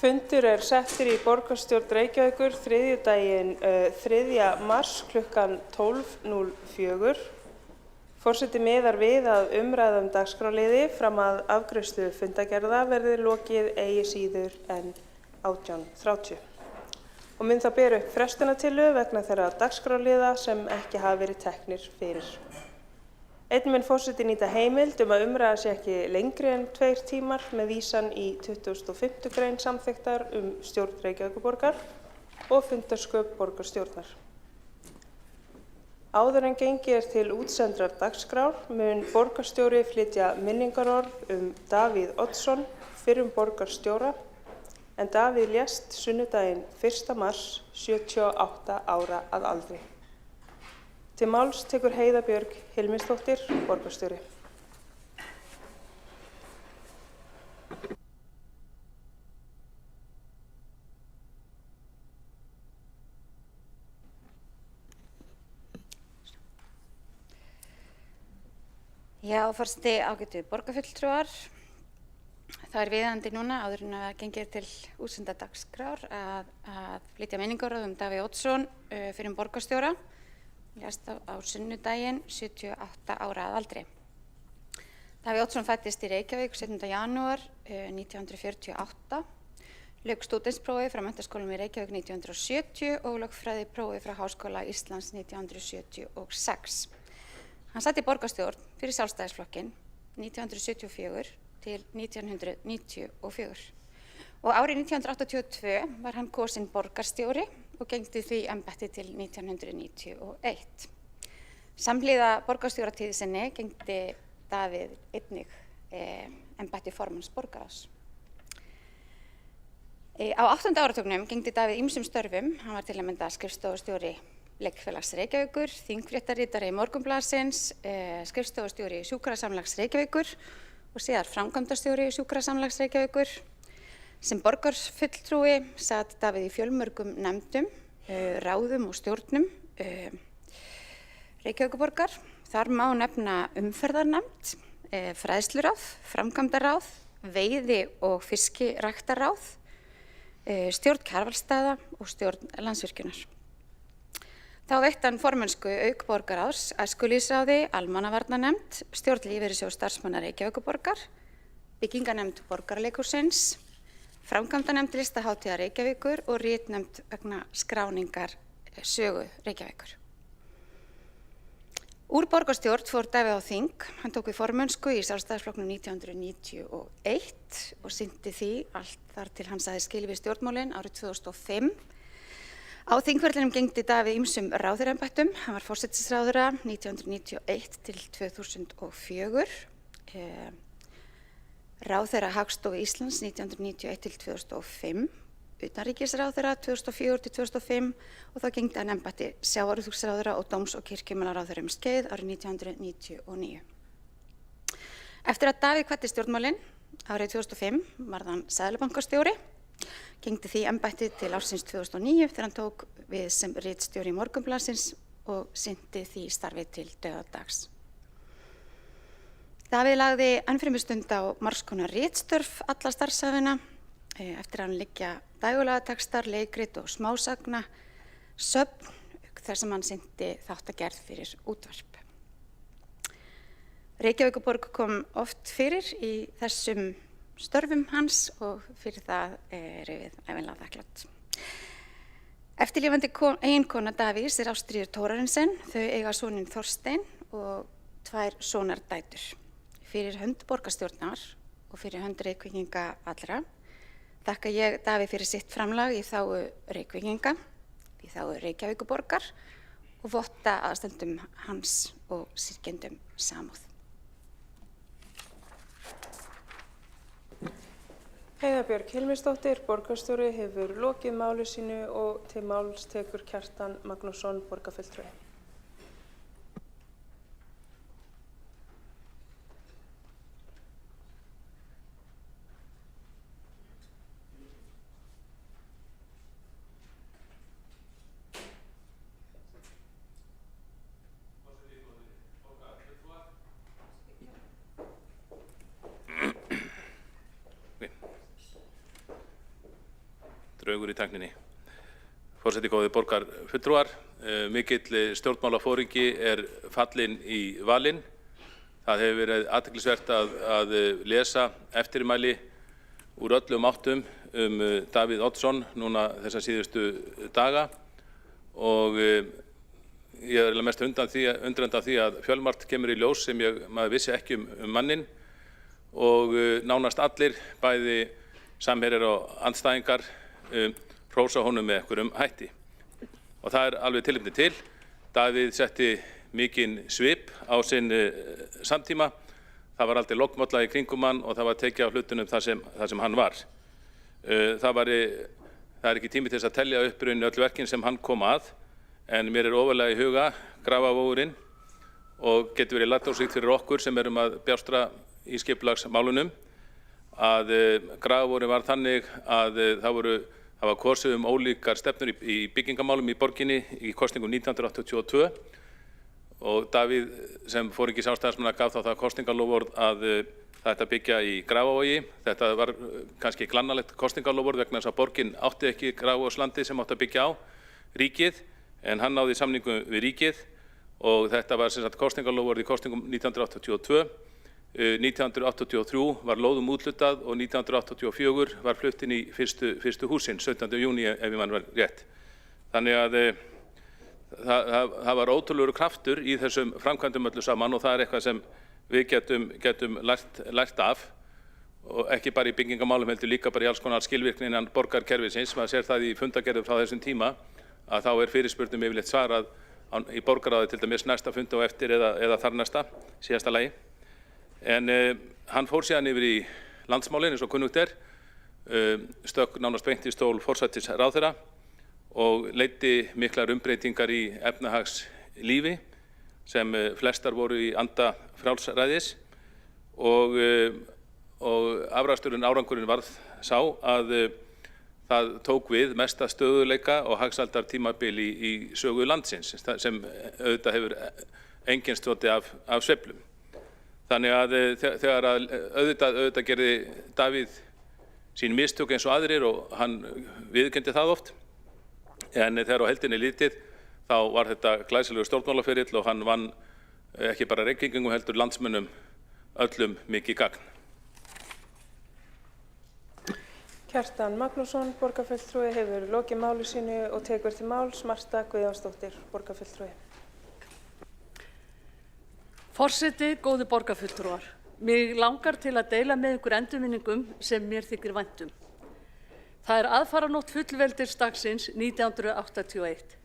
Fundur settur í borgarstjórn Reykjavíkur þriðjudaginn 3. mars klukkan 12:04. Forseti miðar við að umræðum dagskrárliði fram að afgreiðslu fundargerða verði lokið eigi síður en 18:30. Og mun það bera upp frestunartillögu vegna þeirra dagskrárliða sem ekki hafa verið teknir fyrir. Einnig mun forseti nýta heimild að umræða sé ekki lengri en 2 tímar með vísan í 25. grein samþykktar stjórn Reykjavíkurborgar og fundarsköp borgarstjórnar. Áður en gengið til útsendrar dagskrár mun borgarstjóri flytja minningarorð Davíð Oddsson, fyrrum borgarstjóra, en Davíð lést sunnudaginn 1. mars 78 ára að aldri. Til máls tekur Heiða Björg Hilmisdóttir, borgarstjóri. Já, forseti, ágætu borgarfulltrúar. Það viðeigandi núna áður en að gengið til útsendrar dagskrár að flytja minningarorð Davíð Oddsson, fyrrum borgarstjóra. Lést á sunnudaginn 78 ára að aldri. Davíð Oddsson fæddist í Reykjavík 17. janúar 1948, lauk stúdentsprófi frá Menntaskólanum í Reykjavík 1970 og lögfræðiprófi frá Háskóla Íslands 1976. Hann sat í borgarstjórn fyrir Sjálfstæðisflokkinn 1974 til 1994 og árið 1982 var hann kosinn borgarstjóri og gegndi því embætti til 1991. Samhliða borgarstjóratíð sinni gegndi Davíð einnig embætti formanns borgarráðs. Á 8. áratugnum gegndi Davíð ýmsum störfum. Hann var til að mynda skrifstofustjóri Leikfélags Reykjavíkur, þingfréttaritari Morgunblaðsins, skrifstofustjóri Sjúkrasamlags Reykjavíkur og síðar framkvæmdastjóri Sjúkrasamlags Reykjavíkur. Sem borgarfulltrúi sat Davíð í fjölmörgum nefndum, ráðum og stjórnum Reykjavíkurborgar. Þar má nefna umferðarnefnd, fræðsluráð, framkvæmdaráð, veiði- og fiskiræktarráð, stjórn Kjarvalsstaða og stjórn Landsvirkjunar. Þá veitti hann formennsku auk borgarráðs, æskulýðsráði, almannavarnanefnd, stjórn Lífeyrissjóðs starfsmanna Reykjavíkurborgar, byggingarnefnd Borgarleikhússins, framkvæmdanefnd Listahátíðar Reykjavíkur og ritnefnd vegna skráningar sögu Reykjavíkur. Úr borgarstjórn fór Davíð á þing. Hann tók við formennsku í Sjálfstæðisflokknum 1991 og sinnti því allt þar til hann sagði skilið við stjórnmálin árið 2005. Á þingferlinum gegndi Davíð ýmsum ráðherraembættum. Hann var forsætisráðherra 1991 til 2004, ráðherra Hagstofu Íslands 1991 til 2005, utanríkisráðherra 2004 til 2005 og þá gegndi hann embætti sjávarútvegsráðherra og dóms- og kirkjumálaráðherra skeið árið 1999. Eftir að Davíð kvaddi stjórnmálin árið 2005 varð hann seðlabankastjóri. Gegndi því embætti til ársins 2009 þegar hann tók við sem ritstjóri Morgunblaðsins og sinnti því starfi til dauðadags. Davíð lagði ennfremur stund á margs konar ritstörf alla starfsævina. Eftir að hann liggja dægurlagatextar, leikrit og smásagna, söfn, þar sem hann sinnti þáttagerð fyrir útvarp. Reykjavíkurborg kom oft fyrir í þessum störfum hans og fyrir það erum við ævinlega þakklát. Eftirlifandi eiginkona Davíðs Ástríður Thórarinsson. Þau eiga soninn Þorstein og 2 sonardætur. Fyrir hönd borgarstjórnar og fyrir hönd Reykvíkinga allra þakka ég Davíð fyrir sitt framlag í þágu Reykvíkinga, í þágu Reykjavíkurborgar og votta aðstandendum hans og syrgjendum samúð. Heiða Björg Hilmisdóttir, borgarstjóri, hefur lokið máli sínu og til máls tekur Kjartan Magnússon, borgarfulltrúi. í tækninni. Forseti, góðir borgarfulltrúar, mikill stjórnmálaforingi fallinn í valinn. Það hefur verið athyglisvert að lesa eftirmæli úr öllum áttum Davíð Oddsson núna þessa síðustu daga og ég mest undrandi af því að fjölmargt kemur í ljós sem maður vissi ekki manninn og nánast allir, bæði samherjar og andstæðingar, hrósa honum með einhverjum hætti. Og það alveg tilefni til. Davíð setti mikinn svip á sinn samtíma. Það var aldrei lognmolla í kringum hann og það var tekið á hlutunum þar sem hann var. Það er ekki tími til þess að telja upp öll verkin sem hann kom að, en mér ofarlega í huga Grafavogurinn og getur verið lærdómsríkt fyrir okkur sem erum að bjástra í skipulagsmálunum að Grafavogurinn var þannig að það var kosið ólíkar stefnur í byggingamálum í borginni í kosningum 1982 og Davíð sem foringi Sjálfstæðismanna gaf þá það kosningaloforð að það ætti að byggja í Grafavogi. Þetta var kannski glannalegt kosningaloforð vegna þess að borgin átti ekki Grafavogslandi sem átti að byggja á ríkið, en hann náði samningu við ríkið og þetta var sem sagt kosningaloforð í kosningum 1982. 1983 var lóðum úthlutað og 1984 var flutt inn í fyrstu húsin, 17. júní ef ég man rétt. Þannig að það var ótrúlegur kraftur í þessum framkvæmdum öllu saman og það eitthvað sem við getum lært af og ekki bara í byggingamálum heldur líka bara í alls konar skilvirkni innan borgarkerfisins. Maður sér það í fundagerðum frá þessum tíma að þá fyrirspurnum yfirleitt svarað í borgarráði til dæmis næsta fund og eftir eða þar næsta, síðasta lagi. En hann fór síðan yfir í landsmálin eins og kunnugt stökk nánast beint í stól forsætisráðherra og leiddi miklar umbreytingar í efnahagslífi sem flestar voru í anda frjálsræðis og árangurinn varð sá að það tók við mesta stöðugleika og hagsældartímabil í sögu landsins sem auðvitað hefur einkennst af sveiflum. Þannig að þegar auðvitað gerði Davíð sín mistök eins og aðrir og hann viðurkenndi það oft, en þegar á heildinni litið þá var þetta glæsilegur stjórnmálaferill og hann vann ekki bara Reykvíkingum heldur landsmönnum öllum mikið gagn. Kjartan Magnússon, borgarfulltrúi, hefur lokið máli sínu og tekur til máls. Marta Guðjónsdóttir, borgarfulltrúi. Forseti, góði borgarfulltrúar, mig langar til að deila með ykkur endurminningum sem mér þykir vænt um. Það aðfaranótt fullveldisdagsins 1981.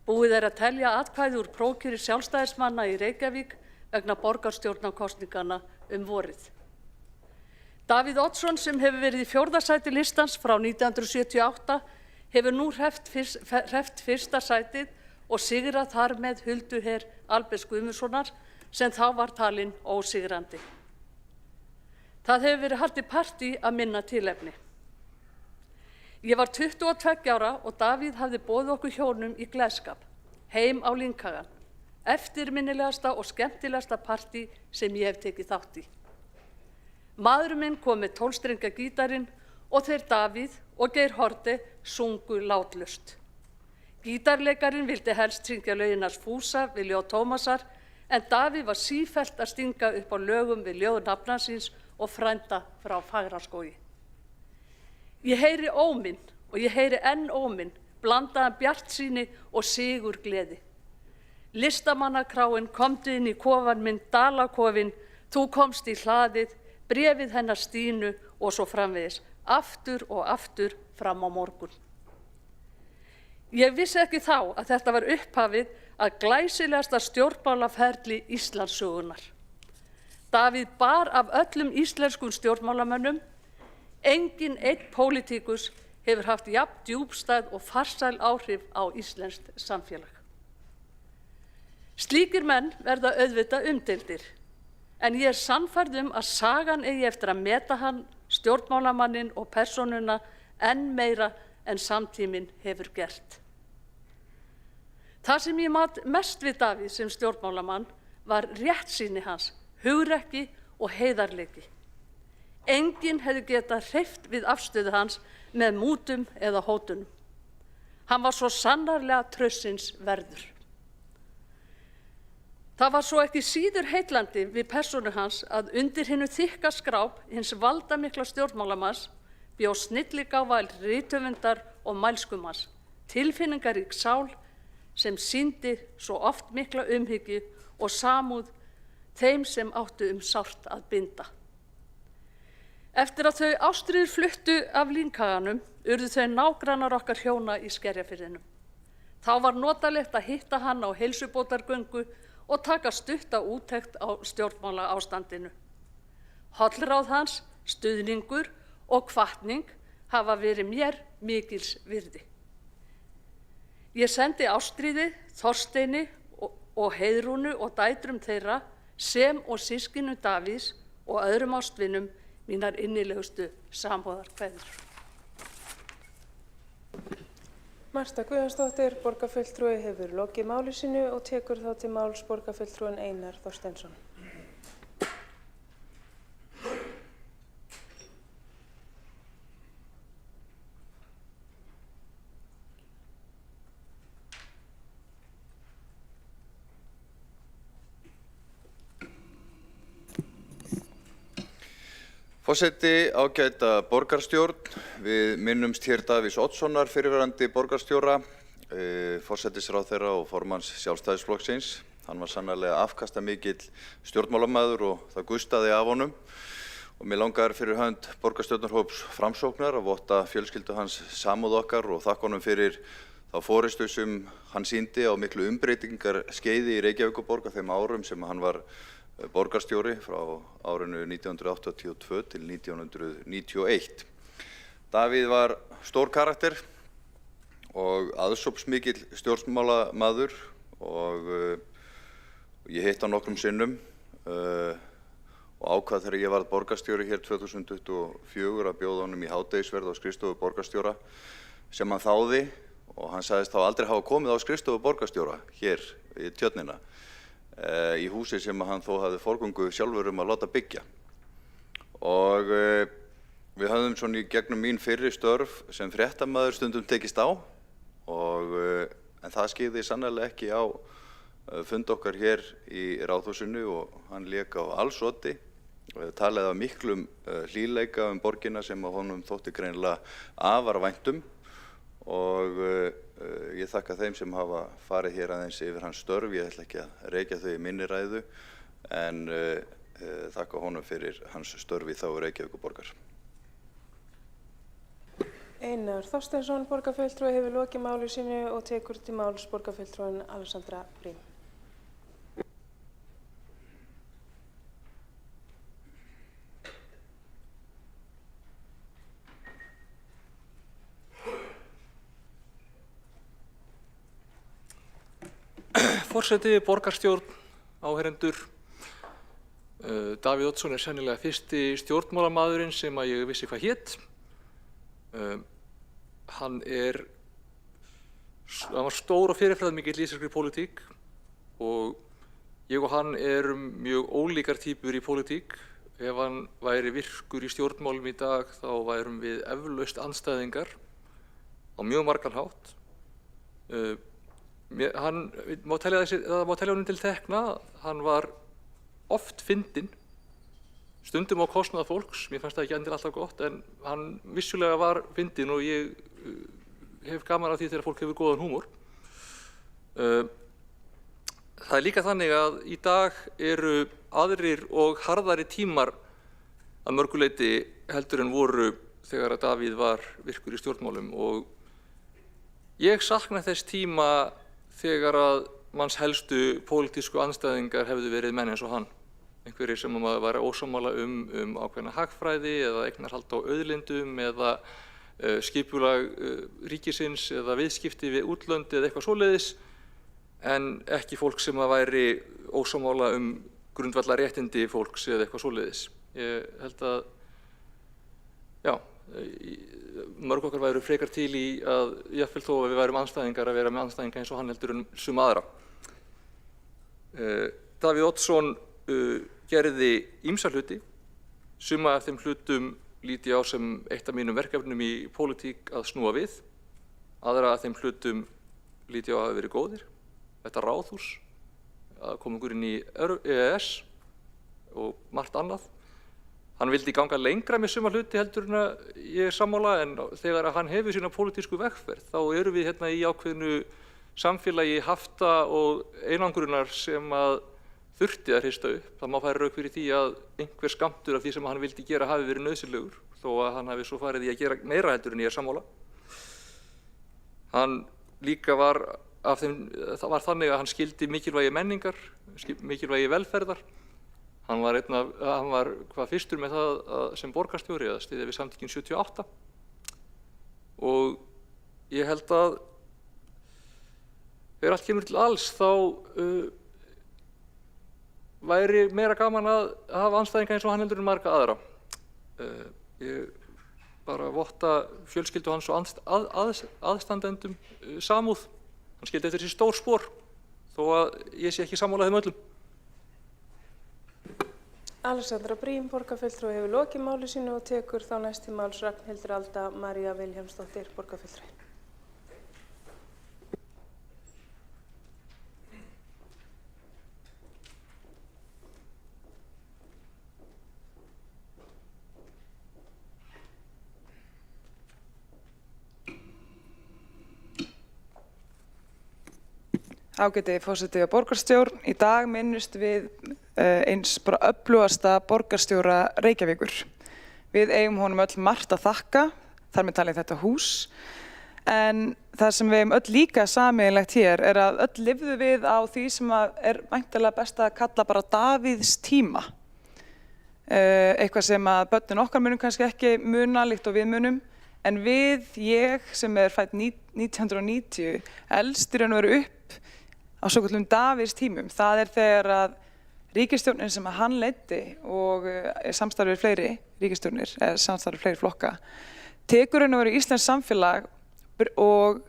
Búið að telja atkvæði úr prófkjöri sjálfstæðismanna í Reykjavík vegna borgarstjórnarkosninganna vorið. Davíð Oddsson sem hefur verið í 4. sæti listans frá 1978 hefur nú hreft fyrsta sætið og sigrað þar með hulduher Alberts Guðmundssonar sem þá var talinn ósigrandi. Það hefur verið haldið partí að minna tilefni. Ég var 22 ára og Davíð hafði boðið okkur hjónum í gleðskap, heim á Lynghaga'n, eftirminnilegasta og skemmtilegasta partí sem ég hef tekið þátt í. Maðurinn minn kom með 12-strenga gítarinn og þeir Davíð og Geir Haarde sungu látlaust. Gítarleikarinn vildi helst syngja lögin hans Fúsa við ljóð Tómasar, en Davíð var sífellt að stinga upp á lögum við ljóð nafnansins og frænda frá Fagraskógi. Ég heyri óminn og ég heyri enn óminn, blandaðan bjartsýni og sigurgleði. Listamannakráin, komdu inn í kofan minn, Dalakofinn, þú komst í hlaðið, bréfið hennar Stínu og svo framvegis, aftur og aftur fram á morgun. Ég vissi ekki þá að þetta var upphafið að glæsilegasta stjórnmálaferli Íslandssögunnar. Davíð bar af öllum íslenskum stjórnmálamönnum. Enginn einn pólitíkus hefur haft jafn djúpstæð og farsæl áhrif á íslenskt samfélag. Slíkir menn verða auðvitað umdeildir, en ég sannfærð að sagan eigi eftir að meta hann, stjórnmálamanninn og persónuna enn meira en samtíminn hefur gert. Það sem ég mat mest við Davíð sem stjórnmálamann var réttsýni hans, hugrekki og heiðarleiki. Enginn hefði getað hreyft við afstöðu hans með mútum eða hótunum. Hann var svo sannarlega traustsins verður. Það var svo ekki síður heillandi við persónu hans að undir hinu þykka skráp hins valdamikla stjórnmálamanns bjó snilligáfa rithöfundar og mælskumanns, tilfinningarík sál sem sýndi svo oft mikla umhyggju og samúð þeim sem áttu sárt að binda. Eftir að þau Ástríður fluttu af línkaganum urðu þau nágrannar okkar hjóna í Skerjafirðinum. Þá var notalegt að hitta hann á heilsubótargöngu og taka stutta úttekt á stjórnmálaástandinu. Hollráð hans, stuðningur og hvatning hafa verið mér mikils virði. Ég sendi Ástríði, Þorsteini og Heiðrúnu og dætrum þeirra sem og systkinum Davíðs og öðrum ástvinum mínar innilegustu samúðarkveðjur. Marta Guðjónsdóttir, borgarfulltrúi, hefur lokið máli sínu og tekur þá til máls borgarfulltrúinn Einar Þorsteinsson. Forseti, ágæta borgarstjórn, við minnumst hér Davíðs Oddssonar, fyrrverandi borgarstjóra, forsætisráðherra og formanns Sjálfstæðisflokksins. Hann var sannarlega afkastamikill stjórnmálamaður og það gustaði af honum. Og mig langar fyrir hönd borgarstjórnarhóps Framsóknar að votta fjölskyldu hans samúð okkar og þakka honum fyrir þá forystu sem hann sýndi á miklu umbreytingarskeiði í Reykjavíkurborg á þeim árum sem hann var borgarstjóri frá árinu 1982 til 1991. Davíð var stór karakter og aðsópsmikill stjórnmálamaður og ég hitt hann nokkrum sinnum og ákvað þegar ég varð borgarstjóri hér 2024 að bjóða honum í hádegisverð á skrifstofu borgarstjóra sem hann þáði og hann sagðist þá aldrei hafa komið á skrifstofu borgarstjóra hér í Tjörnina. Í húsi sem hann þó hafði forgöngu sjálfur að láta byggja. Og við höfðum svona í gegnum mín fyrri störf sem fréttamaður stundum tekist á en það skyggði sannarlega ekki á fund okkar hér í Ráðhúsinu og hann lék á allsoddi, talaði af miklum hlýleika borgina sem honum þótti greinilega afar væntum og ég þakka þeim sem hafa farið hér aðeins yfir hans störf. Ég ætla ekki að rekja þau í minni ræðu en þakka honum fyrir hans störf í þágu Reykjavíkurborgar. Einar Þorsteinsson, borgarfulltrúi, hefur lokið máli sínu og tekur til máls borgarfulltrúin Alexandra Brím. Forseti, borgarstjórn, áheyrendur. Davíð Oddsson sennilega fyrsti stjórnmálamaðurinn sem að ég vissi hvað hét. Hann var stór og fyrirferðarmikill í íslenskri pólitík og ég og hann erum mjög ólíkar týpur í pólitík. Ef hann væri virkur í stjórnmálum í dag þá værum við eflaust andstæðingar á mjög margan hátt. Það má telja honum til tekna, hann var oft fyndinn, stundum á kostnað fólks, mér fannst það ekki endilega alltaf gott, en hann vissulega var fyndinn og ég hef gaman af því þegar fólk hefur góðan húmor. Það líka þannig að í dag eru aðrir og harðari tímar að mörgu leyti heldur en voru þegar að Davíð var virkur í stjórnmálum og ég sakna þess tíma þegar að manns helstu pólitísku andstæðingar hefðu verið menn eins og hann. Einhverjir sem maður var ósammála ákveðna hagfræði eða eignarhald á auðlindum eða skipulag ríkisins eða viðskipti við útlönd eða eitthvað svoleiðis en ekki fólk sem að væri ósammála grundvallarréttindi fólks eða eitthvað svoleiðis. Ég held að, já, mörg okkar væru frekar til í að jafnvel þó að við værum andstæðingar að vera með andstæðinga eins og hann heldur en sum aðra. Davíð Oddsson gerði ýmsa hluti Suma af þeim hlutum lít ég á sem eitt af mínum verkefnum í pólitík að snúa við. Aðra af þeim hlutum lít ég á að hafa verið góðir. Þetta ráðhús, að koma okkur inn í EES og margt annað. Hann vildi ganga lengra með suma hluti heldur en að ég sammála, en þegar hann hefur sína pólitísku vegferð þá erum við hérna í ákveðnu samfélagi hafta og einangrunar sem að þurfti að hrista upp. Það má færa rök fyrir því að einhver skammtur af því sem hann vildi gera hafi verið nauðsynlegur, þó að hann hafi svo farið í að gera meira heldur en ég sammála. Hann líka var af þeim, það var þannig að hann skildi mikilvægi menningar, mikilvægi velferðar. Hann var hvað fyrstur með það sem borgarstjóri að styðja við samtökin 78 og ég held að þegar allt kemur til alls þá væri meira gaman að hafa andstæðinga eins og hann heldur en marga aðra. Ég bara votta fjölskyldu hans og aðstandendum samúð. Hann skildi eftir sér stór spor þó að ég sé ekki sammála þeim öllum. Alexandra Briem, borgarfulltrúi, hefur lokið máli sínu og tekur þá næst til máls Ragnhildur Alda María Vilhjálmsdóttir, borgarfulltrúi. Ágæti forseti og borgarstjórn, í dag minnumst við eins bara öflugasta borgarstjóra Reykjavíkur. Við eigum honum öll margt að þakka, þar með talið þetta hús, en það sem við eigum öll líka sameiginlegt hér er að öll lifðu við á því sem er væntanlega best að kalla bara Davíðs tíma. Eitthvað sem að börnin okkar munum kannski ekki muna líkt og við munum, en ég sem er fædd 1990, elst í raun og veru upp á svokölluðum Davíðs tímum. Það er þegar að ríkisstjórnin sem hann leiddi og samstarfið fleiri ríkisstjórnir, eða samstarfið fleiri flokka, tekur raun og veru íslenskt samfélag og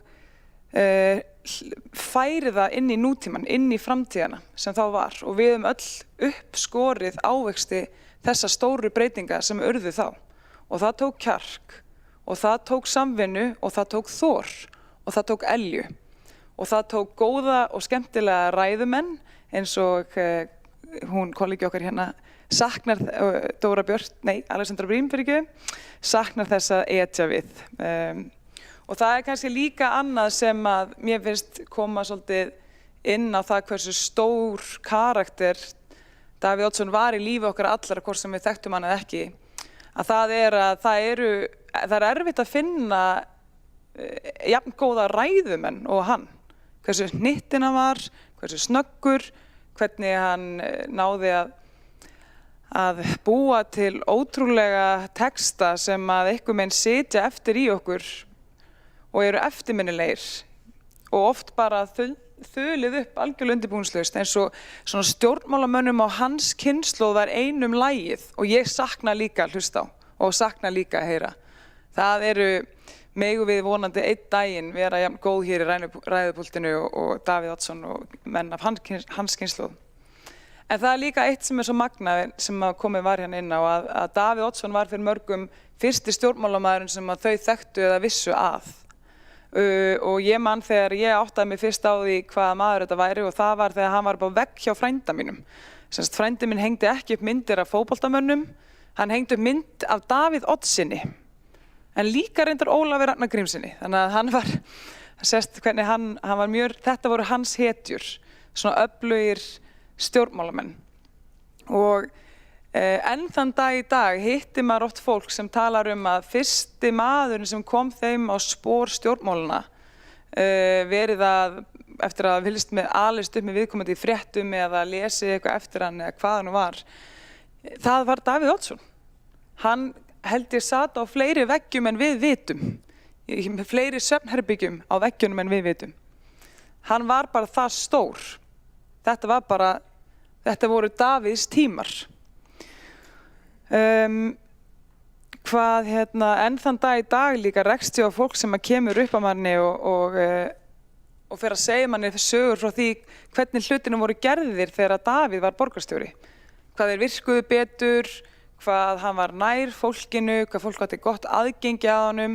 færi það inn í nútíman, inn í framtíðina sem þá var. Og við höfum öll uppskorið ávexti þessa stóru breytinga sem urðu þá. Og það tók kjark, og það tók samvinnu, og það tók þor, og það tók elju. Og það tók góða og skemmtilega ræðumenn eins og hún kollegi okkar hérna saknar, Alexandra Briem saknar þess að etja við. Og það er kannski líka annað sem að mér finnst koma svolítið inn á það hversu stór karakter Davíð Oddsson var í lífi okkar allra, hvort sem við þekktum hann eða ekki. Að það er erfitt að finna jafn góða ræðumenn og hann. Hversu hnittinn hann var, hversu snöggur, hvernig hann náði að búa til ótrúlega texta sem að einhver meginn sitja eftir í okkur og eru eftirminnilegir og oft bara þulið upp algjörlega undirbúningslaust, eins og svona stjórnmálamönnum á hans kynslóð var einum lagið og ég sakna líka að hlusta á og sakna líka að heyra. Það eru megum við vonandi einn daginn vera jafn góð hér í ræðupúltinu og Davíð Oddsson og menn af hans kynslóð. En það er líka eitt sem er svo magnað sem komið var hérna inn á að Davíð Oddsson var fyrir mörgum fyrsti stjórnmálamaðurinn sem að þau þekktu eða vissu að. Og ég man þegar ég áttaði mig fyrst á því hvaða maður þetta væri og það var þegar hann var bara vegg hjá frænda mínum. Semst frændi minn hengdi ekki upp myndir af fótboltamönnum, hann hengdi upp mynd af Davíð Oddsssyni. En líka reyndar Ólafi Ragnar Grímssyni, þannig að hann var, sést hvernig hann var mjög, þetta voru hans hetjur, svona öflugir stjórnmálamenn. Og enn þann dag í dag hitti maður oft fólk sem talar að fyrsti maðurinn sem kom þeim á spór stjórnmálana verið að, eftir að fylgst með alist upp með viðkomandi í fréttum eða lesið eitthvað eftir hann eða hvað hann var, það var Davíð Oddsson. Hann held ég sat á fleiri veggjum en við vitum, fleiri svefnherbyggjum á veggjunum en við vitum. Hann var bara það stór. Þetta voru Davíðs tímar. Enn þann dag í dag líka rekst ég á fólk sem kemur upp á manni og fer að segja manni sögur frá því hvernig hlutinum voru gerðir þegar Davíð var borgarstjóri. Hvað þeir virkuðu betur, hvað hann var nær fólkinu, hvað fólk átti gott aðgengi að honum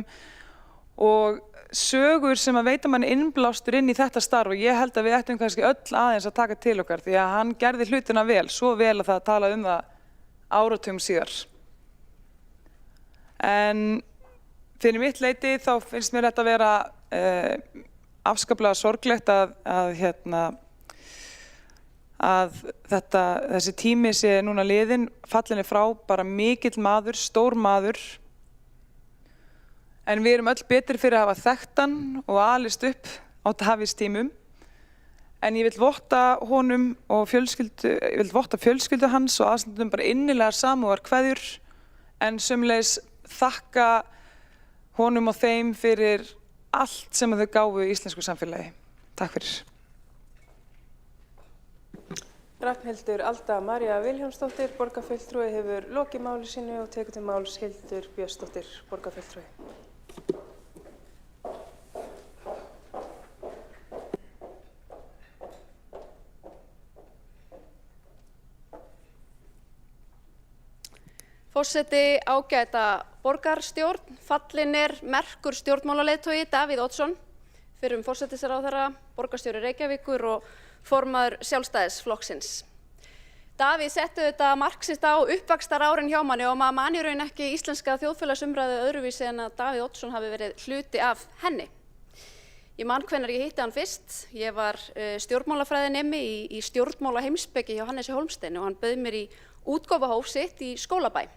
og sögur sem að veita manni innblástur inn í þetta starf og ég held að við ættum kannski öll aðeins að taka til okkar því að hann gerði hlutina vel, svo vel að það tala um það áratugum síðar. En fyrir mitt leyti þá finnst mér þetta vera afskaplega sorglegt að þessi tími sé núna liðinn, fallinn frá bara mikill maður, stór maður. En við erum öll betri fyrir að hafa þekkt hann og alist upp á Davíðstímum. En ég vil votta honum og fjölskyldu hans og aðstandendum bara innilegar samúðarkveðjur en sömuleiðis þakka honum og þeim fyrir allt sem þau gáfu í íslensku samfélagi. Takk fyrir. Ragnhildur Alda María Vilhjálmsdóttir, borgarfulltrúi, hefur lokið máli sínu og tekur til máls Hildur Björnsdóttir, borgarfulltrúi. Forseti, ágæta borgarstjórn, fallinn merkur stjórnmálaleiðtogi Davíð Oddsson, fyrrum forsætisráðherra, borgarstjóri Reykjavíkur og formaður Sjálfstæðisflokksins. Davíð setti þetta marxist á uppvaxtarárin hjá manni og maður man í raun ekki íslenska þjóðfélagsumræðu öðruvísi en að Davíð Oddsson hafi verið hluti af henni. Ég man hvenær ég hitti hann fyrst. Ég var stjórnmálafræðinemi í stjórnmálaheimspeki hjá Hannesi Hólmsteini og hann bauð mér í útgáfuhóf sitt í skólabæ.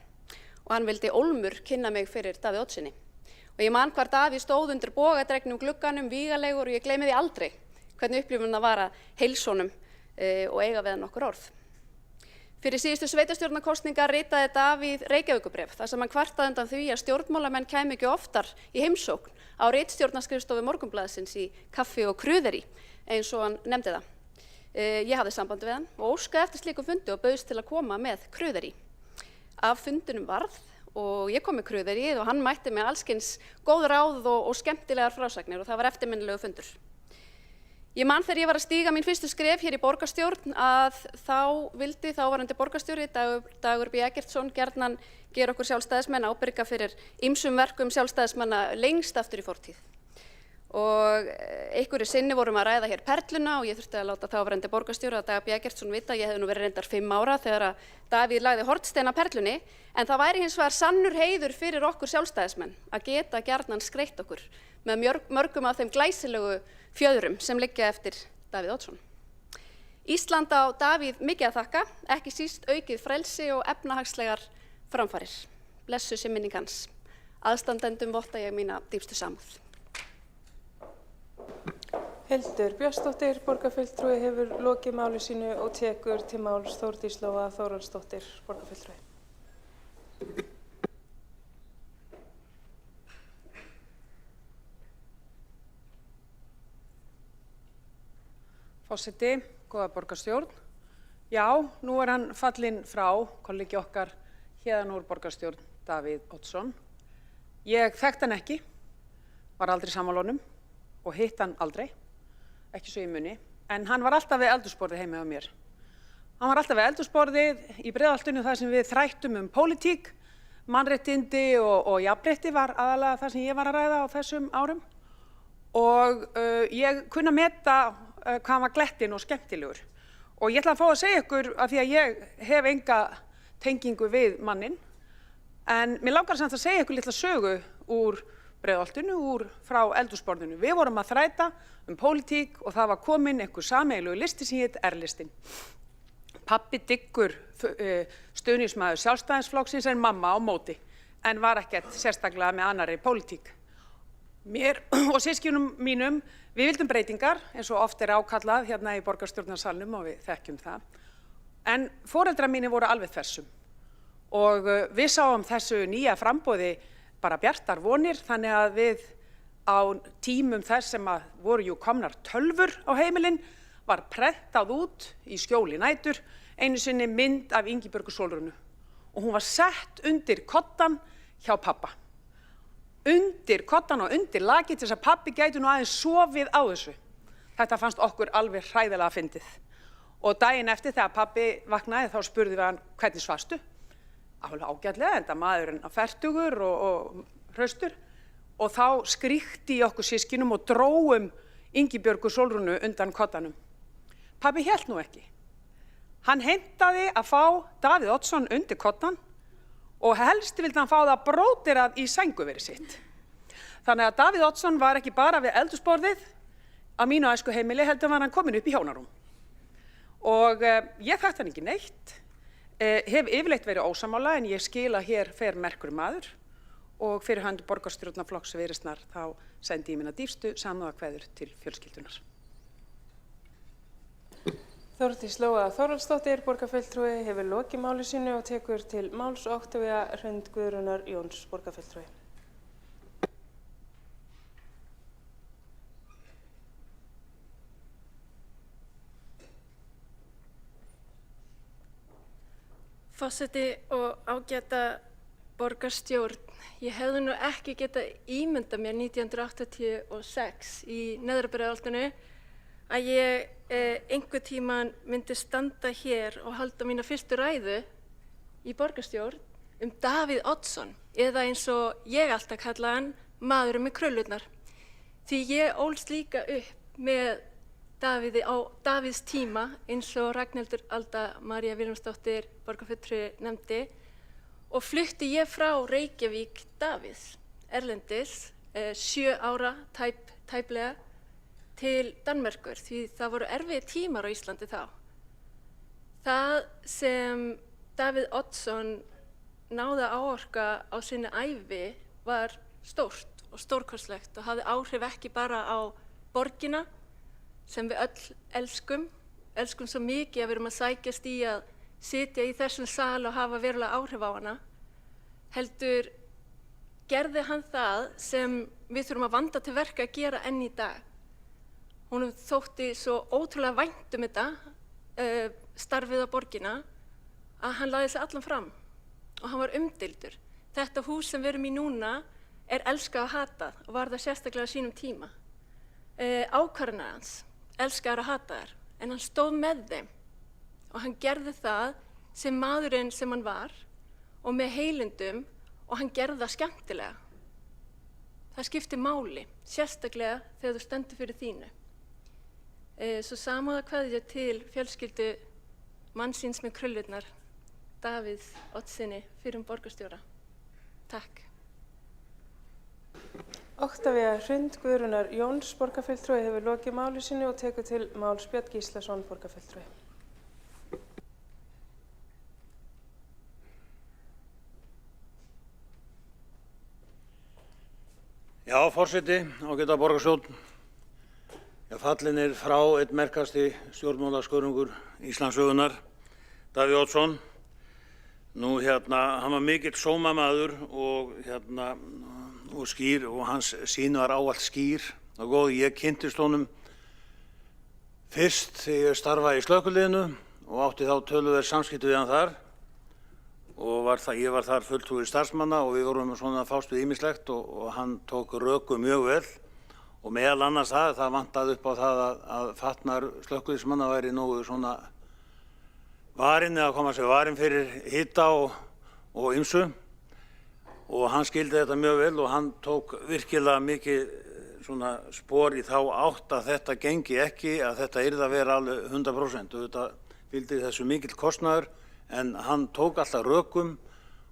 Og hann vildi ólmur kynna mig fyrir Davíð Oddssoni. Og ég man hvar Davíð stóð undir bogadregnum glugganum, vígalegur og ég gleymi því aldrei hvernig upplifun það var að heilsa honum og eiga við hann nokkur orð. Fyrir síðustu sveitarstjórnarkosningar ritaði Davíð Reykjavíkurbréf þar sem hann kvartaði undan því að stjórnmálamenn kæmu ekki oftar í heimsókn á ritstjórnarskrifstofu Morgunblaðsins í kaffi og krúðeri eins og hann nefndi það. Ég hafði samband við hann og óskaði eftir slíkum fundi og bauðst til að koma með krúðeri. Af fundinum varð og ég kom með krúðerið og hann mætti með allskyns góð ráð og skemmtilegar frásagnir og það var eftirminnilegu fundur. Ég man þegar ég var að stíga mín fyrstu skref hér í borgarstjórn að þá vildi þáverandi borgarstjóri Dagur B. Eggertsson gjarnan gera okkur sjálfstæðismenn ábyrga fyrir ýmsum verkum sjálfstæðismanna lengst aftur í fortíð. Og einhverju sinni vorum að ræða hér Perluna og ég þurfti að láta þáverandi borgarstjóra Dag B. Eggertsson vita að ég hefði nú verið reyndar 5 ára þegar að Davíð lagði hornstein að Perlunni en það væri hins vegar sannur heiður fyrir okkur sjálfstæðismenn að geta gjarnan skreytt okkur með mörgum af þeim glæsilegu fjöðrum sem liggja eftir Davíð Oddsson. Ísland á Davíð mikið að þakka, ekki síst aukið frelsi og efnahagslegar framfarir. Blessuð sé minning hans. Aðstandendum votta ég mína dýpstu samúð. Hildur Björnsdóttir, borgarfulltrúi, hefur lokið máli sínu og tekur til máls Þórdís Lóa Þórhallsdóttir, borgarfulltrúi. Forseti, góða borgarstjórn. Já, nú hann fallinn frá, kollegi okkar héðan úr borgarstjórn, Davíð Oddsson. Ég þekkti hann ekki, var aldrei sammála honum og hitt hann aldrei, ekki svo í muni, en hann var alltaf við eldhúsborðið heima hjá mér. Hann var alltaf við eldhúsborðið í Breiðholtinu þar sem við þrættum pólitík, mannréttindi og jafnrétti var aðalega það sem ég var að ræða á þessum árum. Og ég kunni að meta hvað hann var glettinn og skemmtilegur. Og ég ætla að fá að segja ykkur af því að ég hef enga tengingu við manninn, en mér langar samt að segja ykkur litla sögu úr Breiðholtinu, frá eldhúsborðinu. Við vorum að þræta pólitík og það var komin einhver sameiginlegur listi sem hét R-listinn. Pabbi diggur stuðningsmaður Sjálfstæðisflokksins en mamma á móti, en var ekkert sérstaklega með annarri pólitík. Mér og systkinum mínum, við vildum breytingar, eins og oft ákallað hérna í borgarstjórnarsalnum og við þekkjum það. En foreldrar mínir voru alveg þversum og við sáum þessu nýja framboði bara bjartar vonir, þannig að við á tímum þess sem að voru jú komnar tölvur á heimilin var prentað út í skjóli nætur einu sinni mynd af Ingibjörgu Sólrúnu og hún var sett undir koddann hjá pappa. Undir koddann og undir lakið til þess að pabbi gæti nú aðeins sofið á þessu. Þetta fannst okkur alveg hræðilega fyndið. Og daginn eftir þegar pabbi vaknaði þá spurði við hann hvernig svafstu? alveg ágætlega, enda maðurinn á fertugur og hraustur, og þá skríkti í okkur systkinum og dróum Ingibjörgu Sólrúnu undan koddanum. Pabbi hélt nú ekki. Hann heimtaði að fá Davíð Oddsson undir koddan og helst vildi hann fá það bróterað í sænguveri sitt. Þannig að Davíð Oddsson var ekki bara við eldhúsborðið á mínu æskuheimili, heldur var hann kominn upp í hjónarúm. Og ég þekkti hann ekki neitt, hef yfirleitt verið ósammála, en ég skil að hér fer merkur maður, og fyrir hönd borgarstjórnarflokks Viðreisnar þá sendi ég mína dýpstu samúðarkveðjur til fjölskyldunar. Þórdís Lóa Þórhallsdóttir, borgarfulltrúi, hefur lokið máli sínu og tekur til máls Oktavía Hrund Guðrúnar Jóns, borgarfulltrúi. Forseti og ágæta borgarstjórn, ég hefði nú ekki getað ímyndað mér 1986 í Neðra-Breiðholtinu að ég einhvern tímann myndi standa hér og halda mína fyrstu ræðu í borgarstjórn Davíð Oddsson, eða eins og ég alltaf kalla hann, maðurinn með krullurnar. Því ég ólst líka upp með Davíði á Davíðs tíma, eins og Ragnhildur Alda María Vilhjálmsdóttir borgarfulltrúi nefndi, og flutti ég frá Reykjavík Davíðs erlendis 7 ára tæplega til Danmerkur, því það voru erfiðir tímar á Íslandi þá. Það sem Davíð Oddsson náði að áorka á sinni ævi var stórt og stórkostlegt og hafði áhrif ekki bara á borgina, sem við öll elskum svo mikið að við erum að sækjast í að sitja í þessum sal og hafa verulega áhrif á hana, heldur gerði hann það sem við þurfum að vanda til verka að gera enn í dag. Honum þótti svo ótrúlega vænt þetta, starfið á borgina, að hann lagði sig allan fram og hann var umdeildur. Þetta hús sem við erum í núna er elskað og hatað og var það sérstaklega á sínum tíma. Ákvarðanir hans, elskaðar og hataðar, en hann stóð með þeim og hann gerði það sem maðurinn sem hann var og með heilindum, og hann gerði það skemmtilega. Það skiptir máli, sérstaklega þegar þú stendur fyrir þínu. Svo samúðarkveðja til fjölskyldu mannsins með krullurnar, Davíð Oddsssyni, fyrrum borgarstjóra. Takk. Oktavía Hrund Guðrúnar Jóns, borgarfulltrúi, hefur lokið máli sínu og tekur til máls Björn Gíslason, borgarfulltrúi. Já, forseti, ágæta borgarstjórn. Fallinn er frá einn merkasti stjórnmálaskörungur Íslandssögunnar, Davíð Oddsson. Nú hann var mikill sómamaður og skýr, og hans sýn var ávallt skýr og góð. Ég kynntist honum fyrst þegar ég starfaði í slökkviliðinu og átti þá töluverð samskipti við hann þar, og ég var þar fulltrúi starfsmanna og við vorum svona að fást við ýmislegt, og hann tók röku mjög vel, og meðal annars það vantaði upp á það að fatnaður slökkviliðsmanna væri nógu svona varinn, eða koma sér varinn fyrir hita og ýmsu, og hann skildi þetta mjög vel og hann tók virkilega mikið svona spor í þá átt að þetta gengi ekki, að þetta yrði að vera alveg 100%, og þetta fylgdi þessu mikill kostnaður, en hann tók alltaf rökum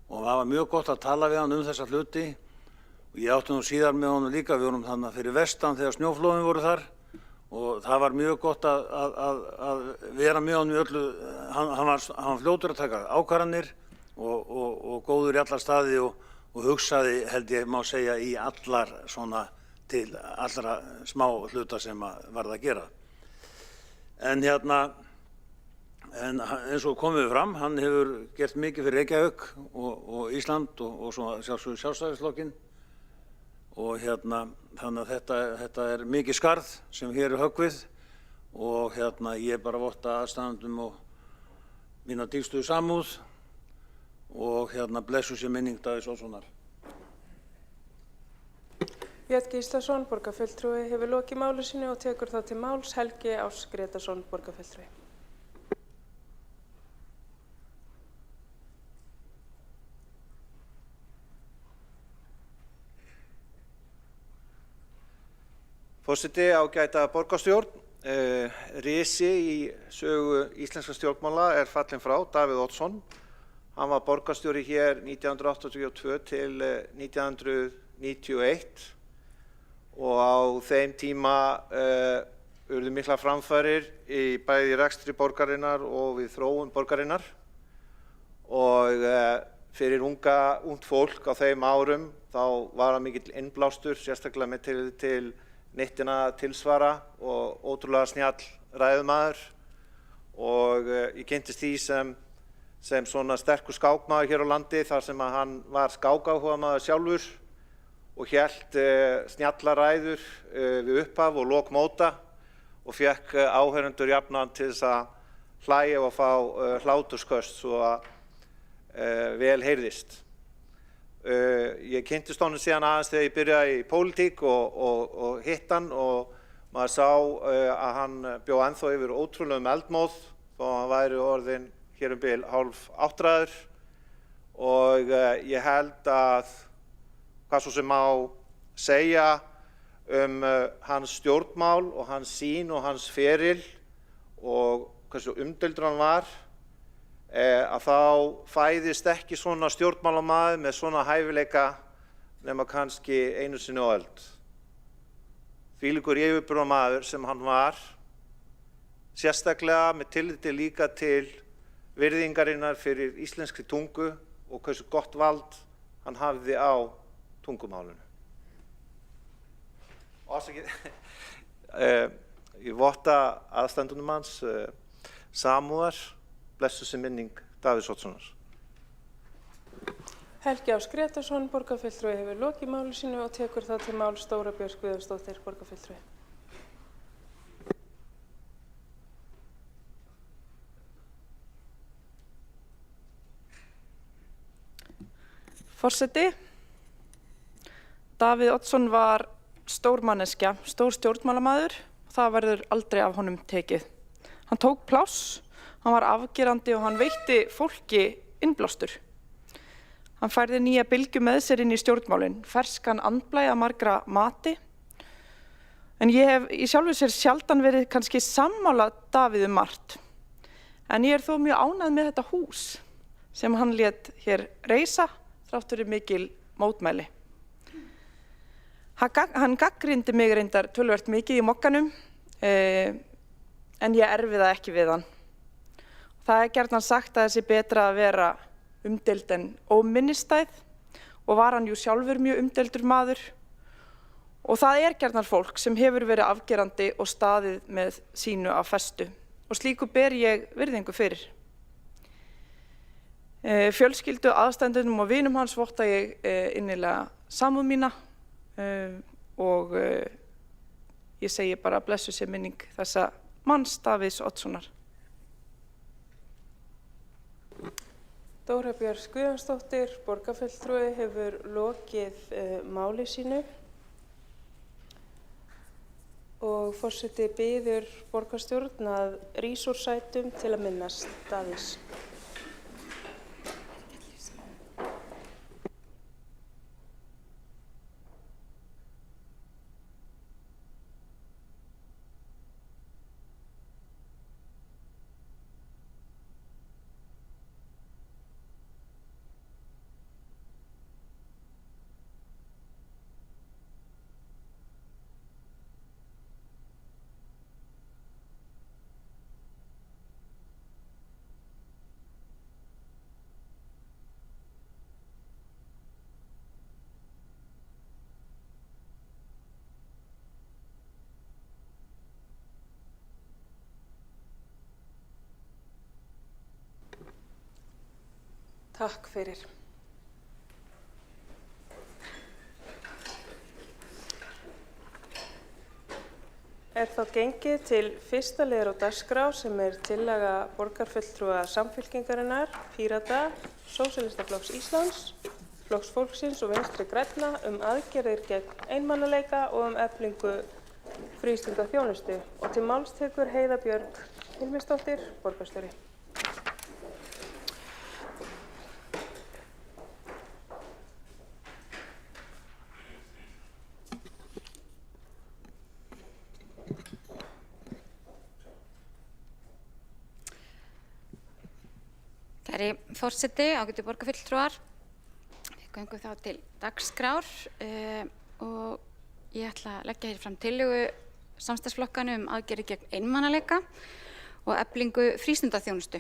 og það var mjög gott að tala við hann þessa hluti, og ég átti nú síðar með honum líka, við vorum þannig fyrir vestan þegar snjóflóðin voru þar, og það var mjög gott að vera með honum í öllu. Hann var fljótur að taka ákvarðanir og góður í alla staði og hugsaði, held ég má segja, í allar svona til allra smá hluta sem varð að gera. En eins og komum við fram, hann hefur gert mikið fyrir Reykjavík og Ísland og svo Sjálfstæðisflokkinn, og þannig að þetta er mikið skarð sem hér er höggvið, og ég bara votta aðstæðendum og mína dýpstu samúð, og blessuð sé minning Davíðs Oddssonar. Björn Gíslason, borgarfulltrúi, hefur lokið máli sínu og tekur þá til máls Helgi Áss Grétarsson, borgarfulltrúi. Forseti, ágæta borgarstjórn, risi í sögu íslenska stjórnmála fallinn frá, Davíð Oddsson. Hann var borgarstjóri hér 1982 til 1991 og á þeim tíma urðu miklar framfarir í bæði rekstri borgarinnar og við þróun borgarinnar. Og fyrir ungt fólk á þeim árum þá var það mikill innblástur, sérstaklega með tilliti til nýttina tilsvara og ótrúlega snjall ræðumaður. Og ég kynntist því sem svona sterkur skákmaður hér á landi þar sem að hann var skákáhugamaður sjálfur og hélt snjallar ræður við upphaf og lok móta og fékk áheyrendur jafnan til þess að hlæja og fá hlátursköst svo að vel heyrðist. Ég kynntist honum síðan aðeins þegar ég byrjaði í pólitík og hitt hann og maður sá að hann bjó ennþá yfir ótrúlegum eldmóð þó að hann væri orðinn hér bil hálf áttræður og ég held að hvað svo sem má segja hans stjórnmál og hans sýn og hans feril og hversu umdeildur hann var að þá fæðist ekki svona stjórnmálamaður með svona hæfileika nema kannski einu sinni á öld. Þvílíkur yfirburðamaður sem hann var, sérstaklega með tilliti líka til virðingarinnar fyrir íslenskri tungu og hversu gott vald hann hafði á tungumálinu. Ég votta aðstandunum hans samúðar. Blessuð sé minning Davíðs Oddssonar. Helgi Ás Grétarsson, borgarfulltrúi, hefur lokið máli sínu og tekur það til máls Dóra Björk Guðjónsdóttir, borgarfulltrúi. Forseti, Davíð Oddsson var stór manneskja, stór stjórnmálamaður og það verður aldrei af honum tekið. Hann tók pláss. Hann var afgerandi og hann veitti fólki innblástur. Hann færði nýja bylgju með sér inn í stjórnmálin, ferskan andblæ að margra mati. En ég hef í sjálfu sér sjaldan verið kannski sammála Davíð margt. En ég þó mjög ánægð með þetta hús sem hann lét hér reisa þrátt fyrir mikil mótmæli. Hann gagnrýndi mig reyndar töluvert mikið í mokkanum, en ég erfi það ekki við hann. Það gjarnan sagt að það sé betra að vera umdeild en óminnistæð og var hann jú sjálfur mjög umdeildur maður. Og það gjarnan fólk sem hefur verið afgerandi og staðið með sínu af festu og slíku ber ég virðingu fyrir. Fjölskyldu, aðstandendum og vinum hans votta ég innilega samúð mína og ég segi bara blessuð sé minning þessa manns Davíðs Oddssonar. Dóra Björk Guðjónsdóttir, borgarfulltrúi, hefur lokið máli sínu og forseti biður borgarstjórn að rísa úr sætum til að minnast Davíðs. Takk fyrir. Þá gengið til fyrsta liðar á dagskrá sem tillaga borgarfulltrúa Samfylkingarinnar, Pírata, Sósíalistaflokks Íslands, Flokks fólksins og Vinstri grænna aðgerðir gegn einmanaleika og eflingu frístundaþjónustu. Og til máls tekur Heiða Björg Hilmisdóttir, borgarstjóri. Herri forseti, ágætu borgarfulltrúar, við göngum þá til dagskrár og ég ætla að leggja hér fram tillögu samstarfsflokkana aðgerðir gegn einmanaleika og eflingu frístundaþjónustu.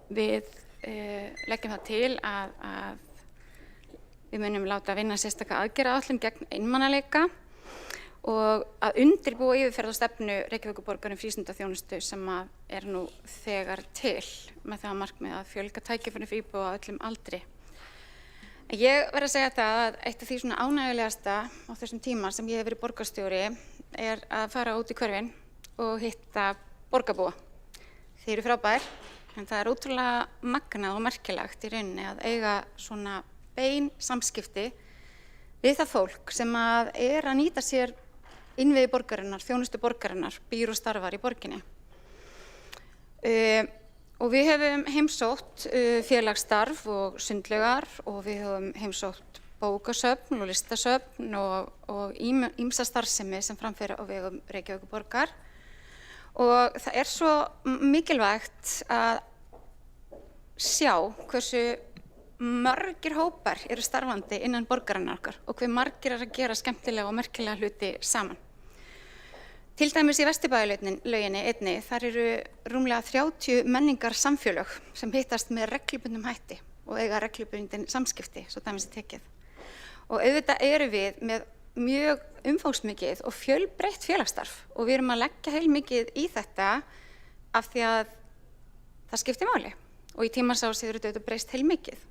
Við leggjum það til að við munum láta vinna sérstaka aðgerðaáætlun gegn einmanaleika og að undirbúa yfirferð á stefnu Reykjavíkurborgar frístundaþjónustu sem er nú þegar til með það markmið að fjölga tækifærum fyrir íbúa á öllum aldri. Ég verð að segja það að eitt af því svona ánægjulegasta á þessum tíma sem ég hef verið borgarstjóri að fara út í hverfin og hitta borgarbúa. Þeir eru frábær, en það ótrúlega magnað og merkilegt í rauninni að eiga svona bein samskipti við það fólk sem að nýta sér innviði borgarinnar, þjónustu borgarinnar, býr og starfar í borginni. Og við höfum heimsótt félagsstarf og sundlaugar og við höfum heimsótt bókasöfn og listasöfn og ýmsa starfsemi sem framfer á vegum Reykjavíkurborgar. Og það svo mikilvægt að sjá hversu margir hópar eru starfandi innan borgarinnar okkar og hve margir að gera skemmtilega og merkilega hluti saman. Til dæmis í Vesturbæjarlauginni einni, þar eru rúmlega 30 menningar samfélög sem hittast með reglubundnum hætti og eiga reglubundin samskipti, svo dæmis tekið. Og auðvitað eru við með mjög umfangsmikið og fjölbreytt félagsstarf og við erum að leggja heilmikið í þetta af því að það skiptir máli og í tímasás hefur þetta breyst heilmikið.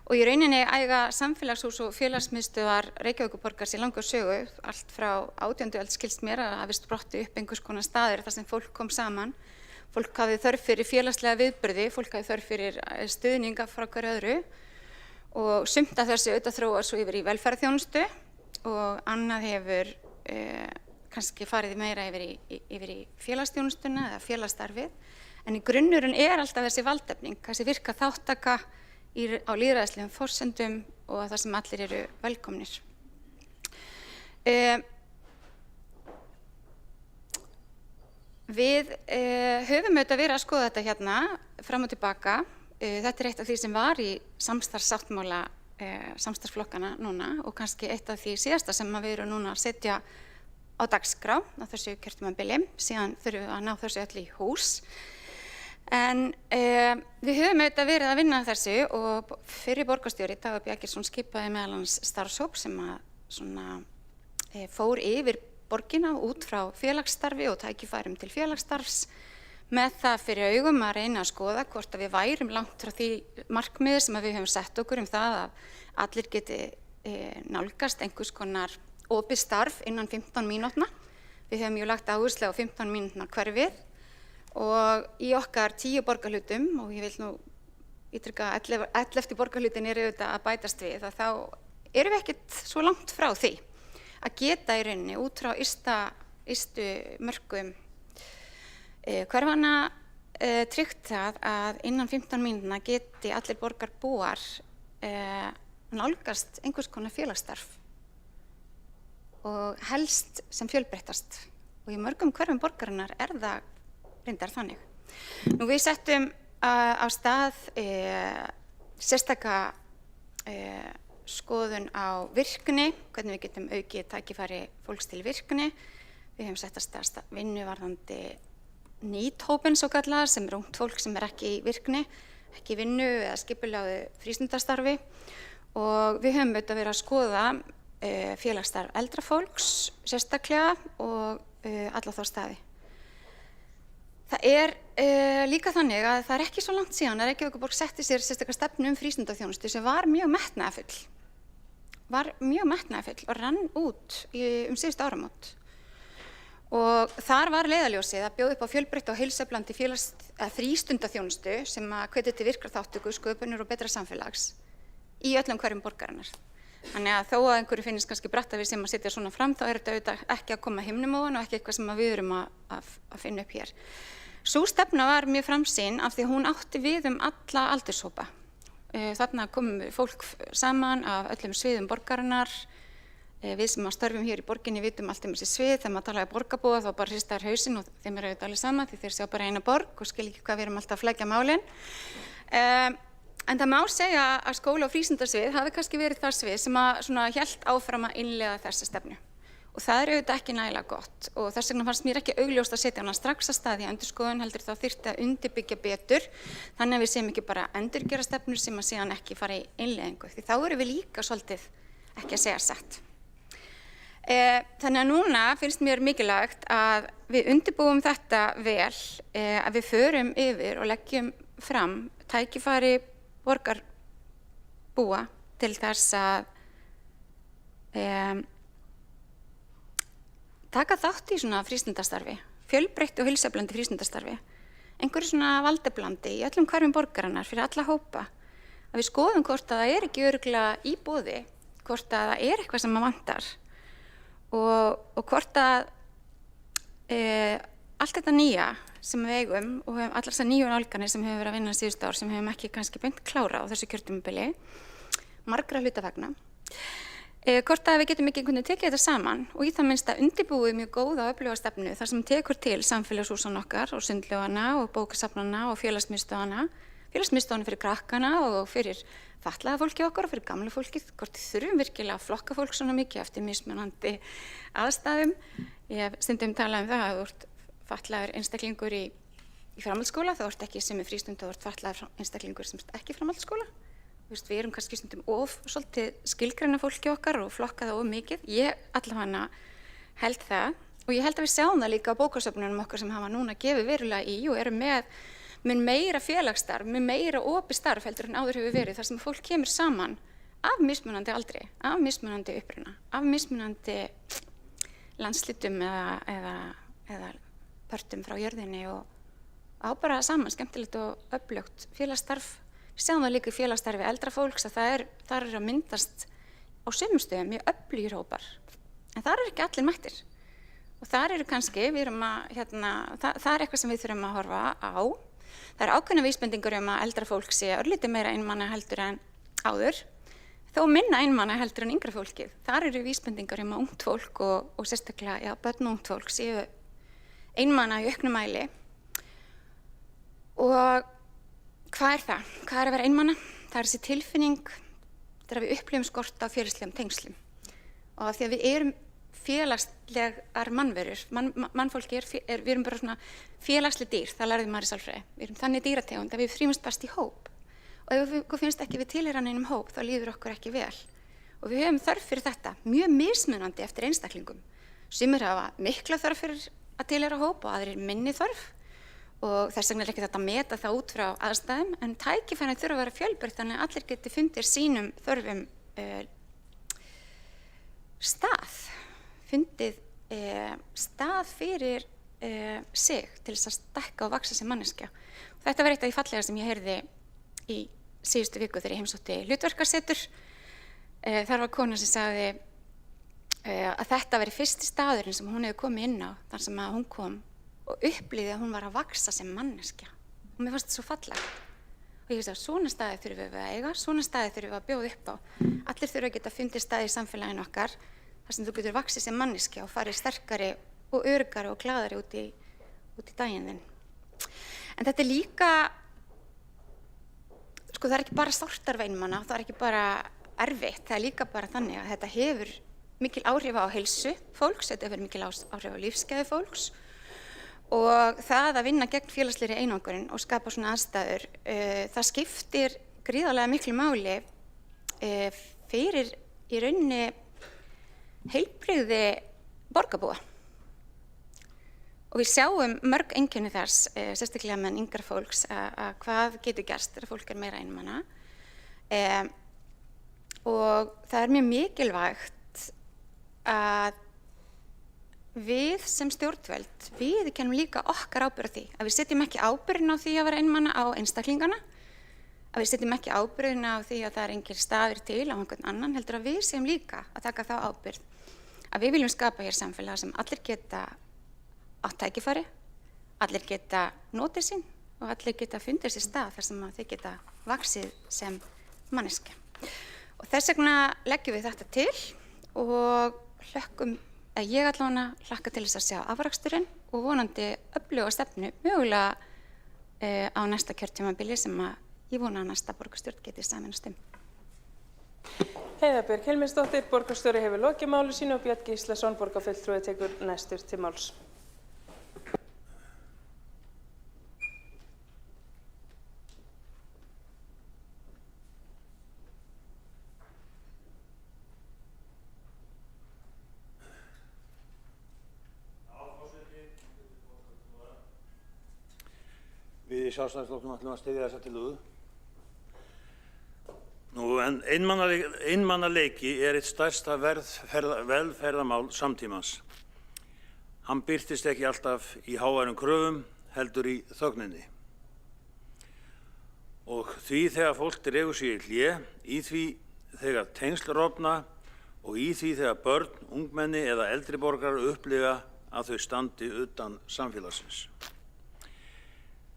Og í rauninni eiga samfélagshús og félagsmiðstöðvar Reykjavíkurborgar sér langa sögu, allt frá 18. öld skilst mér að hafi sprottið upp einhvers konar staðir þar sem fólk kom saman. Fólk hafði þörf fyrir félagslega viðburði, fólk hafði þörf fyrir stuðninga frá hverju öðru og sumt af þessu auðvitað þróast svo yfir í velferðarþjónustu og annað hefur kannski farið meira yfir í félagsþjónustuna eða félagsstarfið. En í grunnurinn alltaf þessi valdefling, þessi virka þáttaka á lýðræðislegum forsendum og það sem allir eru velkomnir. Við höfum auðvitað verið að skoða þetta hérna fram og tilbaka. Þetta eitt af því sem var í samstarfssáttmála samstarfsflokkana núna og kannski eitt af því síðasta sem við erum núna að setja á dagskrá á þessu kjörtímabili, síðan þurfum við að ná þessu öll í hús. En við höfum auðvitað verið að vinna þessu og fyrri borgarstjóri Dagur B. Eggertsson skipaði meðal annars starfshóp sem fór yfir borgina út frá félagsstarfi og tækifærum til félagsstarfs með það fyrir augum að reyna að skoða hvort að við værum langt frá því markmiði sem við höfum sett okkur það að allir geti nálgast einhvers konar opið starf innan 15 mínútna. Við höfum jú lagt áherslu á 15 mínútna hverfið og í okkar 10 borgarhlutum og ég vil nú ítreka að 11. borgarhlutin auðvitað að bætast við að þá erum við ekkert svo langt frá því að geta í rauninni út frá ystu mörkum hverfana tryggt það að innan 15 mínútna geti allir borgarbúar nálgast einhvers konar félagsstarf og helst sem fjölbreyttast og í mörgum hverfum borgarinnar það reyndar þannig. Nú við settum á stað sérstaka skoðun á virkni, hvernig við getum aukið tækifæri fólks til virkni. Við höfum sett af stað vinnu varðandi nýthópinn svo kallaða sem ungt fólk sem ekki í virkni, ekki í vinnu eða skipulagðu frístundastarfi og við höfum auðvitað verið að skoða félagsstarf eldra fólks sérstaklega og alla þá staði. Það líka þannig að það ekki svo langt síðan að Reykjavíkurborg setti sér sérstaklega stefnu frístundaþjónustu sem var mjög metnaðarfull og rann út síðustu áramót. Og þar var leiðarljósið að bjóða upp á fjölbreytta og heilsueflandi frístundaþjónustu sem hvetur til virkrar þátttöku, sköpunar og betra samfélags í öllum hverjum borgarinnar. Þannig að þó að einhverju finnist kannski bratt að við sem að setja svona fram þá þetta auðvitað ekki að koma himnum ofan og ekki eitthvað sem við erum að finna upp hér. Sú stefna var mjög framsýn af því hún átti við alla aldurshópa. Þarna komum fólk saman af öllum sviðum borgarinnar, Við sem störfum hér í borginni vitum allt þessi svið, þegar maður talaði borgarbúa þá bara hristar hausinn og þeim auðvitað alveg sama því þeir sjá bara eina borg og skil ekki hvað við erum alltaf að flækja málin. En það má segja að skóla- og frístundasvið hafi kannski verið það svið sem að hélt áfram að innleiða þessa stefnu. Og það auðvitað ekki nægilega gott og þess vegna fannst mér ekki augljóst að setja hana strax að stað í endurskoðun, heldur þá þyrfti að undirbyggja betur þannig að við séum ekki bara endurgera stefnur sem að síðan ekki fara í innleiðingu því þá erum við líka svolítið ekki að segja satt. Þannig að núna finnst mér mikilvægt að við undirbúum þetta vel, að við förum yfir og leggjum fram tækifæri borgarbúa til þess að taka þátt í svona frístundastarfi, fjölbreyttu og heilsueflandi frístundastarfi, einhverju svona valdablandi í öllum hverfum borgarinnar fyrir alla hópa, að við skoðum hvort að það ekki örugglega í boði, hvort að það eitthvað sem maður vantar og hvort að allt þetta nýja sem við eigum og allar þessar nýju nálganir sem hefur verið að vinna síðustu ár sem hefum ekki kannski beint klára á þessu kjörtímabili, margra hluta vegna, hvort að við getum ekki einhvern veginn tekið þetta saman og í það minnsta undirbúið mjög góða og öfluga stefnu þar sem tekur til samfélagshúsan okkar og sundlaugana og bókasafnana og félagsmiðstöðvana fyrir krakkana og fyrir fatlaða fólki okkar og fyrir gamla fólkið, hvort við þurfum virkilega að flokka fólk svona mikið eftir mismunandi aðstæðum. Ég hef stundum talað það að þú ert fatlaður einstaklingur í framhaldsskóla, þá ert ekki sem frístund, þá ert fatlaður einstaklingur sem ert ekki í framhaldsskóla. Við erum kannski stundum svolítið skilgreina fólki okkar og flokka það of mikið. Ég allavega held það og ég held að við sjáum það líka á bókasöfnunum okkar sem hafa núna gefið verulega í og eru með meira félagsstarf, með meira opið starf heldur en áður hefur verið þar sem fólk kemur saman af mismunandi aldri, af mismunandi uppruna, af mismunandi landslitum eða pörtum frá jörðinni og á bara saman skemmtilegt og öflugt félagsstarf. Við sjáum það líka í félagsstarfi eldra fólks að þar að myndast á sumum stöðum mjög öflugir hópar. En þar ekki allir mættir. Og þar kannski, það eitthvað sem við þurfum að horfa á. Það ákveðna vísbendingur að eldra fólk sé örlítið meira einmana heldur en áður, þó minna einmana heldur en yngra fólkið. Þar vísbendingar að ungt fólk og sérstaklega börn og ungt fólk séu einmana í auknum mæli. Og hvað það? Hvað að vera einmana? Það þessi tilfinning þegar við upplifum skort á félagslegum tengslum. Og af því að við erum félagslegar mannverur, mannfólki við erum bara svona félagsleg dýr, það lærði maður í sálfræði. Við erum þannig dýrategund að við þrífumst best í hóp. Og ef okkur finnst ekki við tilheyra neinum hóp, þá líður okkur ekki vel. Og við höfum þörf fyrir þetta, mjög mismunandi eftir einstaklingum. Sumir hafa mikla þörf fyrir að tilheyra hóp og aðrir minni þörf. Og þess vegna ekki þetta að meta það út frá aðstæðum, en tækifærin þurfa að vera fjölbreytt þannig að allir geti fundið sínum þörfum fundið stað fyrir sig til þess að stækka og vaxa sem manneskja. Og þetta var eitt af því fallega sem ég heyrði í síðustu viku þegar ég heimsótti hlutverkasetur. Þar var kona sem sagði að þetta veri fyrsti staðurinn sem hún hefði komið inn á þar sem að hún kom og upplýði að hún var að vaxa sem manneskja. Og mér fannst þetta svo fallegt. Og ég veist að svona staði þurfum við að eiga, svona staði þurfum við að bjóða upp á. Allir þurfa að geta fundið staði í samfélaginu okkar þar sem þú getur vaxið sem manneskja og farið sterkari og öruggari og glaðari út í daginn þinn. En þetta líka, það ekki bara sártarf einmana, það ekki bara erfitt, það líka bara þannig að þetta hefur mikil áhrif á heilsu fólks, þetta hefur mikil áhrif á lífsgæði fólks og það að vinna gegn félagslegri einangurinn og skapa svona aðstæður, það skiptir gríðarlega miklu máli fyrir í rauninni heilbrigði borgarbúa. Og við sjáum mörg einkenni þess, sérstaklega með yngra fólks, að hvað getur gerst þegar fólk meira einmana. Og það mjög mikilvægt að við sem stjórnvöld, við kennum líka okkar ábyrgð á því. Að við setjum ekki ábyrgðin á því að vera einmana á einstaklingana, að við setjum ekki ábyrgðin á því að það engir staðir til á einhvern annan, heldur að við séum líka að taka þá ábyrgð. Að við viljum skapa hér samfélag sem allir geta átt tækifæri, allir geta notið sín og allir geta fundið sér stað þar sem þeir geta vaxið sem manneskja. Og þess vegna leggjum við þetta til og ég allavega hlakka til þess að sjá afraksturinn og vonandi öfluga stefnu mögulega á næsta kjörtímabili sem ég vona að næsta borgarstjórn geti sameinast Heiða Björg Hilminsdóttir, borgarstjóri hefur lokið máli sínu og Björn Gíslason, borgarfulltrúi, tekur næstur til máls. Við í Sjálfstæðisflokknum ætlum að styðja þessa tillögu. En einmannaleiki er eitt stærsta velferðarmál samtímans. Hann birtist ekki alltaf í háværum kröfum, heldur í þögninni. Og því þegar fólk dregur sig í hlé, í því þegar tengsl rofna og í því þegar börn, ungmenni eða eldri borgarar upplifa að þau standi utan samfélagsins.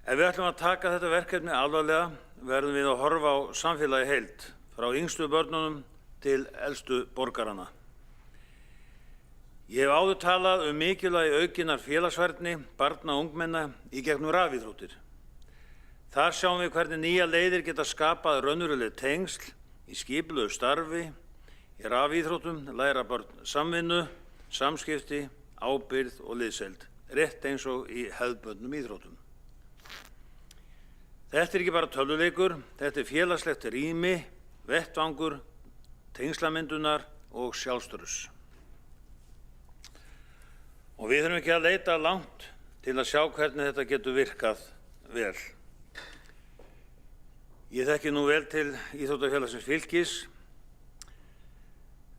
Ef við ætlum að taka þetta verkefni alvarlega, verðum við að horfa á samfélagi heild, frá yngstu börnunum til elstu borgarana. Ég hef áður talað mikilvægi aukinnar félagsfærni barna og ungmenna í gegnum rafíþróttir. Þar sjáum við hvernig nýja leiðir geta skapað raunveruleg tengsl í skipulögu starfi, í rafíþróttum læra börn samvinnu, samskipti, ábyrgð og liðsheild, rétt eins og í hefðbundnum íþróttum. Þetta er ekki bara tölvuleikur, þetta er félagslegt rými, vettvangur, tengslamyndunar og sjálfstörfs. Og við þurfum ekki að leita langt til að sjá hvernig þetta getur virkað vel. Ég þekki nú vel til íþróttafélagsins Fylkis,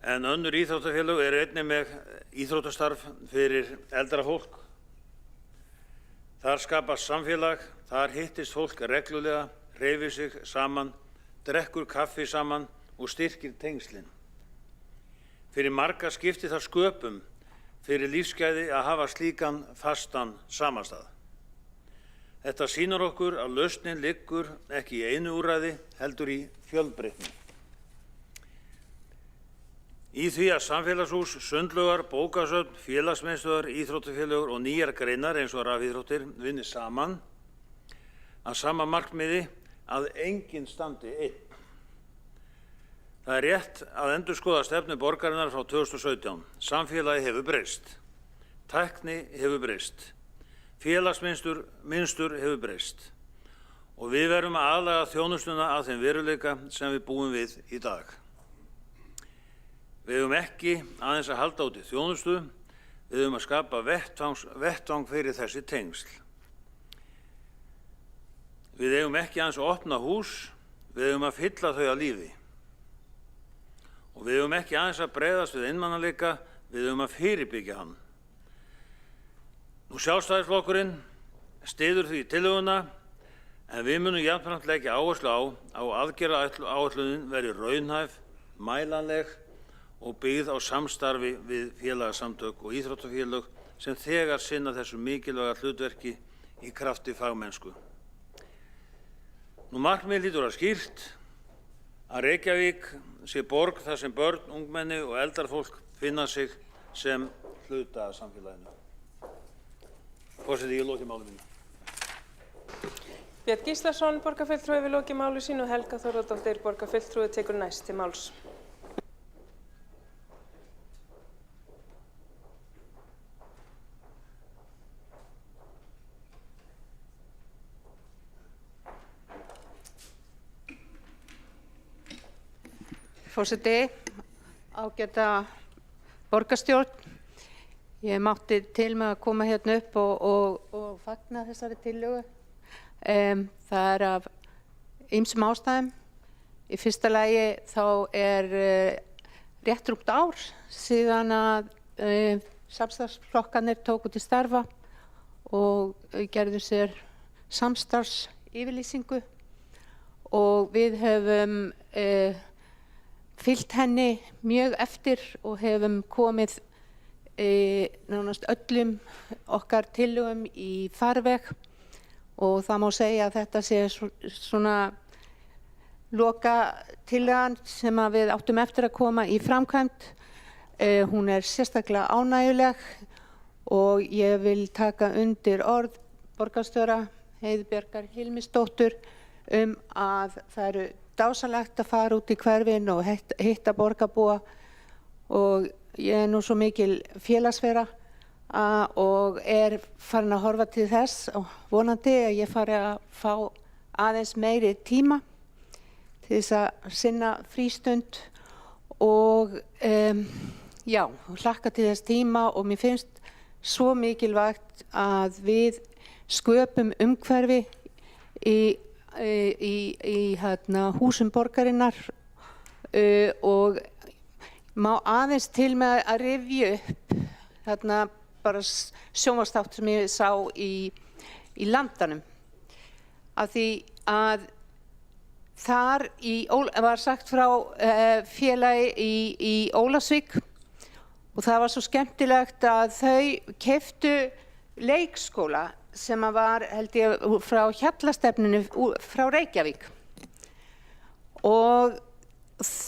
en önnur íþróttafélög eru einnig með íþróttastarf fyrir eldra fólk. Þar skapast samfélag, þar hittist fólk reglulega, hreyfir sig saman, drekkur kaffi saman og styrkir tengslin. Fyrir marga skiptir það sköpum fyrir lífsgæði að hafa slíkan fastan samastað. Þetta sýnir okkur að lausnin liggur ekki í einu úrræði, heldur í fjölbreytni. Í því að samfélagshús, sundlaugar, bókasöfn, félagsmiðstöðvar, íþróttafélögur og nýjar greinar eins og rafíþróttir vinni saman að sama markmiði að enginn standi einn. Það er rétt að endurskoða stefnu borgarinnar frá 2017. Samfélagi hefur breyst, tækni hefur breyst, félagsmynstur hefur breyst og við verðum að aðlaga þjónustuna að þeim veruleika sem við búum við í dag. Við höfum ekki aðeins að halda út í þjónustu, við höfum að skapa vettvang fyrir þessi tengsl. Við höfum ekki aðeins að opna hús, við höfum að fylla þau að lífi. Og við höfum ekki aðeins að bregðast við einmannaleika, við höfum að fyrirbyggja hann. Nú Sjálfstæðisflokkurinn styður því tillöguna, en við munum jafnframt leggja áherslu á aðgerðaáætlunin verði raunhæf, mælanleg og byggð á samstarfi við félagasamtök og íþróttafélög sem þegar sinna þessu mikilvæga hlutverki í krafti fagmennsku. Nú markmið hlýtur að skýrt að Reykjavík sé borg þar sem börn, ungmenni og eldra fólk finna sig sem hluta af samfélaginu. Forseti, ég loki máli mínu. Björn Gíslason, borgarfulltrúi, hefur lokið máli sínu og Helga Þórðardóttir, borgarfulltrúi, tekur næst til máls. Forseti, ágæta borgarstjórn, ég mátti til með að koma hérna upp og fagna þessari tillögu. Það er af ýmsum ástæðum. Í fyrsta lagi þá er rétt rúmt ár síðan að samstarfsflokkarnir tóku til starfa og gerðu sér samstarfsyfirlýsingu og við höfum fylgt henni mjög eftir og hefum komið nánast öllum okkar tillögum í farveg og það má segja að þetta sé svona loka tillagan sem að við áttum eftir að koma í framkvæmd. Hún er sérstaklega ánægjuleg og ég vil taka undir orð borgarstjóra Heiðu Bjargar Hilmisdóttur að það eru dásamlegt að fara út í hverfin og hitta borgarbúa og ég er nú svo mikil félagsvera og er farin að horfa til þess og vonandi að ég fari að fá aðeins meiri tíma til þess að sinna frístund og já, hlakka til þess tíma og mér finnst svo mikilvægt að við sköpum umhverfi í húsum borgarinnar og má aðeins til með að rifja upp bara sjónvarpsþátt sem ég sá í Landanum af því að þar var sagt frá félagi í Ólafsvík og það var svo skemmtilegt að þau keyptu leikskóla sem var, held ég, frá hjallastefninu frá Reykjavík og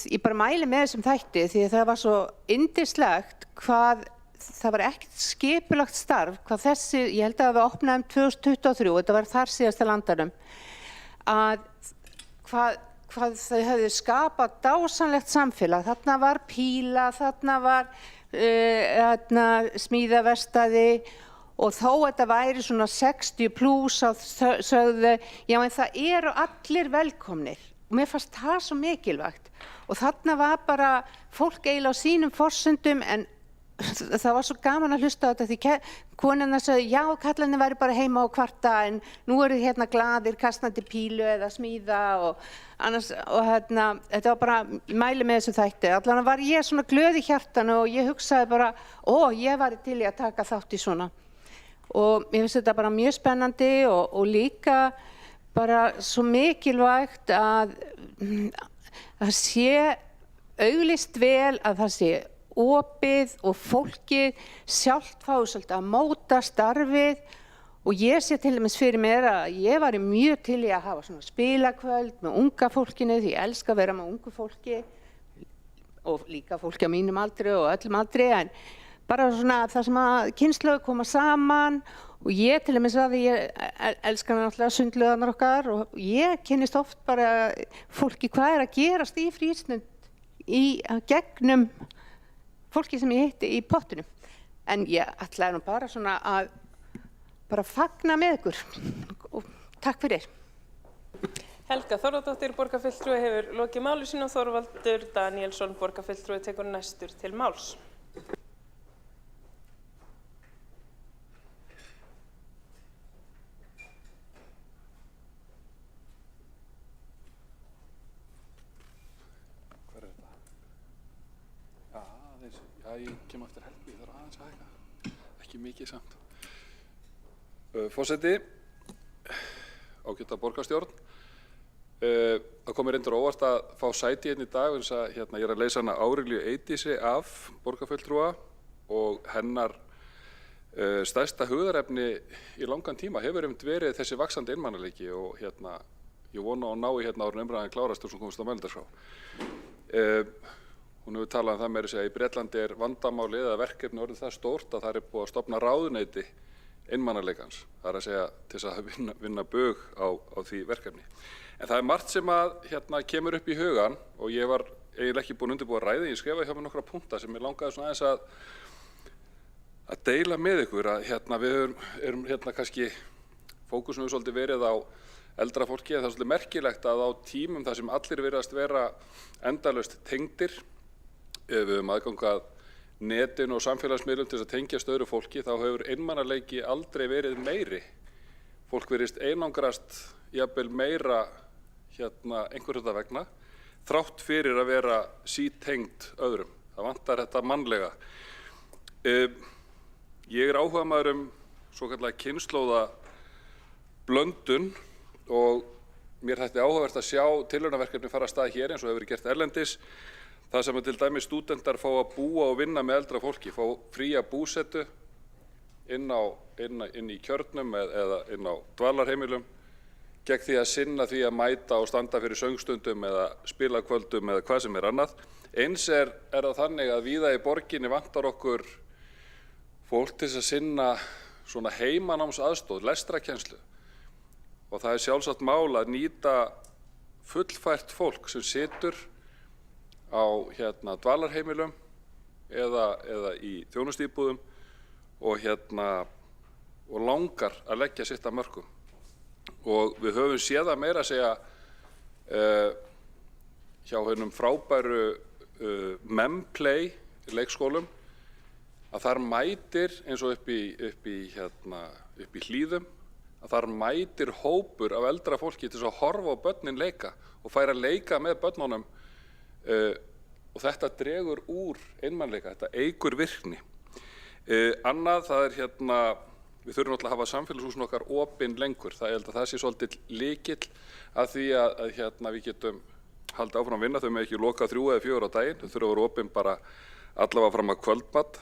ég bara mæli með þessum þætti því að það var svo yndislegt hvað það var ekkert skipulagt starf hvað þessi, ég held að við opnaðum 2023, þetta var þar síðasta Landanum að hvað þau höfðu skapað dásamlegt samfélag, þarna var píla, þarna var smíðaverkstæði og þó þetta væri svona 60 plus sögðu, já en það eru allir velkomnir og mér fannst það svo mikilvægt og þarna var bara fólk eiginlega á sínum forsendum en það var svo gaman að hlusta á þetta því konurnar sagði já kallarnir væri bara heima og kvarta en nú eru hérna glaðir kastandi pílu eða smíða og annars og þetta var bara mæli með þessu þætti allan var ég svona glöð í hjartanu og ég hugsaði bara ég væri til í að taka þátt í svona og mér finnst þetta bara mjög spennandi og líka bara svo mikilvægt að það sé auglýst vel að það sé opið og fólkið sjálft fái svolítið að móta starfið og ég sé til dæmis fyrir mér að ég væri mjög til í að hafa svona spilakvöld með unga fólkinu því ég elska að vera með ungu fólki og líka fólki á mínum aldri og öllum aldri en bara svona það sem að kynslóðir koma saman og ég til dæmis að ég elska náttúrulega sundlaugarnar okkar og ég kynnist oft bara fólki hvað er að gerast í frístund í gegnum fólki sem ég hitti í pottunum en ég ætlaði nú bara svona að bara fagna með ykkur og takk fyrir. Helga Þórðardóttir, borgarfulltrúi hefur lokið máli sínu og Þorvaldur Daníelsson, borgarfulltrúi tekur næstur til máls. Ég kem eftir Helgu, ég þarf aðeins að hækka, ekki mikið samt. Forseti, ágæta borgarstjórn, það kom mér reyndar óvart að fá sæti hérna í dag eins að ég er að leysa hana Árelíu Eydísi af borgarfulltrúa og hennar stærsta hugðarefni í langan tíma hefur verið þessi vaxandi einmanaleiki og ég vona að ná í áður umræðan klárast og sem komist á mældagskrá. Hún hefur talað það meira að segja að í Bretlandi vandamálið eða verkefni orðið það stórt að það búið að stofna ráðuneyti einmanaleikans. Það að segja til þess að vinna bug á því verkefni. En það margt sem að kemur upp í hugan og ég var eiginlega ekki búin undirbúið að ræða. Ég skrifaði hjá mér nokkra punkta sem ég langaði svona aðeins að deila með ykkur að við erum kannski fókusum við svolítið verið á eldra fólki. Það svolítið merkilegt að á tímum þar sem allir virðast vera endalaust tengdir við höfum aðgang að netinu og samfélagsmiðlum til þess að tengjast öðru fólki, þá hefur einmanaleiki aldrei verið meiri. Fólk virðist einangrast jafnvel meira einhver hluta vegna, þrátt fyrir að vera sítengt öðrum. Það vantar þetta mannlega. Ég áhugamaður svokallaða kynslóða blöndun og mér þætti áhugavert að sjá tilraunaverkefni fara af stað hér eins og hefur verið gert erlendis. Það sem til dæmis stúdentar fá að búa og vinna með eldra fólki, fá fría búsetu inn í kjörnum eða inn á dvalarheimilum gegn því að sinna því að mæta og standa fyrir söngstundum eða spilakvöldum eða hvað sem annað. Eins er það þannig að víða í borginni vantar okkur fólk til að sinna svona heimanámsaðstoð, lestrakennslu. Og það er sjálfsagt mál að nýta fullfært fólk sem situr á dvalarheimilum eða í þjónustíbúðum og langar að leggja sitt af mörkum. Og við höfum séð það meira að segja hjá hennum frábæru Memplay leikskólum að þar mætir eins og upp í Hlíðum að þar mætir hópur af eldra fólki til að horfa á börnin leika og færa að leika með börnunum og þetta dregur úr einmanleika, þetta eykur virkni. Annað, það er við þurfum náttúrulega að hafa samfélagshúsin okkar opin lengur. Það held að það sé svolítið lykill að því að við getum haldið áfram að vinna. Þau með ekki loka 3 eða 4 á daginn. Þau þurfa að vera opin bara allavega fram að kvöldmat.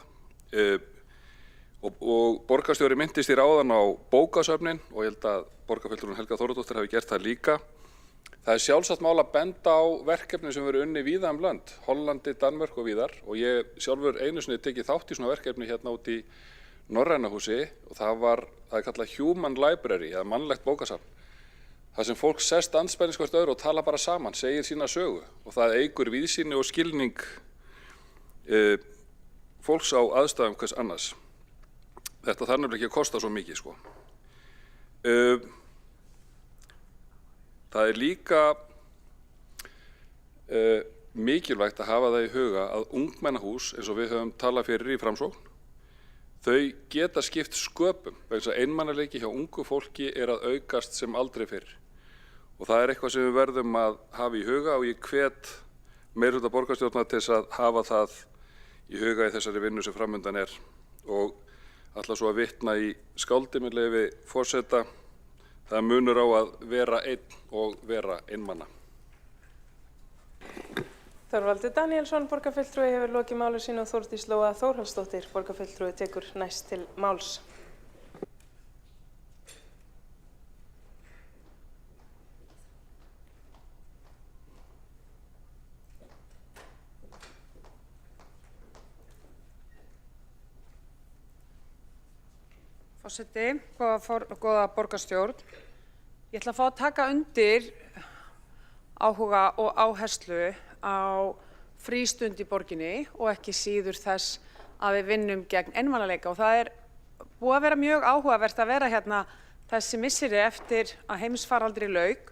Og borgarstjóri minntist í ráðan á bókasöfnin og ég held að borgarfulltrúinn Helga Þórðardóttir hafi gert það líka. Það er sjálfsagt mál að benda á verkefni sem verið unni víða lönd, Hollandi, Danmörk og víðar og ég sjálfur einu sinni tekið þátt í svona verkefni út í Norræna húsi og það er kallað Human Library eða mannlegt bókasafn. Það sem fólk sest andspænis hvert öðru og tala bara saman, segir sína sögu og það eykur víðsýni og skilning fólks á aðstæðum hvers annars. Þetta þarf nefnilega ekki að kosta svo mikið sko. Það er líka mikilvægt að hafa það í huga að ungmennahús eins og við höfum talað fyrir í Framsókn þau geta skipt sköpum vegna þess að einmanaleiki hjá ungu fólki er að aukast sem aldrei fyrr. Og það er eitthvað sem við verðum að hafa í huga og ég hvet meirihluta borgarstjórnar til þess að hafa það í huga í þessari vinnu sem framundan er. Og ætla svo að vitna í skáldi með leyfi forseta, það munur á að vera einn og vera einmana. Þorvaldur Daníelsson, borgarfulltrúi, hefur lokið máli sínu og Þórdís Lóa Þórhallsdóttir, borgarfulltrúi, tekur næst til máls. Forseti, góða borgarstjórn. Ég ætla að fá að taka undir áhuga og áherslu á frístund í borginni og ekki síður þess að við vinnum gegn einmanaleika og það er búið að vera mjög áhugavert að vera hérna þessi misseri eftir að heimsfaraldri lauk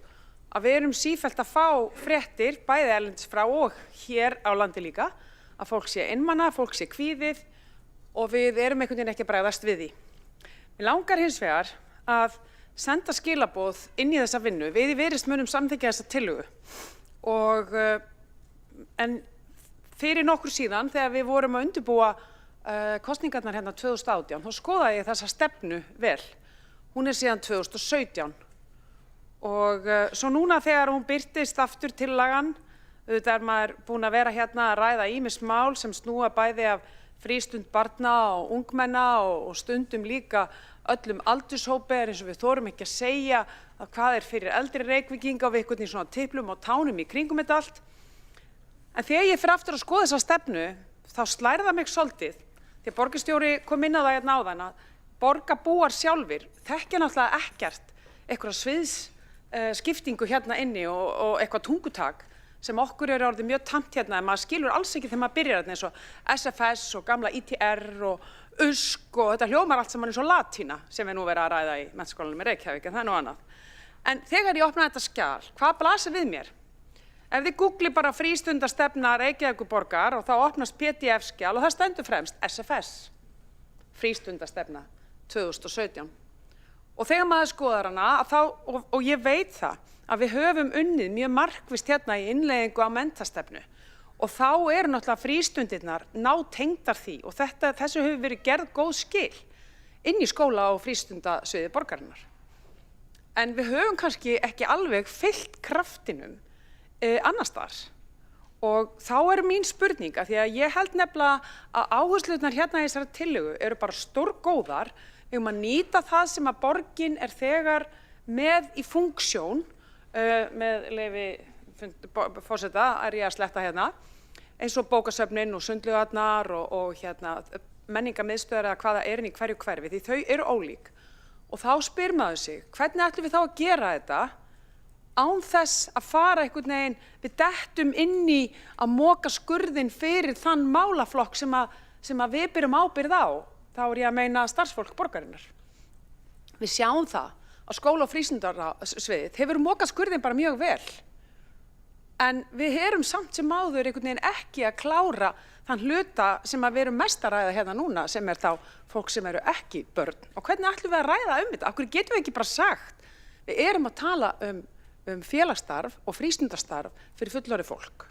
að við erum sífellt að fá fréttir bæði erlendis frá og hér á landi líka að fólk sé einmana, fólk sé kvíðið og við erum einhvern veginn ekki að bregðast við því. Mér langar hins vegar að senda skilaboð inn í þessa vinnu. Við í Viðreisn munum samþykkja þessa tillögu og en fyrir nokkru síðan þegar við vorum að undirbúa kosningarnar hérna 2018 þá skoðaði ég þessa stefnu vel. Hún er síðan 2017 og svo núna þegar hún birtist aftur tillagan auðvitað er maður búinn að vera hérna að ræða ýmis mál sem snúa bæði af frístund barna og ungmenna og stundum líka öllum aldurshópi eins og við þorum ekki að segja að hvað er fyrir eldri Reykvíkinga og við einhvern veginn svona tiplum og tánum í kringum þetta allt. En þegar ég fyrir aftur að skoða þessa stefnu þá slær það mig svolítið því að borgarstjóri kom inn á það hérna áðan að borgarbúar sjálfir þekkja náttúrulega ekkert eitthvað sviðsskiptingu hérna inni og eitthvað tungutak sem okkur er orðið mjög tamt hérna en maður skilur alls ekki þegar maður byrjar hérna eins og SFS og gamla ITR og USK og þetta hljómar allt saman eins og latína sem við nú verðum að ræða í menntaskólanum í Reykjavík en það er nú annað. En þegar ég opnaði þetta skjal, hvað blasir við mér? Ef þið googli bara frístundastefna Reykjavíkurborgar og þá opnast PDF-skjal og það stendur fremst SFS, frístundastefna 2017. Og þegar maður skoðar hana og ég veit það að við höfum unnið mjög markvisst hérna í innleiðingu á menntastefnu og þá eru náttúrulega frístundirnar nátengdar því og þessu hefur verið gerð góð skil inn í skóla og frístundasviði borgarinnar. En við höfum kannski ekki alveg fyllt kraftinum annars staðar og þá er mín spurning að því að ég held nefnilega að áherslurnar hérna í þessari tillögu eru bara stórgóðar. Við höfum að nýta það sem að borgin er þegar með í funksjón með leyfi forseta er ég að sletta hérna eins og bókasöfnin og sundlaugarnar og menningarmiðstöðvar eða hvaða er inn í hverju hverfi, því þau eru ólík. Og þá spyr maður sig, hvernig ætlum við þá að gera þetta án þess að fara einhvern veginn, við dettum inn í að moka skurðinn fyrir þann málaflokk sem að við berum ábyrgð á. Þá er ég að meina starfsfólk borgarinnar. Við sjáum það að skóla- og frístundasviðið hefur mokað skurðinn bara mjög vel. En við erum samt sem áður einhvern veginn ekki að klára þann hluta sem að við erum mest að ræða hérna núna, sem er þá fólk sem eru ekki börn. Og hvernig ætlum við að ræða þetta? Af hverju getum við ekki bara sagt, við erum að tala um félagsstarf og frístundastarf fyrir fullorðið fólk.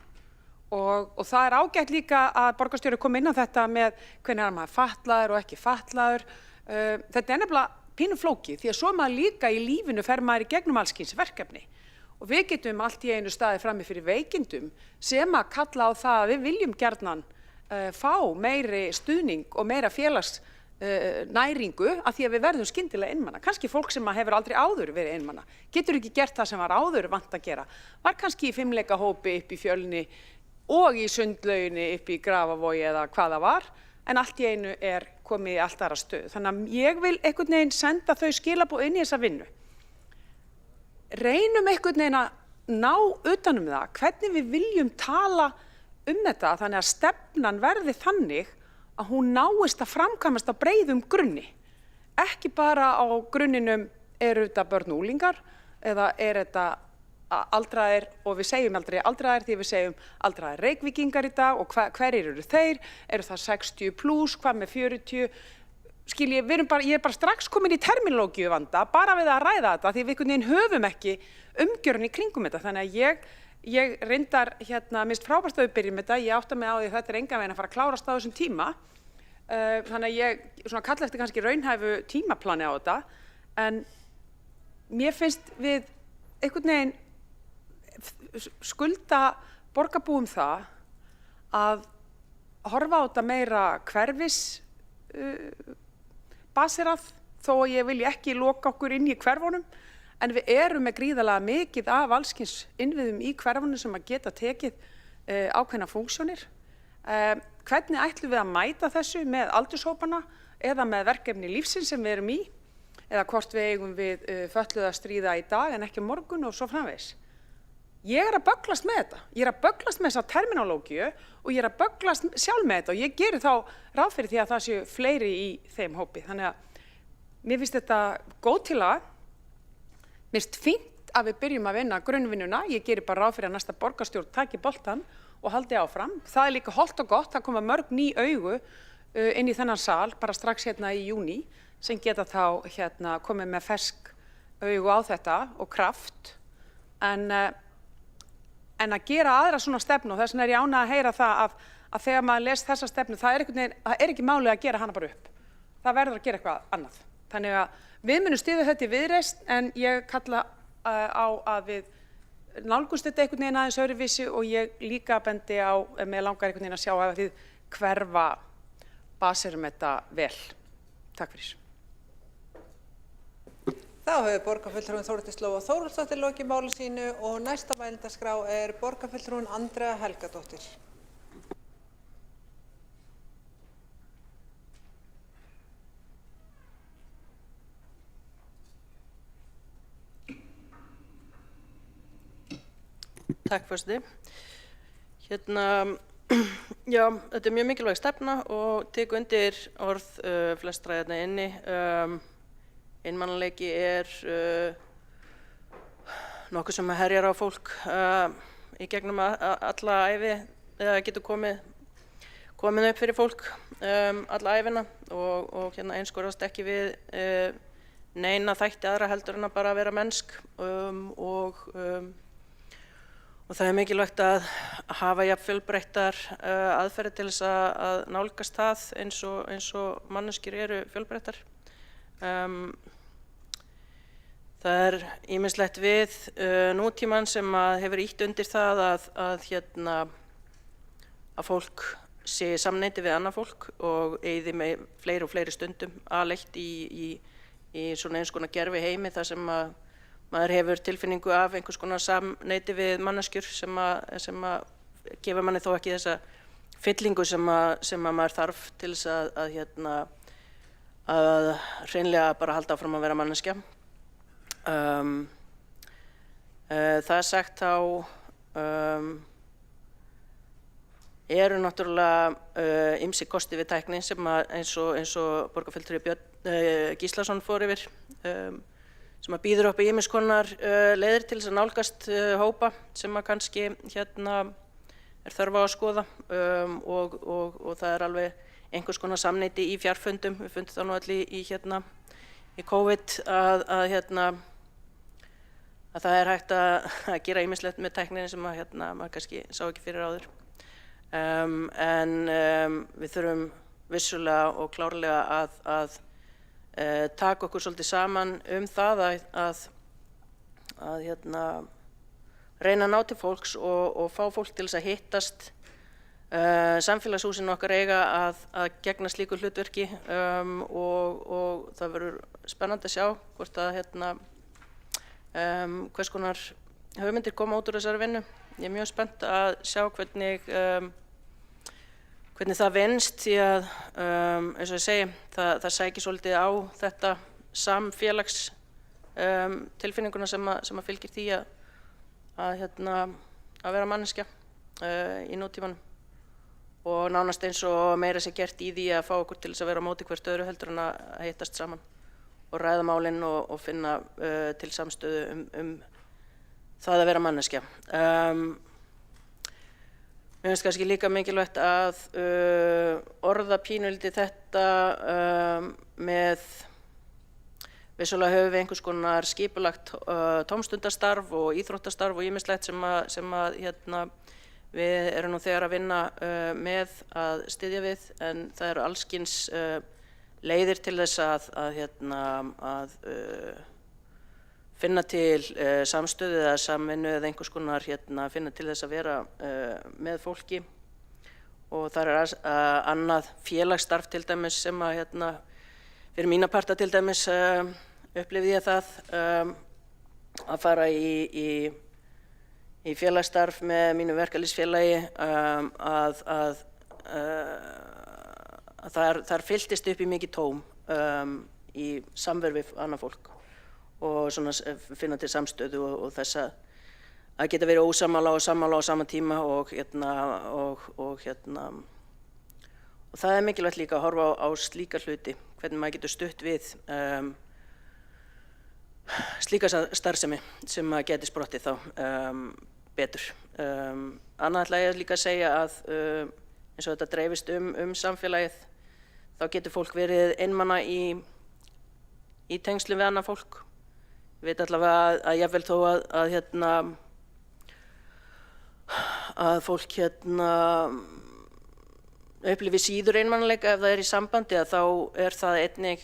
Og það er ágætt líka að borgarstjóri kom inn á þetta með hvernig er maður fatlaður og ekki fatlaður. Þetta er nefnilega pínu flókið, því að svo maður líka í lífinu fer maður í gegnum alls kyns verkefni. Og við getum allt í einu staði frammi fyrir veikindum sem að kalla á það að við viljum gjarnan fá meiri stuðning og meira félagsnæringu af því að við verðum skyndilega einmana. Kannski fólk sem hefur aldrei áður verið einmana, getur ekki gert það sem var áður vant að gera. Var kannski í fimmleikahópi upp í Fjölni og í Sundlauginni upp í Grafavogi eða hvað það var, en allt í einu er komið í allt aðra stöðu. Þannig að ég vil einhvern veginn senda þau skilaboð inn í þessa vinnu. Reynum einhvern veginn að ná utanum það, hvernig við viljum tala þetta, þannig að stefnan verði þannig að hún náist að framkvæmast á breiðum grunni. Ekki bara á grunninum eru þetta börn og unglingar eða er þetta aldraðir, og við segjum aldrei aldraðir því við segjum aldraðir Reykvíkingar í dag og hverjir eru þeir? Eru það 60 plus, hvað með 40? Skilji, ég er bara strax komin í terminológíu vanda bara við að ræða þetta því við einhvern veginn höfum ekki umgjörn í kringum þetta. Þannig að ég reyndar minnst frábært að við byrjum þetta. Ég átta mig á því að þetta er engan veginn að fara að klárast á þessum tíma. Þannig að ég kalla eftir kannski raunhæfu tímaplani á þetta. En mér finnst við einhvern veginn skulda borgarbúum það að horfa á þetta meira hverfis baserað, þó að ég vilji ekki loka okkur inn í hverfunum, en við erum með gríðarlega mikið af alls kyns innviðum í hverfunum sem að geta tekið ákveðna funksjónir. Hvernig ætlum við að mæta þessu með aldurshópana eða með verkefni lífsins sem við erum í, eða hvort við eigum við fötluða stríða í dag en ekki á morgun og svo framvegis. Ég er að bögglast með þetta. Ég er að bögglast með þessa terminológíu og ég er að bögglast sjálf með þetta og ég geri þá ráð fyrir því að það séu fleiri í þeim hópi. Þannig að mér finnst þetta góð tillaga. Mér finnst fínt að við byrjum að vinna grunnvinnuna. Ég geri bara ráð fyrir að næsta borgarstjórn taki boltann og haldi áfram. Það er líka hollt og gott. Það koma mörg ný augu inn í þennan sal bara strax hérna í júní sem geta þá komið með fersk augu á þetta og kraft. En að gera aðra svona stefnu, og þess vegna er ég ánægð að heyra það að þegar maður les þessa stefnu, það er ekki málið að gera hana bara upp. Það verður að gera eitthvað annað. Þannig að við munum styðja þetta í Viðreisn, en ég kalla á að við nálgumst þetta einhvern veginn aðeins öðruvísi og ég líka bendi á, með langar einhvern veginn að sjá að þið hverfa baserum þetta vel. Takk fyrir. Þá hefur borgarfulltrúinn Þórdís Lóa Þórhallsdóttir lokið máli sínu og næsta mælendaskrá er borgarfulltrúinn Andrea Helgadóttir. Takk forseti. Já, þetta er mjög mikilvæg stefna og tek undir orð flestra hérna inni. Einmanaleiki er nokkuð sem herjar á fólk í gegnum alla ævi, eða getur komið upp fyrir fólk alla ævina og einskorðast ekki við neina þætti aðra heldur en að bara vera mennsk og það er mikilvægt að hafa jafn fjölbreyttar aðferðir til þess að nálgast það eins og manneskjur eru fjölbreyttar. Það er ýmislegt við nútímann sem hefur ýtt undir það að fólk sé í samneyti við annað fólk og eyði með fleiri og fleiri stundum aleitt í svona eins konar gervi heimi þar sem maður hefur tilfinningu af einhvers konar samneyti við manneskjur sem gefur manni þó ekki þessa fyllingu sem að maður þarf til þess að hreinlega bara halda áfram að vera manneskja. Það sagt þá eru náttúrulega ýmsir kostir við tækni sem að eins og borgarfulltrúi Björn Gíslason fór yfir, sem að býður upp í ýmiss konar leiðir til þess að nálgast hópa sem að kannski er þörf á að skoða, og það er alveg einhvers konar samneyti í fjarfundum. Við fundum það nú allir í COVID að það er hægt að gera ýmislegt með tækninni sem að maður kannski sá ekki fyrir áður. En við þurfum vissulega og klárlega að taka okkur svolítið saman það að reyna að ná til fólks og fá fólk til þess að hittast. Samfélagshúsin okkar eiga að gegna slíku hlutverki, og það verður spennandi að sjá hvort að hvers konar hugmyndir koma út úr þessari vinnu. Ég er mjög spennt að sjá hvernig það venst, því að eins og ég segi, það sækir svolítið á þetta samfélags tilfinninguna sem að fylgir því að vera manneskja í nútímanum, og nánast eins og meira sé gert í því að fá okkur til þess að vera á móti hvert öðru heldur en að hittast saman og ræða málin og finna til samstöðu það að vera manneskja. Mér finnst kannski líka mikilvægt að orða pínulítið þetta með vissulega höfum við einhvers konar skipulagt tómstundastarf og íþróttastarf og ýmislegt sem að við erum nú þegar að vinna með að styðja við, en það eru alls kyns leiðir til þess að finna til samstöðu eða samvinnu eða einhvers konar finna til þess að vera með fólki, og það er annað félagsstarf til dæmis sem að fyrir mína parta til dæmis upplifði ég það að fara í félagsstarf með mínu verkalýðsfélagi að þar fylltist upp í mikið tóm í samveru við annað fólk og svona finna til samstöðu og þess að geta verið ósammála og sammála á sama tíma og það er mikilvægt líka að horfa á slíka hluti, hvernig maður getur stutt við slíka starfsemi sem að geti sprottið þá betur. Annað ætla ég líka að segja að eins og þetta dreifist samfélagið, þá getur fólk verið einmana í tengslum við annað fólk. Ég veit allavega að jafnvel þó að fólk upplifi síður einmanaleika ef það í sambandi, að þá það einnig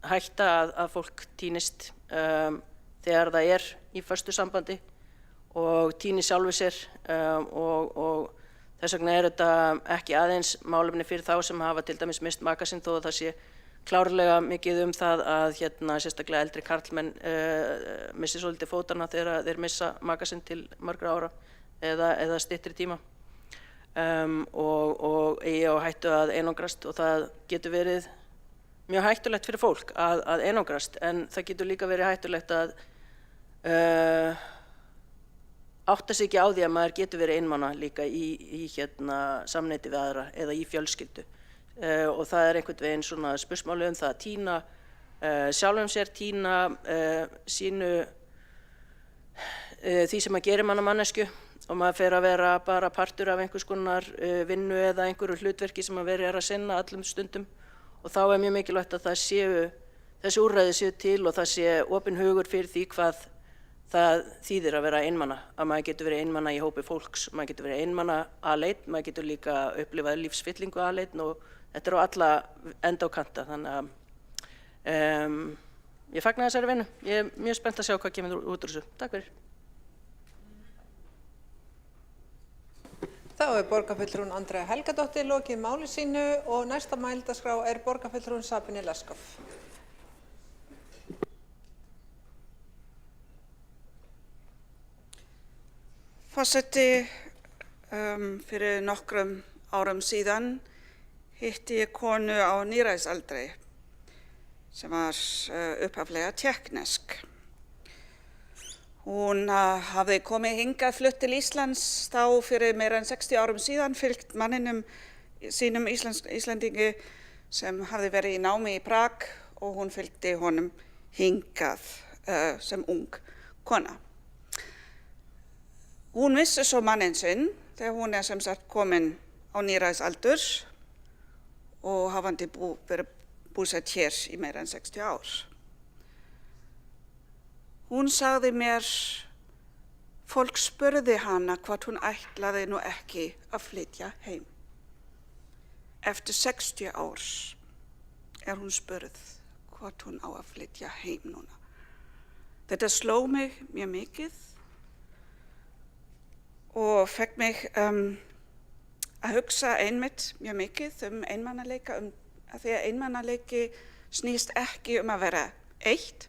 hætta að fólk týnist þegar það í föstu sambandi og týni sjálfu sér, og þess vegna þetta ekki aðeins málefni fyrir þá sem hafa til dæmis mist maka sinn, þó að það sé klárlega mikið það að sérstaklega eldri karlmenn missi svolítið fótana þegar þeir missa maka sinn til margra ára eða styttri tíma, og eigi á hættu að einangrast, og það getur verið mjög hættulegt fyrir fólk að einangrast, en það getur líka verið hættulegt að átta sig ekki á því að maður getur verið einmana líka í samneyti við aðra eða í fjölskyldu, og það er einhvern veginn svona spursmáli það að týna sjálfum sér, týna sínu því sem að gerir manna mannesku, og maður fer að vera bara partur af einhvers konar vinnu eða einhverju hlutverki sem að verið að sinna allum stundum, og þá er mjög mikilvægt að þessi úrræði séu til og það sé opinn hugur fyrir því hvað það þýðir að vera einmana, að maður getur verið einmana í hópi fólks, maður getur verið einmana aleinn, maður getur líka upplifað lífsfyllingu aleinn, og þetta á alla enda og kanta, þannig að ég fagna þessari vinnu. Ég er mjög spennt að sjá hvað kemur út úr þessu. Takk fyrir. Þá borgarfulltrúin Andrea Helgadóttir lokið máli sínu og næsta mælendaskrá borgarfulltrúin Sabine Leskov. Forseti, Fyrir nokkrum árum síðan hitti ég konu á níræðisaldri sem var upphaflega tékknesk. Hún hafði komið hingað flutt til Íslands þá fyrir meira en 60 árum síðan, fylgt manninum sínum Íslendingi sem hafði verið í námi í Prag og hún fylgdi honum hingað sem ung kona. Hún vissi svo manninn sinn þegar hún sem sagt komin á níræðisaldur og hafandi verið búsett hér í meira en 60 ár. Hún sagði mér, fólk spurði hana hvort hún ætlaði nú ekki að flytja heim. Eftir 60 ár hún spurð hvort hún á að flytja heim núna. Þetta sló mig mjög mikið og fekk mig að hugsa einmitt mjög mikið einmanaleika, að því að einmanaleiki snýst ekki að vera eitt.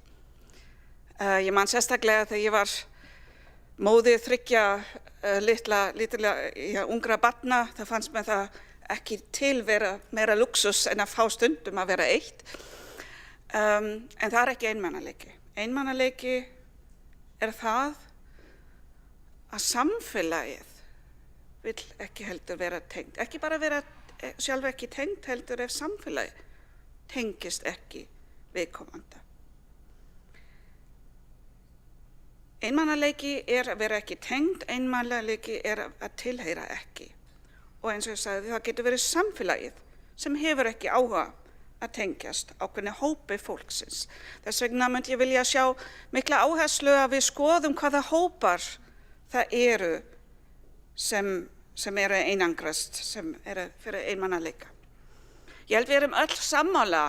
Ég man sérstaklega þegar ég var móðir 3 litla ungra barna, það fannst mér það ekki til vera meira luxus en að fá stundum að vera eitt. En það ekki einmanaleiki. Einmanaleiki það að samfélagið vill ekki heldur vera tengt. Ekki bara vera sjálf ekki tengt heldur ef samfélagið tengist ekki viðkomandi. Einmanaleiki að vera ekki tengt, einmanaleiki að tilheyra ekki. Og eins og ég sagði, það getur verið samfélagið sem hefur ekki áhuga að tengjast ákveðnu hópi fólksins. Þess vegna myndi ég vilja sjá mikla áherslu að við skoðum hvaða hópar það eru sem eru einangrast, sem eru fyrir einmanaleika. Ég held við erum öll sammála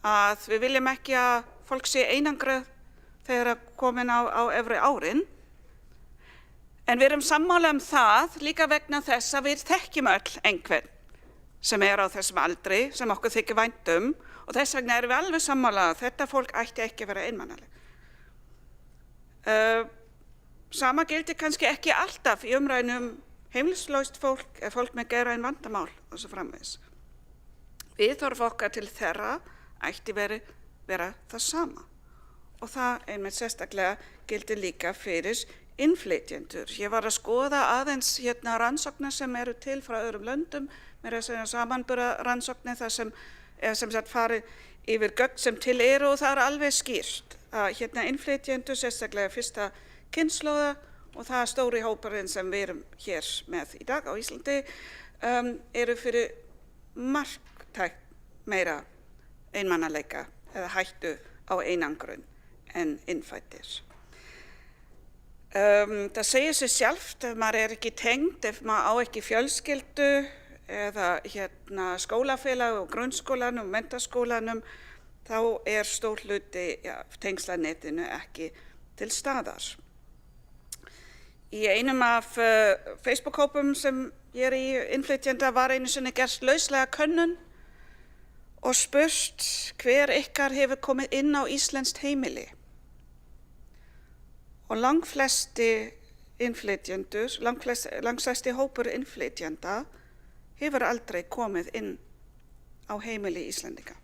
að við viljum ekki að fólk sé einangrað þegar komin á efri árin, en við erum sammála það líka vegna þess að við þekkjum öll einhvern sem á þessum aldri, sem okkur þykir vænt og þess vegna erum við alveg sammála að þetta fólk ætti ekki að vera einmanaleg. Sama gildir kannski ekki alltaf í umræðum heimilislaust fólk eða fólk með geðræn vandamál og svo framvegis. Viðhorf okkar til þeirra ætti vera það sama. Og það einmitt sérstaklega gildir líka fyrir innflytjendur. Ég var að skoða aðeins rannsóknir sem eru til frá öðrum löndum, með að segja samanburða rannsóknir þar sem sagt farið yfir gögn sem til eru og það alveg skýrt að innflytjendur, sérstaklega fyrsta kynslóða og það stóri hóparinn sem við erum hér með í dag á Íslandi, eru fyrir marktækt meira einmanaleika eða hættu á einangrun en innfæddir. Það segir sig sjálft ef maður ekki tengd, ef maður á ekki fjölskyldu eða skólafélag og grunnskólanum og menntaskólanum, þá stór hluti tengslanetinu ekki til staðar. Í einum af Facebook-hópum sem ég í innflytjenda var einu sinni gert lauslega könnun og spurt hver ykkar hefur komið inn á íslenskt heimili. Og langflesti hópur innflytjenda hefur aldrei komið inn á heimili Íslendinga.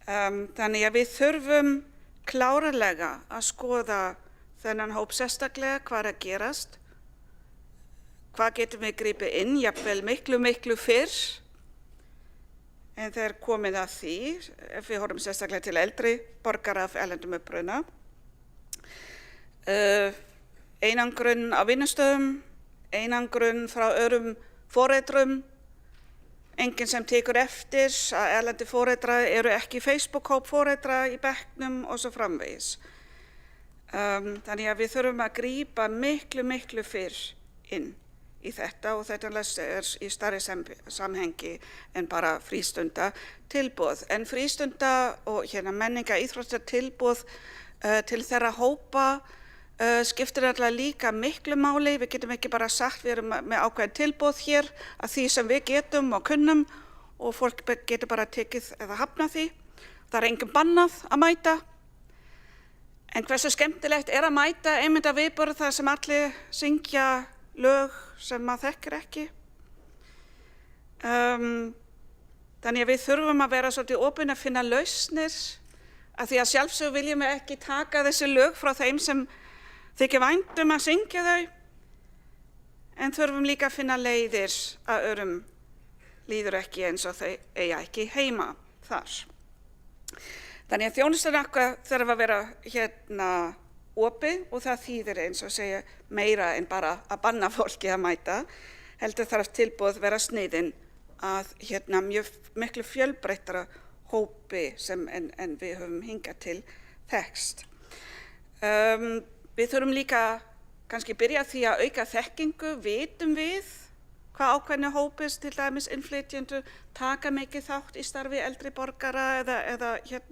Þannig að við þurfum klárlega að skoða þennan hóp sérstaklega, hvað að gerast, hvað getum við gripið inn, jafnvel miklu fyrr, en þeir komið að því, ef við horfum sérstaklega til eldri borgara af erlendum uppruna. Einangrun á vinnustöðum, einangrun frá öðrum foreldrum, enginn sem tekur eftir að erlendi foreldrar eru ekki Facebook-hóp foreldra í bekknum og svo framvegis. Þannig að við þurfum að grípa miklu fyrr inn í þetta og þetta í stærri samhengi en bara frístundatilboð. En frístunda og menninga íþróttatilboð til þeirra hópa skiptir alltaf líka miklu máli. Við getum ekki bara sagt við erum með ákveðin tilboð hér að því sem við getum og kunnum og fólk getur bara tekið eða hafnað því. Það engum bannað að mæta. En hversu skemmtilegt að mæta einmitt að viðburð þar sem allir syngja lög sem maður þekkir ekki. Þannig að við þurfum að vera svolítið opin að finna lausnir, af því að sjálfsög viljum við ekki taka þessi lög frá þeim sem þykir vænt að syngja þau, en þurfum líka að finna leiðir að öðrum líður ekki eins og þau eiga ekki heima þar. Þannig að þjónustan okkar þarf að vera opið, og það þýðir eins og segja meira en bara að banna fólki að mæta, heldur þarf tilboð vera sniðin að mjög miklu fjölbreyttara hópi sem en við höfum hingað til þekkst. Við þurfum líka kannski byrja því að auka þekkingu, vitum við hvað ákveðni hópis, til dæmis innflytjendur, taka mikið þátt í starfi eldri borgara eða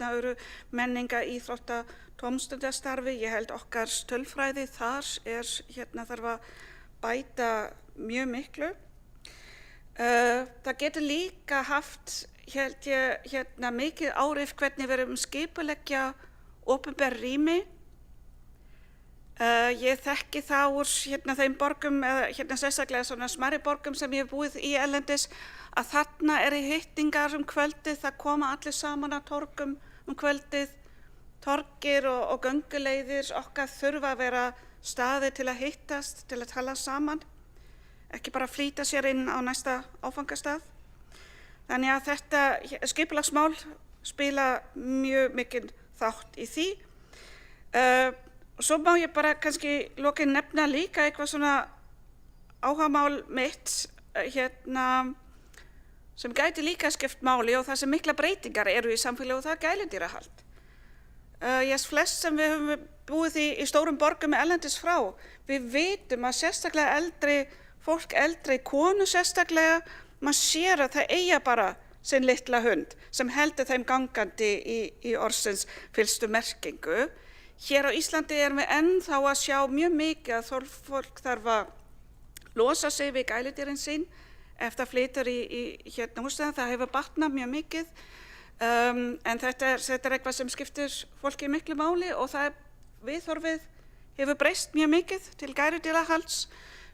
öðru menninga, íþrótta, tómstundastarfi. Ég held okkar tölfræði þar þarf að bæta mjög miklu. Það getur líka haft mikið áhrif hvernig við erum skipuleggja opinber rými. Ég þekki það úr þeim borgum, eða sérstaklega svona smærri borgum sem ég hef búið í erlendis, að þarna eru hittingar kvöldið, það koma allir saman á torgum kvöldið, torgir og gönguleiðir okkar þurfa að vera staðir til að hittast, til að tala saman, ekki bara flýta sér inn á næsta áfangastað. Þannig að þetta skipulagsmál spila mjög mikinn þátt í því. Svo má ég bara kannski lokin nefna líka eitthvað svona áhugamál mitt sem gæti líka skipt máli, og það sem mikla breytingar eru í samfélagi, og það er gæludýrahald. Flest sem við höfum búið í stórum borgum erlendis frá, við vitum að sérstaklega eldri konu sérstaklega, maður sér að það eiga bara sinn litla hund sem heldur þeim gangandi í orðsins fyllstu merkingu. Hér á Íslandi erum við ennþá að sjá mjög mikið að fólk þarf að losa sig við gæludýrin sín ef það flytur í húsnæði. Það hefur batnað mjög mikið, en þetta er eitthvað sem skiptir fólki miklu máli, og viðhorfið hefur breyst mjög mikið til gæludýrahalds.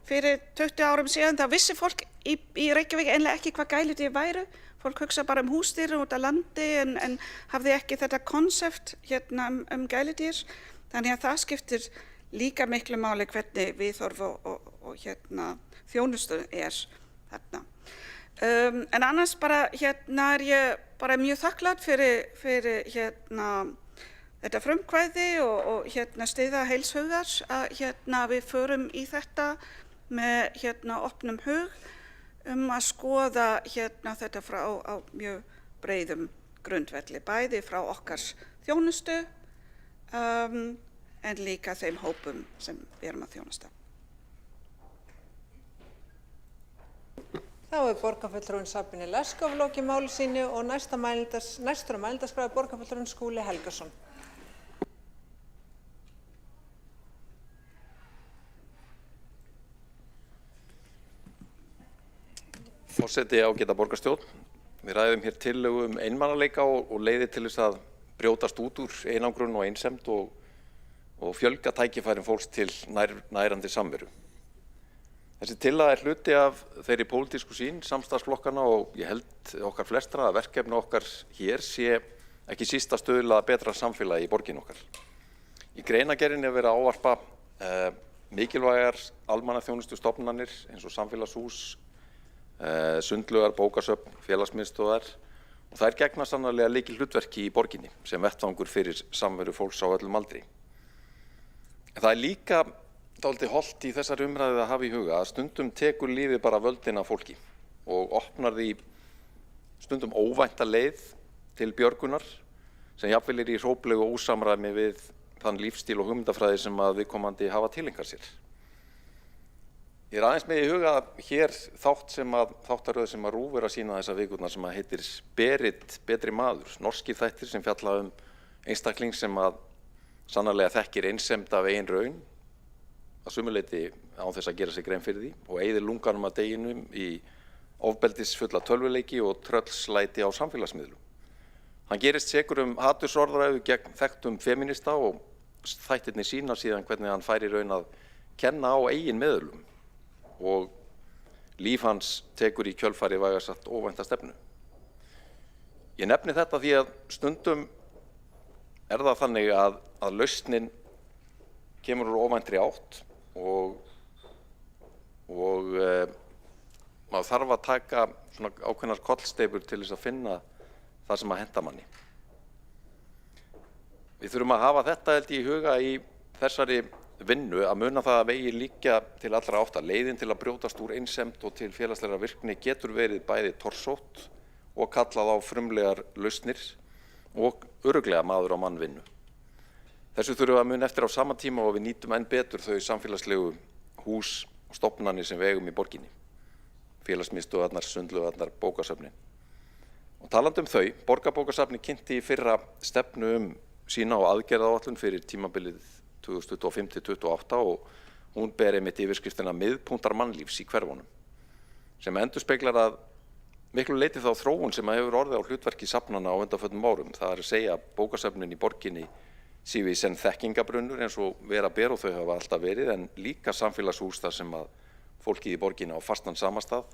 Fyrir 20 árum síðan það vissi fólk í Reykjavík einlega ekki hvað gæludýr væru. Fólk hugsa bara húsdýr út á landi en hafði ekki þetta konsept gæludýr. Þannig að það skiptir líka miklu máli hvernig viðhorf og þjónustu þarna. En annars bara er ég bara mjög þakklát fyrir þetta frumkvæði og styðja heils hugar að við förum í þetta með opnum hug að skoða þetta frá á mjög breiðum grundvelli, bæði frá okkar þjónustu en líka þeim hópum sem við erum að þjónusta. Þá er borgarfulltrúinn Sabine Leskov lokið máli sínu, og næstur á mælendaskrá er borgarfulltrúinn Skúli Helgason. Forseti, ágæta borgarstjórn. Við ræðum hér tillögu einmanaleika og leiðir til þess að brjótast út úr einangrun og einsemd og fjölga tækifærum fólks til nærandi samveru. Þessi tillaga er hluti af þeirri pólitísku sýn samstarfsflokkana, og ég held okkar flestra að verkefni okkar hér sé ekki síst að stuðla að betra samfélagi í borgin okkar. Í greinargerðinni er verið að ávarpa mikilvægar almannaþjónustustofnanir eins og samfélagshús, sundlaugar, bókasöfn, félagsmiðstöðvar, og þær gegna sannarlega lykilhlutverki í borginni sem vettvangur fyrir samveru fólks á öllum aldri. En það er líka dálítið hollt í þessari umræðu að hafa í huga að stundum tekur lífið bara völdin af fólki og opnar því stundum óvænta leið til björgunar sem jafnvel er í hróplegu ósamræmi við þann lífstíl og hugmyndafræði sem að viðkomandi hafa tileinkað sér. Ég er aðeins með í huga hér þáttaröð sem að RÚV er að sýna þessa vikurnar sem að heitir Berit betri maður, norskir þættir sem fjalla einstakling sem að sannarlega þekkir einsemd af eigin raun, að sumu leyti án þess að gera sig grein fyrir því, og eyðir lunganum að deginum í ofbeldisfulla tölvuleiki og tröllslæti á samfélagsmiðlum. Hann gerist sekur hatursorðræðu gegn þekktum feminista, og þættirnir sýna síðan hvernig hann fær í raun að kenna á eigin meðölum. og líf hans tekur í kjölfari vægast sagt óvænta stefnu. Ég nefni þetta því að stundum það þannig að lausnin kemur úr óvæntri átt og maður þarf að taka svona ákveðnar kollsteypur til þess að finna það sem að henta manni. Við þurfum að hafa þetta held ég í huga í þessari vinnu að muna það að vegir liggja til allra átta. Leiðin til að brjótast úr einsemd og til félagslegra virkni getur verið bæði torsótt og kallað á frumlegar lausnir og örugglega maður á mann vinnu. Þessu þurfum við að muna eftir á sama tíma og við nýtum enn betur þau samfélagslegu hús og stofnanir sem við eigum í borginni. Félagsmiðstöðvarnar, sundlaugarnar, bókasöfnin. Og talandi þau, Borgarbókasafnið kynnti í fyrra stefnu sína og aðgerðaáætlun fyrir tímabilið 2025-2028 og hún ber einmitt yfirskriftina miðpunktar mannlífs í hverfunum, sem endurspeglar að miklu leyti þá þróun sem hefur orðið á hlutverki safnanna á undanförnum árum. Það að segja að bókasöfnin í borginni séu í senn þekkingabrunnur eins og vera ber og þau hafa alltaf verið, en líka samfélagshús þar sem að fólkið í borginni á fastan samastað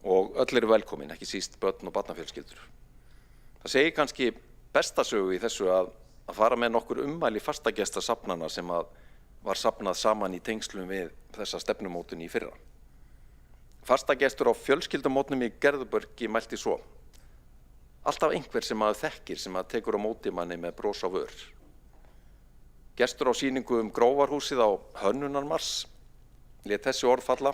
og öll eru velkomin, ekki síst börn og barnafjölskyldur. Það segir kannski besta sögu í þessu að fara með nokkur ummæli fastagesta safnana sem að var safnað saman í tengslum við þessa stefnumótun í fyrra. Fastagestur á fjölskyldumótnum í Gerðubergi mælti svo: alltaf einhver sem maður þekkir sem að tekur á móti manni með bros á vör. Gestur á sýningu Grófarhúsið á Hönnunarmars lét þessi orð falla: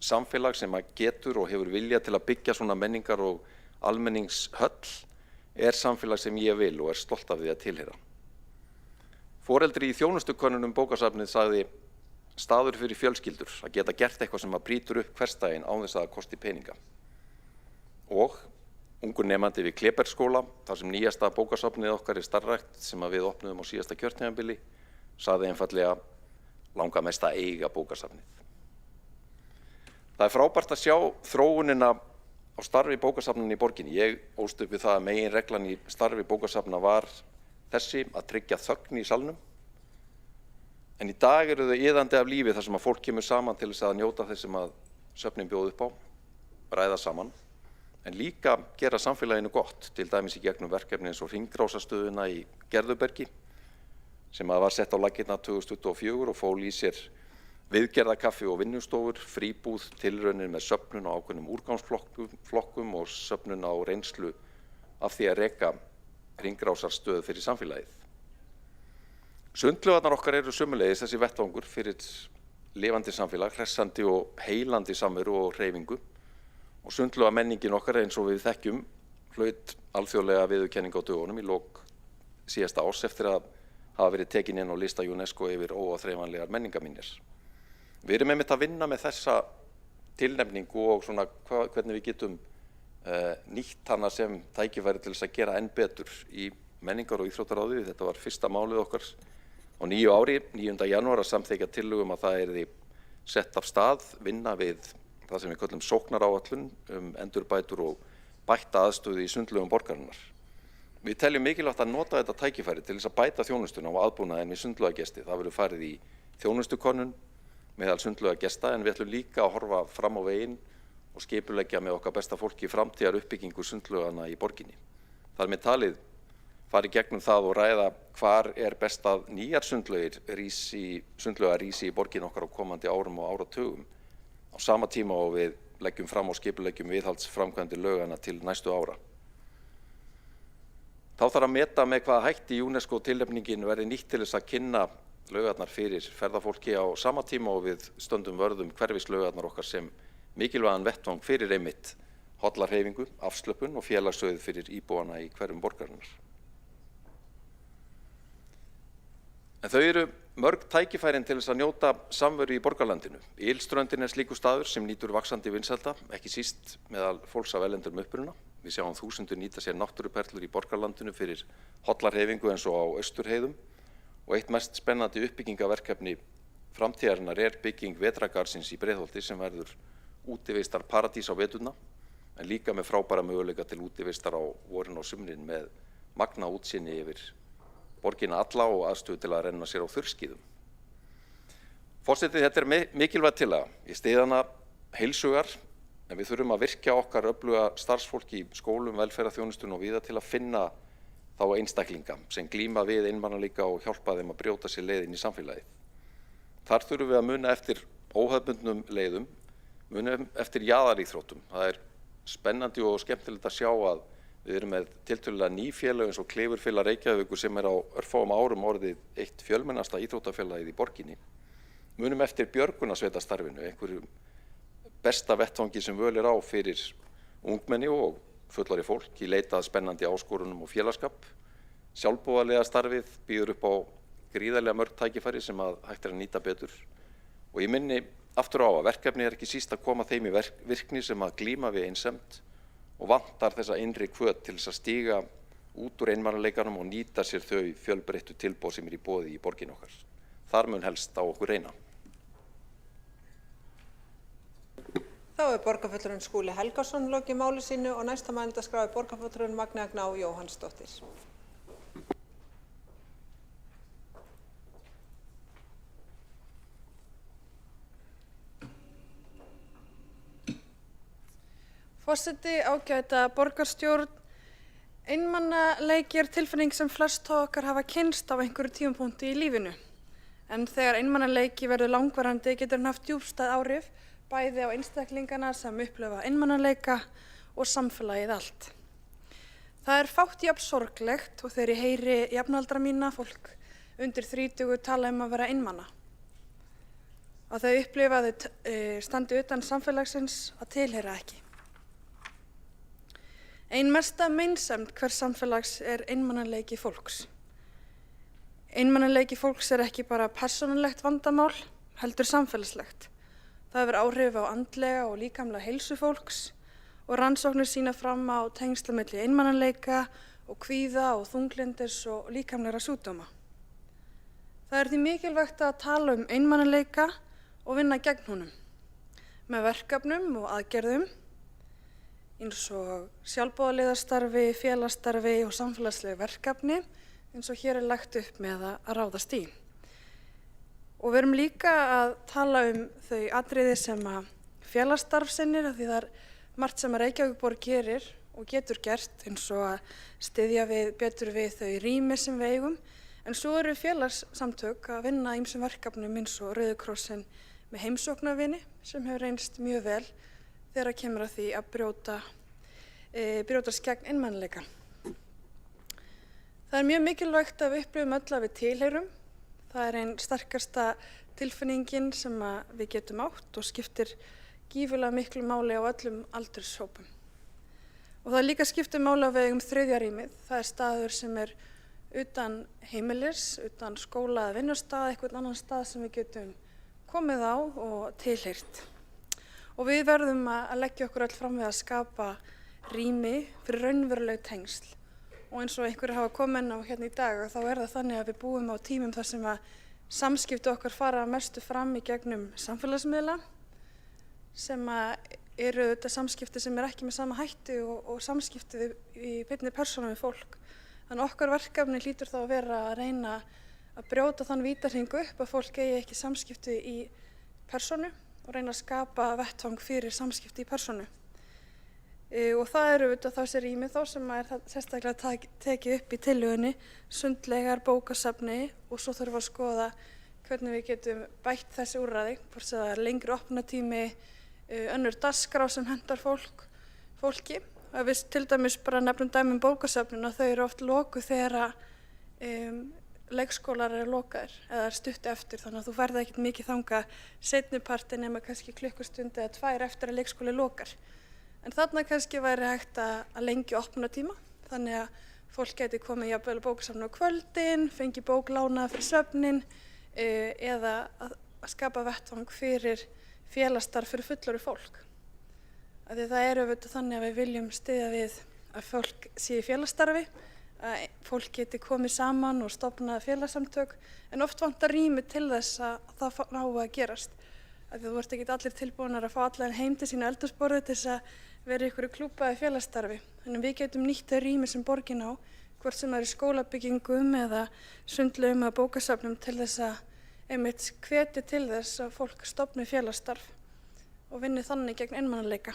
samfélag sem að getur og hefur vilja til að byggja svona menningar og almenningshöll samfélag sem ég vil og stolt af því að tilheyra. Foreldri í þjónustukönnunum bókasafnið sagði: staður fyrir fjölskyldur, að geta gert eitthvað sem að brýtur upp hversdaginn án þess að það kosti peninga. Og ungur nemandi við Klebergsskóla, þar sem nýjasta bókasafnið okkar starfrækt sem að við opnuðum á síðasta kjörtímabili, sagði einfaldlega: langar mest að eiga bókasafnið. Það frábært að sjá þróunina á starfi bókasafnanna í borginni. Ég ólst upp við það að meginreglan í starfi bókasafna var þessi, að tryggja þögn í salnum. En í dag eru þau iðandi af lífi þar sem að fólk kemur saman til þess að njóta þess sem að söfnin bjóð upp á, ræða saman, en líka gera samfélaginu gott, til dæmis í gegnum verkefni eins og hringrásarstöðuna í Gerðubergi, sem að var sett á laggirnar 2024 og fól í sér viðgerðakaffi og vinnustofur, fríbúð, tilraunir með söfnun á ákveðnum úrgangsflokkum og söfnun á reynslu af því að reka hringrásarstöð fyrir samfélagið. Sundlaugarnar okkar eru sömuleiðis þessi vettvangur fyrir lifandi samfélag, hressandi og heilandi samveru og hreyfingu. Og sundlaugarmenningin okkar eins og við þekkjum hlaut alþjóðlega viðurkenningu á dögunum í lok síðasta árs eftir að hafa verið tekin inn á lista UNESCO yfir óáþreifanlegar menningarminjar. Við erum einmitt að vinna með þessa tilnefningu og svona hvernig við getum nýtt hana sem tækifæri til þess að gera enn betur í menningar- og íþróttaráði. Þetta var fyrsta málið okkar á nýju ári, 9. janúar, að samþykkja tillögu að það yrði sett af stað vinna við það sem við köllum sóknaráætlun endurbætur og bætta aðstöðu í sundlaugum borgarinnar. Við teljum mikilvægt að nota þetta tækifæri til þess að bæta þjónustuna og aðbúnaðinn við sundlaugagesti. Það verður farið í þjónustukönnun meðal sundlaugagesta, en við ætlum líka að horfa fram á veginn og skipuleggja með okkar besta fólki framtíðar uppbyggingu sundlaugana í borginni. Þar með talið fari gegnum það og ræða hvar best að nýjar sundlaugar rísi í borgin okkar á komandi árum og áratugum, á sama tíma og við leggjum fram og skipuleggjum viðhaldsframkvæmdir laugana til næstu ára. Þá þarf að meta með hvaða hætti UNESCO tilnefningin verði nýtt til þess að kynna laugarnar fyrir ferðafólki á sama tíma og við stöndum vörðum hverfislaugarnar okkar sem mikilvægan vettvang fyrir einmitt hollarhreyfingu, afslöpun og félagssauð fyrir íbúana í hverfum borgarinnar. En þau eru mörg tækifærin til þess að njóta samveru í borgarlandinu. Ylströndin slíkur staður sem nýtur vaxandi vinsælda, ekki síst meðal fólks af erlendum uppruna. Við sjáum þúsundir nýta sér náttúruperlur í borgarlandinu fyrir hollarhreyfingu eins og á Austurheiðum, og eitt mest spennandi uppbyggingaverkefni framtíðarinnar bygging vetrargarðsins í Breiðholti sem verður útivistar paradís á veturna, en líka með frábæra möguleika til útivistar á vorin og sumrin með magna útsýni yfir borgina alla og aðstöðu til að renna sér á þurrskíðum. Forseti, þetta er mikilvæg tillaga. Ég styð hana heilshugar, en við þurfum að virkja okkar öfluga starfsfólk í skólum, velferðarþjónustun og víða til að finna þá einstaklinga sem glíma við einmanaleika og hjálpa þeim að brjóta sér leið inn í samfélagið. Þar þurfum við að muna eftir óhefðbundnum leiðum, muna eftir jaðaríþróttum. Það er spennandi og skemmtilegt að sjá að við erum með tiltölulega ný félög eins og Klifurfélag Reykjavíkur sem er á örfáum árum orðið eitt fjölmennasta íþróttafélagið í borginni. Munum eftir björgunarsveitastarfinu, einhverju besta vettvangi sem völ er á fyrir ungmenni og fullorðið fólk í leita að spennandi áskorunum og félagsskap. Sjálfboðaliða starfið býður upp á gríðarlega mörg tækifæri sem að hægt er að nýta betur. Og ég minni aftur á að verkefni er ekki síst að koma þeim í virkni sem að glíma við einsemd og vantar þessa innri hvöt til þess að stíga út úr einmanaleikanum og nýta sér þau fjölbreyttu tilboð sem er í boði í borgin okkar. Þar mun helst á okkur reyna. Þá er borgarfulltrúinn Skúli Helgason lokið máli sínu og næsta mælendaskrá er borgarfulltrúinn Magnea Gná Jóhannsdóttir. Forseti, ágæta borgarstjórn, einmanaleiki er tilfinning sem flest okkar hafa kynnst á einhverju tímapunkti í lífinu. En þegar einmanaleiki verður langvarandi getur hann haft djúpstæð áhrif bæði á einstaklingana sem upplifa einmanaleika og samfélagið allt. Það er fátt jafn sorglegt og þegar ég heyri jafnaldra mína fólk undir 30 tala að vera einmana. Að þau upplifa að þau standi utan samfélagsins að tilheyra ekki. Ein mesta meinsemd hvers samfélags er einmanaleiki fólks. Einmanaleiki fólks er ekki bara persónulegt vandamál, heldur samfélagslegt. Það hefur áhrif á andlega og líkamlega heilsu fólks og rannsóknir sýna fram á tengsla milli einmanaleika og kvíða og þunglyndis og líkamlegra sjúkdóma. Það er því mikilvægt að tala einmanaleika og vinna gegn honum með verkefnum og aðgerðum eins og sjálfboðaliðastarfi, félagsstarfi og samfélagsleg verkefni eins og hér er lagt upp með að ráðast í. Og við erum líka að tala þau atriði sem að félagsstarf sinnir af því það er margt sem að Reykjavíkurborg gerir og getur gert eins og að styðja betur við þau rými sem við eigum. En svo eru félagssamtök að vinna ýmsum verkefnum eins og Rauði krossinn með heimsóknarvini sem hefur reynst mjög vel þegar kemur að því að brjótast gegn einmanaleika. Það er mjög mikilvægt að við upplifum öll að við tilheyrum. Það er einn sterkasta tilfinningin sem við getum átt og skiptir gífurlega miklu máli á öllum aldurshópum. Og það er líka skiptir máli á við eigum þriðja rýmið. Það er staður sem er utan heimilis, utan skóla eða vinnustað, eitthvað annan stað sem við getum komið á og tilheyrt. Og við verðum að leggja okkur öll fram við að skapa rými fyrir raunveruleg tengsl. Og eins og einhverju hafa komið inn á hérna í dag og þá er það þannig að við búum á tímum þar sem að samskipti okkar fara mestu fram í gegnum samfélagsmiðla sem eru þetta samskipti sem er ekki með sama hætti og samskipti í beinni persónu við fólk. Þannig okkar verkefni hlýtur þá að vera að reyna að brjóta þann vítahring upp að fólk eigi ekki samskipti í persónu og reyna að skapa vettvang fyrir samskipti í persónu. Og það eru þessi rými þá sem er sérstaklega tekið upp í tillögunni, sundlaugar, bókasafni og svo þurfum við að skoða hvernig við getum bætt þessi úrræði, hvort það er lengri opnatími, önnur dagskrá sem hentar fólki. Og við til dæmis bara nefnum dæmi bókasafnin og þau eru oft lokuð þegar leikskólar eru lokaðir eða stutt eftir þannig að þú ferð ekkert mikið þangað seinnipartinn nema kannski klukkustund eða 2 eftir að leikskóli lokar. En þarna kannski væri hægt að lengja opnunartíma þannig að fólk geti komið jafnvel á bókasafni á kvöldin, fengi bók lánaða fyrir svefnin eða að skapa vettvang fyrir félagsstarf fyrir fullorðið fólk. Því það er auðvitað þannig að við viljum styðja við að fólk sé í félagsstarfi, að fólk geti komið saman og stofnað félagssamtök en oft vantar rými til þess að það ná að gerast. Þú ert ekki allir tilbúinir að fá allan heim til sínu eldhúsborði til þess að vera í einhverju klúbbaði félagsstarfi. Þannig við getum nýtt þau rými sem borgin á, hvort sem það er í skólabyggingum eða sundlaugum eða bókasafnum til þess að einmitt hvetji til þess að fólk stofni félagsstarf og vinni þannig gegn einmanaleika.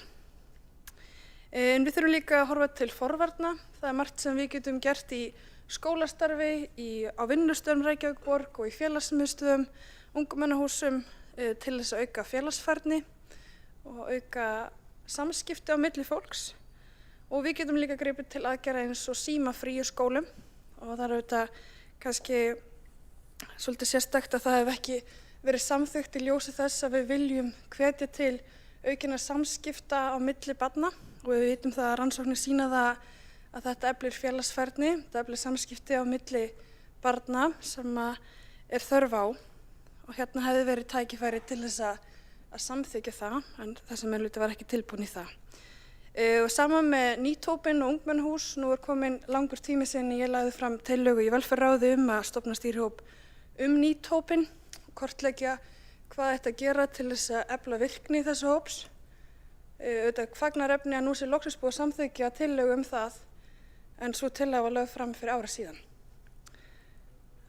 En við þurfum líka að horfa til forvarna. Það margt sem við getum gert í skólastarfi, á vinnustöðum Reykjavíkurborg og í félagsmiðstöðum, ungmennahúsum til þess að auka félagsfærni og auka samskipti á milli fólks. Og við getum líka gripið til aðgerða eins og símafrí í skólum og það er auðvitað kannski svolítið sérstakt að það hef ekki verið samþykkt í ljósi þess að við viljum hvetja til aukinna samskipta á milli barna og við vitum það að rannsóknir sýna það að þetta eflir félagsfærni, þetta eflir samskipti á milli barna sem er þörf á og hérna hefði verið tækifæri til þess að samþykja það en þessi meirihluti var ekki tilbúinn í það. Og sama með nýtópin og ungmennahús, nú er komin langur tími sinni ég lagði fram tillögu í velferðarráði að stofna stýrihóp nýtópin og kortleggja hvað ætti að gera til þess að efla virkni þessu hóps. Auðvitað fagnaðarefni að nú sé loksins búið að samþykkja tillögu það en svo tillaga var lögð fram fyrir ári síðan.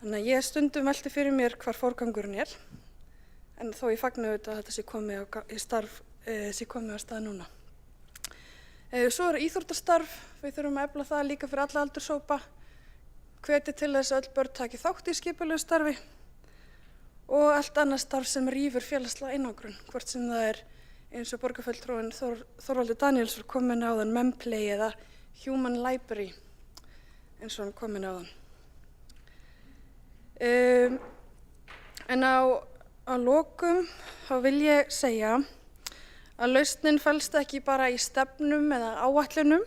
Þannig að ég stundum velti fyrir mér hvar forgangurinn er en þó ég fagna auðvitað að þetta sé komið á stað núna. Svo er íþróttastarf, við þurfum að efla það líka fyrir alla aldurshópa, hvetja til þess að öll börn taki þátt í skipulegu starfi og allt annað starf sem rýfur félagslega einangrun, hvort sem það er eins og borgarfulltrúinn Þorvaldur Daníelsson kom inn á áðan Memplay eða Human Library eins og hann kom inn á áðan. En á lokum þá vil ég segja að lausnin felst ekki bara í stefnum eða áætlunum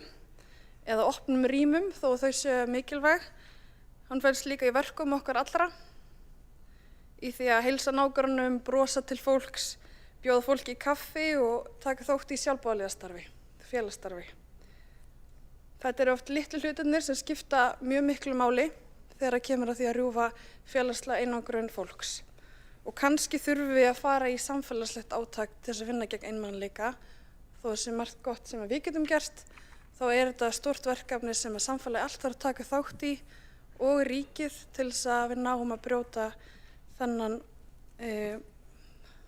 eða opnum rýmum þó þau séu mikilvæg. Hann felst líka í verkum okkar allra, í því að heilsa nágrannum, brosa til fólks, bjóða fólki í kaffi og taka þátt í sjálfboðaliðastarfi, félagsstarfi. Þetta eru oft litlu hlutirnir sem skipta mjög miklu máli þegar kemur að því að rjúfa félagslega einangrun fólks. Og kannski þurfum við að fara í samfélagslegt átak til þess að vinna gegn einmanaleika. Þó það sé margt gott sem við getum gert, þá er þetta stórt verkefni sem að samfélagi allt þarf að taka þátt í og ríkið til þess að við náum að brjóta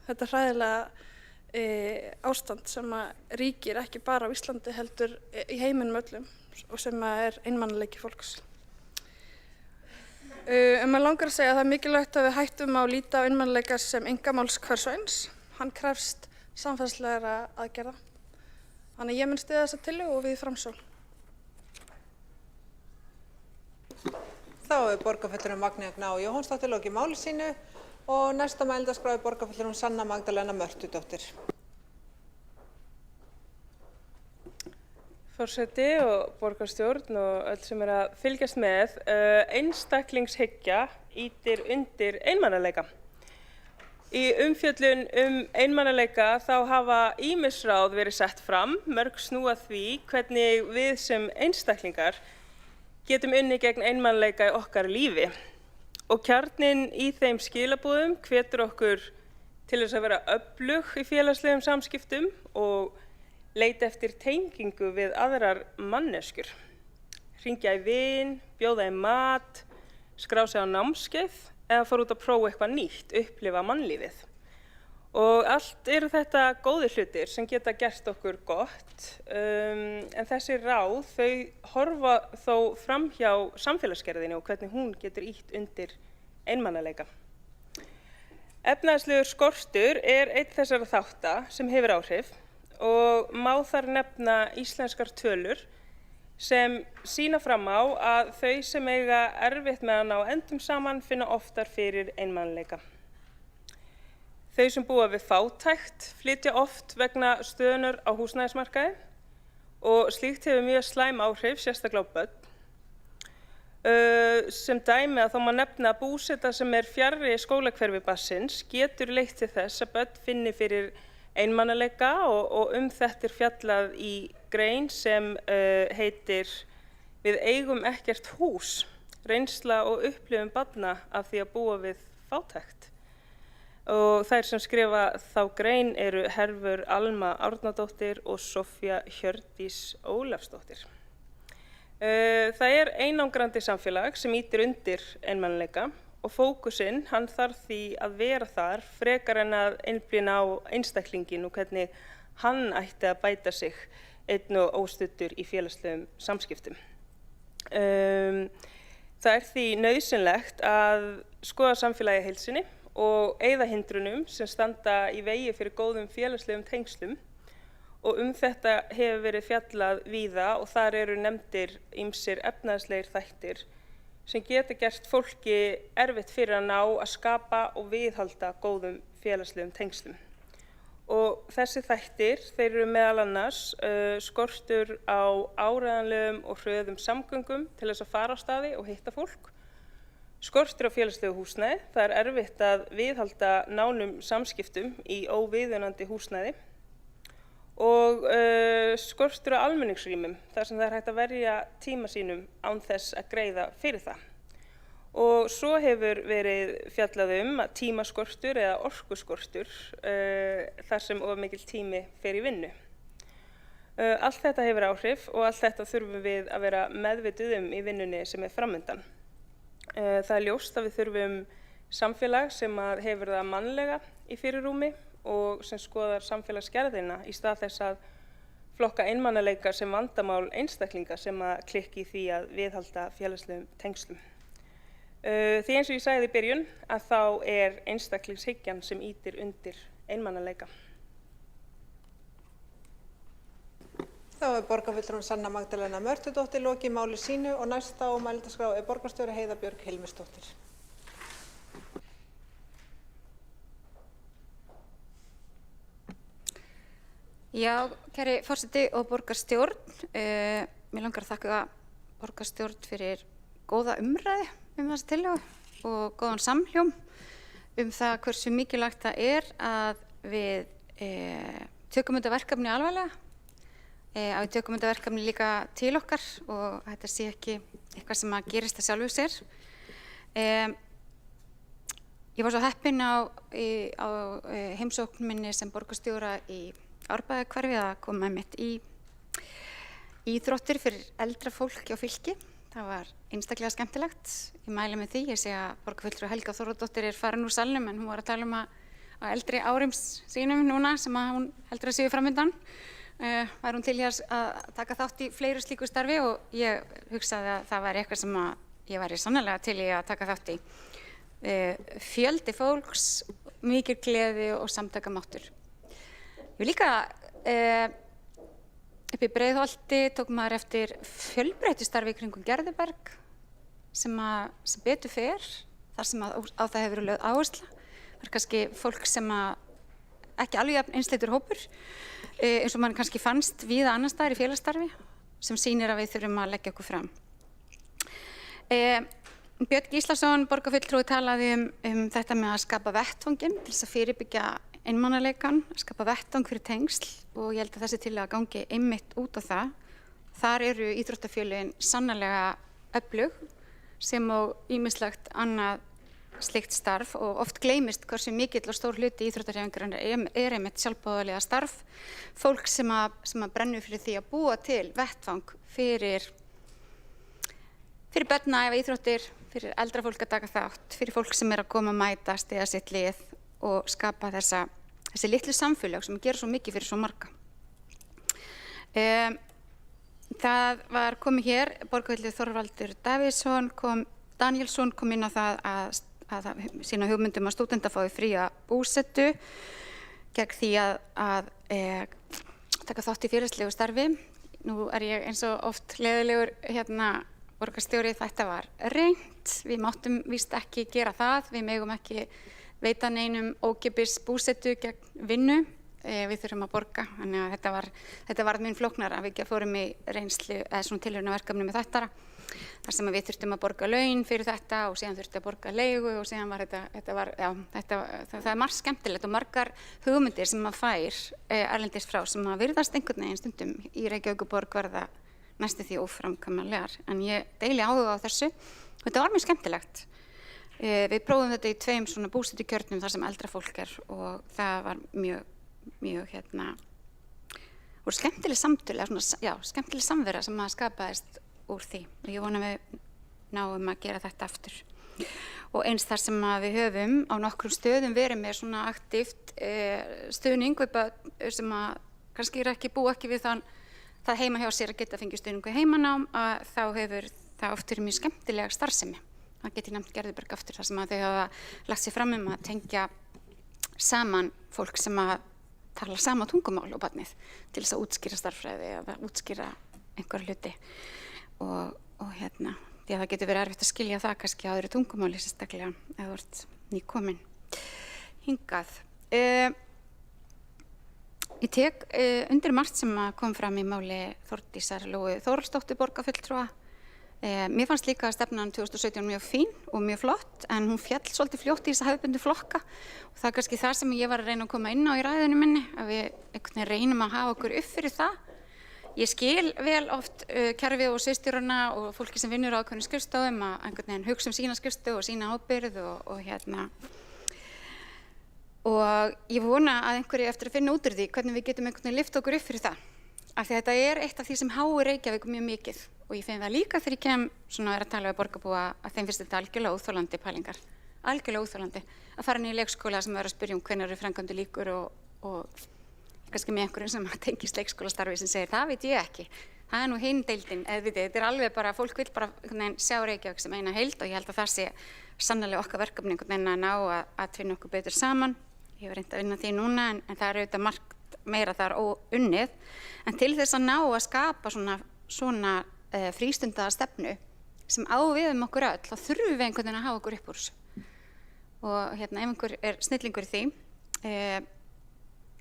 þetta hræðilega ástand sem að ríkir ekki bara á Íslandi heldur í heiminum öllum og sem er einmanaleiki fólks. Maður langar að segja að það er mikilvægt að við hættum að líta á einmanaleika sem einkamáls hvers og eins. Hann krefst samfélagslegra aðgerða. Þannig að ég mun styðja þessa tillögu og við í Framsókn. Þá er borgarfulltrúinn Magnea Gná Jóhannsdóttir lokið máli sínu og næsta mælendaskrá er borgarfulltrúinn Sanna Magdalena Mörtudóttir. Forseti og borgarstjórn og öll sem að fylgjast með, einstaklingshyggja ýtir undir einmanaleika. Í umfjöllun einmanaleika þá hafa ýmis ráð verið sett fram, mörg snúa því hvernig við sem einstaklingar getum unnið gegn einmanaleika í okkar lífi. Og kjarninn í þeim skilaboðum hvetur okkur til þess að vera öflug í félagslegum samskiptum og leita eftir tengingu við aðrar manneskjur. Hringja í vin, bjóða í mat, skrá sig á námskeið eða fara út að prófa eitthvað nýtt, upplifa mannlífið. Og allt eru þetta góðir hlutir sem geta gert okkur gott, en þessi ráð þau horfa þó fram hjá samfélagsgerðinni og hvernig hún getur ýtt undir einmanaleika. Efnahagslegur skortur er einn þessara þátta sem hefur áhrif og má þar nefna íslenskar tölur sem sýna fram á að þau sem eiga erfitt með að ná endum saman finna oftar fyrir einmanaleika. Þau sem búa við fátækt flytja oft vegna stöðunnar á húsnæðismarkaði og slíkt hefur mjög slæm áhrif, sérstaklega á börn. Sem dæmi að þá má nefna að búseta sem er fjarri skólahverfi barnsins getur leitt til þess að börn finni fyrir einmanaleika og þetta er fjallað í grein sem heitir Við eigum ekkert hús, reynsla og upplifun barna af því að búa við fátækt. Og þær sem skrifa þá grein eru Hervör Alma Árnadóttir og Soffía Hjördís Ólafsdóttir. Það er einangrandi samfélag sem ýtir undir einmanaleika og fókusinn hann þarf því að vera þar frekar en að einblína á einstaklingin og hvernig hann ætti að bæta sig einn og óstuddur í félagslegum samskiptum. Það er því nauðsynlegt að skoða samfélagið í heild sinni og eyða hindrunum sem standa í vegi fyrir góðum félagslegum tengslum og þetta hefur verið fjallað víða og þar eru nefndir ýmsir efnahagslegir þættir sem geta gert fólki erfitt fyrir að ná að skapa og viðhalda góðum félagslegum tengslum. Og þessi þættir, þeir eru meðal annars skortur á áreiðanlegum og hröðum samgöngum til þess að fara á staði og hitta fólk, skortur á félagslegu húsnæði, það er erfitt að viðhalda nánum samskiptum í óviðunandi húsnæði og skortur á almenningsrýmum þar sem það er hægt að verja tíma sínum án þess að greiða fyrir það. Og svo hefur verið fjallað að tímaskortur eða orkuskortur þar sem of mikil tími fer í vinnu. Allt þetta hefur áhrif og allt þetta þurfum við að vera meðvituð í vinnunni sem er framundan. Það er ljóst að við þurfum samfélag sem hefur það mannlega í fyrirrúmi og sem skoðar samfélagsgerðina í stað þess að flokka einmanaleika sem vandamál einstaklinga sem klikki í því að viðhalda félagslegum tengslum. Því eins og ég sagði í byrjun að þá er einstaklingshyggjan sem ýtir undir einmanaleika. Þá er borgarfulltrúin Sanna Magdalena Mörtudóttir lokið máli sínu og næst á mælendaskrá er borgarstjóri Heiða Björg Hilmisdóttir. Já, kæri forseti og borgarstjórn, mér langar að þakka borgarstjórn fyrir góða umræðu þessi tillögu og góðan samhljóm það hversu mikilvægt það er að við tökum þetta verkefni alvarlega, að við tökum þetta verkefni líka til okkar og þetta sé ekki eitthvað sem að gerist að sjálfu sér. Ég var svo heppin á heimsókn minni sem borgarstjóra í Árbæjarhverfi að koma einmitt í íþróttir fyrir eldra fólk á Fylki. Það var einstaklega skemmtilegt. Ég mæli með því. Ég sé að borgarfulltrúi Helga Þórðardóttir er farin úr salnum en hún var að tala að eldri árum sínum núna sem að hún heldur að séu framundan. Var hún til hér að taka þátt í fleiru slíku starfi og ég hugsaði að það væri eitthvað sem að ég væri sannarlega til í að taka þátt í. Fjöldi fólks, mikil gleði og samtakamáttur. Ég vil líka upp í Breiðholti tók maður eftir fjölbreyttistarfi í kringum Gerðuberg sem betur fer þar sem á það hefur verið lögð áhersla. Það er kannski fólk sem ekki alveg jafn einsleitur hópur eins og mann kannski fannst víða annars staðar í félagsstarfi sem sýnir að við þurfum að leggja okkur fram. Björn Gíslason, borgarfulltrúi, talaði þetta með að skapa vettvanginn til þess að fyrirbyggja einmanaleikann, skapa vettvang fyrir tengsl og ég held að þessi tillaga gangi einmitt út á það. Þar eru íþróttafélögin sannarlega öflug sem og ýmislegt annað slíkt starf og oft gleymist hversu mikill og stór hluti íþróttahreyfingarinnar er einmitt sjálfboðaliða starf. Fólk sem að brennur fyrir því að búa til vettvang fyrir börn að æfa íþróttir, fyrir eldra fólk að taka þátt, fyrir fólk sem er að koma að mæta, styðja sitt lið og skapa þessi litlu samfélag sem gera svo mikið fyrir svo marga. Það var komið hér, borgarfulltrúi Þorvaldur Danielsson kom inn á það að sína hugmyndum að stúdenta fái fría búsetu gegn því að taka þátt í félagslegu starfi. Nú er ég eins og oft leiðilegur borgarstjóri, þetta var reynt, við máttum víst ekki gera það, við megum ekki veita neinum ókeypis búsetu gegn vinnu, við þurfum að borga, þannig að þetta var mun flóknara að við fórum í reynslu eða svona tilraunaverkefni með þetta, þar sem við þurftum að borga laun fyrir þetta og síðan þurftum að borga leigu og síðan var það er margt skemmtilegt og margar hugmyndir sem maður fær erlendis frá sem að virðast einhvern veginn stundum í Reykjavíkurborg verða næstu því óframkvæmanlegar, en ég deili áhuga á þessu. Þetta var mjög skemmtilegt. Við prófum þetta í 2 svona búsetukjörnum þar sem eldra fólk er og það var mjög voru skemmtileg samtöl, skemmtileg samvera sem að skapaðist úr því. Ég vona við náum að gera þetta aftur. og eins þar sem að við höfum á nokkrum stöðum verið með svona aktíft stuðning við börn sem að kannski búa ekki við það heima hjá sér að geta fengið stuðning við heimanám, að þá hefur það oft verið mjög skemmtilega starfsemi. Það get ég nefnt Gerðuberg aftur þar sem að þau hafa lagt sér fram að tengja saman fólk sem að tala sama tungumál og barnið til þess að útskýra starffræði eða útskýra einhver hluti og því að það getur verið erfitt að skilja það kannski á öðru tungumáli sérstaklega ef þú ert nýkomin hingað. Ég tek undir margt sem kom fram í máli Þórdísar Lóu Þórhallsdóttur borgarfulltrúa. Mér fannst líka stefnan 2017 mjög fín og mjög flott, en hún féll svolítið fljótt í þessa hefðbundnu flokka og það er kannski það sem ég var að reyna að koma inn á í ræðunni minni, að við einhvern veginn reynum að hafa okkur upp fyrir það. Ég skil vel oft kerfi og sviðsstjórana og fólki sem vinnur á ákveðnum skrifstofum að einhvern veginn hugsa sína skrifstofu og sína ábyrgð og ég vona að einhverju eftir að finna út úr því hvernig við getum einhvern veginn lyft okkur upp fyrir það. Af því þetta er eitt af því sem háir Reykjavík mjög mikið og ég finn það líka þegar ég kem svona að tala við borgarbúa að þeim finnst þetta algjörlega óþolandi pælingar. Algjörlega óþolandi að fara niður í leikskóla sem er að spyrja hvenær eru framkvæmdir lýkur og kannski með einhverjum sem tengist leikskólastarfi sem segir það veit ég ekki. Það er nú hinn deildin, þetta er alveg bara, fólk vil bara sjá Reykjavík sem eina heild og ég held að það sé sannarlega okkar verkefni einhvern veginn að ná að tvinna okkur betur saman. Ég hef reynt að vinna því núna en það er auðvitað margt meira þar óunnið. En til þess að ná að skapa svona frístundaða stefnu sem á við okkur öll, þá þurfum við einhvern veginn að hafa okkur upp úr þessu. Og ef einhver er snillingur í því,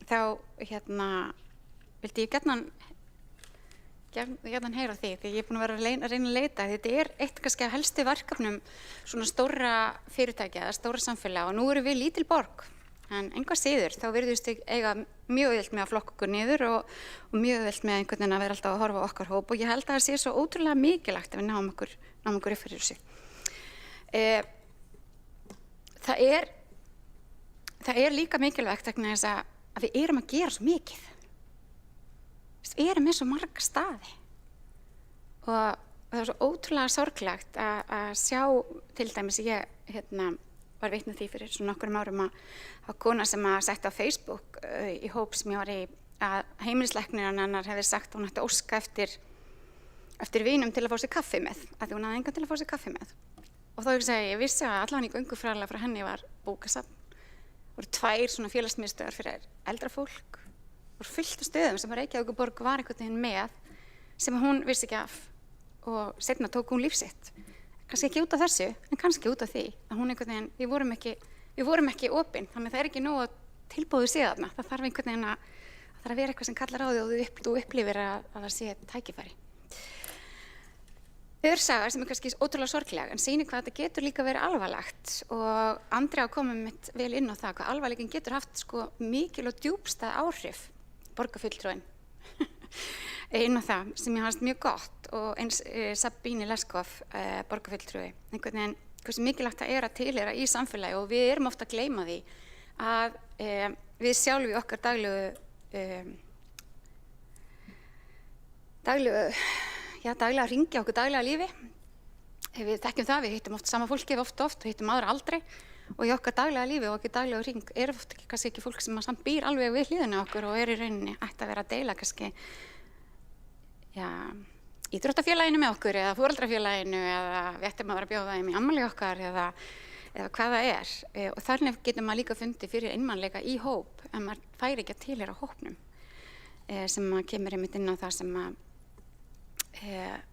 þá vildi ég gjarnan heyra því ég er búin að vera að reyna að leita. Þetta er eitt kannski af helstu verkefnum svona stóra fyrirtækja eða stóra samfélag og nú erum við lítil borg. En enga síður, þá virðumst við eiga mjög auðvelt með að flokka okkur niður og mjög auðvelt með einhvern veginn að vera alltaf að horfa á okkar hóp og ég held að það sé svo ótrúlega mikilvægt að við náum okkur upp fyrir þessu. Það er líka mikilvægt vegna þess að við erum að gera svo mikið. Við erum með svo marga staði og það er svo ótrúlega sorglegt að sjá til dæmis var vitni því fyrir svona nokkrum árum að kona sem að setja á Facebook í hóp sem ég var í að heimilislæknirinn hennar hefði sagt að hún ætti að óska eftir vinum til að fá sér kaffi með, af því hún hafði engan til að fá sér kaffi með. Og þá ég vissi að allan í göngufræðilega frá henni var bókasafn. Voru 2 svona félagsmiðstöðvar fyrir eldra fólk. Voru fullt af stöðum sem Reykjavíkurborg var einhvern veginn með sem hún vissi ekki af og seinna tók hún líf sitt. Kannski ekki út af þessu, en kannski út af því að hún einhvern veginn, við vorum ekki opin, þannig að það er ekki nóg að tilbúðu sé þarna. Það þarf einhvern veginn að það þarf að vera eitthvað sem kallar á því og þú upplifir að það sé tækifæri. Saga sem er kannski ótrúlega sorgleg, en sýnir hvað þetta getur líka verið alvarlegt og Andrea kom mitt vel inn á það hvað alvarleikin getur haft mikil og djúpstæð áhrif, borgarfulltrúinn. Inn á það sem ég fannst mjög gott og eins Sabine Leskov, borgarfulltrúi, einhvern veginn hversu mikilvægt það er að tilheyra í samfélagi og við erum ofta að gleyma því að við sjálf í okkar daglega hringja okkur daglega lífi. Við þekkjum það, við hittum oft sama fólki oft og hittum aðra aldrei og í okkar daglega lífi og okkar daglega hring er oft kannski ekki fólk sem samt býr alveg við hliðina okkur og er í rauninni ætti að vera að deila kannski íþróttafélaginu með okkur eða foreldrafélaginu eða við ættum að vera að bjóða þeim í afmæli okkar eða hvað það er. Og þannig getur maður líka fundið fyrir einmannleika í hóp en maður fær ekki að tilheyra hópnum sem maður kemur einmitt inn á það sem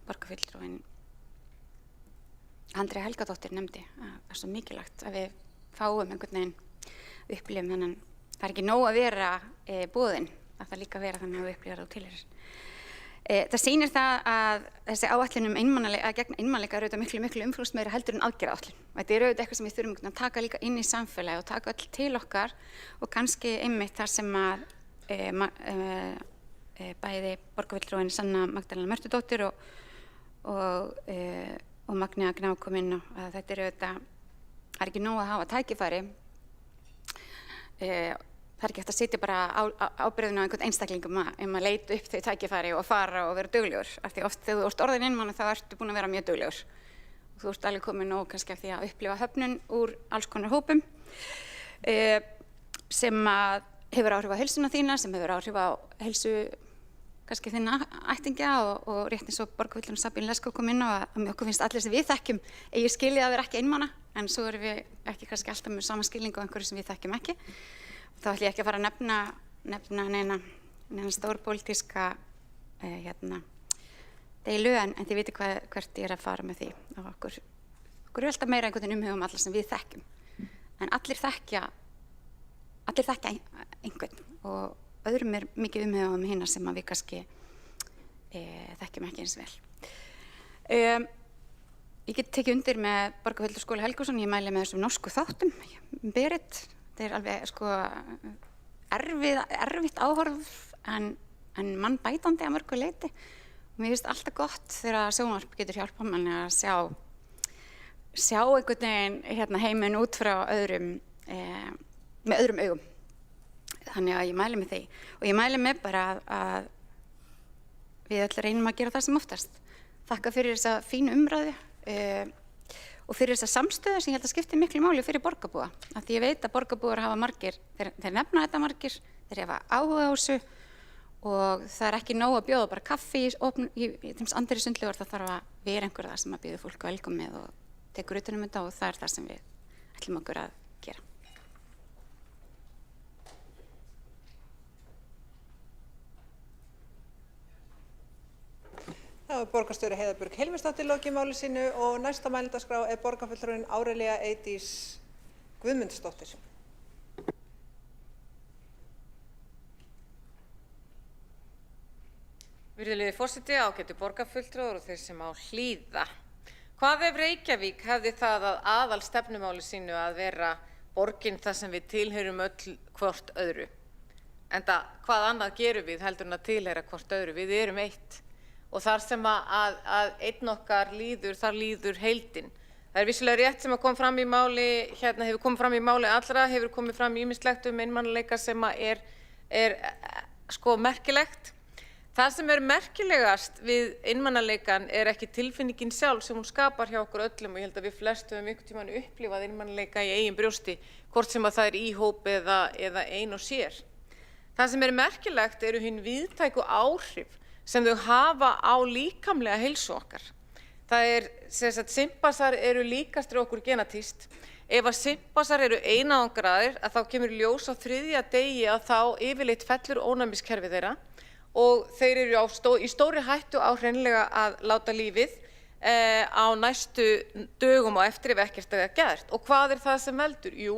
borgarfulltrúinn Andrea Helgadóttir nefndi að það er svo mikilvægt að við fáum einhvern veginn upplifum þannig það er ekki nóg að vera boðin að það líka vera þannig að við upplifum það og tilheyrir. Það sýnir það að þessi áætlun gegn einmannleika er auðvitað miklu umfangsmeiri heldur en aðgerðaáætlun. Þetta er auðvitað eitthvað sem við þurfum að taka líka inn í samfélagi og taka öll til okkar og kannski einmitt þar sem að bæði borgarfulltrúinn Sanna Magdalena Mörtudóttir og Magnea Gná kom inn á að þetta er auðvitað, það er ekki nóg að hafa tækifæri. Það er ekki hægt að sitja bara ábyrgðina á einhvern einstaklingum að leita upp þau tækifæri og fara og vera duglegur. Af því oft þegar þú ert orðin einmana þá ertu búin að vera mjög duglegur. þú ert alveg komin og kannski af því að upplifa höfnun úr alls konar hópum sem að hefur áhrif á heilsuna þína, sem hefur áhrif á heilsu kannski þína ættingja og rétt eins og borgarfulltrúinn Sabín Leskó kom inn á að okkur finnst allir sem við þekkjum eigi skilið að vera ekki einmana, en svo erum við ekki kannski alltaf með sama skilning á einhverju sem við þekkjum ekki. Þá ætlum ég ekki að fara að nefna neina stórpólitíska deilu, en þið viti hvert ég er að fara með því. Okkur er alltaf meira einhvern veginn umhugum alla sem við þekkjum, en allir þekkja einhvern og öðrum er mikið umhugum hina sem að við kannski þekkjum ekki eins vel. Ég get tekið undir með borgarfulltrúa Skúla Helgason, ég mæli með þessum norsku þáttum, Berit, þetta er alveg erfitt áhorf en mannbætandi að mörgu leyti. Mér finnst alltaf gott þegar sjónvarp getur hjálpað manni að sjá einhvern veginn heiminn út frá með öðrum augum. Þannig að ég mæli með því og ég mæli með bara að við öll reynum að gera það sem oftast. Þakka fyrir þessa fínu umræðu og fyrir þessa samstöðu sem ég held að skipti miklu máli fyrir borgarbúa. Af því ég veit að borgarbúar hafa margir, þeir nefna þetta margir, þeir hafa áhuga á þessu og það er ekki nóg að bjóða bara kaffi í andri sundlaugar, það þarf að vera einhver það sem að bjóða fólk velkomið og tekur utan þetta og það er það sem við ætlum okkur að gera. Það er borgarstjóri Heiða Björg Hilmarsdóttir lokið máli sínu og næsta mælendaskrá er borgarfulltrúinn Árelía Eydís Guðmundsdóttir. Virðulegi forseti, ágætu borgarfulltrúar og þeir sem á hlýða. Hvað ef Reykjavík hefði það að aðal stefnumáli sínu að vera borgin þar sem við tilheyrum öll hvort öðru? Enda hvað annað gerum við heldur en að tilheyra hvort öðru? Við erum eitt. Og þar sem að einn okkar líður, þar líður heildin. Það er vissulega rétt sem að kom fram í máli, hefur komið fram í máli allra, hefur komið fram ýmislegt einmanaleika sem er merkilegt. Það sem er merkilegast við einmanaleikan er ekki tilfinningin sjálf sem hún skapar hjá okkur öllum og ég held að við flest höfum einhvern tímann upplifað einmanaleika í eigin brjósti, hvort sem að það er í hóp eða ein og sér. Það sem er merkilegt eru hin víðtæku áhrif sem þau hafa á líkamlega heilsu okkar. Það er, simpansar eru líkastir okkur genatískt. Ef að simpansar eru einangraðir, að þá kemur ljós á 3. degi að þá yfirleitt fellur ónæmiskerfið þeirra og þeir eru í stóri hættu á hreinlega að láta lífið á næstu dögum og eftir ef ekkert er gert. Og hvað er það sem veldur? Jú,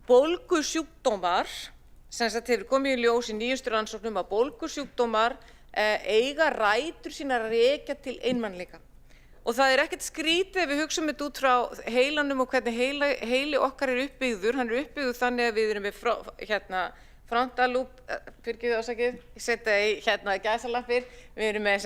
bólgusjúkdómar, sem hefur komið í ljós í nýjustu rannsóknum að bólgusjúkdómar eiga rætur sínar að rekja til einmanaleika. Og það er ekkert skrítið ef við hugsum þetta út frá heilanum og hvernig heili okkar er uppbyggður. Hann er uppbyggður þannig að við erum með frontalúp, fyrirgefðu ásakið, ég setja í gæsalappir, við erum með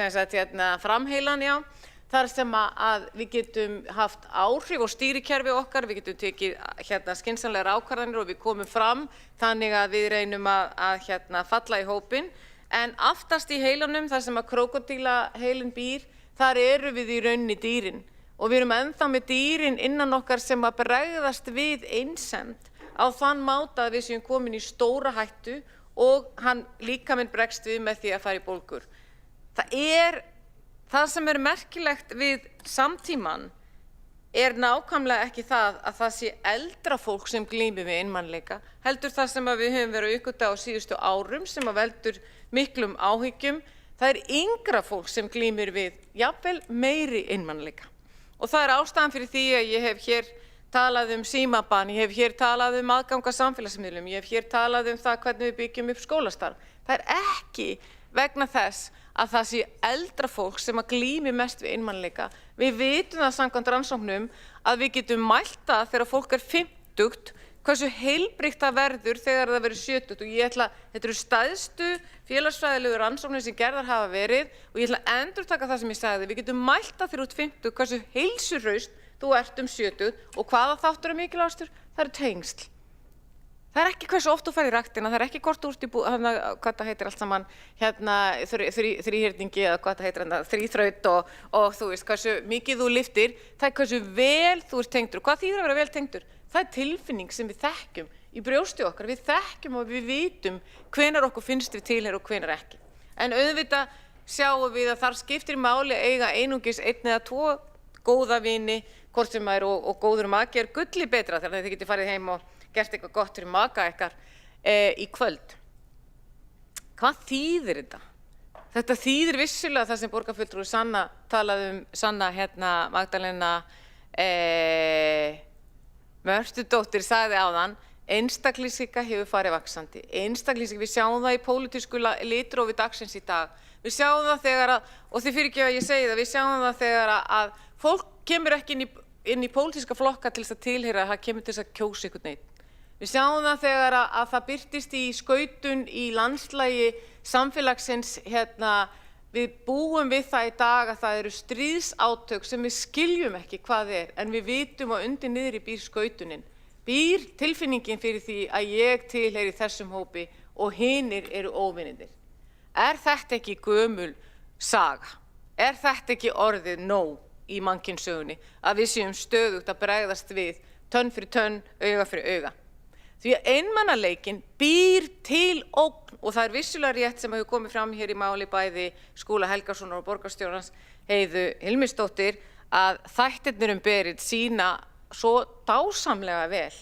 framheilan, já. Þar sem að við getum haft áhrif og stýrikerfi okkar, við getum tekið skynsamlegar ákvarðanir og við komum fram þannig að við reynum að falla í hópinn. En aftast í heilanum, þar sem að krókódílaheilinn býr, þar eru við í rauninni dýrin. Og við erum ennþá með dýrin innan okkar sem að bregðast við einsemd á þann máta að við séum komin í stóra hættu og líkaminn bregst við með því að fara í bólgur. Það sem er merkilegt við samtímann er nákvæmlega ekki það að það sé eldra fólk sem glímir við einmanaleika, heldur það sem að við höfum verið að uppgötva á síðustu árum sem að veldur miklum áhyggjum. Það er yngra fólk sem glímir við jafnvel meiri einmanaleika. Og það er ástæðan fyrir því að ég hef hér talað símabann, ég hef hér talað aðgang að samfélagsmiðlum, ég hef hér talað það hvernig við byggjum upp skólastarf. Það er ekki vegna þess að það sé eldra fólk sem að glími mest við einmanaleika. Við vitum það samkvæmt rannsóknum að við getum mælt það þegar fólk er 50, hversu heilbrigt það verður þegar það verður 70 og þetta eru stærstu félagsfræðilegu rannsóknir sem gerðar hafa verið og ég ætla að endurtaka það sem ég sagði. Við getum mælt það þegar þú ert 50 hversu heilsuhraust þú ert 70 og hvaða þáttur er mikilvægastur? Það eru tengsl. Það er ekki hversu oft þú fær í ræktina, það er ekki hvort þú ert í hvað það heitir allt saman, þríhyrningi eða hvað það heitir, þríþraut og þú veist hversu mikið þú lyftir, það er hversu vel þú ert tengdur. Hvað þýðir að vera vel tengdur? Það er tilfinning sem við þekkjum í brjósti okkar, við þekkjum og við vitum hvenær okkur finnst við tilheyra og hvenær ekki. En auðvitað sjáum við að þar skiptir máli eiga einungis 1 eða 2 góða vini, hvort sem er og góður maki er gulli betra þegar þið getið farið heim og gert eitthvað gott fyrir maka ykkar í kvöld. Hvað þýðir þetta? Þetta þýðir vissulega það sem borgarfulltrúi Sanna talaði Sanna Magdalena Mörtudóttir sagði áðan, einstaklingshyggja hefur farið vaxandi. Einstaklingshyggja, við sjáum það í pólitísku litrófi dagsins í dag. Við sjáum það þegar og þið fyrirgefa að ég segi það, við sjáum það þegar að fólk kemur ekki inn í pólitíska flokka til þess að tilheyra, það kemur til þess að kjósa einhvern veginn. Við sjáum það þegar að það birtist í skautun í landslagi samfélagsins, við búum við það í dag að það eru stríðsátök sem við skiljum ekki hvað en við vitum að undir niðri býr skautunin. Býr tilfinningin fyrir því að ég tilheyri þessum hópi og hinir eru óvinirnir. Er þetta ekki gömul saga? Er þetta ekki orðið nóg í mannkynssögunni að við séum stöðugt að bregðast við tönn fyrir tönn, auga fyrir auga? Því að einmanaleikinn býr til ógn og það er vissulega rétt sem hefur komið fram hér í máli bæði Skúla Helgasonar og borgarstjórans Heiðu Hilmisdóttir að þættirnir Berit sýna svo dásamlega vel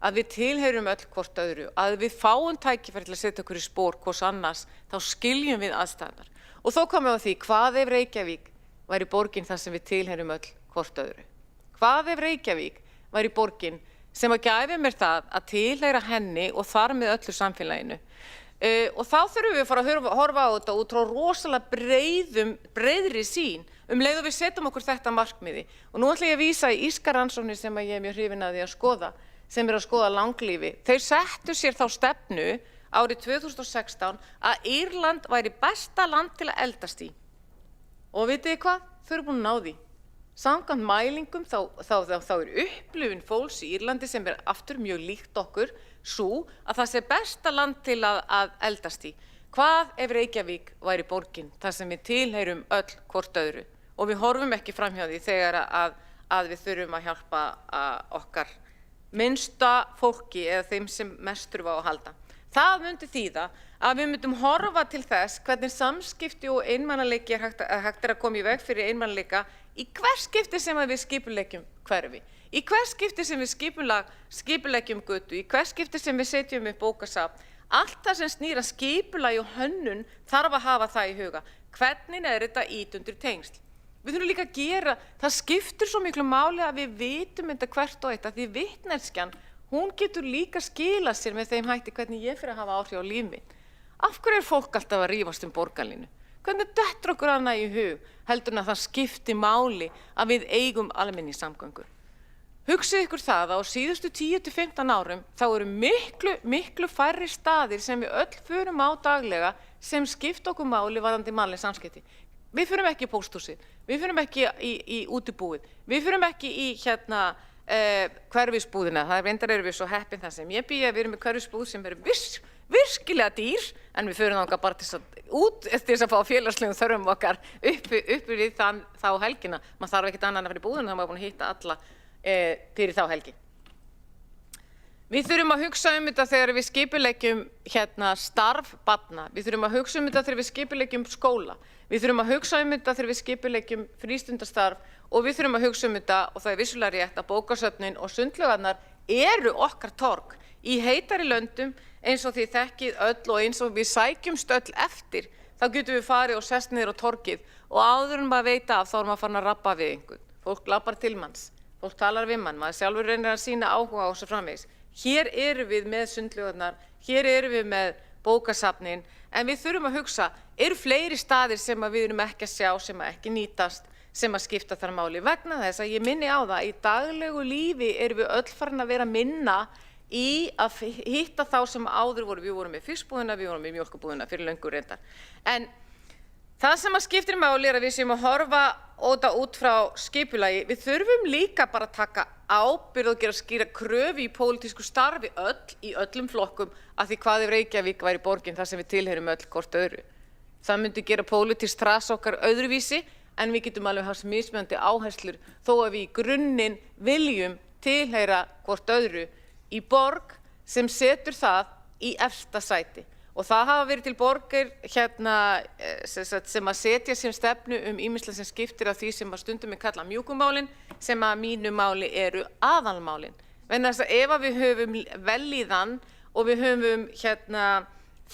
að við tilheyrum öll hvort öðru, að við fáum tækifæri til að setja okkur í spor hvors annars, þá skiljum við aðstæðurnar. Og þó komum við á því, hvað ef Reykjavík væri borgin þar sem við tilheyrum öll hvort öðru? Hvað ef Reykjavík væri borgin sem að gæfi mér það að tilheyra henni og þar með öllu samfélaginu? Og þá þurfum við að fara að horfa á þetta út frá rosalega breiðri sýn leið og við setjum okkur þetta markmiði. Og nú ætla ég að vísa í írska rannsóknir sem ég mjög hrifin að því að skoða, sem að skoða langlífi. Þeir settu sér þá stefnu árið 2016 að Írland væri besta land til að eldast í. Og vitið þið hvað? Þau eru búin að ná því. Samkvæmt mælingum þá er upplifun fólks í Írlandi sem er aftur mjög líkt okkur svo að það sé besta land til að eldast í. Hvað ef Reykjavík væri borgin þar sem við tilheyrum öll hvort öðru og við horfum ekki framhjá því þegar að við þurfum að hjálpa okkar minnsta fólki eða þeim sem mest þurfa á að halda. Það myndi þýða að við myndum horfa til þess hvernig samskipti og einmanaleiki hægt að koma í veg fyrir einmanaleika í hvers skipti sem við skipuleggjum hverfi, í hvers skipti sem við skipuleggjum götu, í hvers skipti sem við setjum upp bókasafn. Allt það sem snýr að skipulagi og hönnun þarf að hafa það í huga. Hvernig er þetta ítundur tengsl? Við þurfum líka að gera, það skiptir svo miklu máli að við vitum þetta hvert og eitt að því vitneskjan, hún getur líka skilað sér með þeim hætti hvernig ég fyrir að hafa áhrif á líf mitt. Af hverju er fólk alltaf að rífast borgarlínu? Hvernig dettur okkur annað í hug heldur en að það skipti máli að við eigum almenningssamgöngur? Hugsið ykkur það að á síðustu 10–15 árum þá eru miklu færri staðir sem við öll förum á daglega sem skipta okkur máli varðandi mannleg samskipti. Við förum ekki í pósthúsið, við förum ekki í útibúið, við förum ekki í hverfisbúðina. Það reyndar erum við svo heppin það sem ég býð að við erum í hverfisbúð sem eru virkilega dýr en við förum þangað bara til þess að fá félagslegum þörfum okkar upp við þá helgina. Maður þarf ekkert annað en að fara í búðina, þá maður búin að hitta alla fyrir þá helgi. Við þurfum að hugsa þetta þegar við skipuleggjum starf barna. Við þurfum að hugsa þetta þegar við skipuleggjum skóla. Við þurfum að hugsa þetta þegar við skipuleggjum frístundastarf og við þurfum að hugsa þetta, og það er vissulega rétt, að bókasöfnin og sundlaugarnar eru okkar torg í heitari löndum eins og þið þekkið öll og eins og við sækjumst öll eftir. Þá getum við farið og sest niður á torgið og áður en maður veit af þá er maður farin að rabba við einhvern. Fólk labbar til manns, fólk talar við mann, maður sjálfur reynir að sýna áhuga á svo framvegis. Hér erum við með sundlaugarnar, hér erum við með bókasafnin, en við þurfum að hugsa, eru fleiri staðir sem við erum ekki að sjá, sem ekki nýtast, sem að skipta þar máli? Vegna þess að ég minni á það, í daglegu lífi erum við öll farin að vera minna í að hitta þá sem áður voru. Við vorum með fiskbúðina, við vorum með mjólkurbúðina fyrir löngu reyndar. En Það sem að skiptir máli að við séum að horfa út frá skipulagi. Við þurfum líka bara að taka ábyrgð og gera skýra kröfu í pólitísku starfi í öllum flokkum af því hvað ef Reykjavík væri borgin þar sem við tilheyrum öll hvort öðru. Það myndi gera pólitískt þras okkar öðruvísi en við getum alveg haft mismunandi áherslur þó að við í grunninn viljum tilheyra hvort öðru í borg sem setur það í efsta sæti. Og það hafa verið til borgir sem að setja sem stefnu ýmislegt sem skiptir af því sem að stundum kalla mjúkumálin sem að mínu máli eru aðalmálin. Vegna þess að ef við höfum vellíðan og við höfum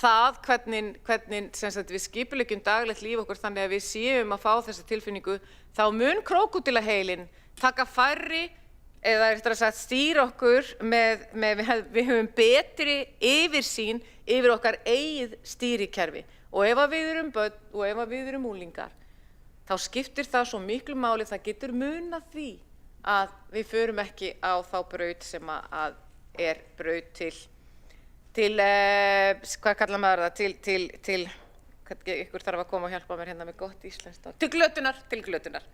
það hvernig við skipuleggjum daglegt líf okkur þannig að við séum að fá þessa tilfinningu, þá mun krókódílaheilinn taka færri eða eftir að stýra okkur við höfum betri yfirsýn yfir okkar eigið stýrikerfi. Og ef við erum börn og ef við erum unglingar, þá skiptir það svo miklu máli, það getur munað því að við förum ekki á þá braut sem að er braut hvað kallar maður það, ykkur þarf að koma og hjálpa mér hérna með gott íslenskt, til glötunar.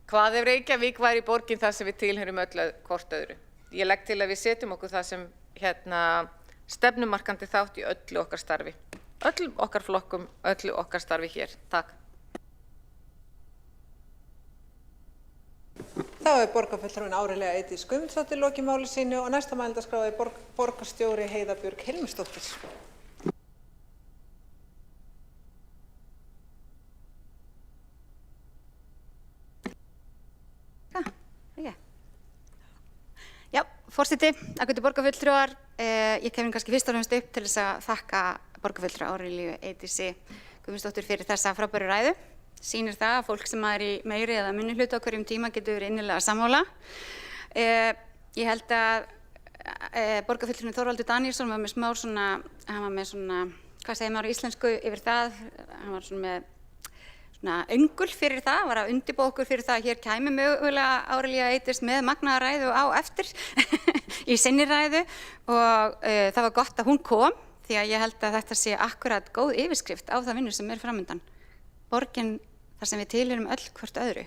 Hvað ef Reykjavík væri borgin þar sem við tilheyrum öll hvort öðru? Ég legg til að við setjum okkur það sem stefnumarkandi þátt í öllu okkar starfi. Öllum okkar flokkum, öllu okkar starfi hér. Takk. Þá borgarfulltrúinn Árelía Eydís Guðmundsdóttir lokið máli sínu og næsta mælendaskrá borgarstjóri Heiða Björg Hilmisdóttir. Já, forseti, ágætu borgarfulltrúar, ég kemur kannski fyrst og fremst upp til þess að þakka borgarfulltrúa Árelíu Eydísi Guðmundsdóttir fyrir þessa frábæru ræðu. Sýnir það að fólk sem er í meiri eða minni hluta á hverjum tíma getur verið innilega sammála. Ég held að borgarfulltrúinn Þorvaldur Daníelsson var með hann var með svona, hvað segir maður á íslensku yfir það, hann var svona með öngul fyrir það, var að undirbúa okkur fyrir það að hér kæmi mögulega Árelía Eydís með magnaða ræðu á eftir í sinni ræðu og það var gott að hún kom því að ég held að þetta sé akkurat góð yfirskrift á það vinnu sem er framundan. Borgin þar sem við tilheyrum öll hvort öðru.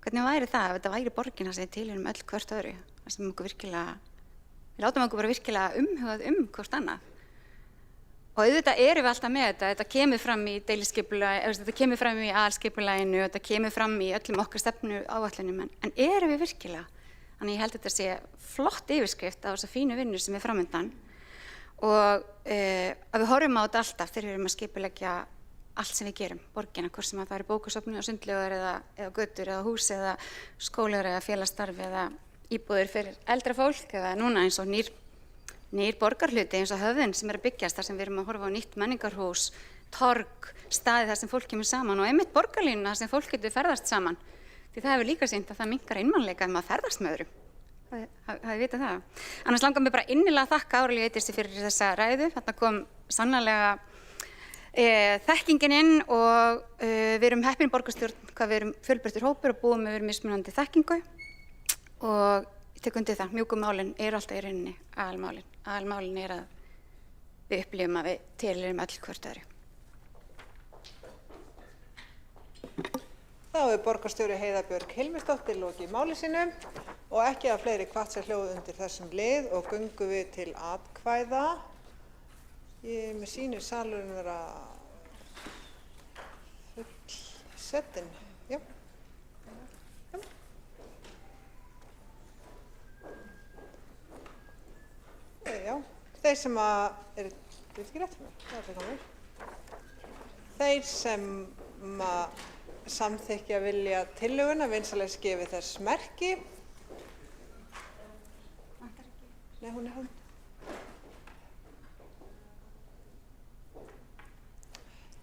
Hvernig væri það ef þetta væri borgin þar sem við tilheyrum öll hvort öðru? Þar sem við látum okkur bara virkilega umhugað hvort annað. Og auðvitað erum við alltaf með þetta kemur fram í deiliskipulagi, þetta kemur fram í aðalskipulaginu, þetta kemur fram í öllum okkar stefnu áætlunum, en erum við virkilega? Þannig ég held að þetta sé flott yfirskrift á þessa fínu vinnu sem er framundan og að við horfum á þetta alltaf þegar við erum að skipuleggja allt sem við gerum, borgina, hvort sem að það er bókasöfnun og sundlaugar eða götur eða hús eða skólar eða félagsstarf eða íbúðir fyrir eldra fólk eða núna eins og nýr borgarhluti eins og Höfðin sem er að byggjast þar sem við erum að horfa á nýtt menningarhús, torg, staði þar sem fólk kemur saman og einmitt borgarlínuna þar sem fólk getur ferðast saman. Því það hefur líka sýnt að það minnkar einmanleika ef maður ferðast með öðrum. Hafið vitað það. Annars langar mér bara innilega að þakka Árelíu Eydísi fyrir þessa ræðu. Þarna kom sannarlega þekkingin inn og við erum heppin borgarstjórn hvað við erum fjölbreyttur hópur og búum yfir mismunandi þekkingu og ég tek undir það, mjúku málin eru alltaf í rauninni aðalmálin. Aðalmálin er að við upplifum að við tilheyrum öll hvort öðru. Þá borgarstjóri Heiða Björg Hilmisdóttir lokið máli sínu og ekki að fleiri hvatt sér hljóð undir þessum lið og göngum við til atkvæða. Mér sýnir salurinn vera fullsetinn. Já. Já, þeir sem að þeir sem að samþykkja vilja tillöguna vinsamlegast gefi þess merki. Nei, hún er hönd.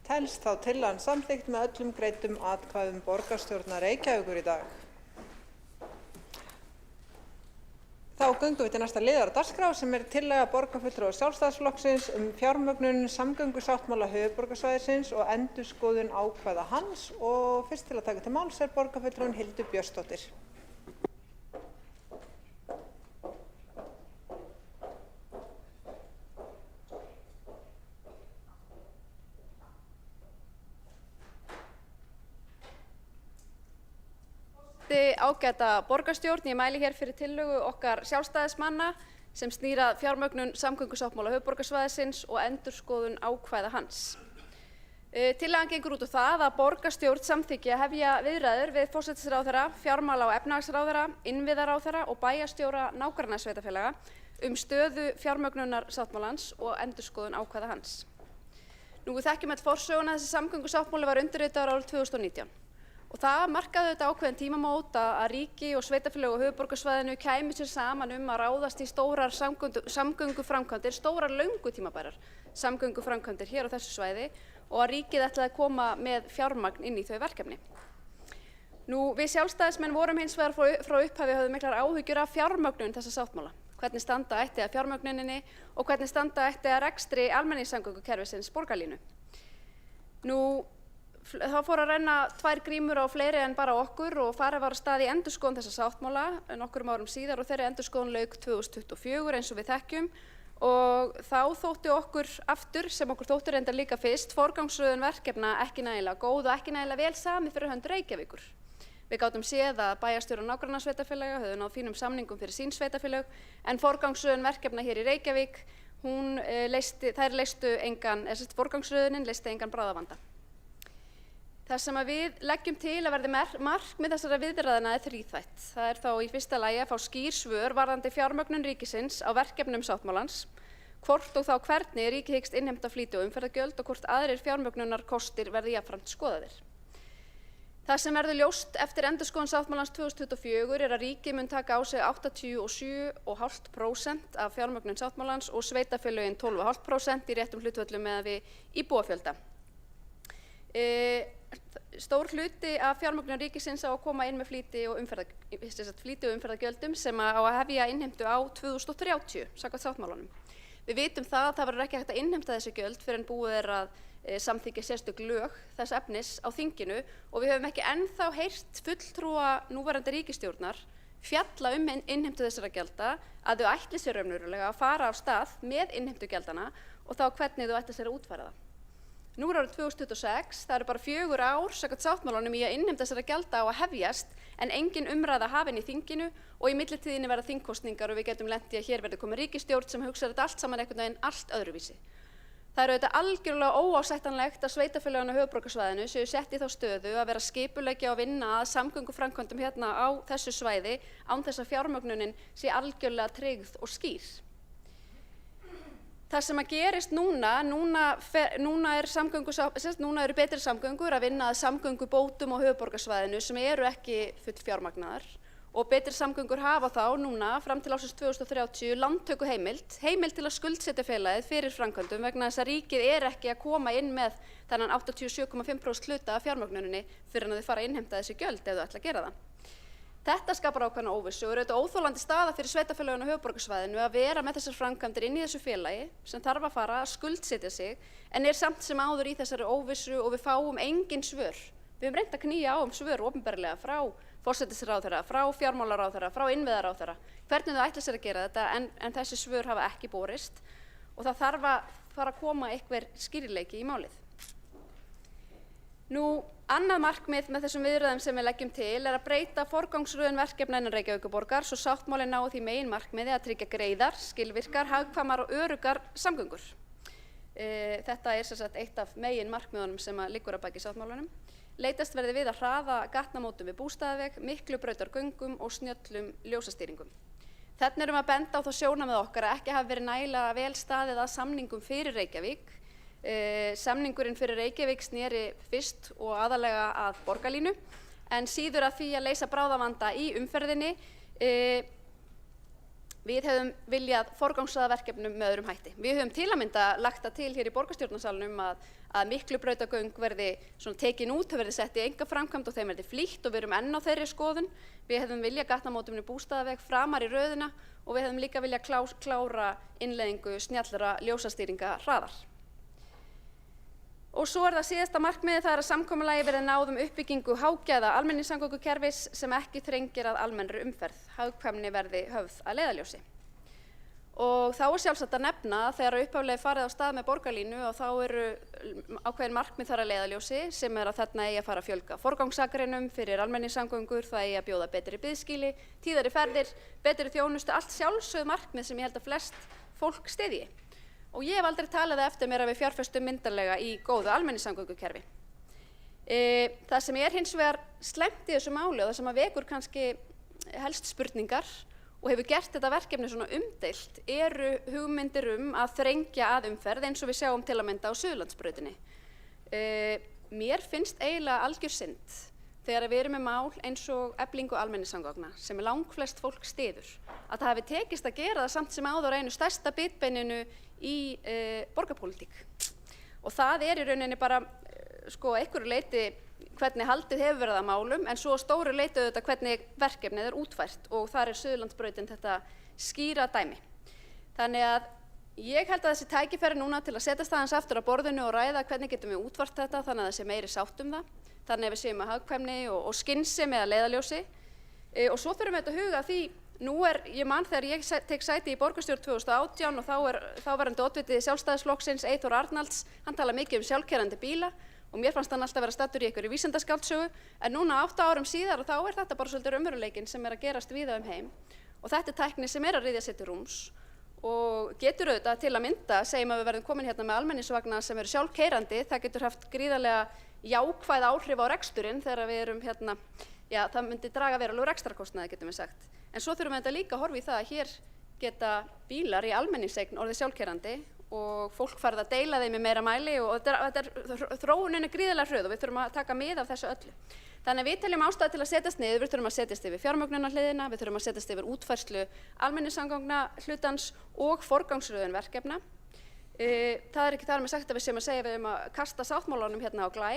Telst þá tillagan samþykkt með öllum greiddum atkvæðum borgarstjórnar Reykjavíkur í dag. Þá göngum við til næsta liðar á dagskrá sem er tillaga borgarfulltrúa Sjálfstæðisflokksins fjármögnun samgöngusáttmála höfuðborgarsvæðisins og endurskoðun ákvæða hans og fyrst til að taka til máls er borgarfulltrúinn Hildur Björnsdóttir. ágæta borgarstjórn, ég mæli hér fyrir tillögu okkar sjálfstæðismanna sem snýr að fjármögnun samgöngusáttmála höfuðborgarsvæðisins og endurskoðun ákvæða hans. Tillagan gengur út á það að borgarstjórn samþykki að hefja viðræður við forsætisráðherra, fjármála- og efnahagsráðherra, innviðaráðherra og bæjarstjóra nágrannasveitarfélaga stöðu fjármögnunar sáttmálans og endurskoðun ákvæða hans. Við þekkjum öll forsöguna að þessi samgöngusáttmáli var undirritaður árið 2019 og það markaði þetta ákveðin tímamót að ríki og sveitarfélög á höfuðborgarsvæðinu kæmu sér saman að ráðast í stórar samgönguframkvæmdir, stórar löngu tímabærar samgönguframkvæmdir hér á þessu svæði og að ríkið ætlaði að koma með fjármagn inn í þau verkefni. Við sjálfstæðismenn vorum hins vegar frá upphafi höfðu miklar áhyggjur af fjármögnun þessa sáttmála, hvernig standa ætti að fjármögnuninni og hvernig standa ætti að rekstri almenningssamgöngukerfisins borgarlínu. Það fór að renna tvær grímur á fleiri en bara okkur og farið var af stað í endurskoðun þessa sáttmála nokkrum árum síðar og þeirri endurskoðun lauk 2024 eins og við þekkjum og þá þótti okkur aftur, sem okkur þótti reyndar líka fyrst, forgangsröðun verkefna ekki nægilega góð og ekki nægilega vel samið fyrir hönd Reykjavíkur. Við gátum séð að bæjarstjórar nágrannasveitarfélaga höfðu náð fínum samningum fyrir sín sveitarfélög en forgangsröðun verkefna hér í Reykjavík, forgangsröðunin leysti engan bráðavanda. Það sem við leggjum til að verði markmið þessara viðræðna þríþætt. Það þá í fyrsta lagi að fá skýr svör varðandi fjármögnun ríkisins á verkefnum sáttmálans, hvort og þá hvernig ríkið hyggst innheimta flýti- og umferðargjöld og hvort aðrir fjármögnunarkostir verði jafnframt skoðaðir. Það sem verður ljóst eftir endurskoðun sáttmálans 2024 að ríkið mun taka á sig 87,5% af fjármögnun sáttmálans og sveitarfélögin 12,5% í réttum hlutföllum miðað við íbúafjölda. Stór hluti af fjármögnun ríkisins á að koma inn með flýti- og umferðargjöldum sem á að hefja innheimtu á 2030 samkvæmt sáttmálanum. Við vitum það að það verður ekki hægt að innheimta þessi gjöld fyrr en búið að samþykkja sérstök lög þess efnis á þinginu og við höfum ekki ennþá heyrt fulltrúa núverandi ríkisstjórnar fjalla innheimtu þessara gjalda að þau ætli sér raunverulega að fara af stað með innheimtugjaldana og þá hvernig þau ætli sér að útfæra það. Nú árið 2026, það eru bara 4 ár samkvæmt sáttmálanum í að innheimta þessara gjalda á að hefjast en engin umræða hafin í þinginu og í millitíðinni verða þingkosningar og við getum lent í að hér verði komið ríkisstjórn sem hugsar þetta allt saman einhvern veginn allt öðruvísi. Það auðvitað algjörlega óásættanlegt að sveitarfélögin á höfuðborgarsvæðinu séu sett í þá stöðu að vera skipuleggja og vinna að samgönguframkvæmdum hérna á þessu svæði án þess að fjármögnunin sé algjörlega tryggð og skýr. Það sem að gerist núna eru betri samgöngur að vinna að samgöngubótum á höfuðborgarsvæðinu sem eru ekki fullfjármagnaðar og betri samgöngur hafa þá núna fram til ársins 2030 lántökuheimild til að skuldsetja félagið fyrir framkvæmdum vegna þess að ríkið ekki að koma inn með þennan 87,5% hluta af fjármögnuninni fyrir að þau fara að innheimta þessi gjöld ef þau ætla að gera það. Þetta skapar ákveðna óvissu og auðvitað óþolandi staða fyrir sveitarfélögin á höfuðborgarsvæðinu að vera með þessar framkvæmdir inn í þessu félagi sem þarf að fara að skuldsetja sig en samt sem áður í þessari óvissu og við fáum engin svör. Við höfum reynt að knýja á svör opinberlega frá forsætisráðherra, frá fjármálaráðherra, frá innviðaráðherra, hvernig þau ætla sér að gera þetta en þessi svör hafa ekki borist og það þarf að fara að koma einhver skýrleiki í málið. Annað markmið með þessum viðræðum sem við leggjum til að breyta forgangsröðun verkefna innan Reykjavíkurborgar svo sáttmálinn nái því meginmarkmiði að tryggja greiðar, skilvirkar, hagkvæmar og öruggar samgöngur. Þetta sem sagt eitt af meginmarkmiðunum sem liggur að baki sáttmálanum. Leitast verði við að hraða gatnamótum við bústaðaveg, miklubrautargöngum og snjöllum ljósastýringum. Þarna erum við að benda á þá sjónarmið okkar að ekki hafi verið nægilega vel staðið að samningum fyrir Reykjavík. Samningurinn fyrir Reykjavík sneri fyrst og aðalega að borgarlínu en síður að því að leysa bráðavanda í umferðinni. Við hefðum viljað forgangsraða verkefnum með öðrum hætti. Við höfum til að mynda lagt það til hér í borgarstjórnarsalnum að miklubrautargöng verði tekin út, þau verði sett í einkaframkvæmd og þeim verði flýtt og við erum enn á þeirri skoðun. Við hefðum viljað gatnamótum við bústaðaveg framar í röðina og við hefðum líka viljað klára innleiðingu snjallra ljósastýringa hraðar. Og svo það síðasta markmiðið, það að samkomulagi verði náð uppbyggingu hágæða almenningssamgöngukerfis sem ekki þrengir að almennri umferð, hagkvæmni verði höfð að leiðarljósi. Og þá sjálfsagt að nefna að þegar upphaflega farið á stað með borgarlínu og þá eru ákveðin markmið þar að leiðarljósi sem að þarna eigi að fara að fjölga forgangsakrinum fyrir almenningssamgöngur, það eigi að bjóða betri biðskýli, tíðari ferðir, betri þjónustu, allt sjálfsögð markmið sem ég held að flest fólk styðji. Og ég hef aldrei talið það eftir mér að við fjárfestum myndarlega í góðu almenningssamgöngukerfi. Það sem hins vegar slæmt í þessu máli og það sem vekur kannski helst spurningar og hefur gert þetta verkefni svona umdeilt eru hugmyndir að þrengja að umferð eins og við sjáum til að mynda á Suðurlandsbrautinni. Mér finnst eiginlega algjör synd þegar við erum með mál eins og eflingu almenningssamgangna sem langflest fólk styður að það hafi tekist að gera það samt sem áður einu stærsta bitbeininu í borgarpólitík. Og það í rauninni bara einhverju leyti hvernig haldið hefur verið að málum, en svo stóru leiti auðvitað hvernig verkefnið útfært og þar Suðurlandsbrautin þetta skýra dæmi. Þannig að ég held að þessi tækifæri núna til að setjast aðeins aftur á borðinu og ræða hvernig getum við útfært þetta þannig að það sé meiri sátt það, þannig að við séum með hagkvæmni og skynsemi að leiðarljósi. Og svo þurfum við að huga því, ég man þegar ég tek sæti í borgarstjórn 2018 og þáverandi oddviti Sjálfstæðisflokksins Eyþór Arnalds, hann tala mikið sjálfkeyrandi bíla og mér fannst hann alltaf vera staddur í einhverju vísindaskáldsögu, en núna 8 árum síðar og þá þetta bara svolítið raunveruleikinn sem að gerast víða heim og þetta tækni sem að ryðja sér til rúms og getur auðvitað til að mynda, segjum að við verðum komin hérna með almenningsvagna sem eru sjálfkeyrandi, það getur haft gríðarlega jákvæð áhrif á reksturinn þegar við erum hérna, það myndi draga verulegur rekstrarkostnaði getum við sagt. En svo þurfum við þetta líka að horfa í það að hér geta bílar í almenningseign orðið sjálfkeyrandi og fólk farið að deila þeim í meira mæli og þróunin gríðarlega hröð og við þurfum að taka mið af þessu öllu. Þannig að við teljum ástæðu til að setjast niður, við þurfum að setjast yfir fjármögnunarhliðina, við þurfum að setjast yfir útfærslu almenningssamgangna hlutans og forgangsröðun verkefna. Það ekki þar með sagt að við séum að segja við að kasta sáttmálanum hérna á glæ,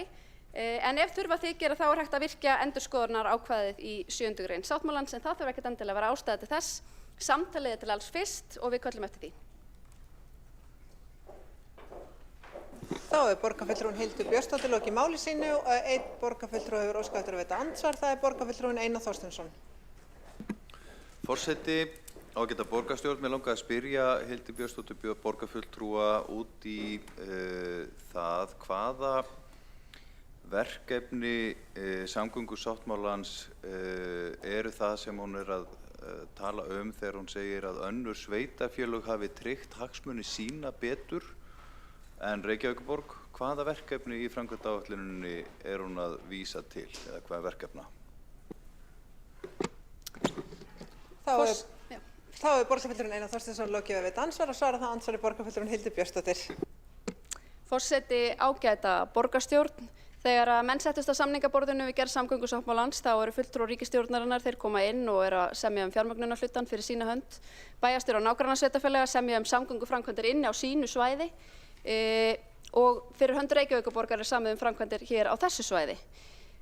en ef þurfa þykir þá hægt að virkja endurskoðunar ákvæðið í 7. grein sáttmálans en það þurfa ekkert endilega að vera ástæða til þess. Samtalið til alls fyrst og við köllum eftir því. Þá borgarfulltrúinn Hildur Björnsdóttir lokið máli sínu og einn borgarfulltrúi hefur óskað eftir að veita andsvar, það borgarfulltrúinn Einar Þorsteinsson. Forseti, ágæta borgarstjórn, mig langaði að spyrja Hildur Björnsdóttir borgarfulltrúa út í það hvaða verkefni samgöngusáttmálans eru það sem hún að tala þegar hún segir að önnur sveitarfélög hafi tryggt hagsmuni sína betur en Reykjavíkurborg. Hvaða verkefni í framkvæmdaáætluninni hún að vísa til eða hvaða verkefna? Þá borgarfulltrúinn Einar Þorsteinsson lokið við veita andsvar og svara það andsvari borgarfulltrúinn Hildur Björnsdóttir. Forseti, ágæta borgarstjórn. Þegar að menn settust á samningaborðinu við gerð samgöngusáttmálans þá eru fulltrúar ríkisstjórnarinnar, þeir koma inn og að semja fjármögnunarhlutann fyrir sína hönd. Bæjarstjórar nágrannasveitarfélaga semja samgönguframkvæmdir inni á sínu svæði og fyrir hönd Reykjavíkurborgar samið framkvæmdir hér á þessu svæði.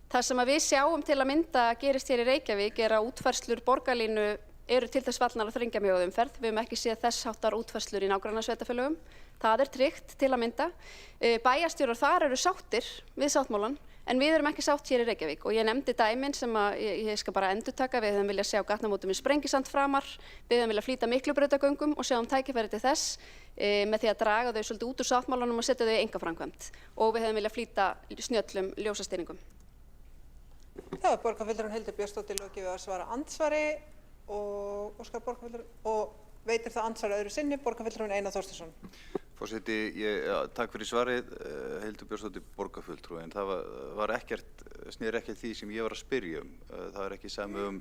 Það sem við sjáum til að mynda gerist hér í Reykjavík að útfærslur borgarlínu eru til þess fallnar að þrengja mjög umferð. Við höfum ekki séð þess háttar útfærslur í nágrannasveitarfélögum. Það tryggt til að mynda. Bæjarstjórar þar eru sáttir við sáttmálann en við erum ekki sátt hér í Reykjavík og ég nefndi dæmin sem ég skal bara endurtaka. Við höfum viljað sjá gatnamótum í Sprengisand framar, við höfum viljað flýta Miklubrautargöngum og sjáum tækifæri til þess með því að draga þau svolítið út úr sáttmálanum og setja þau í einkaframkvæmd og við höfum viljað flýta snjöllum ljósastýringum. Þá borgarfulltrúinn Hildur Björnsdóttir lokið við að svara andsvari og veitir það andsvar öðru sinni borgarfulltrúinn Einar Þorsteinsson. Forseti, takk fyrir svarið Hildur Björnsdóttir borgarfulltrúi, en það var sneri ekkert því sem ég var að spyrja það ekki samið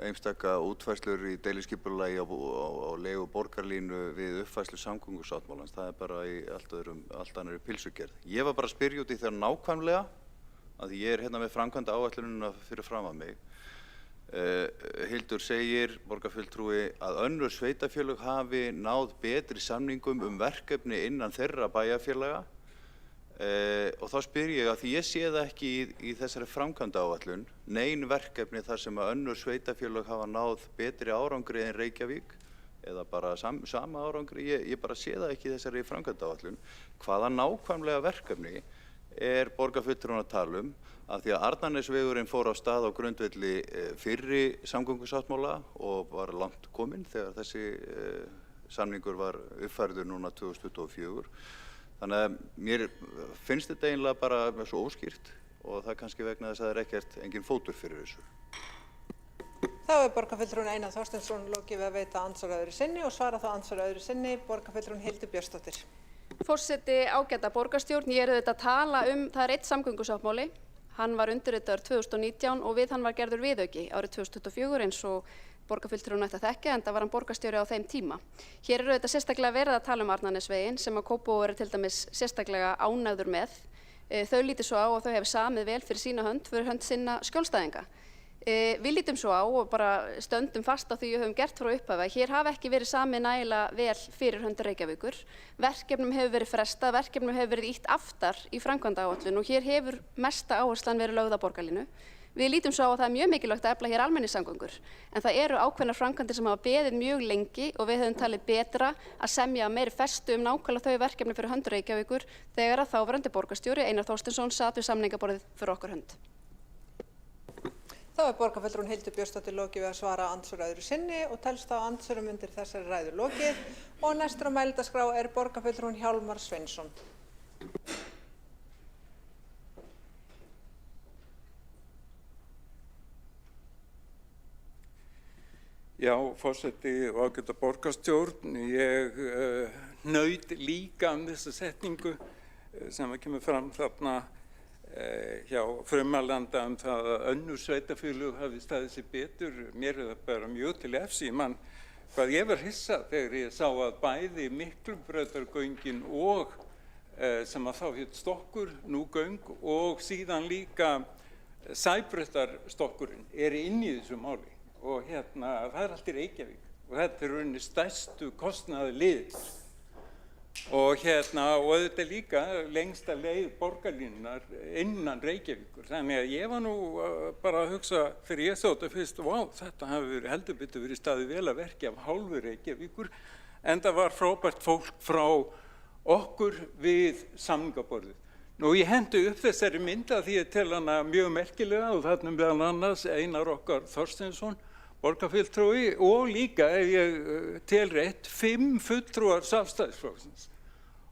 einstaka útfærslur í deiliskipulagi á legu borgarlínu við uppfærslu samgöngusáttmálans, það bara í allt annarri pylsugerð. Ég var bara að spyrja út í það nákvæmlega að ég hérna með framkvæmda áætlunina fyrir fram að mig. Hildur segir, borgarfulltrúi, að önnur sveitarfélög hafi náð betri samningum verkefni innan þeirra bæjarfélaga og þá spyr ég að því ég sé það ekki í þessari framkvæmdaáætlun nein verkefni þar sem að önnur sveitarfélög hafa náð betri árangri en Reykjavík eða bara sama árangri, ég bara sé það ekki í þessari framkvæmdaáætlun. Hvaða nákvæmlega verkefni borgarfulltrúinn að tala af því að Arnarnesvegurinn fór á stað á grundvelli fyrri samgöngusáttmála og var langt kominn þegar þessi samningur var uppfærður núna 2024. Þannig að mér finnst þetta eiginlega bara svo óskýrt og það er kannski vegna þess að það er engin fótur fyrir þessu. Þá er borgarfulltrúinn Einar Þorsteinsson lokið við að veita andsvar öðru sinni og svara þá andsvar öðru sinni borgarfulltrúinn Hildur Björnsdóttir. Forseti, ágæta borgarstjórn, ég er auðvitað að tala það er einn samgöngusáttmáli. Hann var undirritaður 2019 og við hann var gerður viðauki árið 2024 eins og borgarfulltrúinn ætti að þekkja, enda var hann borgarstjóri á þeim tíma. Hér er auðvitað sérstaklega verið að tala Arnarnesveginn sem að Kópavogur er til dæmis sérstaklega ánægður með. Þau líti svo á og þau hefur samið vel fyrir hönd sinna skjólstæðinga. Við lítum svo á og bara stöndum fast á því við höfum gert frá upphafi að hér hafi ekki verið samið nægilega vel fyrir hönd Reykjavíkur. Verkefnum hefur verið frestað, verkefnum hefur verið ýtt aftar í framkvæmdaáætlun og hér hefur mesta áherslan verið lögð á borgarlínu. Við lítum svo á að það er mjög mikilvægt að efla hér almenningssamgöngur, en það eru ákveðnar framkvæmdir sem hafa beðið mjög lengi og við höfum talið betra að semja meiri festu nákvæmlega þau verkefni fyrir hönd Reykjavíkur þegar að þáverandi borgarstjóri Einar Þorsteinsson sat við samningaborðið fyrir okkar hönd. Þá er borgarfulltrúinn Hildur Björnsdóttir lokið við að svara andsvar öðru sinni og telst á andsvörum undir þessari ræðu lokið og næstur á mælendaskrá er borgarfulltrúinn Hjálmar Sveinsson. Já, forseti og ágæta borgarstjórn, ég hnaut líka þessa setningu sem kemur fram þarna hjá frummælanda það að önnur sveitarfélög hafi staðið sig betur. Mér er það bara mjög til efs. Ég man hvað ég var hissa þegar ég sá að bæði Miklubrautargöngin og sem að þá hét Stokkur, nú göng, og síðan líka Sæbrautarstokkurinn inn í þessu máli. Og það er allt í Reykjavík og þetta er rauninni stærstu kostnaðarliðir. Og auðvitað líka lengsta leið borgarlínunnar innan Reykjavíkur. Þannig að ég var nú bara að hugsa þegar ég sá þetta fyrst, vá, þetta hafi heldur betur verið staðið vel að verki af hálfu Reykjavíkur, en það var frábært fólk frá okkur við samningaborðið. Nú ég hendi upp þessari mynd að því ég tel hana mjög merkilega og þarna meðal annars Einar okkar Þorsteinsson, borgarfulltrúi og líka, ef ég tel rétt, 5 fulltrúar Sjálfstæðisflokksins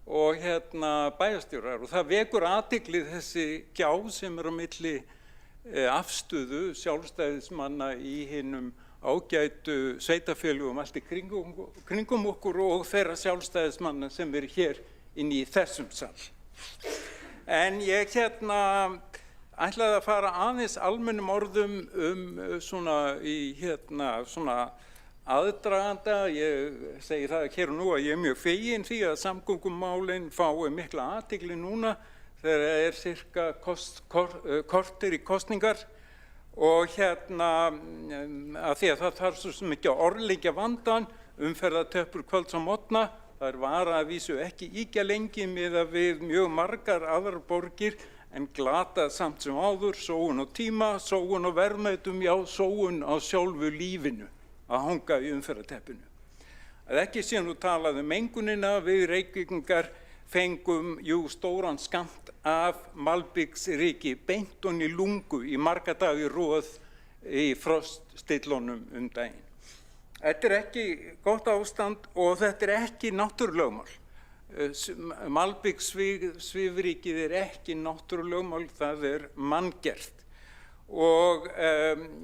og bæjarstjórar og það vekur athygli þessi gjá sem er á milli afstöðu sjálfstæðismanna í hinum ágætu sveitarfélögum allt í kringum okkur og þeirra sjálfstæðismanna sem eru hér inn í þessum sal. En ég ætlaði að fara aðeins almennum orðum svona í svona aðdraganda. Ég segi það hér og nú að ég er mjög feginn því að samgöngumálin fái mikla athygli núna þegar það er sirka korter í kosningar og að því að það þarf svo mikið að orðleggja vandann, umferðartöppur kvölds á morgna. Það er vara að vísu ekki ýkja lengi miðað við mjög margar aðrar borgir en glatað samt sem áður, sóun á tíma, sóun á verðmætum, já, sóun á sjálfu lífinu að hanga í umferðarteppinu. Að ekki sé nú talað mengunina, við Reykvíkingar fengum stóran skammt af malbiksryki beint ofan í lungu í marga daga í röð í froststillunum daginn. Þetta er ekki gott ástand og þetta er ekki náttúrulögmál. Malbikssvifrykið er ekki náttúrulögmál, það er manngert. Og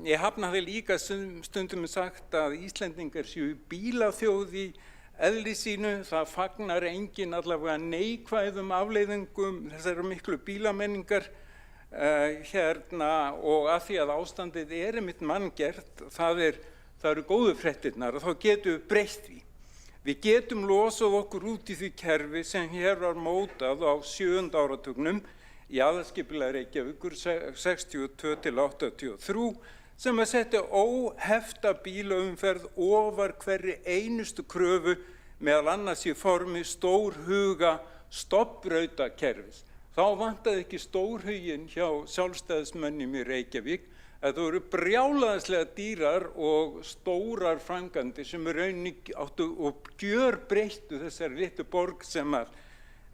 ég hafnaði líka stundum sagt að Íslendingar séu bílaþjóð í eðli sínu. Það fagnar enginn allavega neikvæðum afleiðingum þessara miklu bílamenningar og að því að ástandið er einmitt manngert, það eru góðu fréttirnar og þá getum við breytt því. Við getum losað okkur út í því kerfi sem hér var mótað á 7. áratugnum í aðalskipulagi Reykjavíkur 62 til 83 sem að setja óhefta bílaumferð ofar hverri einustu kröfu meðal annars í formi stórhuga stofnbrautakerfis. Þá vantaði ekki stórhuginn hjá sjálfstæðismönnum í Reykjavík að það voru brjálæðislega dýrar og stórar framkvæmdir sem rauninni áttu og gjörbreyttu þessari litlu borg sem að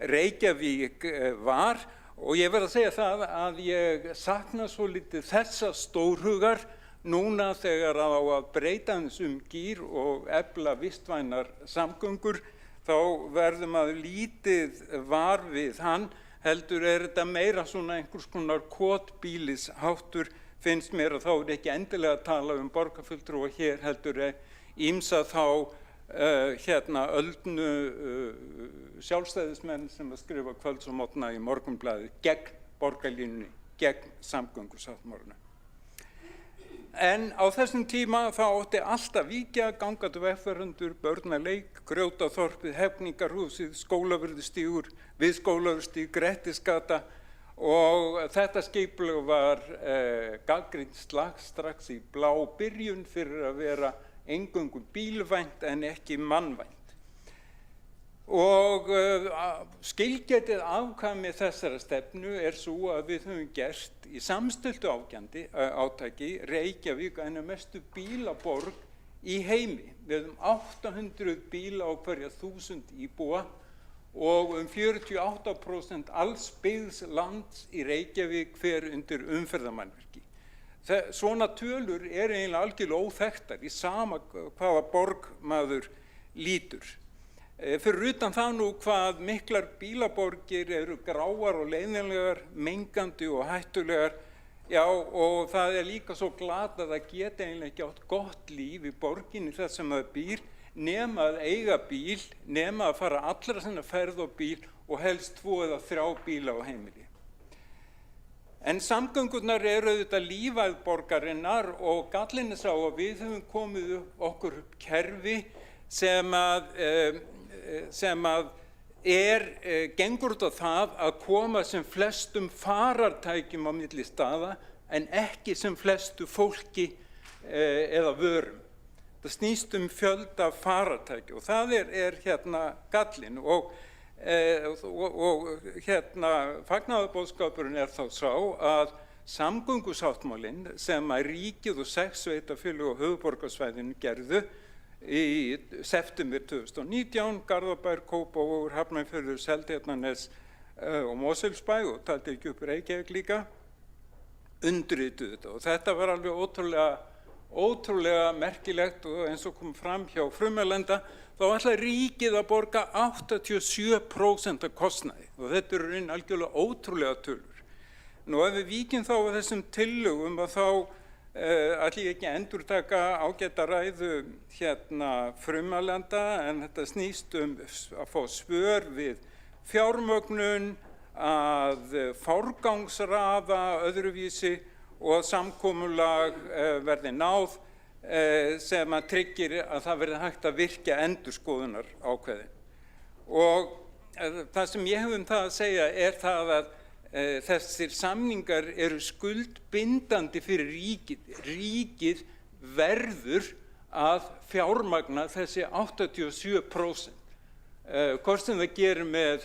Reykjavík var. Og ég verð að segja það að ég sakna svo lítið þessa stórhugar núna þegar á að breyta þessum gír og efla vistvænar samgöngur, þá verðum að lítið var við hann, heldur þetta meira svona einhvers konar kotbýlisháttur, finnst mér, að þá ekki endilega að tala borgarfulltrúa hér, heldur ýmsa þá öldnu sjálfstæðismenn sem að skrifa kvölds og morgna í Morgunblaðið gegn borgarlínunni, gegn samgöngusáttmálanum. En á þessum tíma þá átti allt að víkja, gangandi vegfarendur, börnaleik, Grjótaþorpið, Hefningarhúsið, Skólavörðustígur, við Skólavörðustíg, Grettisgata, og þetta skipulag var gagnrýnt strax í blá byrjun fyrir að vera eingöngu bílvænt en ekki mannvænt. Og skilgetið afkvæmi þessara stefnu svo að við höfum gert í samstilltu átaki Reykjavík eina mestu bílaborg í heimi. Við höfum 800 bíla á hverja 1000 íbúa og 48% alls byggðs lands í Reykjavík fer undir umferðarmannvirki. Svona tölur eiginlega algjörlega óþekktar í sama hvaða borg maður lítur. Fyrir utan það nú hvað miklar bílaborgir eru gráar og leiðinlegar, mengandi og hættulegar, já, og það líka svo glatað að geta eiginlega ekki átt gott líf í borginni þar sem það býr, nema að eiga bíl, nema að fara allra sinna ferð á bíl og helst 2 eða 3 bíla á heimili. En samgöngurnar eru auðvitað lífæð borgarinnar og gallinn sá að við höfum komið okkur upp kerfi sem að gengur út á það að koma sem flestum farartækjum á milli staða en ekki sem flestu fólki eða vörum. Það snýst fjölda farartækja og það hérna gallinn og fagnaðarboðskapurinn þá sá að samgöngusáttmálinn sem að ríkið og 6 sveitarfélög á höfuðborgarsvæðinu gerðu í september 2019, Garðabær, Kópavogur, Hafnarfjörður, Seltjarnarnes og Mosfellsbæ og taldi ekki upp Reykjavík líka, undirrituðu þetta og þetta var alveg ótrúlega merkilegt og eins og kom fram hjá Frumalenda, þá ætlaði ríkið að borga 87% af kostnaði og þetta eru algjörlega ótrúlega tölur. Nú ef við víkjum þá að þessum tillögum að þá ætla ég ekki að endurtaka ágæta ræðu Frumalenda en þetta snýst að fá svör við fjármögnun, að forgangsraða öðruvísi og samkomulag verði náð sem að tryggir að það verði hægt að virkja endurskoðunar ákveðin. Og það sem ég hef það að segja það að þessir samningar eru skuldbindandi fyrir ríkið. Ríkið verður að fjármagna þessi 87%. Hvort sem það gerir með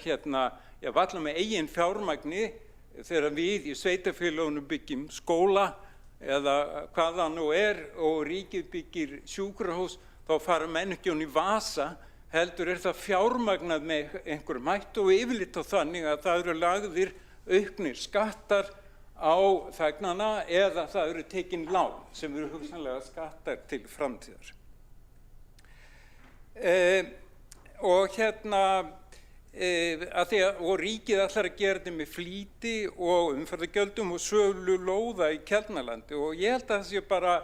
varla með eigin fjármagni þegar við í sveitarfélögunum byggjum skóla eða hvað það nú og ríkið byggir sjúkrahús, þá fara menn ekki í vasa, heldur það fjármagnað með einhverjum hætti og yfirleitt á þannig að það eru lagðir auknir skattar á þegnana eða það eru tekin lán sem eru hugsanlega skattar til framtíðar. Og ríkið ætlar að gera þetta með flýti og umferðargjöldum og sölu lóða í Keldnalandi og ég held að það sé bara,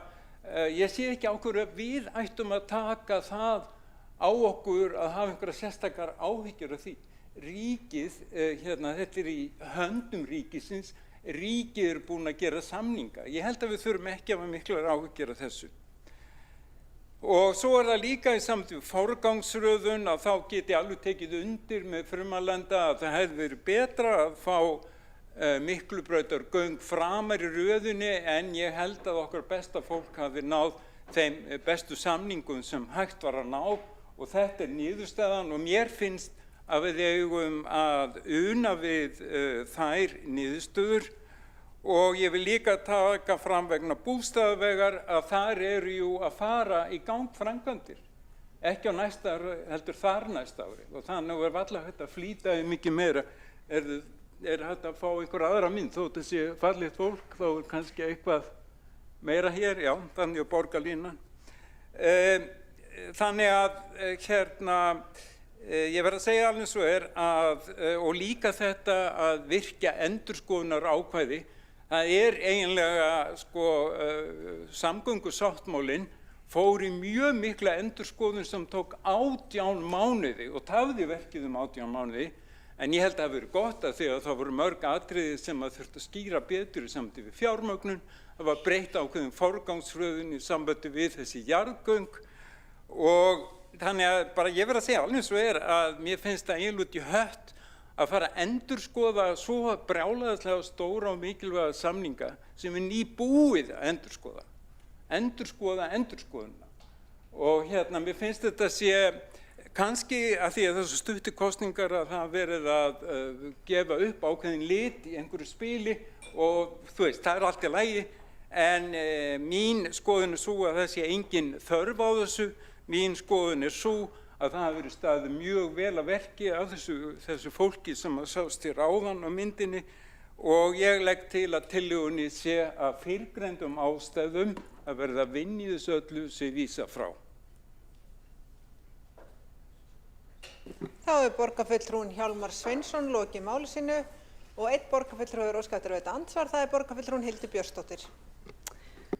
ég sé ekki á hverju að við ættum að taka það á okkur að hafa einhverja sérstakar áhyggjur af því. Ríkið, þetta í höndum ríkisins, ríkið búin að gera samninga. Ég held að við þurfum ekki að hafa miklar áhyggjur af þessu. Og svo það líka í samtíð forgangsröðun að þá geti alveg tekið undir með Frumalenda að það hefði verið betra að fá Miklubrautargöng framar í röðunni en ég held að okkar besta fólk hafi náð þeim bestu samningum sem hægt var að ná og þetta niðurstaðan og mér finnst að við eigum að una við þær niðurstöður. Og ég vil líka taka fram vegna bústaðavegar að þar eru að fara í gang framkvæmdir. Ekki á næsta ári, heldur þar næsta ári. Og þannig varla hægt að flýta mikið meira. Hægt að fá einhver aðra mynd, þó þetta sé fallegt fólk, þá kannski eitthvað meira hér, já, þannig að borgarlínan. Þannig að ég verð að segja alveg svo að, og líka þetta að virkja endurskoðunar ákvæði, það eiginlega, samgöngusáttmálinn fór í mjög mikla endurskoðun sem tók 18 mánuði og tafði verkið 18 mánuði, en ég held að það hafi verið gott að því að það voru mörg atriði sem að þurfti að skýra betur í sambandi við fjármögnun, það var breytt ákveðin forgangsröðun í sambandi við þessi jarðgöng og þannig að bara ég verð að segja alveg svo að mér finnst það eiginlega út í hött að fara að endurskoða svo brjálæðislega stóra og mikilvæga samninga sem nýbúið að endurskoða endurskoðuna. Og mér finnst þetta sé kannski að því að þessu stuttu kosningar að það verið að gefa upp ákveðin lit í einhverju spili og þú veist, það allt í lagi, en mín skoðun svo að það sé engin þörf á þessu, mín skoðun svo að það hafi verið staðið mjög vel að verki af þessu fólki sem að sást í ráðan á myndinni og ég legg til að tillögunni sé að fyrrgreindum ástæðum að verða að vinna í þessu öllu sé vísa frá. Þá borgarfulltrúinn Hjálmar Sveinsson lokið máli sínu og einn borgarfulltrúi hefur óskað eftir að veita andsvar, það borgarfulltrúinn Hildur Björnsdóttir.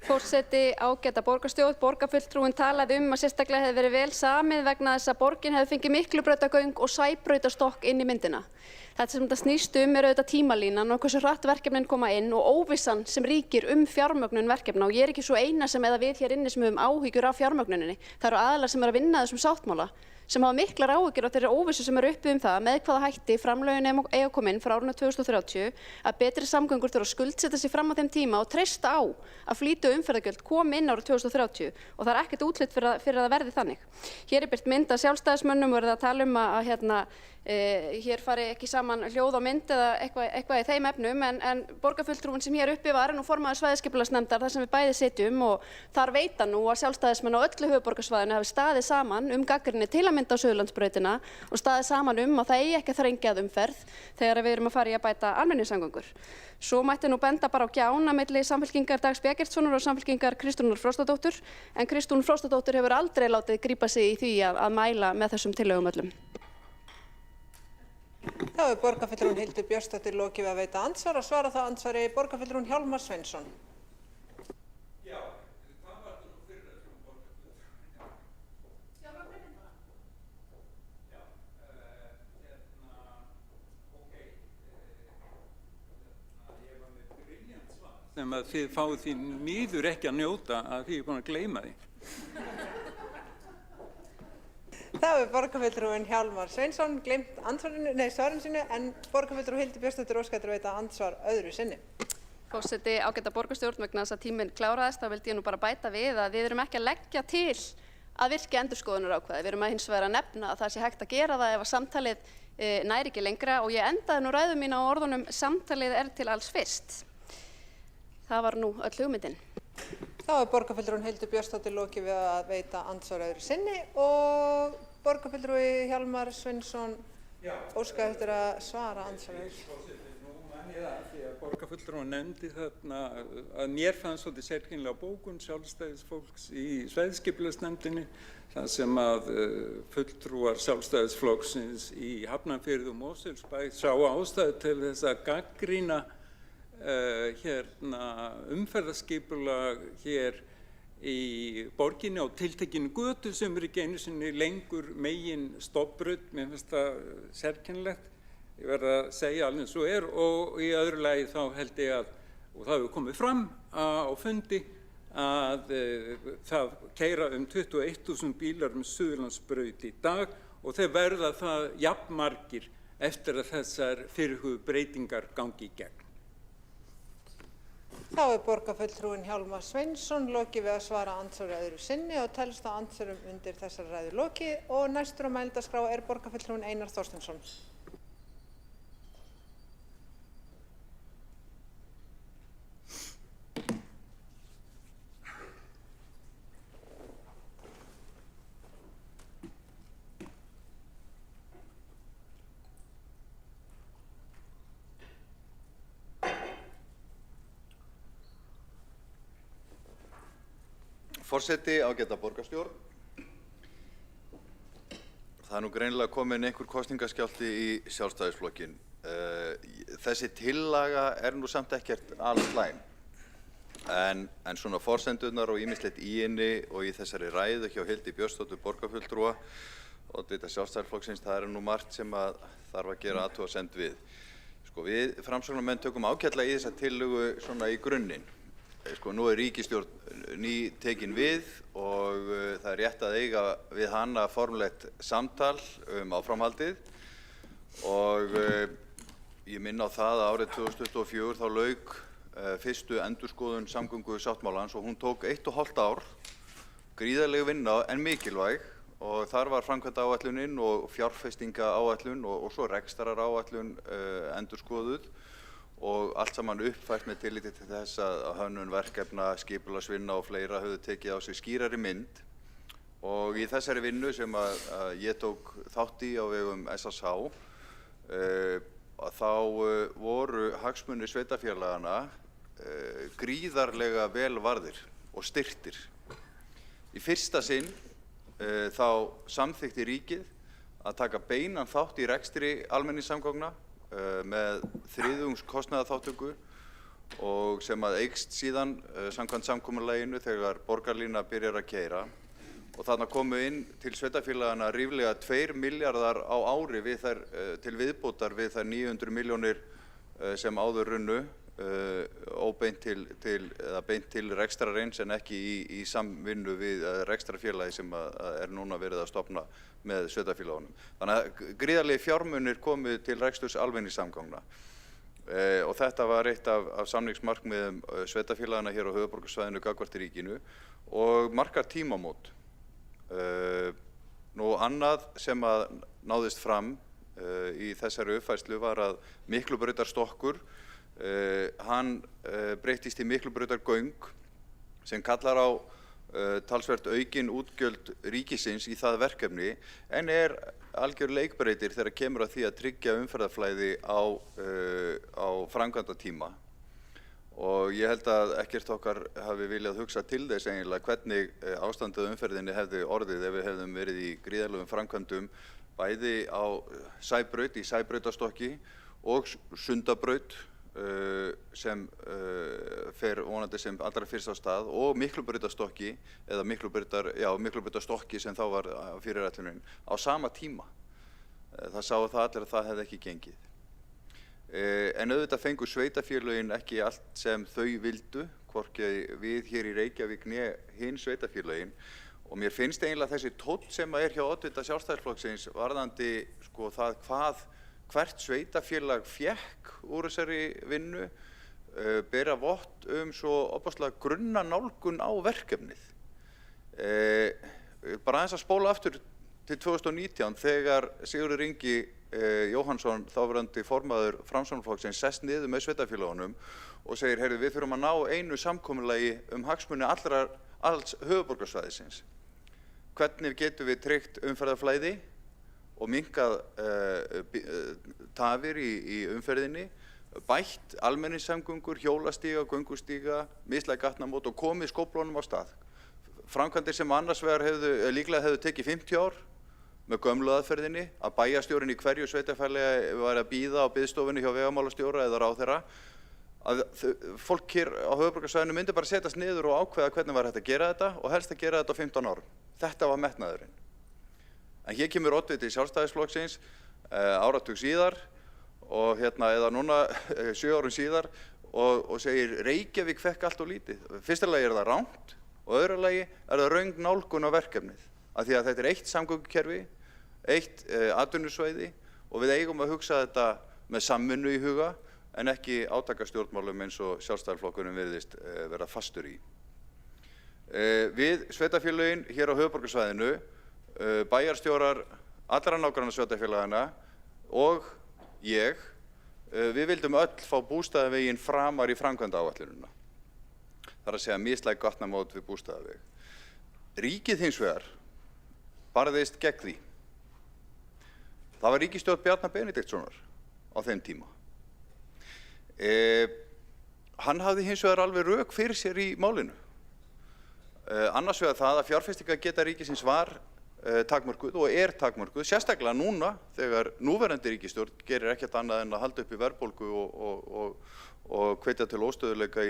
Forseti, ágæta borgarstjórn, borgarfulltrúinn talaði að sérstaklega hefði verið vel samið vegna þess að borgin hefði fengið Miklubrautagöng og Sæbrautastokk inn í myndina. Þetta sem þetta snýst auðvitað tímalínan og hversu hratt verkefnin koma inn og óvissan sem ríkir fjármögnun verkefna og ég ekki svo eina sem eða við hér inni sem höfum áhyggjur af fjármögnuninni. Það eru aðilar sem að vinna þessum sáttmála sem hafa miklar áhyggjur af þeirri óvissu sem uppi það með hvaða hætti framlögin eiga að koma inn frá árinu 2030 að betri samgöngur þurfa að skuldsetja sig fram á þeim tíma og treysta á að flýti umferðargjöld komi inn árið 2030 og það ekkert útlit fyrir að það verði þannig. Hér birt mynd af sjálfstæðismönnum og verið að tala að hér fari ekki saman hljóð og mynd eða eitthvað í þeim efnum en borgarfulltrúinn sem hér uppi var nú formaður svæðisskipulagsnefndar þar sem við bæði sitjum og þar veita nú að sjálfstæðismenn á öllu höfuðborgarsvæðinu hafi staðið saman gagnrýni til að mynda á Suðurlandsbrautina og staðið saman að það eigi ekki að þrengja að umferð þegar við erum að fara í að bæta almenningssamgöngur. Svo mætti nú benda bara á gjána milli Samfylkingar Dags Bjargeirssonar og Samfylkingar Kristrúnar Frostadóttur en Kristrún Frostadóttur hefur aldrei látið grípa sig í því að mæla með þessum tillögum öllum. Þá borgarfulltrúinn Hildur Björnsdóttir lokið við að veita andsvar og svara það andsvari borgarfulltrúinn Hjálmar Sveinsson. Já, hvað var það nú fyrir þessum borgarfulltrúinn? Sjálfa myndina? Já, ok, ég var með brilljant svar sem að þið fáið því miður ekki að njóta að því ég er búin að gleyma því. Það borgarfulltrúinn Hjálmar Sveinsson gleymt svarinu sínu en borgarfulltrú Hildur Björnsdóttir óskað eftir að veita andsvar öðru sinni. Forseti, ágæta borgarstjórn, vegna þess að tíminn kláraðist, þá vildi ég nú bara bæta við að við erum ekki að leggja til að virkja endurskoðunarákvæði. Við erum hins vegar að nefna að það sé hægt að gera það ef að samtalið næri ekki lengra og ég endaði nú ræðu mína á orðunum samtalið til alls fyrst. Það var nú öll hugmyndin. Þá borgarfulltrúinn Hildur Björnsdóttir lokið við að veita andsvar öðru sinni og borgarfulltrúi Hjálmar Sveinsson óskað eftir að svara andsvarinu. Nú man ég það því að borgarfulltrúinn nefndi þarna að mér fannst svolítið sérkennilega bókun sjálfstæðisfólks í svæðisskipulagsnefndinni þar sem að fulltrúar sjálfstæðisflokksins í Hafnarfirði og Mosfellsbæ sá ástæðu til þess að gagnrýna umferðarskipulag hér í borginni á tiltekinu götu sem ekki einu sinni lengur megin stofnbraut. Mér finnst það sérkennilegt, ég verð að segja alveg svo og í öðru lagi þá held ég að, og það hefur komið fram á fundi, að það keyra 21.000 bílar Suðurlandsbraut í dag og þeir verða það jafnmargir eftir að þessar fyrirhuguðu breytingar gangi í gegn. Þá borgarfulltrúinn Hjálmar Sveinsson lokið við að svara andsvari öðru sinni og telst á andsvörum undir þessari ræðu lokið og næstur á mælendaskrá borgarfulltrúinn Einar Þorsteinsson. Forseti, ágæta borgarstjórn. Það er nú greinilega komin einhver kosningaskjálfti í Sjálfstæðisflokkinn. Þessi tillaga er nú samt ekkert alslæm. En svona forsendurnar og ýmislegt í henni og í þessari ræðu hjá Hildi Björnsdóttur borgarfulltrúa og þetta Sjálfstæðisflokksins, það er nú margt sem að þarf að gera athugasemd við. Sko, við framsóknarmenn tökum ágætlega í þessa tillögu svona í grunninn. Sko, nú er ríkisstjórn ný tekin við og það er rétt að eiga við hana formlegt samtal áframhaldið og ég minna á það að árið 2024 þá lauk fyrstu endurskoðun samgöngusáttmálans og hún tók 1,5 ár, gríðarleg vinna en mikilvæg og þar var framkvæmdaáætlunin og fjárfestingaáætlun og svo rekstraráætlun endurskoðuð og allt saman uppfært með tilliti til þess að hönnun verkefna, skipulagsvinna og fleira höfðu tekið á sig skýrari mynd og í þessari vinnu sem að ég tók þátt í á vegum SSH þá voru hagsmunir sveitarfélagana gríðarlega vel varðir og styrktir. Í fyrsta sinn þá samþykkti ríkið að taka beinan þátt í rekstri almenningssamgangna með þriðjungs kostnaðarþátttöku og sem að eykst síðan samkvæmt samkomulaginu þegar borgarlína byrjar að keyra og þarna komu inn til sveitarfélagana ríflega 2 milljarðar á ári við þær, til viðbótar við þær 900 milljónir sem áður runnu óbeint eða beint til rekstrarins en ekki í samvinnu við rekstrarfélagi sem er núna verið að stofna með sveitarfélagunum. Þannig að gríðarlegir fjármunir komu til reksturs almenningssamgangna og þetta var eitt af samningsmarkmiðum sveitarfélagana hér á höfuðborgarsvæðinu gagnvart ríkinu og markar tímamót. Nú annað sem að náðist fram í þessari uppfærslu var að Miklubrautarstokkur hann breyttist í Miklubrautargöng sem kallar á talsvert aukin útgjöld ríkisins í það verkefni en er algjör leikbreytir þegar kemur að því að tryggja umferðarflæði á framkvæmdatíma. Og ég held að ekkert okkar hafi viljað hugsa til þess eiginlega hvernig ástandið umferðinni hefði orðið ef við hefðum verið í gríðarlegum framkvæmdum bæði á Sæbraut í Sæbrautarstokki og Sundabraut sem fer vonandi sem allra fyrst á stað og Miklubrautarstokki eða Miklubrautarstokki sem þá var fyrirætlunin á sama tíma. Það sáu það allir að það hefði ekki gengið. En auðvitað fengu sveitarfélögin ekki allt sem þau vildu, hvorki við hér í Reykjavík né hinn sveitarfélögin og mér finnst eiginlega þessi tónn sem er hjá oddvita Sjálfstæðisflokksins varðandi sko það hvert sveitarfélag fékk úr þessari vinnu bera vott svo ofboðslega grunna nálgun á verkefnið. Bara aðeins að spóla aftur til 2019 þegar Sigurður Ingi Jóhannsson, þáverandi formaður Framsóknarflokksins, sest niður með sveitarfélagunum og segir, heyrðu, við þurfum að ná einu samkomulagi hagsmuni alls höfuðborgarsvæðisins. Hvernig getum við tryggt umferðarflæði og minnkað tafir í umferðinni, bætt almenningssamgöngur, hjólastíga, göngustíga, mislæg gatnamót og komið skóplunum á stað. Framkvæmdir sem annars vegar líklega hefðu tekið 50 ár með gömlu aðferðinni, að bæjarstjórinn í hverju sveitarfélagi væri að bíða á biðstofunni hjá vegamálastjóra eða ráðherra, að fólk hér á höfuðborgarsvæðinu myndi bara setjast niður og ákveða hvernig var hægt að gera þetta og helst að gera þetta á 15 árum. Þetta var metnaðurinn. En hér kemur oddviti Sjálfstæðisflokksins áratug síðar og eða núna 7 árum síðar og segir Reykjavík fekk allt of lítið. Fyrsta lagi er það rangt og öðru lagi er það röng nálgun á verkefnið. Af því að þetta er eitt samgöngukerfi, eitt atvinnusvæði og við eigum að hugsa þetta með samvinnu í huga en ekki átakastjórnmálum eins og Sjálfstæðisflokkurinn virðist vera fastur í. Við sveitarfélögin hér á höfuðborgarsvæðinu, bæjarstjórar allra nágrannasveitarfélagana og ég, við vildum öll fá bústaðaveginn framar í framkvæmdaáætlunina. Það er að segja mislæg gatnamót við bústaðaveg. Ríkið hins vegar barðist gegn því. Það var ríkisstjórn Bjarna Benediktssonar á þeim tíma. Hann hafði hins vegar alveg rök fyrir sér í málinu. Annars vegar það að fjárfestingageta ríkisins var takmörkuð og er takmörkuð, sérstaklega núna þegar núverandi ríkisstjórn gerir ekkert annað en að halda upp í verðbólgu og hvetja til óstöðuleika í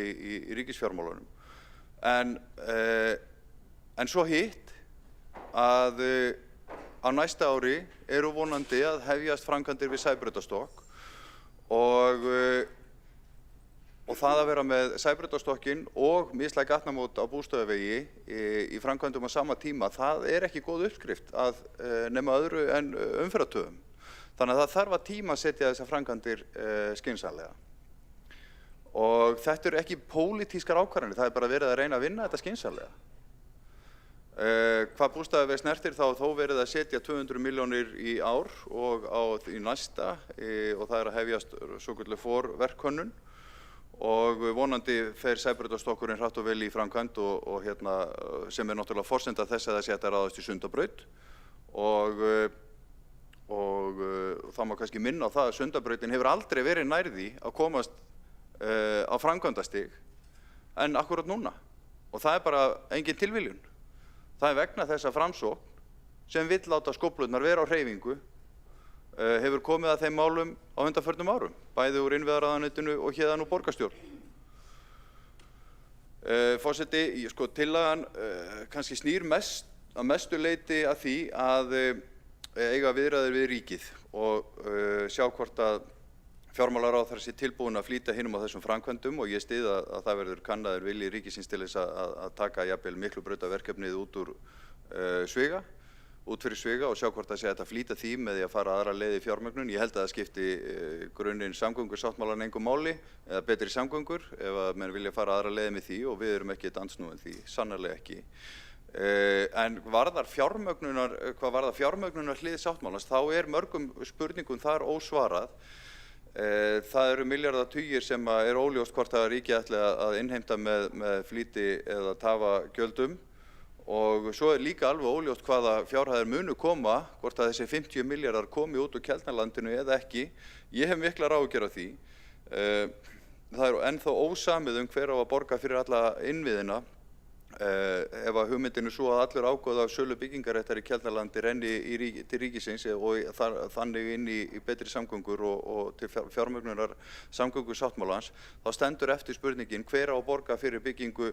ríkisfjármálunum. En svo hitt að á næsta ári eru vonandi að hefjast framkvæmdir við Sæbrautarstokk og það að vera með Sæbrautarstokkinn og mislæg gatnamót á Bústöðavegi í framkvæmdum á sama tíma, það er ekki góð uppskrift að nema öðru en umferðartöfum. Þannig að það þarf að tímasetja þessar framkvæmdir skynsamlega. Og þetta eru ekki pólitískar ákvarðanir, það er bara verið að reyna að vinna þetta skynsamlega. Hvað Bústaðaveg snertir þá verið að setja 200 milljónir í ár og í næsta og það er að hefjast svokölluð forverkhönnun og vonandi fer Sæbrautarstokkurinn hratt og vel í framkvæmd og sem er náttúrulega forsenda þess að það sé hægt að ráðast í Sundabraut og það má kannski minna á það að Sundabrautin hefur aldrei verið nær því að komast á framkvæmdastig en akkurat núna og það er bara engin tilviljun. Það er vegna þess að Framsókn sem vill láta skóflurnar vera á hreyfingu hefur komið að þeim málum á undanförnum árum, bæði úr innviðaráðuneytinu og héðan úr borgarstjórn. Forseti, tillagan kannski snýr að mestu leyti að því að eiga viðræður við ríkið og sjá hvort að fjármálaráðherra sé tilbúin að flýta hinum á þessum framkvæmdum og ég styð að það verður kannaður vilji ríkisins til þess að taka jafnvel Miklubrautaverkefnið út fyrir sviga og sjá hvort það sé hægt að flýta því með því að fara aðra leið í fjármögnun. Ég held að það skipti grunninn samgöngusáttmálann engu máli eða betri samgöngur ef að menn vilja fara aðra leið með því og við erum ekki andsnúin því, sannarlega ekki. En hvað varðar fjármögnunar hlið sáttmálans þá er mörgum spurningum þar ósvarað. Það eru milljarðatugir sem er óljóst hvort að ríkið ætli að innheimta með flýti eða tafagjöldum og svo er líka alveg óljóst hvaða fjárhæðir munu koma, hvort að þessi 50 milljarðar komi út úr Keldnalandinu eða ekki. Ég hef miklar áhyggjur af því. Það er ennþá ósamið hver á að borga fyrir alla innviðina ef að hugmyndin er svo að allur ágóði af sölu byggingaréttar í Keldnalandi renni til ríkisins og þannig inn í betri samgöngur og til fjármögnunar samgöngusáttmálans, þá stendur eftir spurningin hver á að borga fyrir byggingu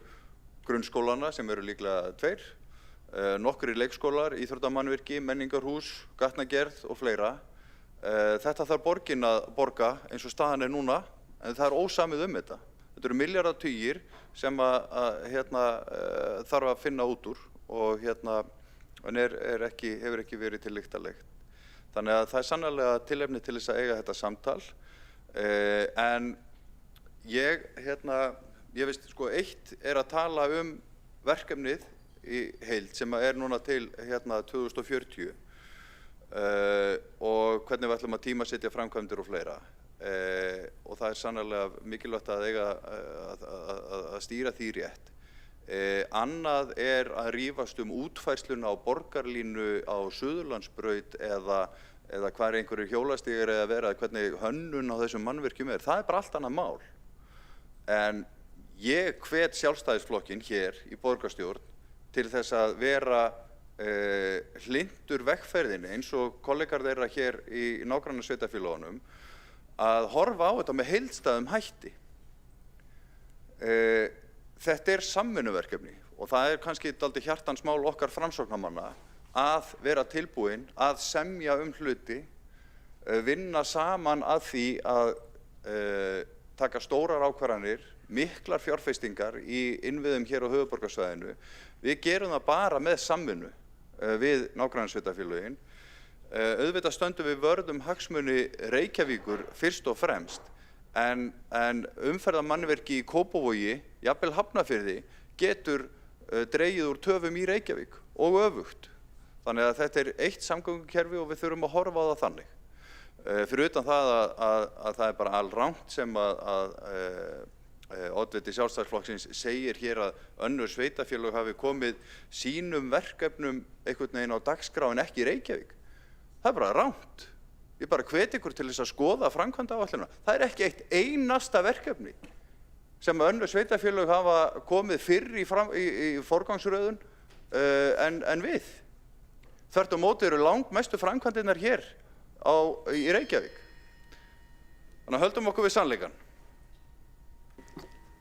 grunnskólana sem eru líklega 2, nokkrir leikskólar, íþróttamannvirki, menningarhús, gatnagerð og fleira. Þetta þarf borgin að borga eins og staðan er núna, en það er ósamið þetta. Þetta eru milljarðatugir sem þarf að finna út úr og en hefur ekki verið til lyktarlegt. Þannig að það er sannarlega tilefni til þess að eiga þetta samtal. En ég veist, eitt er að tala verkefnið í heild sem er núna til 2040 og hvernig við ætlum að tímasetja framkvæmdir og fleira. Og það er sannarlega mikilvægt að eiga að stýra því rétt. Annað er að rífast útfærsluna á borgarlínu á Suðurlandsbraut eða hvar einhverjir hjólastígar eða vera, hvernig hönnun á þessum mannvirkjum er. Það er bara allt annað mál. En ég hvet Sjálfstæðisflokkinn hér í borgarstjórn til þess að vera hlynntur vegferðinni eins og kollegar þeirra hér í nágrannasveitarfélögunum að horfa á þetta með heildstæðum hætti. Þetta er samvinnuverkefni og það er kannski dálítið hjartans mál okkar framsóknarmanna að vera tilbúin að semja hluti, vinna saman að því að taka stórar ákvarðanir, miklar fjárfestingar í innviðum hér á höfuðborgarsvæðinu. Við gerum það bara með samvinnu við nágrannasveitarfélögin. Auðvitað stöndum við vörð hagsmuni Reykjavíkur fyrst og fremst, en umferðarmannvirki í Kópavogi, jafnvel Hafnarfirði, getur dregið úr töfum í Reykjavík og öfugt. Þannig að þetta er eitt samgöngukerfi og við þurfum að horfa á það þannig. Fyrir utan það að það er bara alrangt sem að oddviti Sjálfstæðisflokksins segir hér að önnur sveitarfélög hafi komið sínum verkefnum einhvern veginn á dagskrá en ekki í Reykjavík. Það er bara rangt. Ég bara hvet ykkur til þess að skoða framkvæmdaáætlunina. Það er ekki eitt einasta verkefni sem önnur sveitarfélög hafa komið fyrr í forgangsröðun en við. Þvert á móti eru langmestu framkvæmdirnar hér í Reykjavík. Þannig að höldum okkur við sannleikann.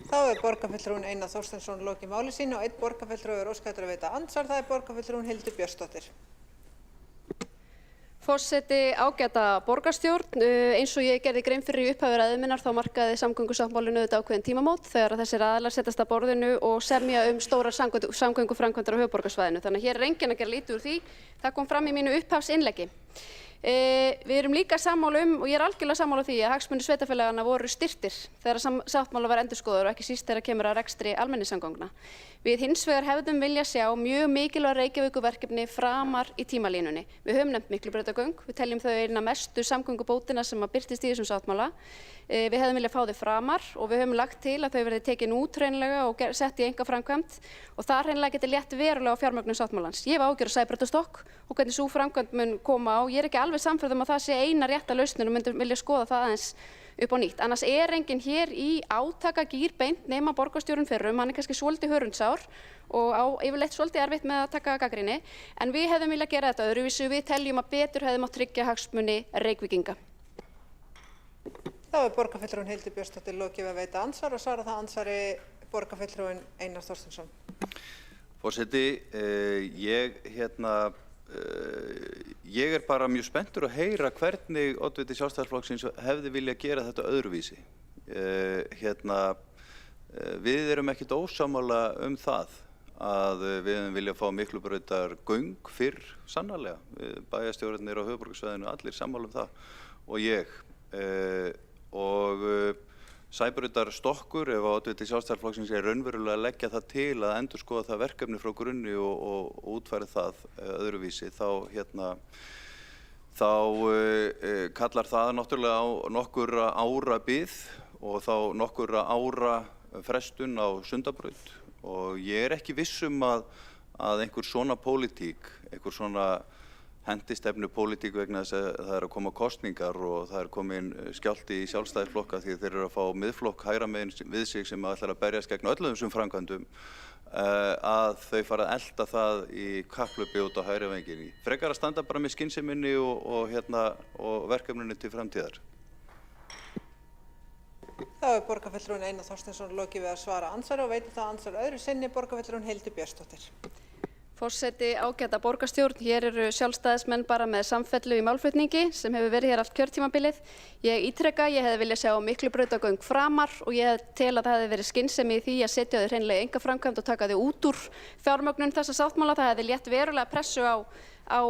Þá borgarfulltrúinn Einar Þorsteinsson lokið máli sínu og einn borgarfulltrúi óskað að veita andsvar, það borgarfulltrúinn Hildur Björnsdóttir. Forseti, ágæta borgarstjórn, eins og ég gerði grein fyrir í upphafi ræðu minnar þá markaði samgöngusáttmálinn auðvitað ákveðin tímamót þegar þessir aðilar setjast að borðinu og semja stórar samgönguframkvæmdir á höfuðborgarsvæðinu. Þannig að hér enginn að gera lítið úr því. Það kom fram í mínu upphafsinnleggi. Við erum líka sammála og ég algjörlega sammála því að hagsmunir sveitarfélaganna voru styrktir þegar sáttmála var endurskoðaður og ekki síst þegar kemur að rekstri almenningssamgangna. Við hins vegar hefðum vilja sjá mjög mikilvæg Reykjavíkurverkefni framar í tímalínunni. Við höfum nefnt Miklubrautargöng, við teljum þau eina mestu samgöngubótina sem birtist í þessum sáttmála. Við hefðum viljað fá þau framar og við höfum lagt til að þau verði tekin út hreinlega og sett í einkaframkvæmd og það hreinlega geti létt verulega á fjármögnun sáttmálans. Ég hef áhyggjur af Sæbrautarstokk og hvernig sú framkvæmd mun koma á. Ég er ekki alveg sannfærð að það sé eina rétta lausnin og myndum vilja skoða það aðeins upp á nýtt. Annars enginn hér í átakagír beint nema borgarstjórinn fyrrum, hann kannski svolítið hörundsár og á yfirleitt svolítið erfitt með að taka gagnrýni, en við hefðum viljað gera þetta öðruvísi, við teljum að betur hefði mátt tryggja hagsmuni Reykvíkinga. Þá borgarfulltrúinn Hildur Björnsdóttir lokið við að veita andsvar og svara það andsvari borgarfulltrúinn Einar Þorsteinsson. Forseti, ég er bara mjög spenntur að heyra hvernig oddviti Sjálfstæðisflokksins hefði viljað gera þetta öðruvísi. Við erum ekkert ósammála það að við hefum viljað fá Miklubrautargöng fyrr, sannarlega. Bæjarstjórarnir á höfuðborgarsvæðinu, allir sammála það og ég. Sæbrautarstokkur, ef oddviti Sjálfstæðisflokksins er raunverulega að leggja það til að endurskoða það verkefni frá grunni og útfæra það öðruvísi, þá kallar það náttúrulega á nokkurra ára bið og þá nokkurra ára frestun á Sundabraut og ég er ekki viss að einhver svona pólitík, einhver svona hendistefnu pólitík vegna þess að það eru að koma kosningar og það er komin skjálfti í Sjálfstæðisflokka því þeir eru að fá miðflokk hægra megin við sig sem ætlar að berjast gegn öllum þessum framkvæmdum að þau fara að elta það í kapphlaupi út á hægri vænginn. Frekar að standa bara með skynseminni og verkefninu til framtíðar. Þá borgarfulltrúinn Einar Þorsteinsson lokið við að svara andsvari og veitir það andsvar öðru sinni borgarfulltrúinn Hildur Björnsdóttir. Forseti, ágæta borgarstjórn, hér eru sjálfstæðismenn bara með samfellu í málflutningi sem hefur verið hér allt kjörtímabilið. Ég ítreka, ég hefði viljað sjá Miklubrautargöng framar og ég tel að það hefði verið skynsemi í því að setja þau hreinlega í einkaframkvæmd og taka þau út úr fjármögnun þessa sáttmála. Það hefði létt verulega pressu á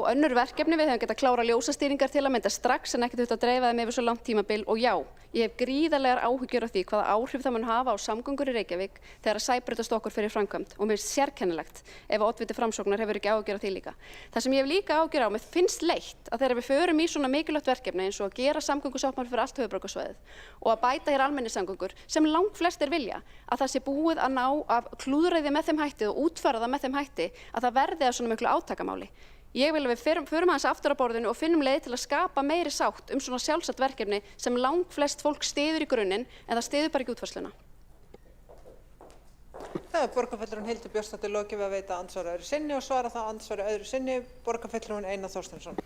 önnur verkefni. Við hefum getað klárað ljósastýringar til að mynda strax en ekki þurft að dreifa þeim yfir svo langt tímabil og já, ég hef gríðarlegar áhyggjur af því hvaða áhrif það mun hafa á samgöngur í Reykjavík þegar Sæbrautarstokkur fer í framkvæmd og mér finnst sérkennilegt ef oddviti Framsóknar hefur ekki áhyggjur af því líka. Það sem ég hef líka áhyggjur á, mér finnst leitt að þegar við förum í svona mikilvægt verkefni eins og að gera samgöngusáttmála fyrir allt höfuðborgarsvæðið og að bæta hér almenningssamgöngur sem langflestir vilja, að það sé búið að ná að klúðra því með þeim hætti og útfæra það með þeim hætti að það verði að svona miklu átakamáli. Ég vil að við förum aðeins aftur á borðinu og finnum leið til að skapa meiri sátt svona sjálfsagt verkefni sem langflest fólk styður í grunninn en það styður bara ekki útfærsluna. Það borgarfulltrúinn Hildur Björnsdóttir lokið við að veita andsvari öðru sinni og svara það andsvari öðru sinni borgarfulltrúinn Einar Þorsteinsson.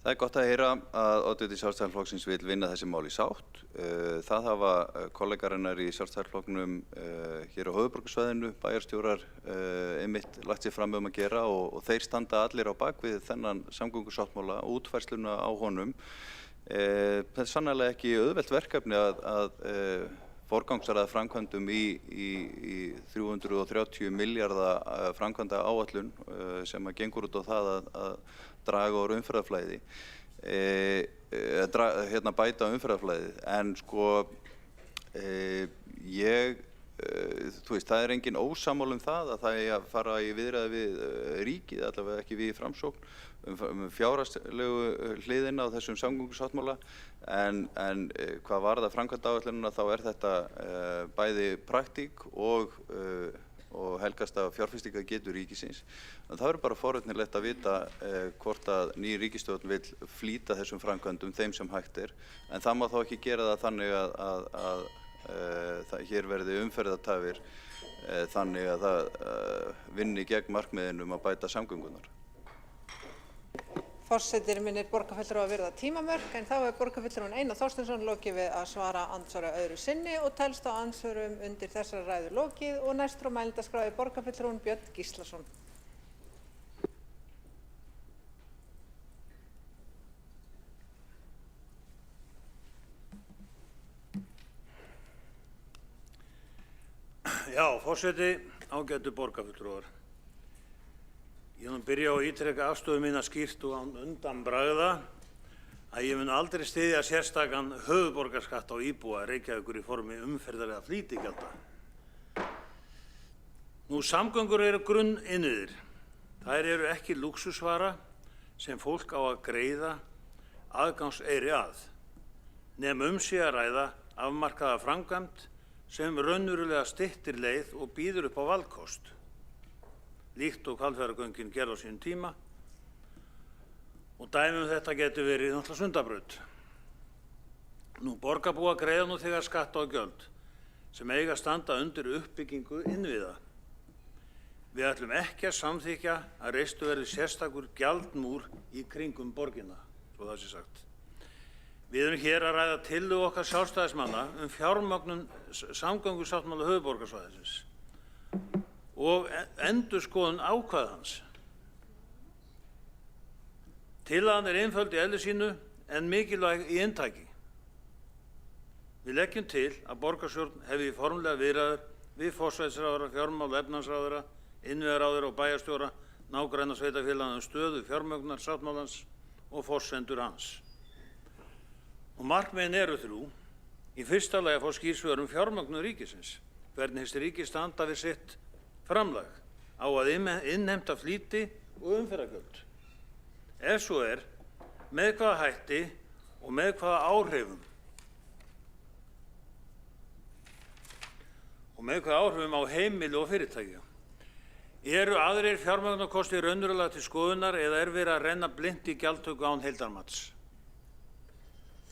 Það er gott að heyra að oddviti Sjálfstæðisflokksins vil vinna þessi mál í sátt. Það hafa kollegarinnar í Sjálfstæðisflokknum hér á höfuðborgarsvæðinu, bæjarstjórar einmitt lagt sér fram að gera og þeir standa allir á bak við þennan samgöngusáttmála og útfærsluna á honum. Það er sannarlega ekki auðvelt verkefni að forgangsraða framkvæmdum í 330 milljarða framkvæmda áætlun sem að gengur út á það að draga úr umferðarflæði, bæta umferðarflæðið, en sko það er engin ósammála það að það er að fara í viðræði við ríkið, allavega ekki við í Framsókn, fjárhagslegu hliðina á þessum samgöngusáttmála, en hvað varðar framkvæmdaáætlunina þá er þetta bæði praktík og helgast af fjárfestingargetu ríkisins. En það er bara forvitnilegt að vita hvort að ný ríkisstjórn vill flýta þessum framkvæmdum þeim sem hægt er, en það má þá ekki gera það þannig hér verði umferðartafir þannig að það vinni gegn markmiðinu að bæta samgöngunar. Forseti minnir borgarfulltrúa að virða tímamörk en þá er borgarfulltrúinn Einar Þorsteinsson lokið við að svara andsvara öðru sinni og telst á andsvörum undir þessari ræðu lokið og næstur á mælendaskrá er borgarfulltrúinn Björn Gíslason. Já, forseti, ágætu borgarfulltrúar. Ég mun byrja á að ítreka afstöðu mína skýrt og án undan bragða að ég mun aldrei styðja sérstakan höfuðborgarskatt á íbúa Reykjavíkur í formi umferðar eða flýtigjalda. Samgöngur eru grunninnviðir. Þær eru ekki lúxusvara sem fólk á að greiða aðgangseyri að, nema sé að ræða afmarkaða framkvæmd sem raunverulega styttir leið og býður upp á valkost, líkt og Hvalfjarðargöngin gerðu á sínum tíma og dæmi þetta getur verið náttúrulega Sundabraut. Borgarbúar greiða nú þegar skatta og gjöld sem eiga að standa undir uppbyggingu innviða. Við ætlum ekki að samþykkja að reistu verði sérstakur gjaldmúr í kringum borgina, svo það sé sagt. Við erum hér að ræða tillögu okkar sjálfstæðismanna fjármögnun samgöngusáttmála höfuðborgarsvæðisins og endurskoðun ákvæða hans. Tillagan er einföld í eðli sínu en mikilvæg í inntaki. Við leggjum til að borgarstjórn hefji formlega viðræður við forsætisráðherra, fjármála- og efnahagsráðherra, innviðaráðherra og bæjarstjóra nágrannasveitarfélaganna stöðu fjármögnunar sáttmálans og forsendur hans. Markmiðin eru þrjú. Í fyrsta lagi að fá skýr svör fjármögnun ríkisins. Hvernig hyggst ríkið standa við sitt framlag á að innheimta flýti og umferðargjöld? Ef svo er, með hvaða hætti og með hvaða áhrifum? Og með hvaða áhrifum á heimili og fyrirtækja? Eru aðrir fjármögnunarkostir raunverulega til skoðunar eða er verið að renna blint í gjaldtöku án heildarmats?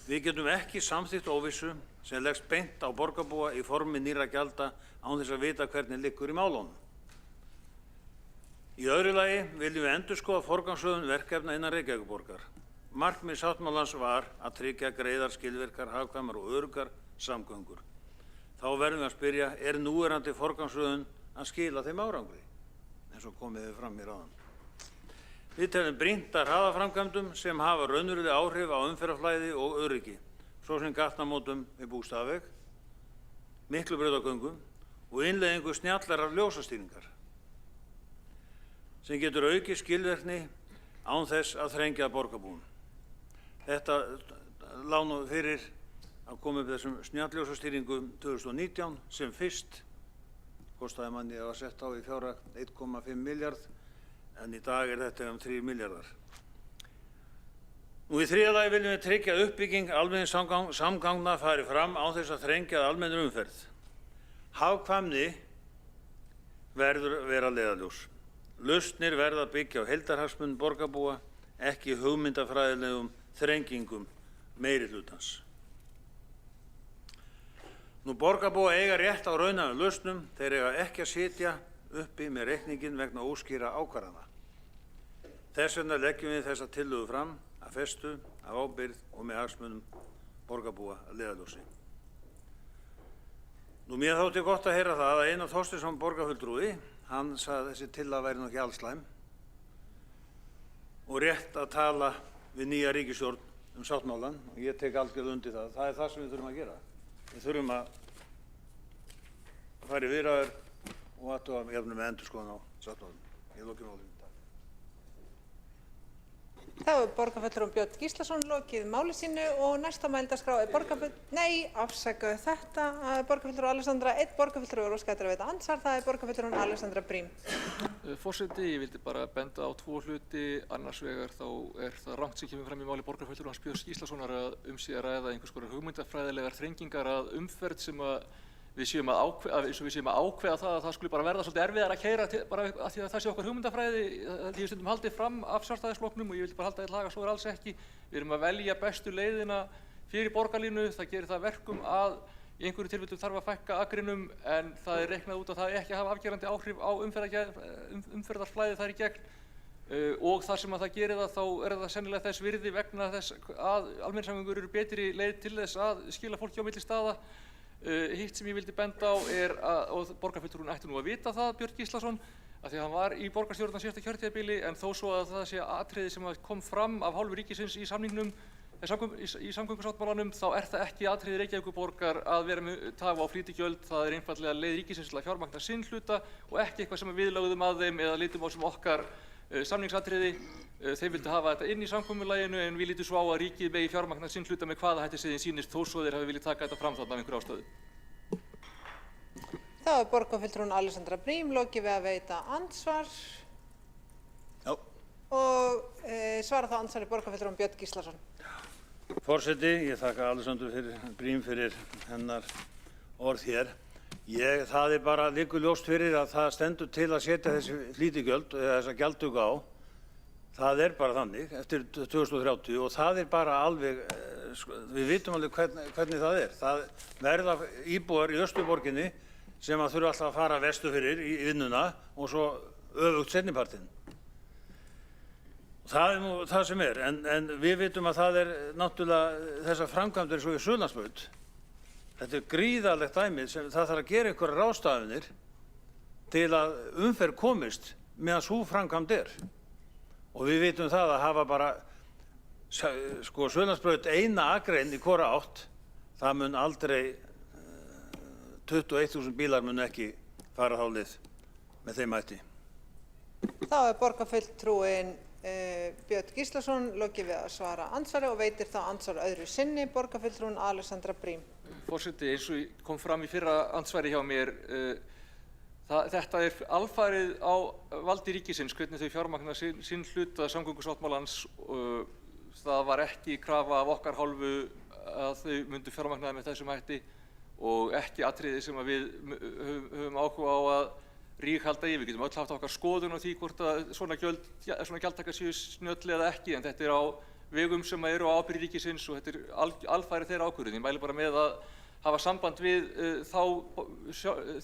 Við getum ekki samþykkt óvissu sem leggst beint á borgarbúa í formi nýrra gjalda án þess að vita hvernig liggur í málunum. Í öðru lagi viljum við endurskoða forgangsröðun verkefna innan Reykjavíkurborgar. Markmið sáttmálans var að tryggja greiðar, skilvirkar, hagkvæmar og öruggar samgöngur. Þá verðum við að spyrja, er núverandi forgangsröðun að skila þeim árangri, eins og komið hefur fram hér áðan. Við teljum brýnt að hraða framkvæmdum sem hafa raunveruleg áhrif á umferðarflæði og öryggi, svo sem gatnamótum við Bústaðaveg, Miklubrautargöngum og innleiðingu snjallarar ljósastýringar, sem getur aukið skilvirkni án þess að þrengja borgarbúum. Þetta lá nú fyrir að koma upp þessum snjallljósastýringum 2019 sem fyrst, kostaði manni að setja á í fjárhag 1,5 milljarð, en í dag er þetta 3 milljarðar. Í þriðja lagi viljum við tryggja að uppbygging almenningssamgangna fari fram án þess að þrengja að almennri umferð. Hagkvæmni verður að vera leiðarljós. Lausnir verða að byggja á heildarhagsmunum borgarbúa, ekki hugmyndafræðilegum þrengingum meirihlutans. Borgarbúa eiga rétt á raunhæfum lausnum, þeir eiga ekki að sitja uppi með reikninginn vegna óskýra ákvarðana. Þess vegna leggjum við þessa tillögu fram að festu, af ábyrgð og með hagsmunum borgarbúa að leiðarljósi. Mér þótti gott að heyra það að Einar Þorsteinsson borgarfulltrúi, hann sagði að þessi tillaga væri nú ekki allslæm og rétt að tala við nýja ríkisstjórn sáttmálann og ég tek algjörlega undir það. Það er það sem við þurfum að gera. Við þurfum að fara í viðræður og athuga jafnvel með endurskoðun á sáttmálanum. Ég loki málinu. Þá er borgarfulltrúinn Björn Gíslason lokið máli sínu og næsta mælendaskrá er borgarfulltrúi Alexandra, einn borgarfulltrúi og óskar eftir að veita andsvar, það er borgarfulltrúin Alexandra Brím. Forseti, ég vildi bara benda á tvo hluti. Annars vegar þá er það rangt sem kemur fram í máli borgarfulltrúans Björns Gíslasonar að sé að ræða einhvers konar hugmyndafræðilegar þrengingar að umferð sem að við séum að ákveða það að það skuli bara verða svolítið erfiðar að keyra bara af því að það sé okkar hugmyndafræði, því við stundum haldið fram af Sjálfstæðisflokknum og ég vildi bara halda því laga, svo er alls ekki. Við erum að velja bestu leiðina fyrir borgarlínu, það gerir það verkum að Í einhverjum tilfellum þarf að fækka akrinum en það er reiknað út að það ekki hafa afgerandi áhrif á umferðarflæði þar í gegn og þar sem að það gerir það þá er það sennilega þess virði vegna þess að almenningssamgöngur eru betri leið til þess að skila fólki á milli staða. Hitt sem ég vildi benda á er að, og borgarfulltrúinn ætti nú að vita það, Björn Gíslason, að því að hann var í borgarstjórn á síðasta kjörtímabili en þó svo að það sé atriði sem kom fram af hálfu ríkisins í samningnum, í samgöngusáttmálanum, þá er það ekki atriði Reykjavíkurborgar að vera með tafa á flýtigjöld. Það er einfaldlega leið ríkisins til að fjármagna sinn hluta og ekki eitthvað sem við lögðum að þeim eða lítum á sem okkar samningsatriði. Þeir vildu hafa þetta inn í samkomulaginu en við lítum svo á að ríkið megi fjármagna sinn hluta með hvaða hætti sem þeim sýnist þó svo þeir hafi viljað taka þetta fram þarna af einhverju ástæðu. Þá er borgarfulltrúin Alexandra Brím lokið við að veita andsvar. Já. Og svara þá andsvari borgarfulltrúin Björn Gíslason. Forseti, ég þakka Alexandru Brím fyrir hennar orð hér. Það er bara liggur ljóst fyrir að það stendur til að setja þessi flýtigjöld eða þessa gjaldtöku á. Það er bara þannig eftir 2030 og það er bara alveg, við vitum alveg hvernig það er. Það verða íbúar í Austurborginni sem að þurfa alltaf að fara vestur fyrir í vinnuna og svo öfugt seinnipartinn. Það er nú það sem er, en við vitum að það er náttúrulega þessar framkvæmdir svo í Suðurlandsbraut. Þetta er gríðarlegt dæmi sem það þarf að gera einhverjar ráðstafanir til að umferð komist meðan sú framkvæmd er. Og við vitum það að hafa bara Suðurlandsbraut eina akrein í hvora átt, það mun aldrei 21.000 bílar mun ekki fara þá leið með þeim hætti. Þá er borgarfulltrúin Björn Gíslason lokið við að svara andsvari og veitir þá andsvar öðru sinni borgarfulltrúin Alexandra Brím. Forseti, eins og kom fram í fyrra andsvari hjá mér, þetta er alfarið á valdi ríkisins hvernig þau fjármagna sinn hluta samgöngusáttmálans. Það var ekki krafa af okkar hálfu að þau myndu fjármagnaði með þessum hætti og ekki atriði sem að við höfum áhuga á að ríghalda í. Við getum öll haft okkar skoðun á því hvort að svona gjaldtaka séu snjöll eða ekki, en þetta er á vegum sem eru á ábyrgð ríkisins og þetta er alfarið þeirra ákvörðun. Ég mæli bara með að hafa samband við þá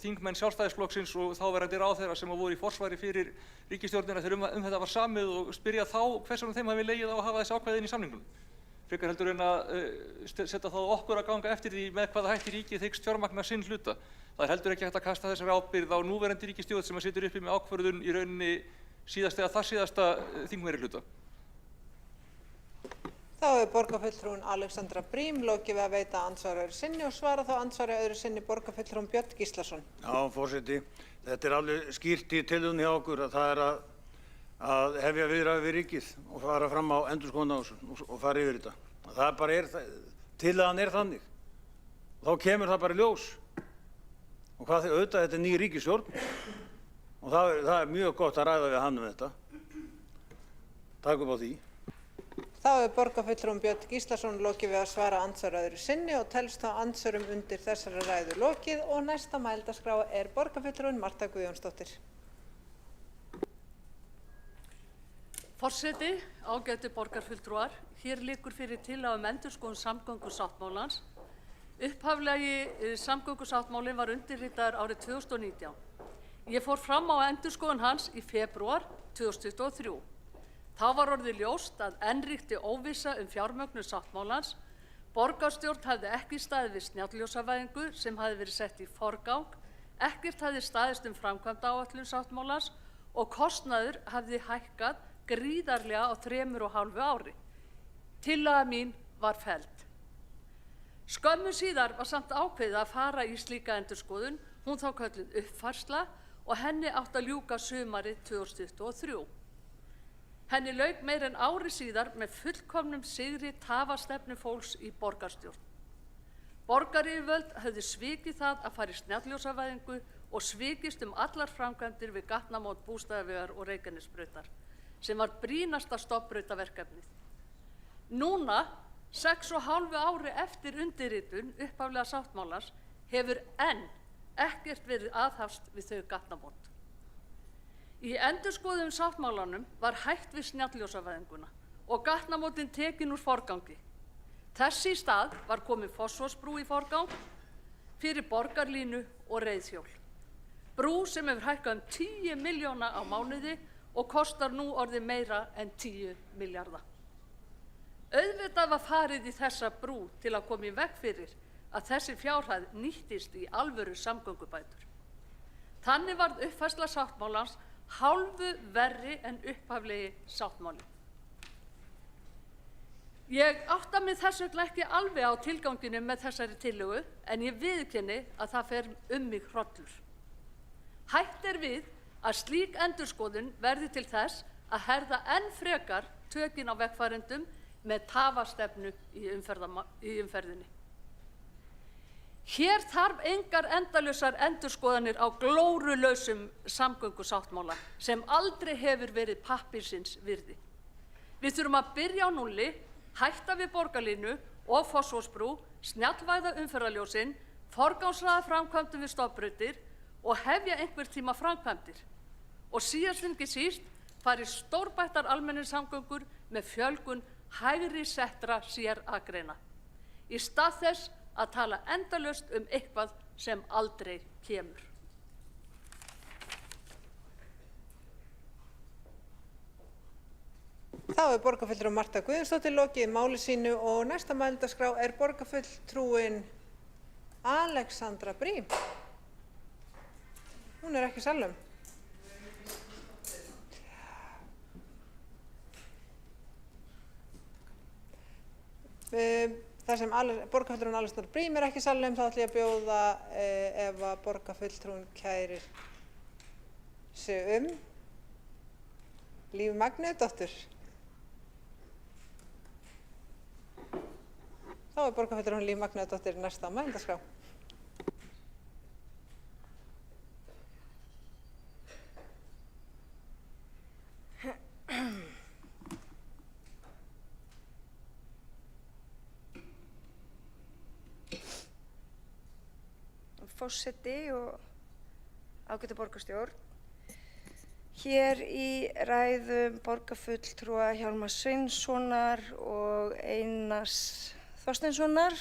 þingmenn Sjálfstæðisflokksins og þáverandi ráðherra sem voru í forsvari fyrir ríkisstjórnina þegar þetta var samið og spyrja þá hvers vegna þeim hafi legið á að hafa þessi ákvæði inn í samningnum. Frekar heldur en að setja þá okkur að ganga eftir því með hvaða hætti ríkið hyggst fjármagna sinn hluta. Það er heldur ekki hægt að kasta þessari ábyrgð á núverandi ríkisstjórn sem situr uppi með ákvörðun í rauninni síðasta eða þarsíðasta þingmeirihluta. Þá er borgarfulltrúin Alexandra Brím lokið við að veita andsvari öðru sinni og svara þá andsvari öðru sinni borgarfulltrúin Björn Gíslason. Já, forseti, þetta er alveg skýrt í tillögunni hjá okkur að það er að hefja viðræður við ríkið og fara fram á endurskoðun á þessu og fara yfir þetta. Það bara tillagan er þannig. Þá kemur það bara í ljós. Og hvað auðvitað þetta er ný ríkisstjórn og það er mjög gott að ræða við hann þetta. Takk upp á því. Þá er borgarfulltrúin Björn Gíslason lokið við að svara andsvari öðru sinni og telst þá andsvörum undir þessari ræðu lokið og næsta mælendaskrá er borgarfulltrúin Marta Guðjónsdóttir. Forseti, ágætu borgarfulltrúar, hér liggur fyrir tillaga endurskoðun samgöngusáttmálans. Upphaflegi samgöngusáttmálinn var undirritaður árið 2019. Ég fór fram á endurskoðun hans í febrúar 2023. Þá var orðið ljóst að enn ríkti óvissa fjármögnun sáttmálans. Borgarstjórn hafði ekki staðið við snjalljósavæðingu sem hafði verið sett í forgang, ekkert hafði staðist framkvæmdaáætlun sáttmálans og kostnaður hafði hækkað gríðarlega á 3,5 ári. Tillaga mín var felld. Skömmu síðar var samt ákveðið að fara í slíka endurskoðun, hún þá kölluð uppfærsla og henni átti að ljúka sumarið 2023. Henni lauk meira en ári síðar með fullkomnum sigri tafastefnu fólks í borgarstjórn. Borgaryfirvöld höfðu svikið það að fara í snjalljósavæðingu og svikist allar framkvæmdir við gatnamót Bústaðavegar og Reykjanesbrautar, sem var brýnasta stofnbrautaverkefnið. Núna, 6,5 ári eftir undirritun upphaflega sáttmálans, hefur enn ekkert verið aðhafst við þau gatnamót. Í endurskoðuðum sáttmálanum var hætt við snjalljósavæðinguna og gatnamótin tekin úr forgangi. Þess í stað var komin Fossvogsbrú í forgang. fyrir borgarlínu og reiðhjól. Brú sem hefur hækkað 10 milljóna á mánuði og kostar nú orðið meira en 10 milljarða. Auðvitað var farið í þessa brú til að koma í veg fyrir að þessi fjárhæð nýttist í alvöru samgöngubætur. Þannig varð uppfærsla sáttmálans hálfu verri en upphaflegi sáttmáli. Ég átta mig þess vegna ekki alveg á tilganginu með þessari tillögu en ég viðurkenni að það fer mig hrollur. Hætt við að slík endurskoðun verði til þess að herða enn frekar tökin á vegfarendum með tafarstefnu í umferðinni. Hér þarf engar endalausar endurskoðanir á glórulausum samgöngusáttmála sem aldrei hefur verið pappírsins virði. Við þurfum að byrja á núlli, hætta við borgarlínu og Fossvogsbrú, snjallvæða umferðarljósin, forgangsraða framkvæmdum við stofnbrautir og hefja einhver tíma framkvæmdir. Og síðast en ekki síst fari stórbættar almenningssamgöngur með fjölgun hægri settra sérakreina. Í stað þess að tala endalaust eitthvað sem aldrei kemur. Þá borgarfulltrúi Marta Guðjónsdóttir lokið máli sínu og næsta mælendaskrá borgarfulltrúin Alexandra Brím. Hún ekki í salnum. Þar sem borgarfulltrúin Alexandra Brím ekki í salnum, þá ætla ég að bjóða ef að borgarfulltrúin kærir sig Líf Magnúsdóttur. Þá borgarfulltrúin Líf Magnúsdóttir næsta mælendaskrá. Forseti og ágæta borgarstjórn. Hér í ræðum borgarfulltrúa Hjálmars Sveinssonar og Einars Þorsteinssonar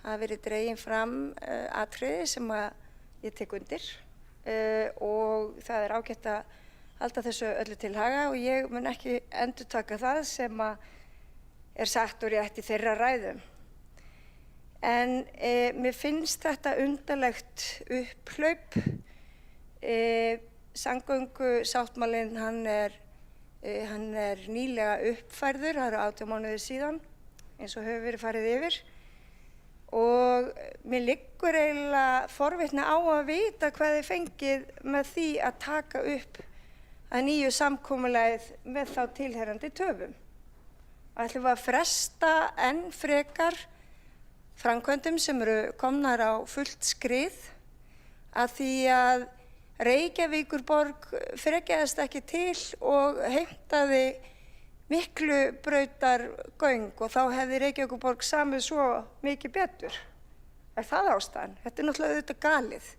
hafa verið dregin fram atriði sem ég tek undir og það ágætt að halda þessu öllu til haga og ég mun ekki endurtaka það sem sagt og rétt í þeirra ræðum. En mér finnst þetta undarlegt upphlaup. Samgöngusáttmálinn hann er nýlega uppfærður, það eru 18 mánuðir síðan, eins og hefur verið farið yfir. Og mér liggur eiginlega forvitni á að vita hvað þið fengið með því að taka upp að nýju samkomulagið með þá tilheyrandi töfum. Ætlum við að fresta enn frekar framkvæmdum sem eru komnar á fullt skrið að því að Reykjavíkurborg frekjaðist ekki til og heimtaði miklu brautargöng og þá hefði Reykjavíkurborg samið svo mikið betur. Er það ástæðan? Þetta náttúrulega auðvitað galið.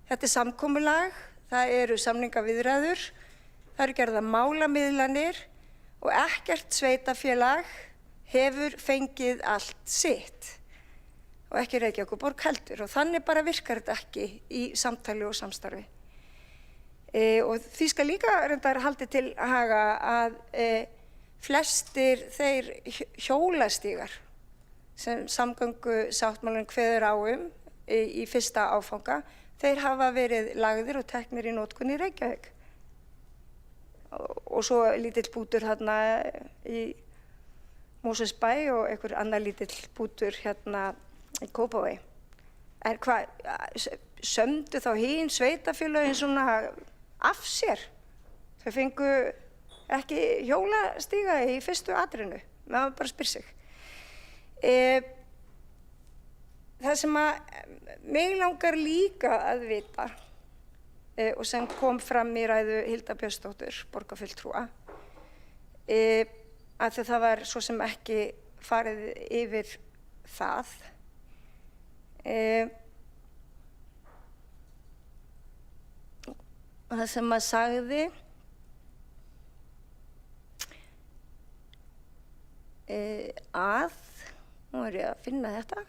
Þetta samkomulag, það eru samningaviðræður, það eru gerðar málamiðlanir og ekkert sveitarfélag hefur fengið allt sitt. Og ekki Reykjavíkurborg heldur og þannig bara virkar þetta ekki í samtali og samstarfi. Og því skal líka reyndar haldið til haga að flestir þeir hjólastígar sem samgöngusáttmálinn kveður á í fyrsta áfanga, þeir hafa verið lagðir og teknir í notkun í Reykjavík. Og svo lítill bútur hérna í Mosfellsbæ og einhver annar lítill bútur hérna í Kópavogi. En hvað, sömdu þá hin sveitarfélögin svona af sér? Þau fengu ekki hjólastíga í fyrstu atrinu, maður bara spyr sig. Það sem mig langar líka að vita og sem kom fram í ræðu Hildar Björnsdóttur, borgarfulltrúa, að það var svo sem ekki farið yfir það. Það sem maður sagði nú er ég að finna þetta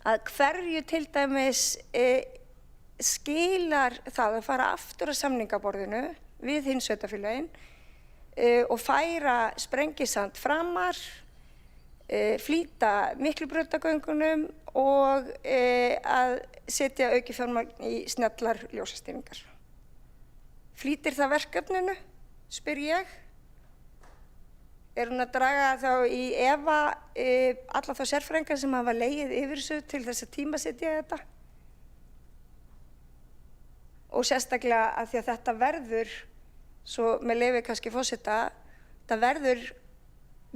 að hverju til dæmis skilar það að fara aftur að samningaborðinu við hinn sveitarfélögin og færa Sprengisand framar, flýta Miklubrautagöngunum og að setja aukið fjármagn í snjallar ljósastýringar. Flýtir það verkefninu, spyr ég? Er hún að draga þá í efa alla þá sérfræðingar sem hafa legið yfir þessu til þess að tímasetja þetta? Og sérstaklega að því að þetta verður, svo með leyfi kannski forseta, það verður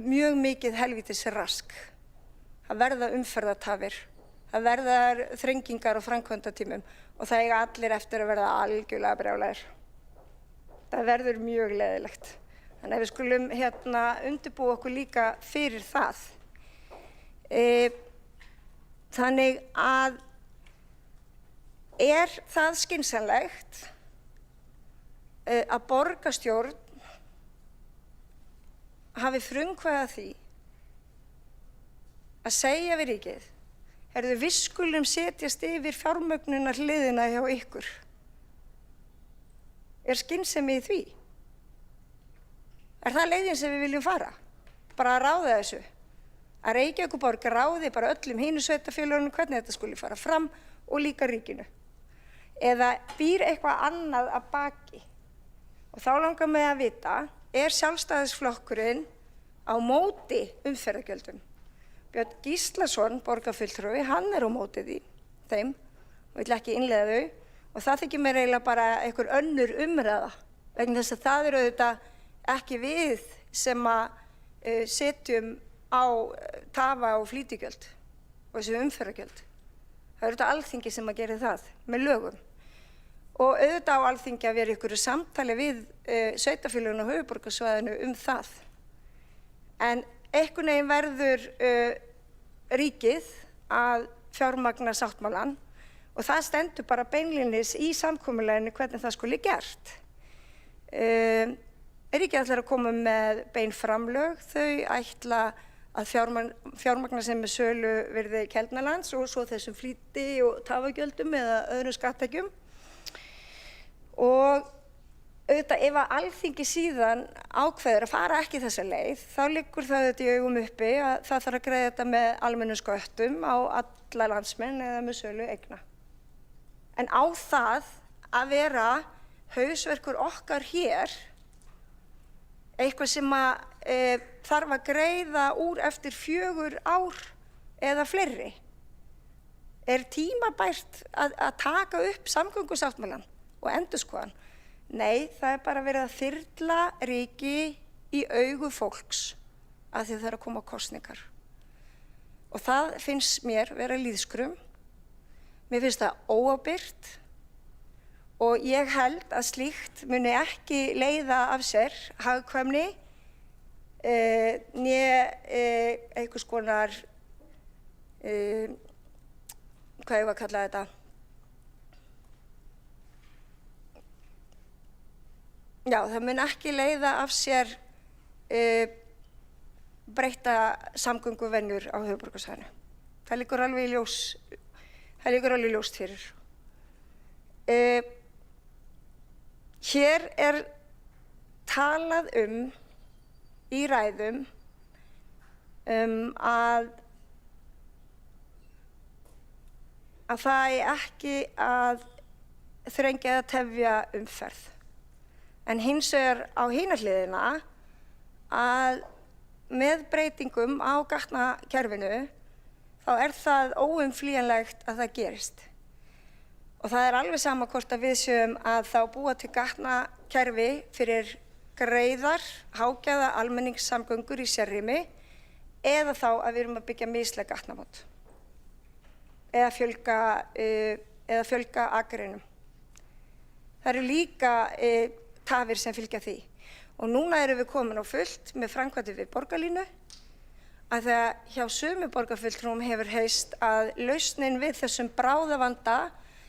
mjög mikið helvítis rask. Það verða umferðartafir, það verða þrengingar og framkvæmdatímum og það eiga allir eftir að verða algjörlega brjálæðir. Það verður mjög leiðilegt. Þannig að við skulum undirbúa okkur líka fyrir það. Þannig að er það skynsamlegt að borgarstjórn hafi frumkvæði að því að segja við ríkið, heyrðu, við skulum setjast yfir fjármögnunarhliðina hjá ykkur. Er skynsemi í því? Er það leiðin sem við viljum fara? Bara að ráða þessu? Að Reykjavíkurborg ráði bara öllum hinu sveitarfélögunum hvernig þetta skuli fara fram og líka ríkinu? Eða býr eitthvað annað að baki? Og þá langar mig að vita, er Sjálfstæðisflokkurinn á móti umferðargjöldum? Björn Gíslason, borgarfulltrúi, hann er á móti þeim og vill ekki innleiða þau og það þykir mér eiginlega bara einhver önnur umræða vegna þess að það eru auðvitað ekki við sem að setjum á tafa og flýtigjöld og þessu umferðargjöld. Það eru auðvitað Alþingi sem að gera það með lögum og auðvitað á Alþingi að vera ykkur samtali við sveitarfélögin á höfuðborgarsvæðinu það. En einhvern veginn verður ríkið að fjármagna sáttmálann og það stendur bara beinlínis í samkomulaginu hvernig það skuli gert. Ríkið ætlar að koma með bein framlög, þau ætla að fjármagna sem með sölu virði Keldnalands og svo þessum flýti og tafagjöldum eða öðrum skattekjum. Og auðvitað ef að Alþingi síðan ákveður að fara ekki þessa leið, þá liggur það auðvitað í augum uppi að það þarf að greiða þetta með almennum sköttum á alla landsmenn eða með sölu eigna. En á það að vera hausverkur okkar hér, eitthvað sem að þarf að greiða úr eftir 4 ár eða fleiri. Er tímabært að taka upp samgöngusáttmálann og endurskoðan? Nei, það er bara verið að þyrla ríki í augu fólks að því það er að koma kosningar. Og það finnst mér vera lýðskrum. Mér finnst það óábyrgt og ég held að slíkt muni ekki leiða af sér hagkvæmni né einhvers konar, hvað ég var að kalla þetta, já, það mun ekki leiða af sér breytta samgönguvenjur á höfuðborgarsvæðinu. Það liggur alveg ljóst fyrir. Hér er talað í ræðum að það er ekki að þrengja eða tefja umferð. En hins vegar á hina hliðina að með breytingum á gatnakerfinu þá er það óumflýjanlegt að það gerist. Og það er alveg sama hvort að við séum að þá búa til gatnakerfi fyrir greiðar, hágæða almenningssamgöngur í sérrými eða þá að við erum að byggja mislæg gatnamót eða fjölga akreinum. Það eru líka tafir sem fylgja því. Og núna erum við komin á fullt með framkvæmdir við borgarlínu að það hjá sömu borgarfulltrúum hefur heyrst að lausnin við þessum bráðavanda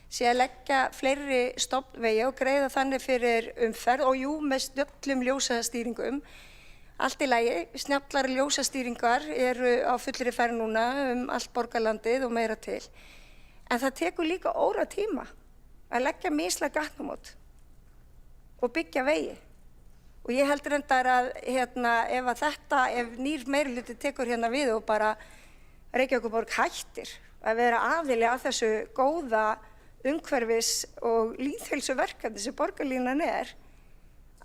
sé að leggja fleiri stofnvegi og greiða þannig fyrir umferð og jú með snjöllum ljósastýringum allt í lagi, snjallari ljósastýringar eru á fullri ferð núna allt borgarlandið og meira til. En það tekur líka óratíma að leggja mislæg gatnamót og byggja vegi. Og ég held reyndar að ef nýr meirihluti tekur hérna við og bara Reykjavíkurborg hættir að vera aðili að þessu góða umhverfis- og lýðheilsuverkefni sem borgarlínan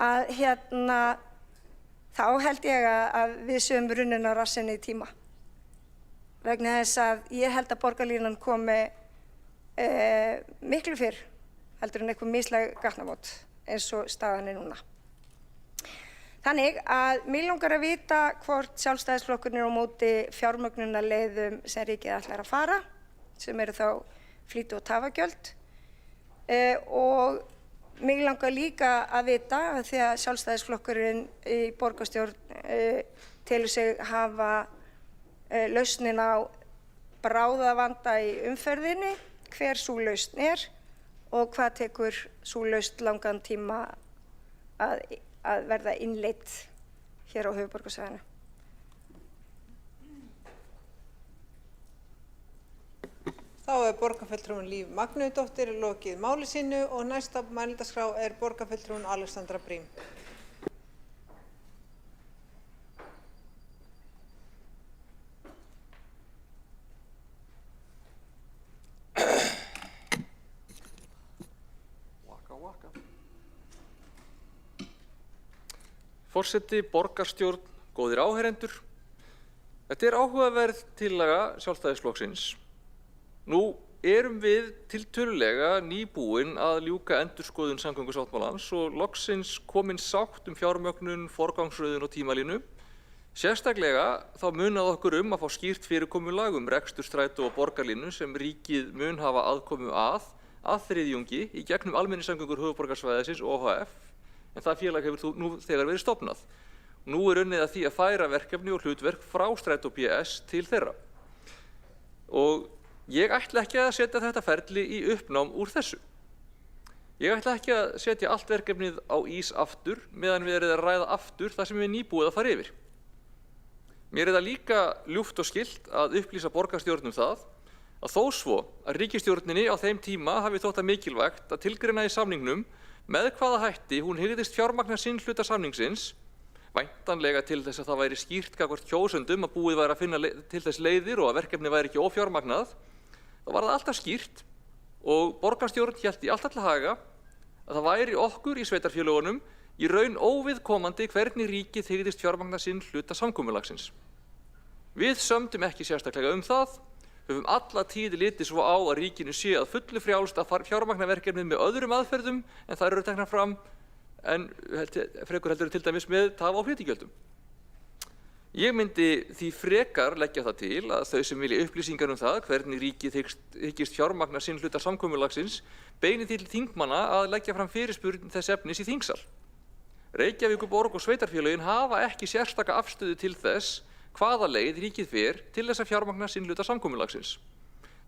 að þá held ég að við séum runnin á rassinni í tíma. Vegna þess að ég held að borgarlínan komi miklu fyrr heldur en eitthvað mislæg gatnamót eins og staðan núna. Þannig að mig langar að vita hvort Sjálfstæðisflokkurinn á móti fjármögnunarleiðum sem ríkið ætlar að fara, sem eru þá flýti- og tafagjöld. Og mig langar líka að vita, að því að Sjálfstæðisflokkurinn í borgarstjórn telur sig hafa lausnin á bráðavanda í umferðinni, hver sú lausn og hvað tekur sú lausn langan tíma að verða innleidd hér á höfuðborgarsvæðinu. Þá borgarfulltrúin Líf Magnúsdóttir lokið máli sínu og næsta mælendaskrá borgarfulltrúin Alexandra Brím. Forseti, borgarstjórn, góðir áheyrendur. Þetta áhugaverð tillaga Sjálfstæðisflokksins. Nú erum við tiltölulega nýbúin að ljúka endurskoðun samgöngusáttmálans og loksins komin sátt fjármögnun, forgangsröðun og tímalínu. Sérstaklega þá munað okkur að fá skýrt fyrirkomulag rekstur strætó og borgarlínu sem ríkið mun hafa aðkomu að þriðjungi í gegnum almenningssamgöngur höfuðborgarsvæðisins OHF. En það félag hefur nú þegar verið stofnað. Nú unnið að því að færa verkefni og hlutverk frá Strætó PS til þeirra. Og ég ætla ekki að setja þetta ferli í uppnám úr þessu. Ég ætla ekki að setja allt verkefnið á ís aftur meðan við erum að ræða aftur það sem við nýbúið að fara yfir. Mér það líka ljúft og skylt að upplýsa borgarstjórnum það að þó svo að ríkisstjórninni á þeim tíma hafi þótt mikilvægt að tilgreina í samningnum með hvaða hætti hún hygðist fjármagna sinn hluta samningsins, væntanlega til þess að það væri skýrt gagnvart kjósendum að búið væri að finna til þess leiðir og að verkefni væri ekki ófjármagnað, þá var það alltaf skýrt og borgarstjórn hélt í alltaf til haga að það væri okkur í sveitarfélögunum í raun óviðkomandi hvernig ríkið hygðist fjármagna sinn hluta samkomulagsins. Við sömdum ekki sérstaklega það, höfum alla tíð litið svo á að ríkinu sé að fullu frjálst að fjármagna verkefnið með öðrum aðferðum en þær eru teknar fram en frekar heldur til dæmis með taf á flýtigjöldum. Ég myndi því frekar leggja það til að þau sem vilja upplýsingar það hvernig ríkið hyggist fjármagna sinn hluta samkomulagsins beini til þingmanna að leggja fram fyrirspurn þess efnis í þingsal. Reykjavíkurborg og sveitarfélögin hafa ekki sérstaka afstöðu til þess hvaða leið ríkið fer til þess að fjármagna sinn hluta samkomulagsins.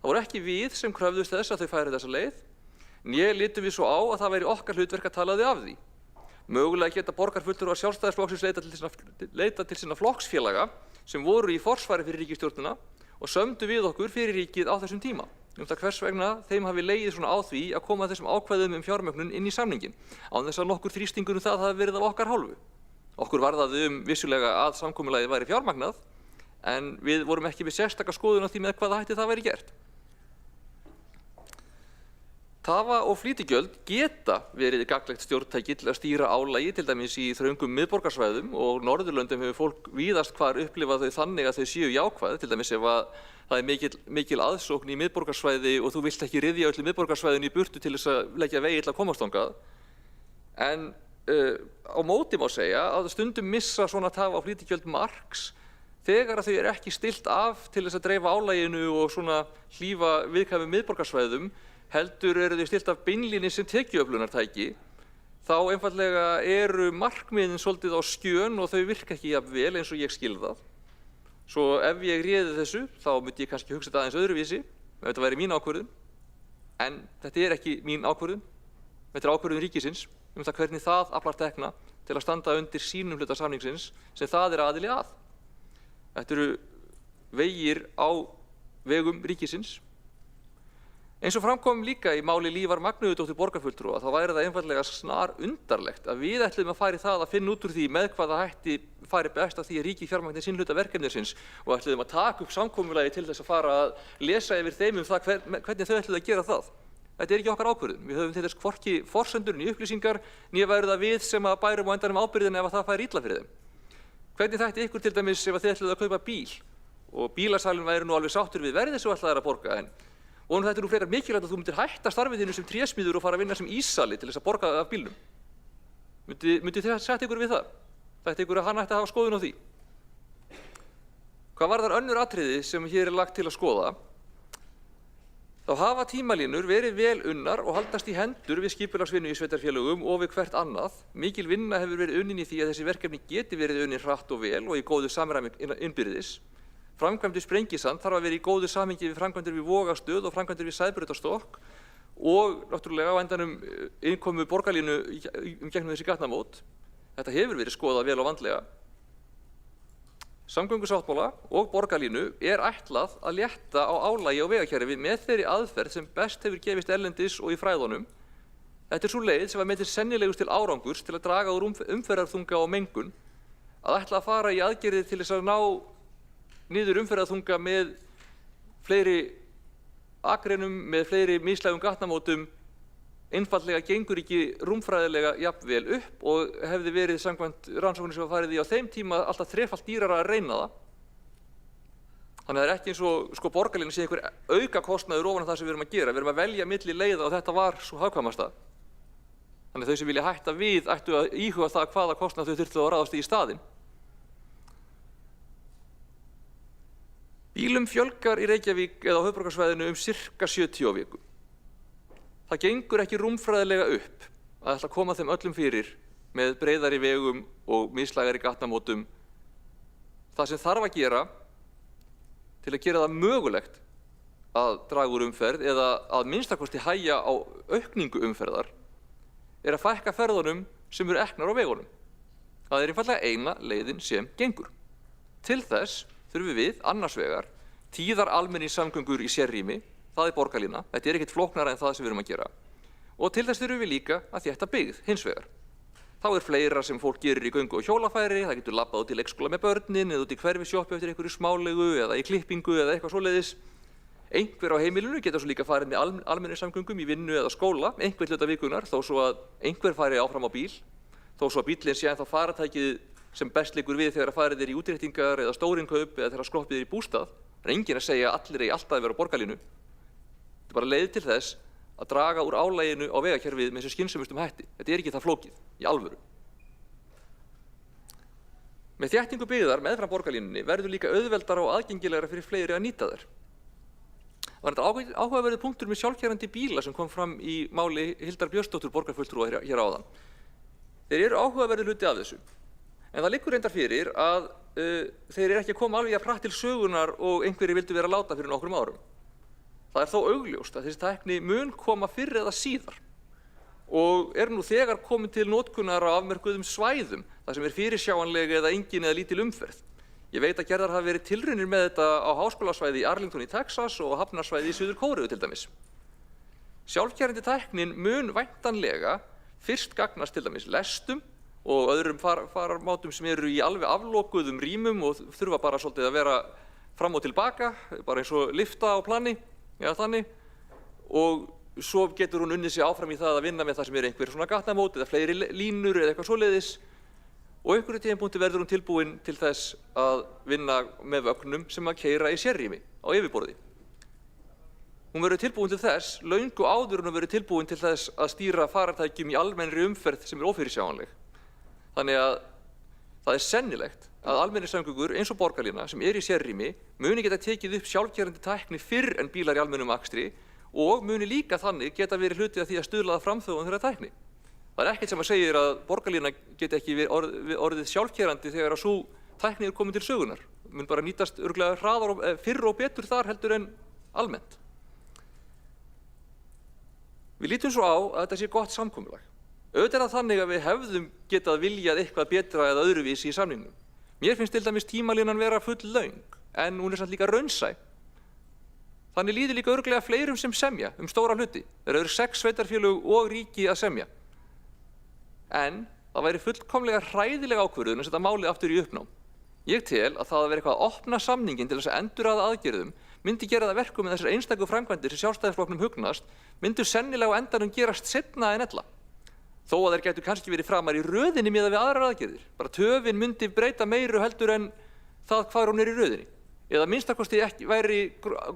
Það voru ekki við sem kröfðust þess að þau færi þessa leið, en ég litum við svo á að það væri okkar hlutverk að tala þau af því. Mögulega geta borgarfulltrúar Sjálfstæðisflokksins leita til sinna flokksfélaga sem voru í forsvari fyrir ríkisstjórnina og sömdu við okkur fyrir ríkið á þessum tíma. Það hvers vegna þeim hafi legið svona á því að koma þessum ákvæðum fjármögnun inn í samningin, án þess að nokkur þrýstingur það hafi verið af okkar hálfu. Okkur varðaði vissulega að samkomulagið væri fjármagnað, en við vorum ekki við sérstaka skoðun á því með hvaða hætti það væri gert. Tafa- og flýtigjöld geta verið gagnlegt stjórntæki til að stýra álagi, til dæmis í þröngum miðborgarsvæðum og Norðurlöndum hefur fólk víðast hvar upplifað þau þannig að þau séu jákvæð, til dæmis ef að það er mikil aðsókn í miðborgarsvæði og þú vilt ekki ryðja öllu miðborgarsvæðinu í burtu til þess að leggja vegi til að komast þangað. En á móti má segja að stundum missa svona tafa- og flýtigjöld marks þegar að þau eru ekki stillt af til þess að dreifa álaginu og svona hlífa viðkvæmum miðborgarsvæðum, heldur eru þau stillt af beinlínis sem tekjuöflunartæki, þá einfaldlega eru markmiðin svolítið á skjön og þau virka ekki jafn vel eins og ég skil það. Svo ef ég réði þessu, þá myndi ég kannski hugsa þetta aðeins öðruvísi, ef þetta væri mín ákvörðun, en þetta er ekki mín ákvörðun, þetta er ákvörðun ríkisins það hvernig það aflar tekna til að standa undir sínum hluta samningsins sem það er aðili að. Þetta eru vegir á vegum ríkisins. Eins og framkom líka í máli Lífar Magnúðardóttur borgarfulltrúa, þá væri það einfaldlega snar undarlegt að við ætlum að fara í það að finna út úr því með hvaða hætti fari best að því að ríkið fjármagni sinn hluta verkefnisins og ætlum að taka upp samkomulagi til þess að fara að lesa yfir þeim það hvernig þau ætlum að gera það. Þetta er ekki okkar ákvörðun. Við höfum til þess hvorki forsendur né upplýsingar, né væru það við sem að bærum á endanum ábyrgðina ef það færi illa fyrir þeim. Hvernig þætti ykkur til dæmis ef þið ætluðu að kaupa bíl og bílasalinn væri nú alveg sáttur við verðið sem ætlaðir að borga og þetta er nú frekar mikilvægt að þú myndir hætta starfið þínu sem trésmíður og fara að vinna sem ísali til þess að borga af bílnum. Myndi þið setja ykkur við það? Þetta ykkur að hann ætti að hafa skoðun á því. Hvað varðar önnur atriði sem hér er lagt til að skoða, þá hafa tímalínur verið vel unnar og haldast í hendur við skipulagsvinnu í sveitarfélögum og við hvert annað. Mikil vinna hefur verið unnin í því að þessi verkefni geti verið unnin hratt og vel og í góðu samræmi innbyrðis. Framkvæmdir Sprengisand þarf að vera í góðu samhengi við framkvæmdir við Vogastöð og framkvæmdir við Sæbrautarstokk og náttúrulega á endanum innkomu borgarlínu gegnum þessi gatnamót. Þetta hefur verið skoðað vel og vandlega. Samgöngusáttmála og borgarlínu er ætlað að létta á álagi á vegakerfi með þeirri aðferð sem best hefur gefist erlendis og í fræðunum. Þetta er sú leið sem var metin sennilegust til árangurs til að draga úr umferðarþunga og mengun, að ætla að fara í aðgerðir til þess að ná niður umferðarþunga með fleiri akreinum, með fleiri mislægum gatnamótum, einfaldlega gengur ekki rúmfræðilega jafnvel upp og hefði verið samkvæmt rannsóknir sem var farið í á þeim tíma alltaf þrefalt dýrara að reyna það. Þannig að það er ekki eins og borgarlínan sé einhver auka kostnaður ofan það sem við erum að gera. Við erum að velja milli leiða og þetta var svo hagkvæmasta. Þannig að þau sem vilja hætta við ættu að íhuga það hvaða kostnað þau þurftu að ráðast í staðinn. Bílum fjölgar í Reykjavík eða á höfuðborgarsvæðinu sirka 70 á viku. Það gengur ekki rúmfræðilega upp að ætla að koma þeim öllum fyrir með breiðari vegum og mislægari gatnamótum. Það sem þarf að gera til að gera það mögulegt að draga úr umferð eða að minnstakosti hægja á aukningu umferðar er að fækka ferðunum sem eru eknar á vegunum. Það er einfaldlega eina leiðin sem gengur. Til þess þurfum við annars vegar tíðar almenningssamgöngur í sérrými, það er borgarlína, þetta er ekkert flóknara en það sem við erum að gera. Og til þess þurfum við líka að þétta byggð hins vegar. Þá er fleira sem fólk gerir í göngu og hjólafæri, það getur labbað út í leikskóla með börnin eða út í hverfisjoppu eftir einhverju smálegu eða í klippingu eða eitthvað svoleiðis. Einhver á heimilinu getur svo líka farið með almenningssamgöngum í vinnu eða skóla, einhver hluta vikunar, þó svo að einhver fari áfram á bíl, þó svo að bíllinn sé ennþá faratækið sem best liggur við þegar að farið er í útréttingar eða stórinkaup eða þegar skroppið er í bústað. Það er enginn að segja að allir eigi alltaf að vera á borgarlínu. Þetta er bara leið til þess að draga úr álaginu á vegakerfið með þessu skynsömustum hætti. Þetta er ekki það flókið, í alvöru. Með þéttingu byggðar meðfram borgarlínunni verður líka auðveldara og aðgengilegra fyrir fleiri að nýta þær. Það var þetta áhugaverður punktur með sjálfkeyrandi bíla sem kom fram í máli Hildar Björnsdóttur borgarfulltrúa hér áðan. Þeir eru áhugaverður hluti af þessu. En það liggur reyndar fyrir að þeir eru ekki að koma alveg að hratt til sögunar og einhverjir vildu vera að láta fyrir nokkrum árum. Það er þó augljóst að þessi tækni mun koma fyrr eða síðar og er nú þegar komin til notkunar á afmörkuðum svæðum, þar sem er fyrirsjáanleg eða engin eða lítil umferð. Ég veit að gerðar hafa verið tilraunir með þetta á háskólasvæði í Arlington í Texas og hafnarsvæði í Suður Kóreu til dæmis. Sjálfkeyrandi tæknin mun væntanlega fyrst gagnast til dæmis lestum og öðrum fararmátum sem eru í alveg aflokuðum rýmum og þurfa bara svolítið að vera fram og tilbaka, bara eins og lifta á plani, eða þannig. Og svo getur hún unnið sig áfram í það að vinna með það sem eru einhver svona gatnamót eða fleiri línur eða eitthvað svoleiðis. Og einhverju tímapunkti verður hún tilbúin til þess að vinna með vögnum sem að keyra í sérrými á yfirborði. Hún verður tilbúin til þess, löngu áður hún verður tilbúin til þess að stýra farartækjum í almennri umferð sem er ófyrirsjáanleg. Þannig að það er sennilegt að almenningssamgöngur eins og borgarlína sem er í sérrými muni geta tekið upp sjálfkeyrandi tækni fyrr en bílar í almennum akstri og muni líka þannig geta verið hluti af því að stuðla að framþróun þeirra tækni. Það er ekkert sem að segir að borgarlína geti ekki orðið sjálfkeyrandi þegar að sú tækni er komin til sögunar. Mun bara nýtast örugglega hraðar og fyrr og betur þar heldur en almennt. Við lítum svo á að þetta sé gott samkomulag. Auðvitað það þannig að við hefðum getað viljað eitthvað betra eða öðruvísi í samningnum. Mér finnst til dæmis tímalínan vera full löng, en hún samt líka raunsæ. Þannig líður líka örugglega fleirum sem semja stóra hluti. Þeir eru 6 sveitarfélög og ríki að semja. En það væri fullkomlega hræðileg ákvörðun að setja málið aftur í uppnám. Ég tel að það að vera eitthvað að opna samninginn til þess að endurraða aðgerðum myndi gera það verkum með þessar einstöku framkvæmdir sem Sjálfstæðisflokknum hugnast myndu sennilega á endanum gerast seinna en ella. Þó að þeir gætu kannski verið framar í röðinni miðað við aðrar aðgerðir. Bara töfin myndi breyta meiru heldur en það hvar hún í röðinni. Eða minnstakosti ekki væri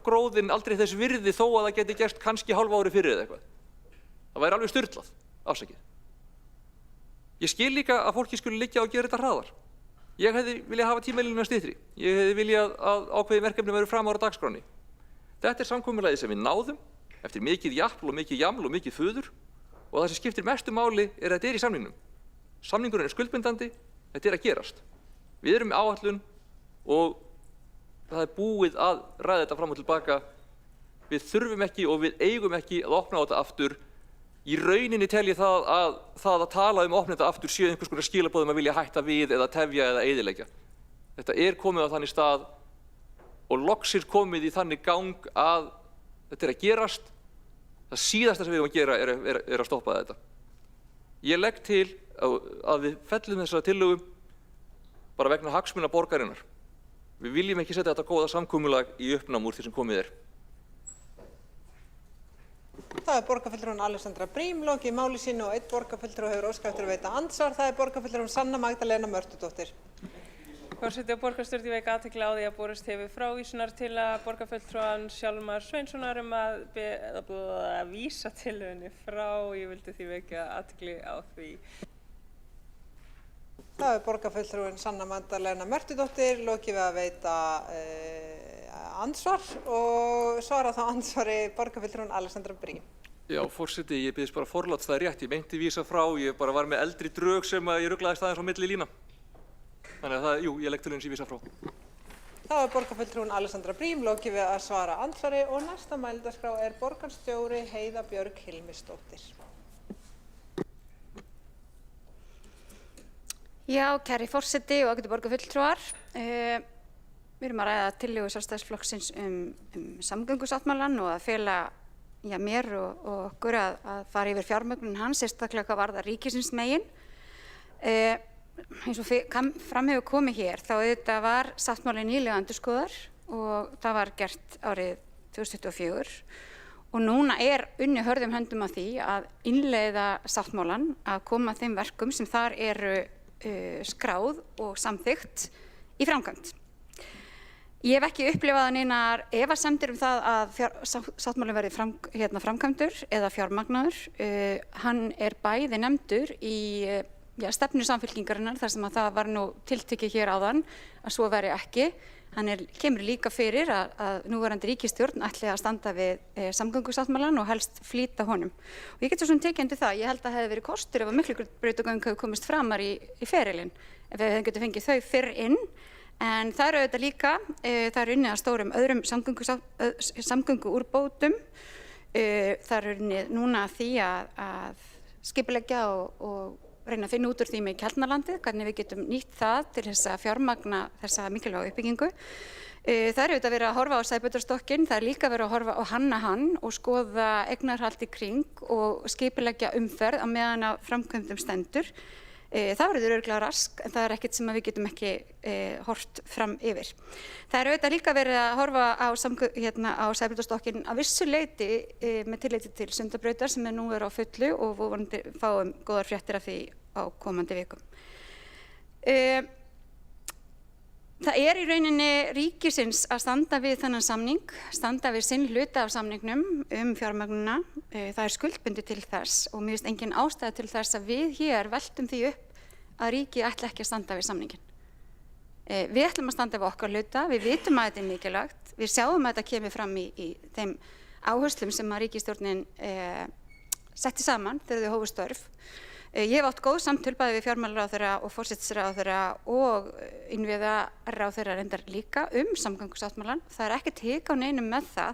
gróðinn aldrei þess virði þó að það geti gerst kannski hálfa ári fyrir eða eitthvað. Það væri alveg sturlað, afsakið. Ég skil líka að fólki skuli liggja og gera þetta hraðar. Ég hefði viljað hafa tímalínuna styttri. Ég hefði viljað að ákveðin verkefni væru framar á dagskránni. Þetta er samkomulagið sem við náðum eftir mikið japl og mikið jaml og mikið fuður og það sem skiptir mestu máli er að þetta er í samningnum. Samningurinn er skuldbindandi, þetta er að gerast. Við erum með áætlun og það er búið að ræða þetta fram og tilbaka. Við þurfum ekki og við eigum ekki að opna á þetta aftur. Í rauninni tel ég það að tala að opna þetta aftur séu einhvers konar skilaboð að vilja hætta við eða tefja eða eyðileggja. Þetta er komið á þannig stað og loksins komið í þannig gang að þetta er að gerast. Það síðasta sem við erum að gera er að stoppa þetta. Ég legg til að við fellum þessa tillögu bara vegna hagsmuna borgarinnar. Við viljum ekki setja þetta góða samkomulag í uppnám úr því sem komið er. Það er borgarfulltrúin Alexandra Brím lokið máli sínu og einn borgarfulltrúi hefur óskað eftir að veita andsvar. Það er borgarfulltrúin Sanna Magdalena Mörtudóttir. Forseti og borgarstjórn vek athygli á því að borist hefur frávísunar til að borgarfulltrúan Hjálmar Sveinssonar að vísa tillögunni frá. Ég vildi því vekja athygli á því. Það er borgarfulltrúin Sanna Magdalena Mörtudóttir lokið við að veita andsvar og svara þá ansvari borgarfulltrúin Alexandra Brím. Já, forseti, ég biðst bara forláts, það er rétt. Ég meinti vísa frá, ég bara var með eldri drög sem ég ruglaðist aðeins á milli lína. Þannig að jú, ég legg til eins í vísa frá. Það er borgarfulltrúin Alexandra Brím lokið við að svara andsvari og næsta mælendaskrá er borgarstjóri Heiða Björg Hilmisdóttir. Já, kæri forseti og ágætu borgarfulltrúar. Við erum að ræða tillögu Sjálfstæðisflokksins samgöngusáttmálann og að fela mér og okkur að fara yfir fjármögnun hans, sérstaklega hvað varðar ríkisins megin. Eins og fram hefur komið hér, þá auðvitað var sáttmálinn nýlega endurskoðaður og það var gert árið 2024 og núna er unnið hörðum höndum að því að innleiða sáttmálann, að koma þeim verkum sem þar eru skráð og samþykkt í framkvæmd. Ég hef ekki upplifað neinar efasemdir það að sáttmálinn verði framkvæmdur eða fjármagnaður. Hann er bæði nefndur í stefnu Samfylkingarinnar þar sem að það var nú tiltekið hér áðan að svo veri ekki. Hann kemur líka fyrir að núverandi ríkisstjórn ætli að standa við samgöngusáttmálann og helst flýta honum. Og ég get svo sem tekið undir það, ég held að það hefði verið kostur ef að Miklubrautagöng hefur komist framar í ferilinn, ef við hefðum getað fengið þau fyrr inn. En það eru auðvitað líka, það eru unnið að stórum öðrum samgönguúrbótum. Það eru unnið núna að því að skipuleggja og reyna að finna út úr því með Keldnalandi, hvernig við getum nýtt það til þess að fjármagna þessa mikilvægu uppbyggingu. Það er auðvitað verið að horfa á Sæbrautarstokkinn, það er líka verið að horfa á hann og skoða eignarhald í kring og skipuleggja umferð á meðan að framkvæmdum stendur. Það verður örugglega rask, en það er ekkert sem við getum ekki hort fram yfir. Það er auðvitað líka verið að horfa á Sæbrautarstokkinn að vissu leyti með tilliti til Sundabrautar sem nú á fullu og vonandi fáum góðar fréttir af því á komandi vikum. Það er í rauninni ríkisins að standa við þennan samning, standa við sinn hluta af samningnum fjármögnunina. Það er skuldbundið til þess og mér finnst engin ástæða til þess að við hér veltum því upp að ríkið ætli ekki að standa við samninginn. Við ætlum að standa við okkar hluta, við vitum að þetta er mikilvægt, við sjáum að þetta kemur fram í þeim áherslum sem að ríkisstjórnin setti saman þegar þau hófu störf. Ég hef átt góð samtöl bæði við fjármálaráðherra og forsætisráðherra og innviðaráðherra reyndar líka samgöngusáttmálann. Það er ekkert hik á neinum með það.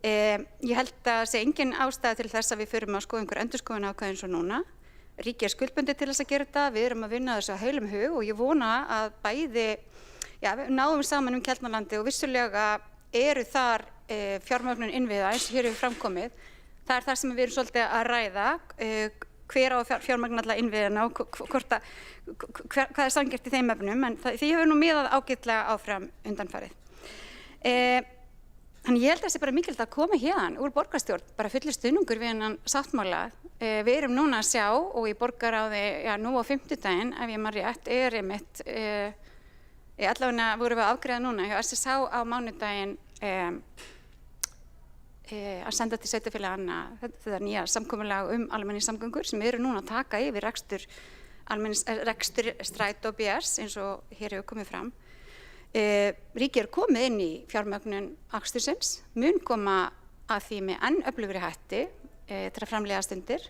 Ég held að sé engin ástæða til þess að við förum að skoða einhver endurskoðun ákvæði eins og núna. ríkið er skuldbundið til þess að gera þetta, við erum að vinna þessu að heilum hug og ég vona að bæði, við náum saman Keldnalandi og vissulega eru þar fjármögnun innviða eins og hér hefur framkomið. Það er það sem við erum svolítið að ræða, hver á fjármagna alla innviðina og hvað er sanngjarnt í þeim efnum, en því hefur nú miðað ágætlega áfram undanfarið. Þannig ég held að það sé bara mikilvægt að koma hérna úr borgarstjórn, bara fullir stuðningur við hennan sáttmála. Við erum núna að sjá og í borgarráði, nú á 50-daginn, ef ég man rétt, einmitt, allavega vorum við að afgreiða núna hjá SSH á mánudaginn að senda til sveitarfélaganna þetta nýja samkomulag almenningssamgöngur sem við erum núna að taka yfir rekstur Strætó og BS eins og hér hefur komið fram. Ríkið er komið inn í fjármögnun akstursins, mun koma að því með enn öflugri hætti til að framleiða stundir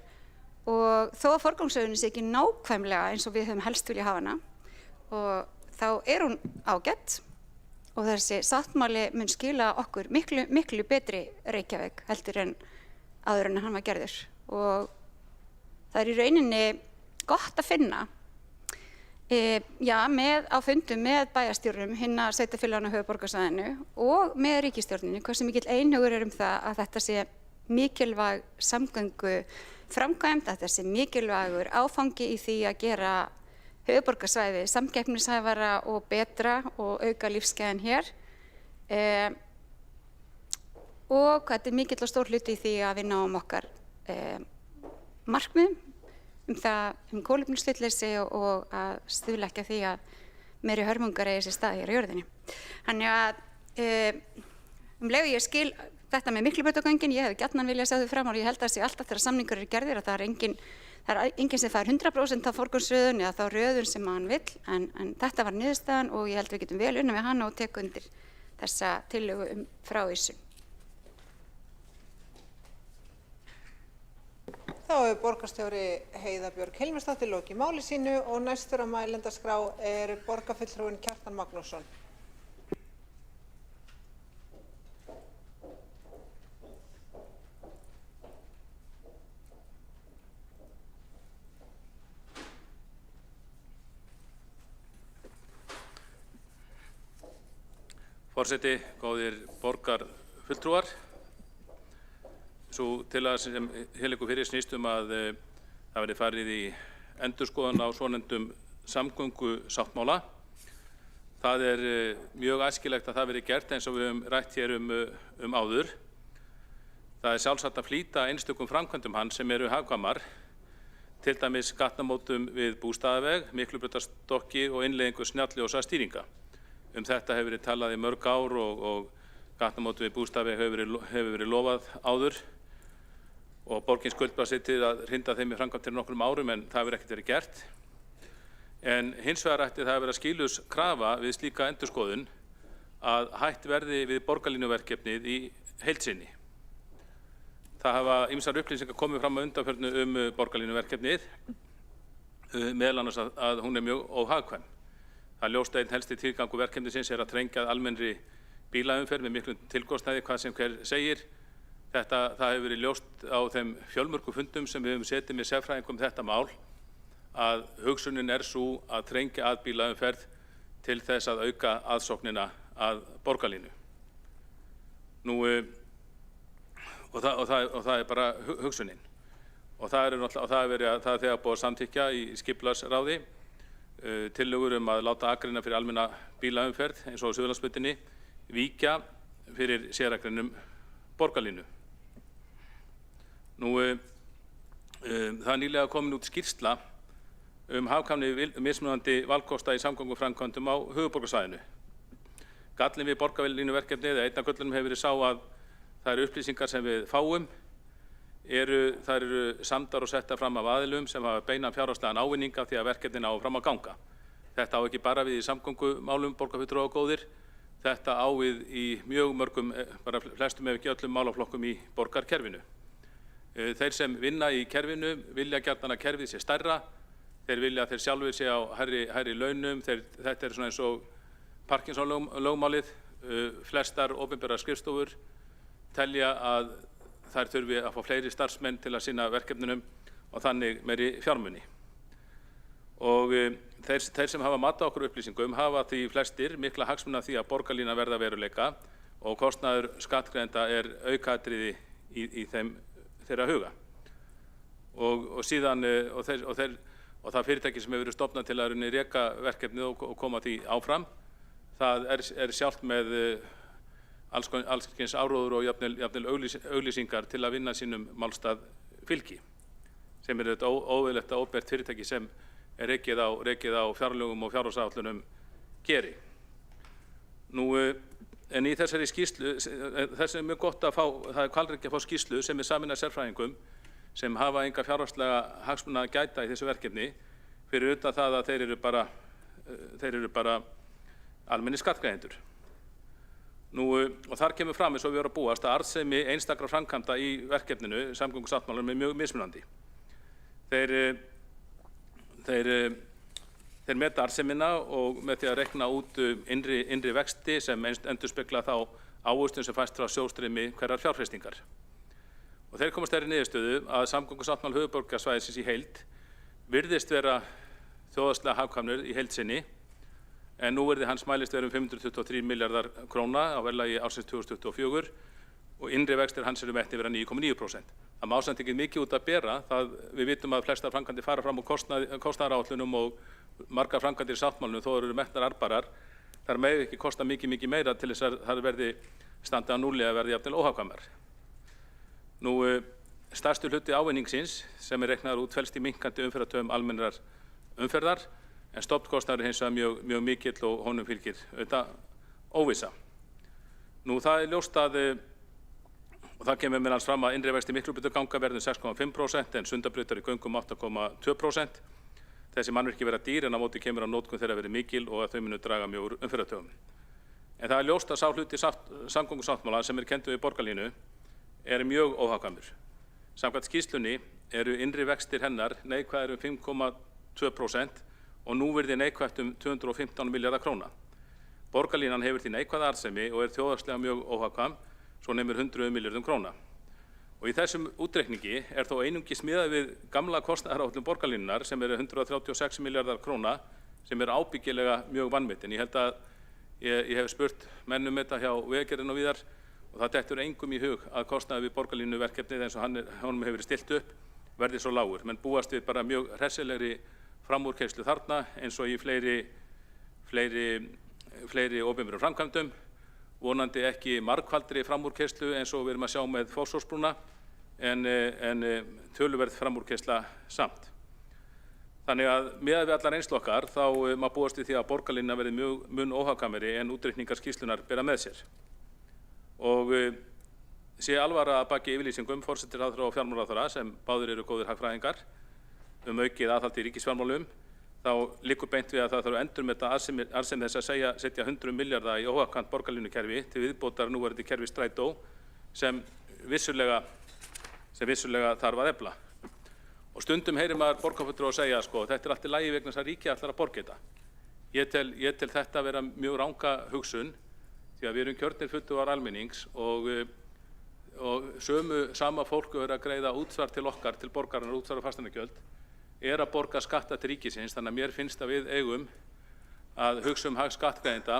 og þó að forgangsröðunin sé ekki nákvæmlega eins og við höfum helst vilja hafa hana og þá er hún ágætt og þessi sáttmáli mun skila okkur miklu betri Reykjavík heldur en áður en hann var gerður og það er í rauninni gott að finna með á fundum með bæjarstjórnum hinna sveitarfélaganna á höfuðborgarsvæðinu og með ríkisstjórninni hversu mikill einhugur er það að þetta sé mikilvæg samgöngu framkvæmd, að þetta sé mikilvægur áfangi í því að gera höfuðborgarsvæði samkeppnishæfara og betra og auka lífsgæðin hér og þetta er mikill og stór hluti í því að við náum okkar markmiðum um kolefnishlutleysi og að stuðla ekki að því að meiri hörmungar eigi sér stað hér á jörðinni. Þannig að leið ég skil þetta með Miklubrautagöngin, ég hef gjarnan viljað sjá þau fram og ég held að það sé alltaf þegar samningur eru gerðir að það er enginn sem fær 100% af forgangsröðun eða þá röðun sem hann vill en þetta var niðurstaðan og ég held við getum vel unnið við hana og tek undir þessa tillögu frávísun. Þá hefur borgarstjóri Heiða Björg Hilmarsdóttir lokið máli sínu og næstur á mælendaskrá er borgarfulltrúinn Kjartan Magnússon. Forseti, góðir borgarfulltrúar. Sú tillaga sem hér liggur fyrir snýst að það verði farið í endurskoðun á svonefndum samgöngusáttmála. Það er mjög æskilegt að það verði gert eins og við höfum rætt hér áður. Það er sjálfsagt að flýta einstökum framkvæmdum hans sem eru hagkvæmar, til dæmis gatnamótum við Bústaðaveg, Miklubrautarstokki og innleiðingu snjalljósastýringa. Þetta hefur verið talað í mörg ár og gatnamótum við Bústaðaveg hefur verið lofað áður og borgin skuldbað sig til að hrinda þeim í framkvæmd fyrir nokkrum árum en það hefur ekkert verið gert. En hins vegar ætti það að vera skýlaus krafa við slíka endurskoðun að hætt verði við borgarlínuverkefnið í heild sinni. Það hafa ýmsar upplýsingar komið fram á undanförnu borgarlínuverkefnið, meðal annars að hún er mjög óhagkvæm. Það ljóst að einn helsti tilgangur verkefnisins er að þrengja að almennri bílaumferð með miklum tilkostnaði, hvað sem hver segir. Það hefur verið ljóst á þeim fjölmörgu fundum sem við höfum setið með sérfræðingum þetta mál að hugsunin er sú að þrengja að bílaumferð til þess að auka aðsóknina að borgarlínu. Það er bara hugsunin. Og það er þegar búið að samþykkja í skipulagsráði tillögur að láta akreina fyrir almenna bílaumferð eins og á Suðurlandsbrautinni víkja fyrir sérakreinum borgarlínu. Það er nýlega komin út skýrsla hagkvæmni mismunandi valkosta í samgönguframkvæmdum á höfuðborgarsvæðinu. Gallinn við borgarlínuverkefnið eða einn af göllunum hefur verið sá að það eru upplýsingar sem við fáum þær eru samdar og settar fram af aðilum sem hafa beinan fjárhagslegan ávinning af því að verkefnin á fram að ganga. Þetta á ekki bara við í samgöngumálum borgarfulltrúar og góðir, þetta á við í mjög mörgum, bara flestum ef ekki öllum málaflokkum í borgarkerfinu. Þeir sem vinna í kerfinu vilja gjarnan að kerfið sé stærra, þeir vilja að þeir sjálfur sé á hærri launum, þetta er svona eins og Parkinson-lögmálið, flestar opinberar skrifstofur telja að þær þurfi að fá fleiri starfsmenn til að sinna verkefnunum og þannig meiri fjármuni. Og þeir sem hafa mat á okkur upplýsingum hafa því flestir mikla hagsmuna því að borgarlínan verða að veruleika og kostnaður skattgreiðenda aukaatriði í þeirra huga. Og síðan, og það fyrirtæki sem hefur verið stofnað til að reka verkefnið og koma því áfram, það sjálft með alls kyns áróður og jafnvel auglýsingar til að vinna sínum málstað fylgi, sem þetta óeðlilegt og óbært fyrirtæki sem rekið á fjárlögum og fjárhagsáætlunum geri. En í þessari skýrslu, þess er mjög gott að fá, það hvalreki að fá skýrslu sem samin af sérfræðingum sem hafa enga fjárhagslega hagsmuna að gæta í þessu verkefni, fyrir utan það að þeir eru bara almennir skattgreiðendur. Og þar kemur fram eins og við erum að búast að arðsemi einstakra framkvæmda í verkefninu samgöngusáttmálanum mjög mismunandi. Þeir meta arðsemina og með því að reikna út innri vexti sem endurspegla þá ávöxtun sem fæst frá sjóstreymi hverrar fjárfestingar. Og þeir komast þeirri niðurstöðu að samgöngusáttmáli höfuðborgarsvæðisins í heild virðist vera þjóðhagslega hagkvæmur í heild sinni, en núvirði hans mælist vera 523 milljarðar króna á verðlagi ársins 2024 og innri vextir hans metnir vera 9,9%. Það má samt ekki mikið út að bera, við vitum að flestar framkvæmdir fara fram á kostnaðaráætlunum og margar framkvæmdir í sáttmálinu þó eru metnar arðbærar. Þar megi ekki kosta mikið meira til þess að það verði standi á núlli að verði jafnvel óhagkvæmar. Stærstu hluti ávinningsins sem reiknaður út felst í minnkandi umferðartöfum almennrar umferðar, en stofnkostnaður hins vegar mjög mikill og honum fylgir auðvitað óvissa. Það ljóst að og það kemur meðal annars fram að innri vextir Miklubrautarganga verður 6,5% en Sundabrautar í göngum 8,2%. Þessi mannvirki verða dýr en á móti kemur að notkun þeirra verið mikil og að þau munu draga mjög úr umferðartöfum. En það ljóst að sá hluti samgöngusáttmála sem kenndur við borgarlínu mjög óhagkvæmur. Samkvæmt skýrslunni eru innri vextir hennar neikvæðir 5,2% og núvirði neikvætt 215 milljarðar króna. Borgarlínan hefur því neikvæða arðsemi og þjóðhagslega mjög óhagkvæm, svo nemur 100 milljörðum króna. Og í þessum útreikningi þó einungis miðað við gamla kostnaðaráætlun borgarlínunnar sem 136 milljarðar króna sem ábyggilega mjög vanmetin. Ég held að ég hef spurt menn þetta hjá Vegagerðinni og víðar og það dettur engum í hug að kostnaður við borgarlínuverkefnið eins og honum hefur verið stillt upp verði svo lágur. Menn búast við bara mjög hressilegri framúrkeyrslu þarna eins og í fleiri opinberum framkvæmdum, vonandi ekki margfaldri framúrkeyrslu eins og við erum að sjá með Fossvogsbrúna en töluverð framúrkeyrsla samt. Þannig að miðað við allar reynslokkar þá má búast við því að borgarlínan verði mun óhagkvæmari en útreikningar skýrslunnar bera með sér. Og sé alvara að baki yfirlýsingum forsætisráðherra og fjármálaráðherra sem báðir eru góðir hagfræðingar aukið aðhald í ríkisfjármálum, þá liggur beint við að það þarf að endurmeta arðsemi þess að setja 100 milljarða í óhagkvæmt borgarlínukerfi til viðbótar núverandi kerfi Strætó sem vissulega þarf að efla. Og stundum heyrir maður borgarfulltrúa að segja þetta allt í lagi vegna þess að ríkið ætlar að borga þetta. Ég tel þetta vera mjög ranga hugsun því að við erum kjörnir fulltrúar almennings og sama fólk er að greiða útsvar til okkar, til borgarinnar útsvar og fasteignagjöld, að borga skatta til ríkisins, þannig að mér finnst að við eigum að hugsa hag skattgreiðenda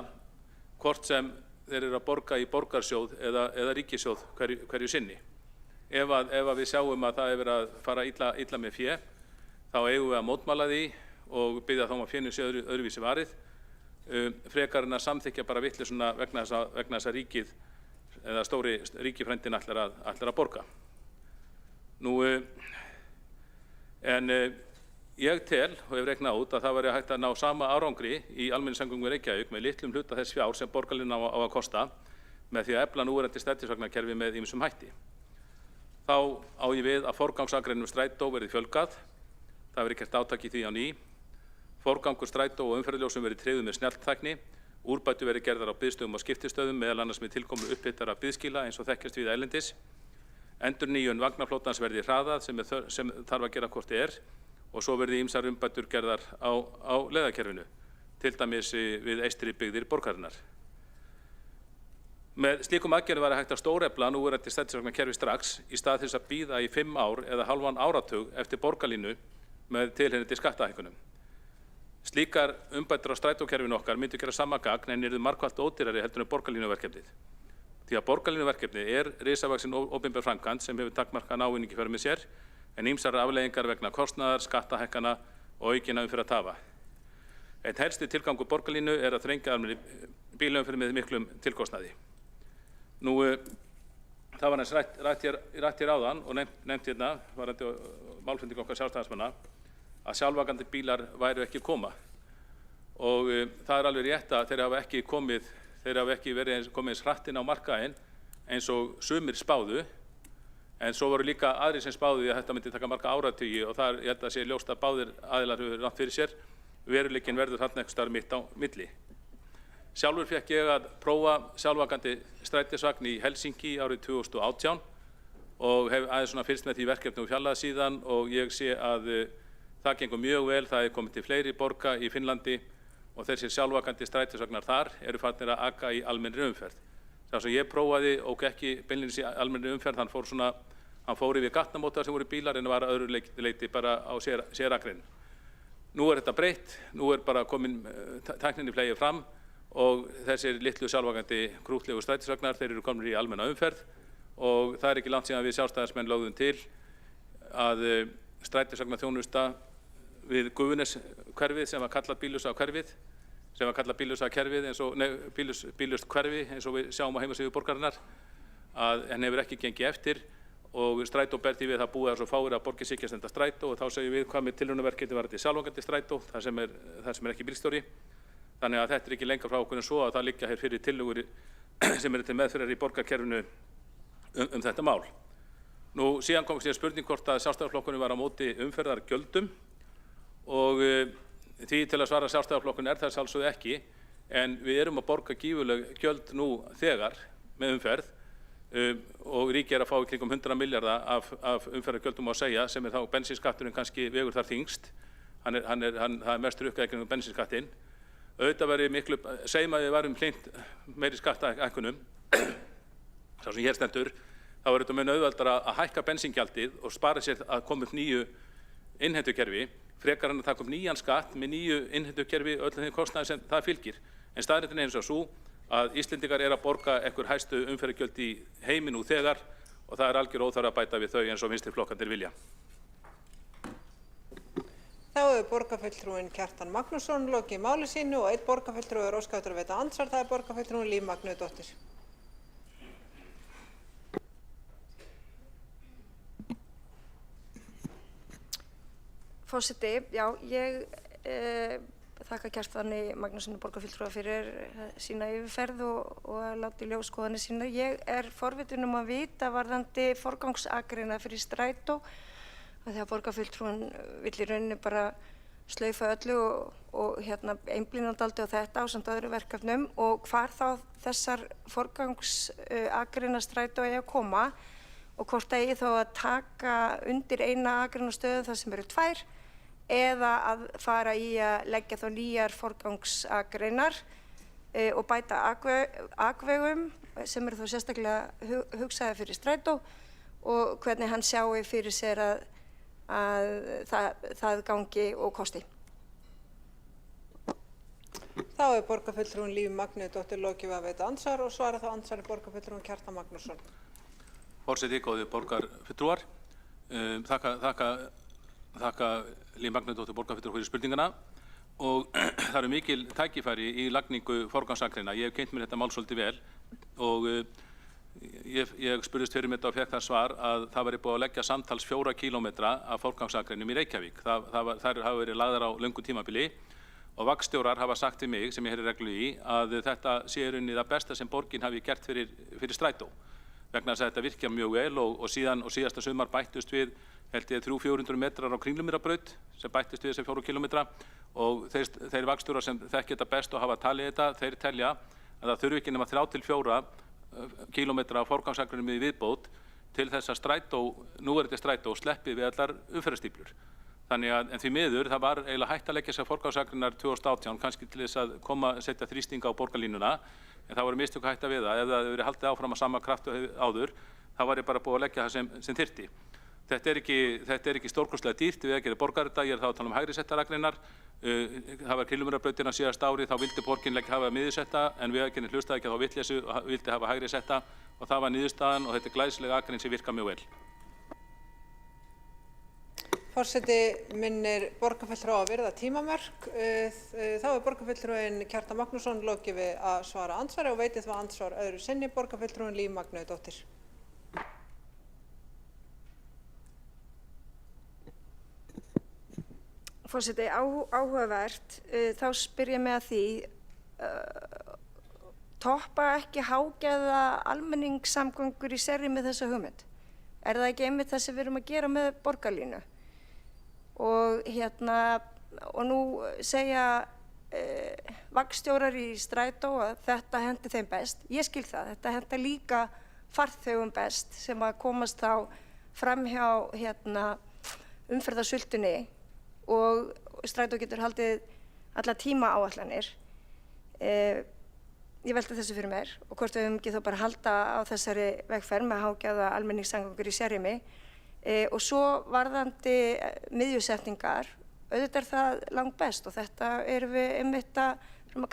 hvort sem þeir eru að borga í borgarsjóð eða ríkissjóð hverju sinni. Ef við sjáum að það verið að fara illa með fé, þá eigum við að mótmæla því og biðja þá að fénu sé öðruvísi varið, frekar en að samþykkja bara vitleysuna vegna þess að ríkið eða stóri ríkifrændin ætlar að borga. En ég tel og hef reiknað út að það væri hægt að ná sama árangri í almenningssamgöngum í Reykjavík með litlum hluta þess fjár sem borgarlínan á að kosta með því að efla núverandi strætisvagnakerfi með ýmsum hætti. Þá á ég við að forgangsakreinum Strætó verði fjölgað, það verði gert átak í því á ný, forgangur Strætó og umferðarljósum verði tryggður með snjalltækni, úrbætur verði gerðar á biðstöðum og skiptistöðum meðal annars með tilkomu upphittara biðskila eins og þekkjast við erlendis. Endurnýjun vagnaflotans verði hraðað sem þarf að gera hvort og svo verði ýmsar umbætur gerðar á leiðakerfinu, til dæmis við eystri byggðir borgarinnar. Með slíkum aðgerðum væri hægt að stórefla núverandi strætisvagnakerfi strax í stað þess að bíða í 5 ár eða hálfan áratug eftir borgarlínu með tilheyrandi skattahækkunum. Slíkar umbætur á strætókerfinu okkar myndu gera sama gagn en yrðu margfalt ódýrari heldur en borgarlínuverkefnið. Því að borgarlínuverkefni risavaxin opinber framkvæmd sem hefur takmarkaðan ávinning í för með sér en ýmsar afleiðingar vegna kostnaðar, skattahækkana og aukinna umferðartafa. Einn helsti tilgangur borgarlínu að þrengja almenni bílaumferð með miklum tilkostnaði. Það var rætt hér áðan og nefnt hérna varðandi málflutning okkar sjálfstæðismanna að sjálfakandi bílar væru ekki að koma og það er alveg rétt að þeir hafa ekki verið komið eins hratt inn á markaðinn eins og sumir spáðu en svo voru líka aðrir sem spáðu því að þetta myndi taka marga áratugi og það ég held að sé ljóst að báðir aðilar hefur rangt fyrir sér. Veruleikinn verður þarna einhvers staðar mitt á milli. Sjálfur fékk ég að prófa sjálfakandi strætisvagn í Helsinki árið 2018 og hef aðeins svona fylgst með því verkefni og fjallað síðan og ég sé að það gengur mjög vel. Það er komið til fleiri borga í Finnlandi og þessir sjálfakandi strætisvagnar þar eru farnir að aka í almennri umferð. Það sem ég prófaði og ekki beinlínis í almennri umferð, hann fór yfir gatnamótar sem voru bílar en var að öðru leyti bara á sérakreinu. Nú er þetta breytt, nú er bara komin tækninni flegið fram og þessir litlu sjálfakandi krútlegu strætisvagnar, þeir eru komin í almenna umferð og það er ekki langt síðan við sjálfstæðismenn lögðum til að strætisvagnaþjónusta við Gufuneshverfið sem var kallað bíllausa kerfið bíllaust hverfi eins og við sjáum á heimasíðu borgarinnar að henni hefur ekki gengið eftir og strætó ber því við það búið að svo fáir að borgin sýkjast enda strætó og þá segjum við hvað með tilraunaverkefni var þetta sjálfakandi strætó þar sem er ekki bílstjóri. Þannig að þetta er ekki lengra frá okkur en svo að það liggja hér fyrir tillögur sem eru til meðferðar í borgarkerfinu þetta mál. Síðan kom sér spurning hvort að Sjálfstæðisflokkurinn var á móti umferðargjöldum og því til að svara Sjálfstæðisflokkurinn er það sjálfsögðu ekki en við erum að borga gífurleg gjöld nú þegar með umferð og ríkið að fá í kringum 100 milljarða af umferðargjöldum á að segja sem þá bensínskatturinn kannski vegur þar þyngst. Það er mest rukkað í kringum bensínskattinn. Auðvitað verið miklu, segjum að við varum hlynnt meiri skattahækkunum, sá sem hér stendur, þá er þetta mun auðveldara að hækka bensíngjaldið og spara sér að koma upp nýju innheimtukerfi, frekar en að taka upp nýjan skatt með nýju innheimtukerfi öll þeim kostnaði sem það fylgir. En staðreyndin er eins og svo að Íslendingar að borga einhver hæstu umferðargjöld í heimi nú þegar og það er algjör óþarfi að bæta við þau eins og vinstri flokkarnir vilja. Þá hefur borgarfulltrúinn Kjartan Magnússon lokið máli sínu og einn borgarfulltrúi er óskað eftir að veita andsvar, það er borgarfulltrúinn Líf Magnúsdóttir. Forseti, já, ég þakka Kjartani Magnússoni borgarfulltrúa fyrir sína yfirferð og að láta í ljós skoðanir sína. Ég er forvitin að vita varðandi forgangsakreina fyrir strætó þegar borgarfulltrúin vill í rauninni bara slaufa öllu og einblínandi á þetta ásamt öðru verkefnum og hvar þá þessar forgangsakreina strætó eigi að koma og hvort eigi þá að taka undir eina akreinastöðu þar sem eru 2 eða að fara í að leggja þá nýjar forgangsakreinar og bæta akvegum sem eru þá sérstaklega hugsaði fyrir strætó og hvernig hann sjái fyrir sér að það gangi og kosti. Þá er borgarfulltrúinn Líf Magnúsdóttir lokið að veita andsvar og svara þá andsvari borgarfulltrúinn Kjartan Magnússon. Forseti, góðir borgarfulltrúar, þakka Líf Magnúsdóttir borgarfulltrúa fyrir spurninguna og það eru mikil tækifæri í lagningu forgangsakreina. Ég hef kynnt mér þetta mál svolítið vel og ég spurðist fyrir mér og fékk það svar að það væri búið að leggja samtals 4 kílómetra af forgangsakreinum í Reykjavík. Þær hafa verið lagðar á löngu tímabili og vagnstjórar hafa sagt við mig, sem ég heyri reglu í, að þetta sé í rauninni það besta sem borgin hafi gert fyrir strætó. Vegna þess að þetta virkja mjög vel og síðasta sumar bættust við, held ég, 300-400 metrar á Kringlumýrarbraut sem bættust við þessi 4 kílómetra og þeir vagnstjórar sem þekki þetta best og hafa talið þetta, þeir telja að það þurfi ekki nema 3-4 kílómetra á forgangsakreinum í viðbót til þess að núverandi strætó sleppi við allar umferðarstíflur. Þannig að, en því miður, það var eiginlega hægt að leggja sér forgangsakreinar 2018, kannski til þess að setja þrýsting á borgarlínuna, en það voru mistök að hætta við það. Ef það hefði verið haldið áfram að sama kraftu áður, þá var ég bara búið að leggja það sem þyrfti. Þetta er ekki stórkostlega dýrt við að gera borgar þetta. Ég er þá að tala um hægri settaragreinar. Það var Kringlumýrarbrautin á síðasta ári, þá vildi borgin hafa miðjusetta, en Vegagerðin hlustaði ekki á þá vitleysu og vildi hafa hægri setta, og það var niðurstaðan, og þetta er glæsileg akrein sem virkar mjög vel. Forseti minnir borgarfulltrúa á að virða tímamörk. Þá er borgarfulltrúinn Kjartan Magnússon lokið við að svara andsvari og veitir þá andsvar öðru sinni borgarfulltrúinn Líf Magnúsdóttir. Forseti, áhugavert, þá spyr ég mig að því, toppa ekki hágæða almenningssamgöngur í serri með þessa hugmynd? Er það ekki einmitt það sem við erum að gera með borgarlínu? Og nú segja vagnstjórar í strætó að þetta hendi þeim best. Ég skil það, þetta henda líka farþegum best sem að komast þá fram hjá umferðarsultunni, og strætó getur haldið alla tíma áætlanir. Ég velti þessu fyrir mér og hvort við höfum ekki þá bara halda á þessari vegferð með hágæða almenningssamgöngur í sérrými. Og svo varðandi miðjusetningar, auðvitað er það langt best, og þetta erum við einmitt að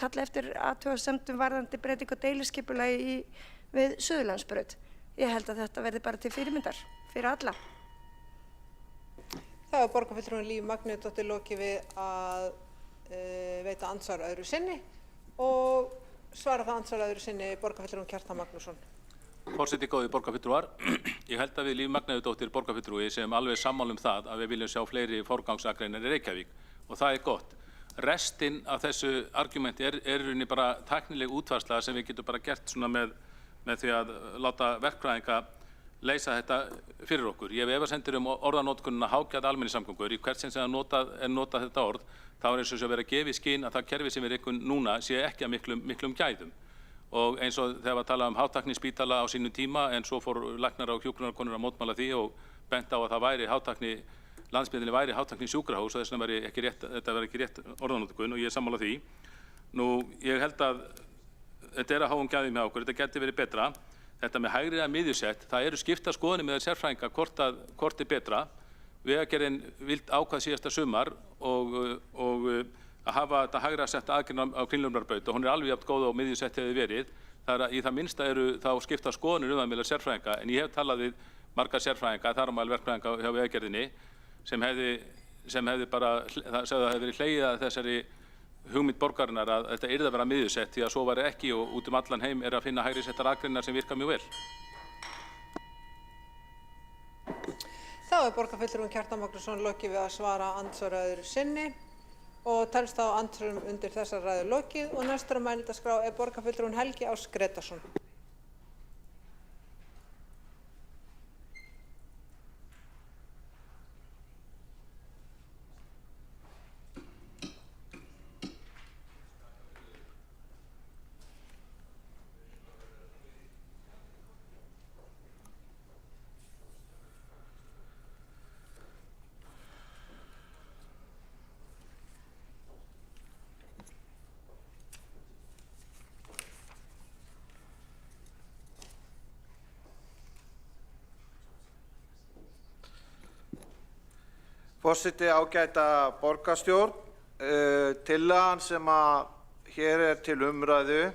kalla eftir athugasemdum varðandi breytingu á deiliskipulagi við Suðurlandsbraut. Ég held að þetta verði bara til fyrirmyndar fyrir alla. Það var borgarfulltrúinn Líf Magnúsdóttir lokið við að veita andsvar öðru sinni og svara það andsvar öðru sinni borgarfulltrúinn Kjartan Magnússon. Forseti, góðir borgarfulltrúar, ég held að við Líf Magnúsdóttir borgarfulltrúi sem alveg sammála það að við viljum sjá fleiri forgangsakreinar í Reykjavík, og það er gott. Restin af þessu argumenti er rauninni bara tæknileg útfærsla sem við getum bara gert svona með því að láta verkfræðinga leysa þetta fyrir okkur. Ég hef efasemdir orðanotkunina hágæða almenningssamgöngur. Í hvert sinn sem notað þetta orð, þá er eins og að vera að gefa í skyn að það kerfi sem við rekum núna sé ekki að miklum gæðum. Og eins og þegar við tala um hátæknispítala á sínum tíma, en svo fór læknar og hjúkrunarkonur að mótmæla því og bent á að það væri landsbyggðinni væri hátækni sjúkrahús, og þess vegna þetta væri ekki rétt orðanotkun, og ég er sammála því. Nú, ég held að þetta er að háum gæðum hjá okkur, þetta geti verið betra. Þetta með hægri eða miðjusett, það eru skipta skoðanir með sérfræðinga hvort er betra. Vegagerðin vild ákvað síðasta sumar og að hafa þetta hægra sett aðgerðin á Kringlumýrarbraut, og hún er alveg jafn góð á miðjusett hefði verið. Í það minnsta eru þá skipta skoðanir það meðal sérfræðinga, en ég hef talað við marga sérfræðinga, þar á meðal verkfræðinga hjá Vegagerðinni, sem hefði bara, það hefði verið hlegið að þessari hugmynd borgarinnar að þetta yrði að vera miðjusett, því að svo var ekki, og út allan heim er að finna hægri settar akreinar sem virka mjög vel. Þá er borgarfulltrúinn Kjartan Magnússon lokið við að svara andsvar öðru sinni og telst á andsvörum undir þessar ræður lokið, og næstur á mælendaskrá er borgarfulltrúinn Helgi Áss Grétarsson. Forseti, ágæta borgarstjórn, tillagan sem hér er til umræðu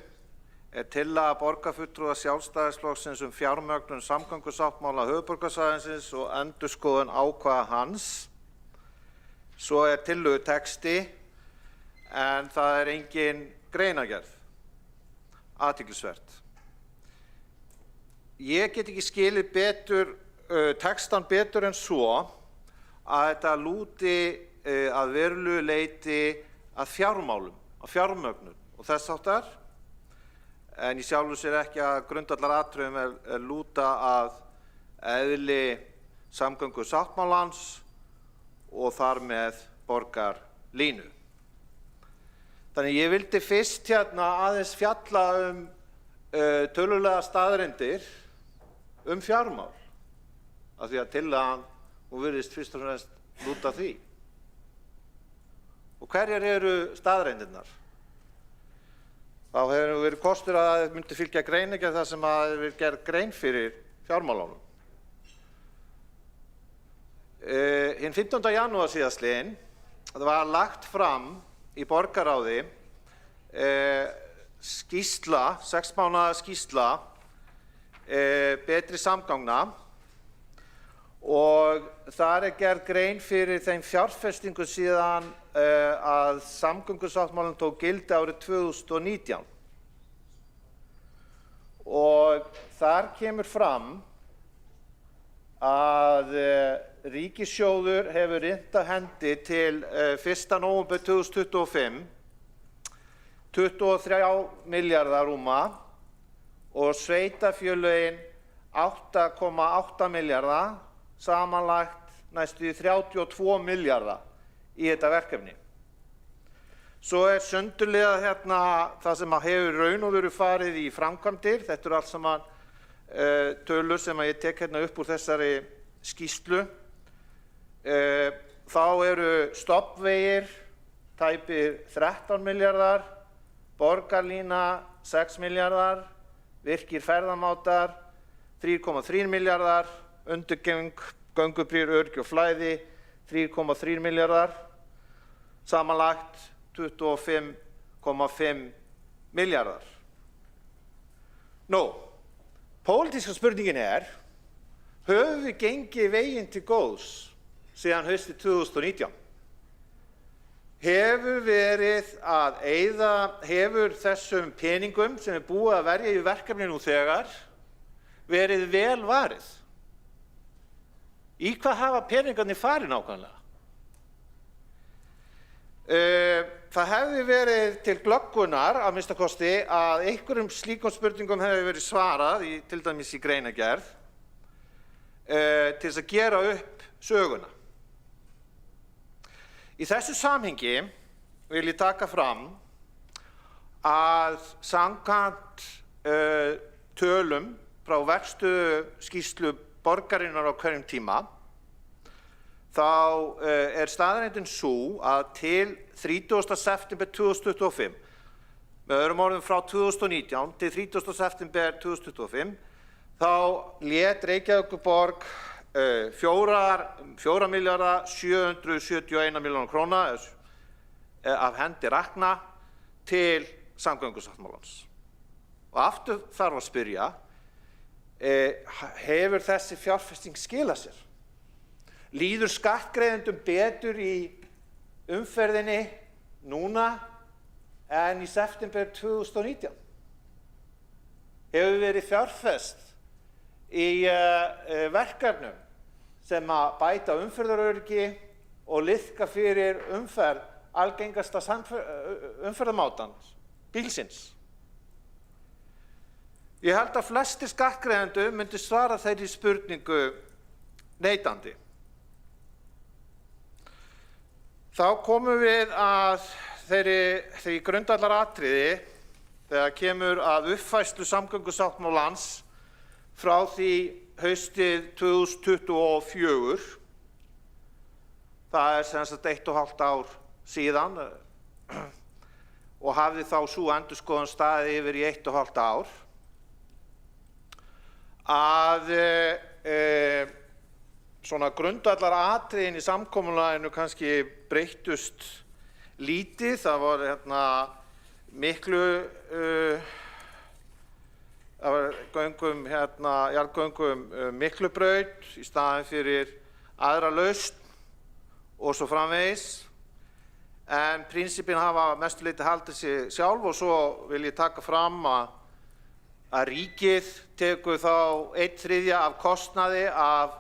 er tillaga borgarfulltrúa Sjálfstæðisflokksins fjármögnun samgöngusáttmála höfuðborgarsvæðisins og endurskoðun ákvæða hans. Svo er tillögutexti, en það er engin greinargerð. Athyglisvert. Ég get ekki skilið textan betur en svo að þetta lúti að verulegu leyti að fjármálum, að fjármögnun og þess háttar, en í sjálfu sér ekki að grundvallaratriðum er lúta að eðli samgöngusáttmálans og þar með borgarlínu. Þannig ég vildi fyrst aðeins fjalla tölulega staðreyndir fjármál, af því að tillagan og virðist fyrst og fremst lúta því. Og hverjar eru staðreyndirnar? þá hefur verið kostur að það myndi fylgja greinargerð þar sem að hefur verið gerð grein fyrir fjármálunum. Hinn 15. janúar síðastliðinn það var lagt fram í borgarráði skýrsla, 6 mánaða skýrsla betri samgangna og þar gerð grein fyrir þeim fjárfestingum síðan að samgöngusáttmálinn tók gildi árið 2019. Og þar kemur fram að ríkissjóður hefur innt af hendi til 1. nóvember 2025 23 milljarðar rúma og sveitarfélögin 8,8 milljarða, samanlagt næstu í 32 milljarða í þetta verkefni. Svo sundurliðað hérna það sem hefur raun og veru farið í framkvæmdir. Þetta eru allt saman tölur sem ég tek hérna upp úr þessari skýrslu. Þá eru stofnvegir tæpir 13 milljarðar, borgarlína 6 milljarðar, virkir ferðamátar 3,3 milljarðar, undirgöngubrýr, öryggi og flæði 3,3 milljarðar, samanlagt 25,5 milljarðar. Nú, pólitíska spurningin höfum við gengið veginn til góðs síðan haustið 2019? Hefur verið að hefur þessum peningum sem búið að verja í verkefni nú þegar verið vel varið? Í hvað hafa peningarnir farið nákvæmlega? Það hefði verið til glöggvunar að minnsta kosti að einhverjum slíkum spurningum hefði verið svarað, til dæmis í greinargerð, til þess að gera upp söguna. Í þessu samhengi vil ég taka fram að samkvæmt tölum frá verkstöðu skýrslu borgarinnar á hverjum tíma, þá staðreyndin sú að til 30. september 2025, með öðrum orðum frá 2019 til 30. september 2025, þá lét Reykjavíkurborg 4.771 milljóna króna af hendi rakna til samgöngusáttmálans. Og aftur þarf að spyrja, hefur þessi fjárfesting skilað sér? Líður skattgreiðendum betur í umferðinni núna en í september 2019? Hefur verið fjárfest í verkefnum sem að bæta umferðaröryggi og liðka fyrir umferð algengasta umferðarmátans, bílsins? Ég held að flestir skattgreiðendur myndi svara þeirri spurningu neitandi. Þá komum við að þeirri grundvallaratriði þegar kemur að uppfærslu samgöngusáttmálans frá því haustið 2024. Það sem sagt 1,5 ár síðan og hafði þá sú endurskoðun staðið yfir í 1,5 ár. Að svona grundvallaratriðin í samkomulaginu kannski breyttust lítið. Það var jarðgöngum Miklubraut í staðinn fyrir aðra lausn og svo framvegis. En prinsipin hafa mestu leyti haldið sig sjálf og svo vil ég taka fram að ríkið tekur þá 1/3 af kostnaði af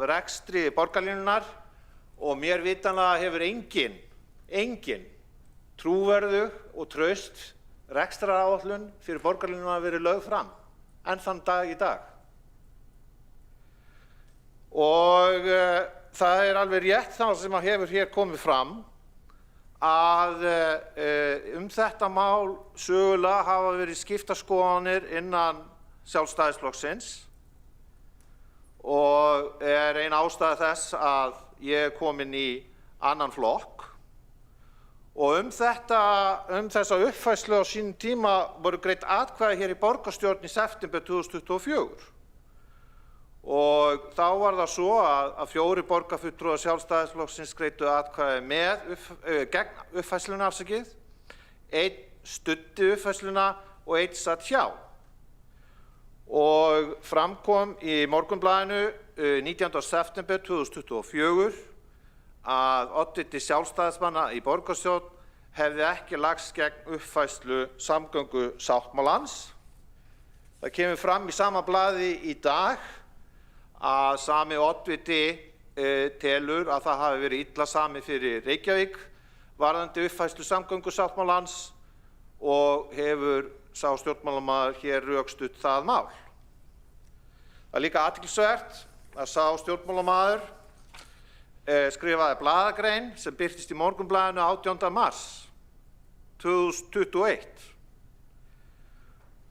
rekstri borgarlínunnar og mér vitanlega hefur engin trúverðug og traust rekstraráætlun fyrir borgarlínuna verið lögð fram enn þann dag í dag. Og það alveg rétt það sem hefur hér komið fram að þetta mál sögulega hafa verið skiptar skoðanir innan Sjálfstæðisflokksins og ein ástæða þess að ég komin í annan flokk Og þessa uppfærslu á sínum tíma voru greidd atkvæði hér í borgarstjórn í september 2024. Og þá var það svo að 4 borgarfulltrúar Sjálfstæðisflokksins greiddu atkvæði gegn uppfærsluna, 1 studdi uppfærsluna og 1 satt hjá. Og framkom í Morgunblaðinu 19. september 2024 að oddviti Sjálfstæðismanna í borgarstjórn hefði ekki lagst gegn uppfærslu samgöngusáttmálans. Það kemur fram í sama blaði í dag að sami oddviti telur að það hafi verið illa samið fyrir Reykjavík varðandi uppfærslu samgöngusáttmálans og hefur sá stjórnmálamaður hér rökstutt það mál. Það er líka athyglisvert að sá stjórnmálamaður skrifaði blaðagrein sem birtist í Morgunblaðinu 18. mars 2021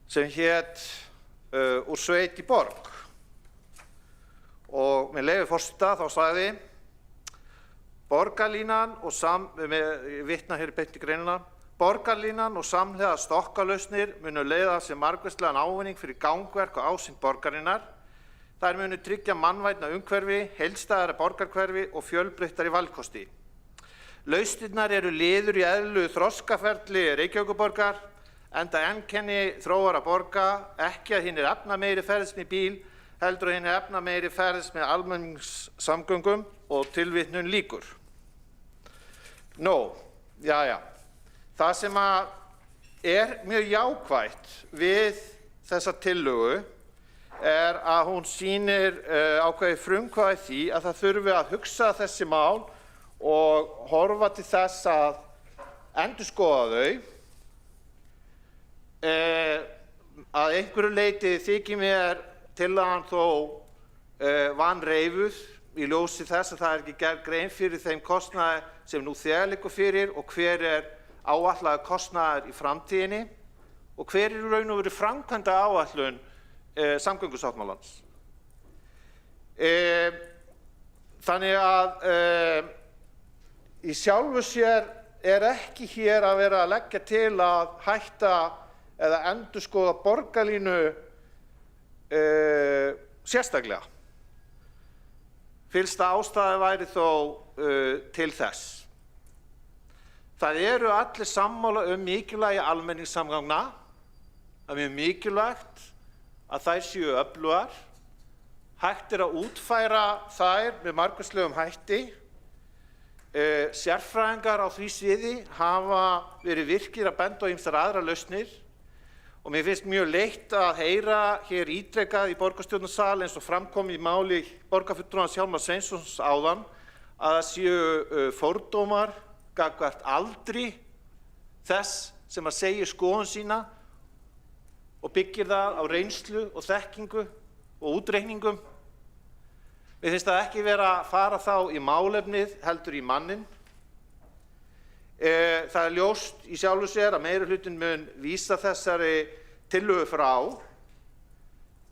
sem hét Úr sveit í borg. Og með leyfi forseta þá sagði borgarlínan og vitna hér beint í greinina, borgarlínan og samhliða stokkalausnir munu leiða af sér margvíslegan ávinning fyrir gangverk og ásýnd borgarinnar. Þær munu tryggja mannvænna umhverfi, heildstæðara borgarhverfi og fjölbreyttari valkosti. Lausnirnar eru liður í eðlilegu þroskaferli Reykjavíkurborgar, enda einkenni þróaðra borga ekki að hinir efnameiri ferðist með bíl, heldur að hinir efnameiri ferðist með almenningssamgöngum og tilvitnun lýkur. Það sem er mjög jákvætt við þessa tillögu er að hún sýnir ákveðið frumkvæði því að það þurfi að hugsa þessi mál og horfa til þess að endurskoða þau. Að einhverju leyti þykir mér tillagan þó vanreifuð í ljósi þess að það er ekki gerð grein fyrir þeim kostnaði sem nú þegar liggur fyrir og hver er áætlaður kostnaður í framtíðinni og hver er í raun og veru framkvæmda áætlun samgöngusáttmálans. Þannig að í sjálfu sér er ekki hér að vera að leggja til að hætta eða endurskoða borgarlínu sérstaklega. Fyllsta ástæða væri þó til þess. Það eru allir sammála mikilvægi almenningssamgangna, það er mjög mikilvægt að þær séu öflugar. Hægt er að útfæra þær með margvíslegum hætti. Sérfræðingar á því sviði hafa verið virkir að benda á ýmsar aðrar lausnir og mér finnst mjög leitt að heyra hér ítrekað í borgarstjórnarsal eins og framkom í máli borgarfulltrúans Hjálmars Sveinssonar áðan að það séu fordómar gagnvart aldri þess sem að segja skoðun sína og byggir það á reynslu og þekkingu og útreikningum. Mér finnst það ekki vera að fara þá í málefnið heldur í manninn. Það er ljóst í sjálfu sér að meirihlutinn mun vísa þessari tillögu frá.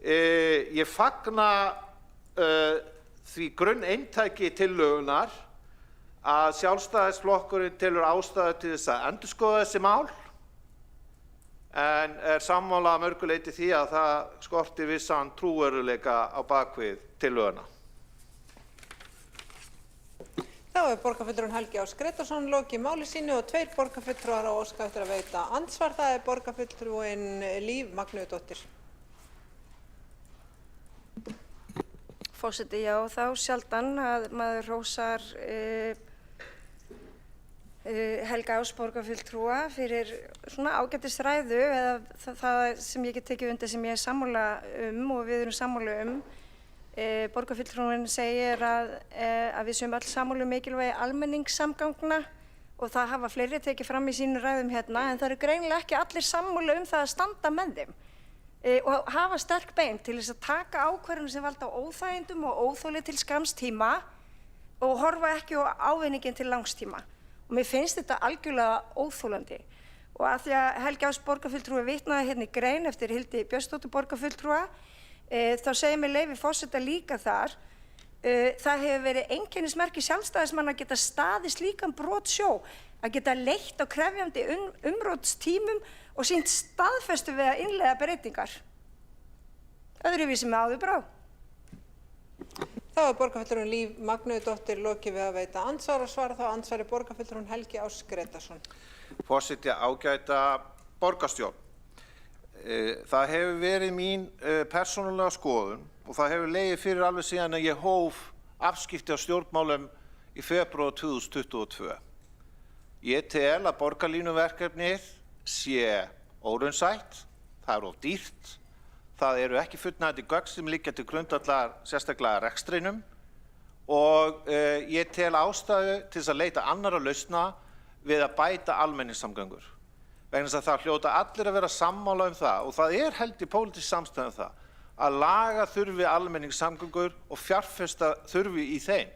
Ég fagna því grunneintaki tillögunar að Sjálfstæðisflokkurinn telur ástæðu til þess að endurskoða þessi mál en er sammála að mörgu leyti því að það skortir vissan trúverðugleika á bakvið tillöguna. Þá er borgarfulltrúinn Helgi Ás Grétarsson lokið máli sínu og 2 borgarfulltrúar á óska eftir að veita andsvar. Það er borgarfulltrúinn Líf Magnúsdóttir. Forseti, já, þá sjaldan að maður hrósar Helga Ás borgarfulltrúa fyrir svona ágætisræðu eða það sem ég get tekið undir sem ég er sammála og við erum sammála Borgarfulltrúinn segir að við séum öll sammála mikilvægi almenningssamgangna og það hafa fleiri tekið fram í sínum ræðum hérna en það eru greinilega ekki allir sammála það að standa með þeim og hafa sterk bein til þess að taka ákvarðanir sem valda óþægindum og óþoli til skamms tíma og horfa ekki á ávinninginn til langs tíma. Og mér finnst þetta algjörlega óþolandi. Og að því að Helgi Ás borgarfulltrúi vitnaði hérna í grein eftir Hildi Björnsdóttur borgarfulltrúa, þá segir mér leyfi forseta líka þar, það hefur verið einkennismerki sjálfstæðismanna að geta staðið slíkan brotsjó að geta leitt á krefjandi umrótstímum og sýnt staðfestu við að innleiða breytingar. Öðruvísi með áður brá. Þá borgarfulltrúinn Líf Magnúðardóttir lokið við að veita andsvar og svara þá andsvari borgarfulltrúinn Helgi Áss Grétarsson. Forseti, ágæta borgarstjórn. Það hefur verið mín persónulega skoðun og það hefur legið fyrir alveg síðan að ég hóf afskipti á stjórnmálum í febrúar 2022. Ég tel að borgarlínuverkefnið sé óraunsætt, það er of dýrt, það eru ekki fullnægjandi gögn sem liggja til grundvallar sérstaklega rekstrinum og ég tel ástæðu til þess að leita annarra lausna við að bæta almenningssamgöngur. Vegna þess að það hljóta allir að vera sammála það og það er held í pólitísk samstæða það að laga þurfi almenningssamgöngur og fjárfesta þurfi í þeim.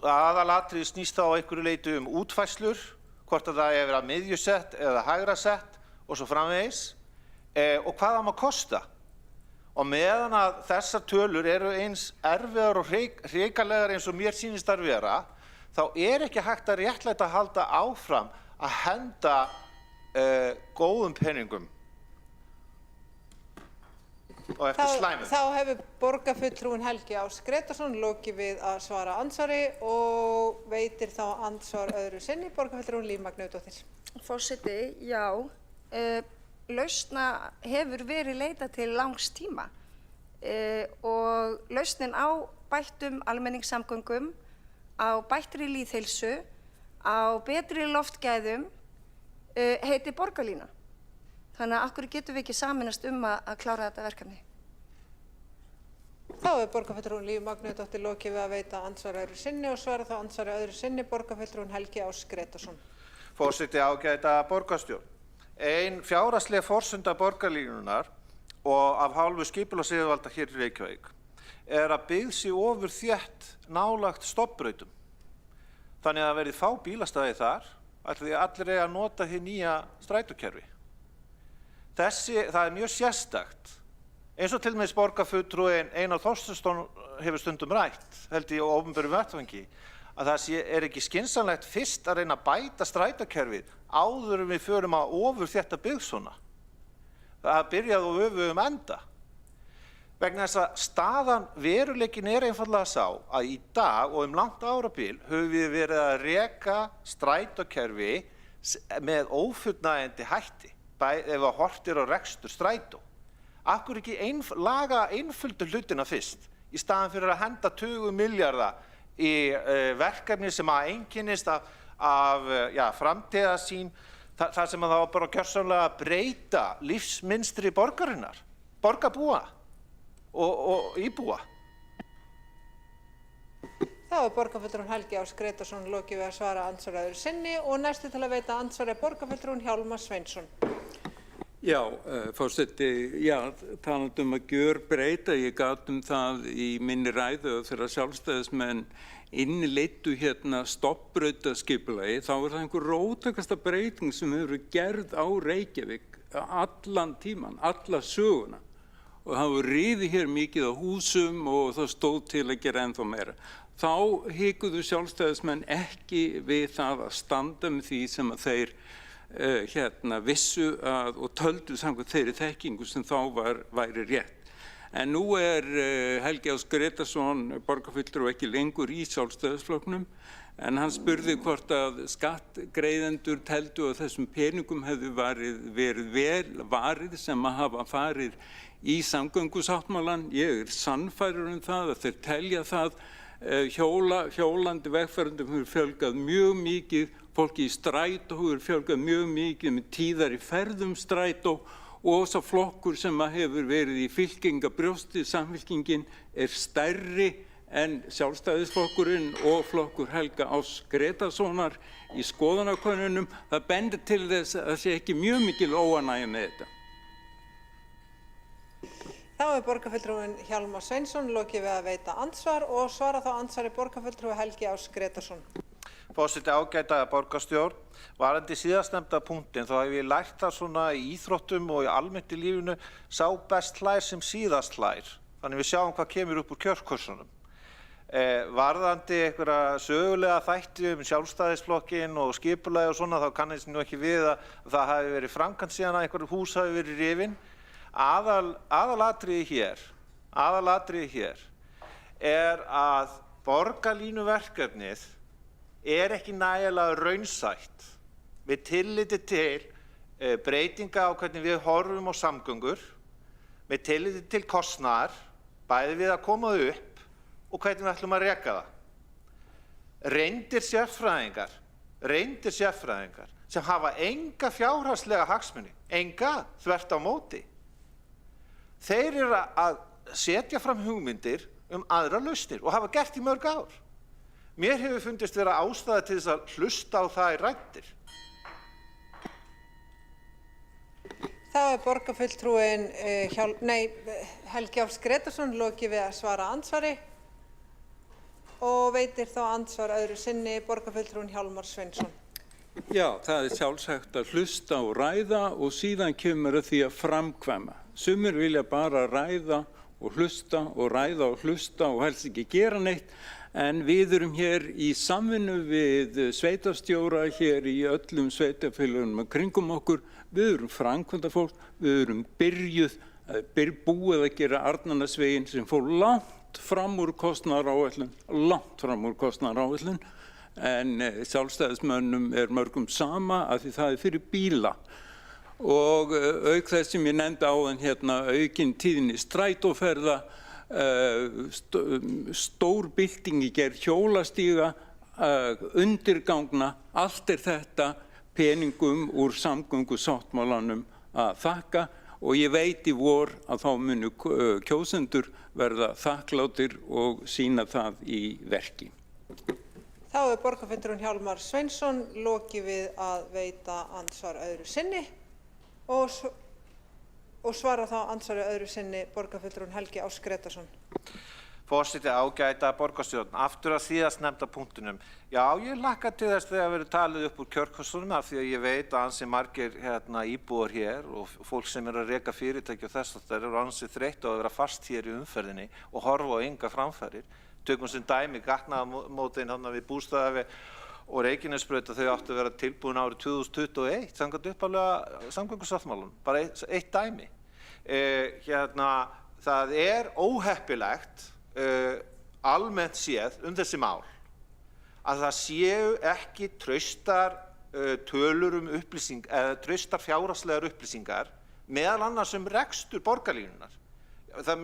Aðalatriði snýst þá á einhverju leyti útfærslur, hvort að það er verið miðjusett eða hægra sett og svo framvegis og hvað það má kosta. Og meðan að þessar tölur eru eins erfiðar og hrikalegar eins og mér sýnist að vera, þá er ekki hægt að réttlæta að halda áfram að henda góðum peningum og eftir slæmum. Þá hefur borgarfulltrúinn Helgi Áss Grétarsson lokið við að svara andsvari og veitir þá andsvar öðru sinni borgarfulltrúinn Líf Magnúðardóttir. Forseti, já, lausna hefur verið leitað til langs tíma og lausnin á bættum almenningssamgöngum, á bættri lýðheilsu, á betri loftgæðum heiti borgarlína. Þannig að okkur getum við ekki saminast að klára þetta verkefni. Þá hefur borgarfulltrúinn Líf Magnúðardóttir lokið við að veita andsvar öðru sinni og svara þá andsvari öðru sinni borgarfulltrúinn Helgi Áss Grétarsson. Forseti, ágæta borgarstjórn. Ein fjárhagsleg forsenda borgarlínunar og af hálfu skipulagsyfirvalda hér í Reykjavík er að byggð sé ofur þétt nálagt stofnbrautum. Þannig að það verði fá bílastæði þar, því að allir eiga að nota hið nýja strætókerfi. Það er mjög sérstakt, eins og til dæmis borgarfulltrúinn Einar Þorsteinsson hefur stundum rætt, held ég á opinberum vettvangi, að það er ekki skynsamlegt fyrst að reyna að bæta strætókerfið áður en við förum að ofurþétta byggð svona. Það byrjaði á öfugum enda. Vegna þess að staðan veruleikin er einfaldlega sá að í dag og langt árabil höfum við verið að reka strætókerfi með ófullnægjandi hætti, ef að horft á rekstur strætó. Af hverju ekki laga einföldu hlutina fyrst, í staðan fyrir að henda tugum milljarða í verkefni sem að einkennist af framtíðarsýn, þar sem að það var bara gjörsamlega að breyta lífsmynstri borgarinnar, borgarbúa og íbúa. Þá hefur borgarfulltrúinn Helgi Áss Grétarsson lokið við að svara andsvari öðru sinni og næstu til að veita andsvari er borgarfulltrúinn Hjálmar Sveinsson. Já, forseti, talandi að gjörbreyta, ég gat það í minni ræðu þegar sjálfstæðismenn innleiddu hérna stofnbrautaskipulagi, þá er það einhver róttækasta breyting sem hefur gerð á Reykjavík allan tíman, alla söguna. Og það var riði hér mikið á húsum og það stóð til að gera ennþá meira. Þá hikuðu sjálfstæðismenn ekki við það að standa með því sem að þeir vissu og töldu samkvæmt þeirri þekkingu sem þá væri rétt. En nú er Helgi Áss Grétarsson borgarfulltrúi ekki lengur í Sjálfstæðisflokknum, en hann spurði hvort að skattgreiðendur teldu að þessum peningum hefðu verið vel varið sem að hafa farið í samgöngusáttmálann. Ég er sannfærður það að þeir telja það. Hjólandi vegfarendum hefur fjölgað mjög mikið, fólki í strætó hefur fjölgað mjög mikið með tíðari ferðum strætó og sá flokkur sem hefur verið í fylkingabrjósti, Samfylkingin, er stærri en Sjálfstæðisflokkurinn og flokkur Helga Áss Grétarssonar í skoðanakönnunum. Það bendir til þess að það sé ekki mjög mikil óánægja með þetta. Þá hefur borgarfulltrúinn Hjálmar Sveinsson lokið við að veita andsvar og svara þá andsvari borgarfulltrúi Helgi Áss Grétarsson. Forseti, ágæta borgarstjórn, varðandi síðastnefnda punktin, þá hef ég lært það svona í íþróttum og í almennt í lífinu, sá best hlær sem síðast hlær. Þannig við sjáum hvað kemur upp úr kjörkursunum. Varðandi einhverja sögulega þætti sjálfstæðisflokkinn og skipulagi og svona, þá kannast nú ekki við að það hafi verið framkvæmt síðan að einhver hús hafi verið rifin. Aðalatriði hér er að borgarlínuverkefnið er ekki nægilega raunsætt með tilliti til breytinga á hvernig við horfum á samgöngur, með tilliti til kostnaðar, bæði við að koma upp og hvernig við ætlum að reka það. Reyndir sérfræðingar sem hafa enga fjárhagslega hagsmuni, enga þvert á móti. Þeir eru að setja fram hugmyndir aðra lausnir og hafa gert í mörg ár. Mér hefur fundist vera ástæða til þess að hlusta á það í ræddir. Þá borgarfulltrúinn Helgi Árs Grétarsson lokið við að svara andsvari og veitir þá andsvar öðru sinni borgarfulltrúinn Hjálmar Sveinsson. Já, það er sjálfsagt að hlusta og ræða og síðan kemur að því að framkvæma. Sumir vilja bara ræða og hlusta og ræða og hlusta og helst ekki gera neitt, en við erum hér í samvinnu við sveitarstjóra hér í öllum sveitarfélögunum kringum okkur. Við erum framkvæmdafólk, við erum búið að gera Arnarnesveginn sem fór langt fram úr kostnaðaráætlun, en sjálfstæðismönnum er mörgum sama af því það er fyrir bíla. Og auk þess sem ég nefndi áðan hérna aukin tíðni strætóferða, stór bylting í gerð hjólastíga, undirgangna, allt er þetta peningum úr samgöngusáttmálanum að þakka og ég veit í vor að þá munu kjósendur verða þakklátir og sýna það í verki. Þá er borgarfulltrúinn Hjálmar Sveinsson lokið við að veita andsvar öðru sinni og svara þá andsvari öðru sinni borgarfulltrúinn Helgi Árs Grétarsson. Forseti, ágæta borgarstjórn, aftur að síðast nefnda punktunum. Já, ég hlakka til þess þegar verið talið upp úr kjörkössunum af því að ég veit að ansi margir íbúar hér og fólk sem að reka fyrirtæki og þess að þeir eru ansi þreytt á að vera fast hér í umferðinni og horfa á enga framfærir. Tökum sem dæmi gatnaðamótin við Bústaðaveg og Reykjanesbraut að þau áttu að vera tilbúin árið 2021 samkvæmt upphaflega samgöngusáttmálanum, bara eitt dæmi. Það er óheppilegt almennt séð þessi mál að það séu ekki traustar tölur upplýsingar eða traustar fjárhagslegar upplýsingar meðal annars rekstur borgarlínunar.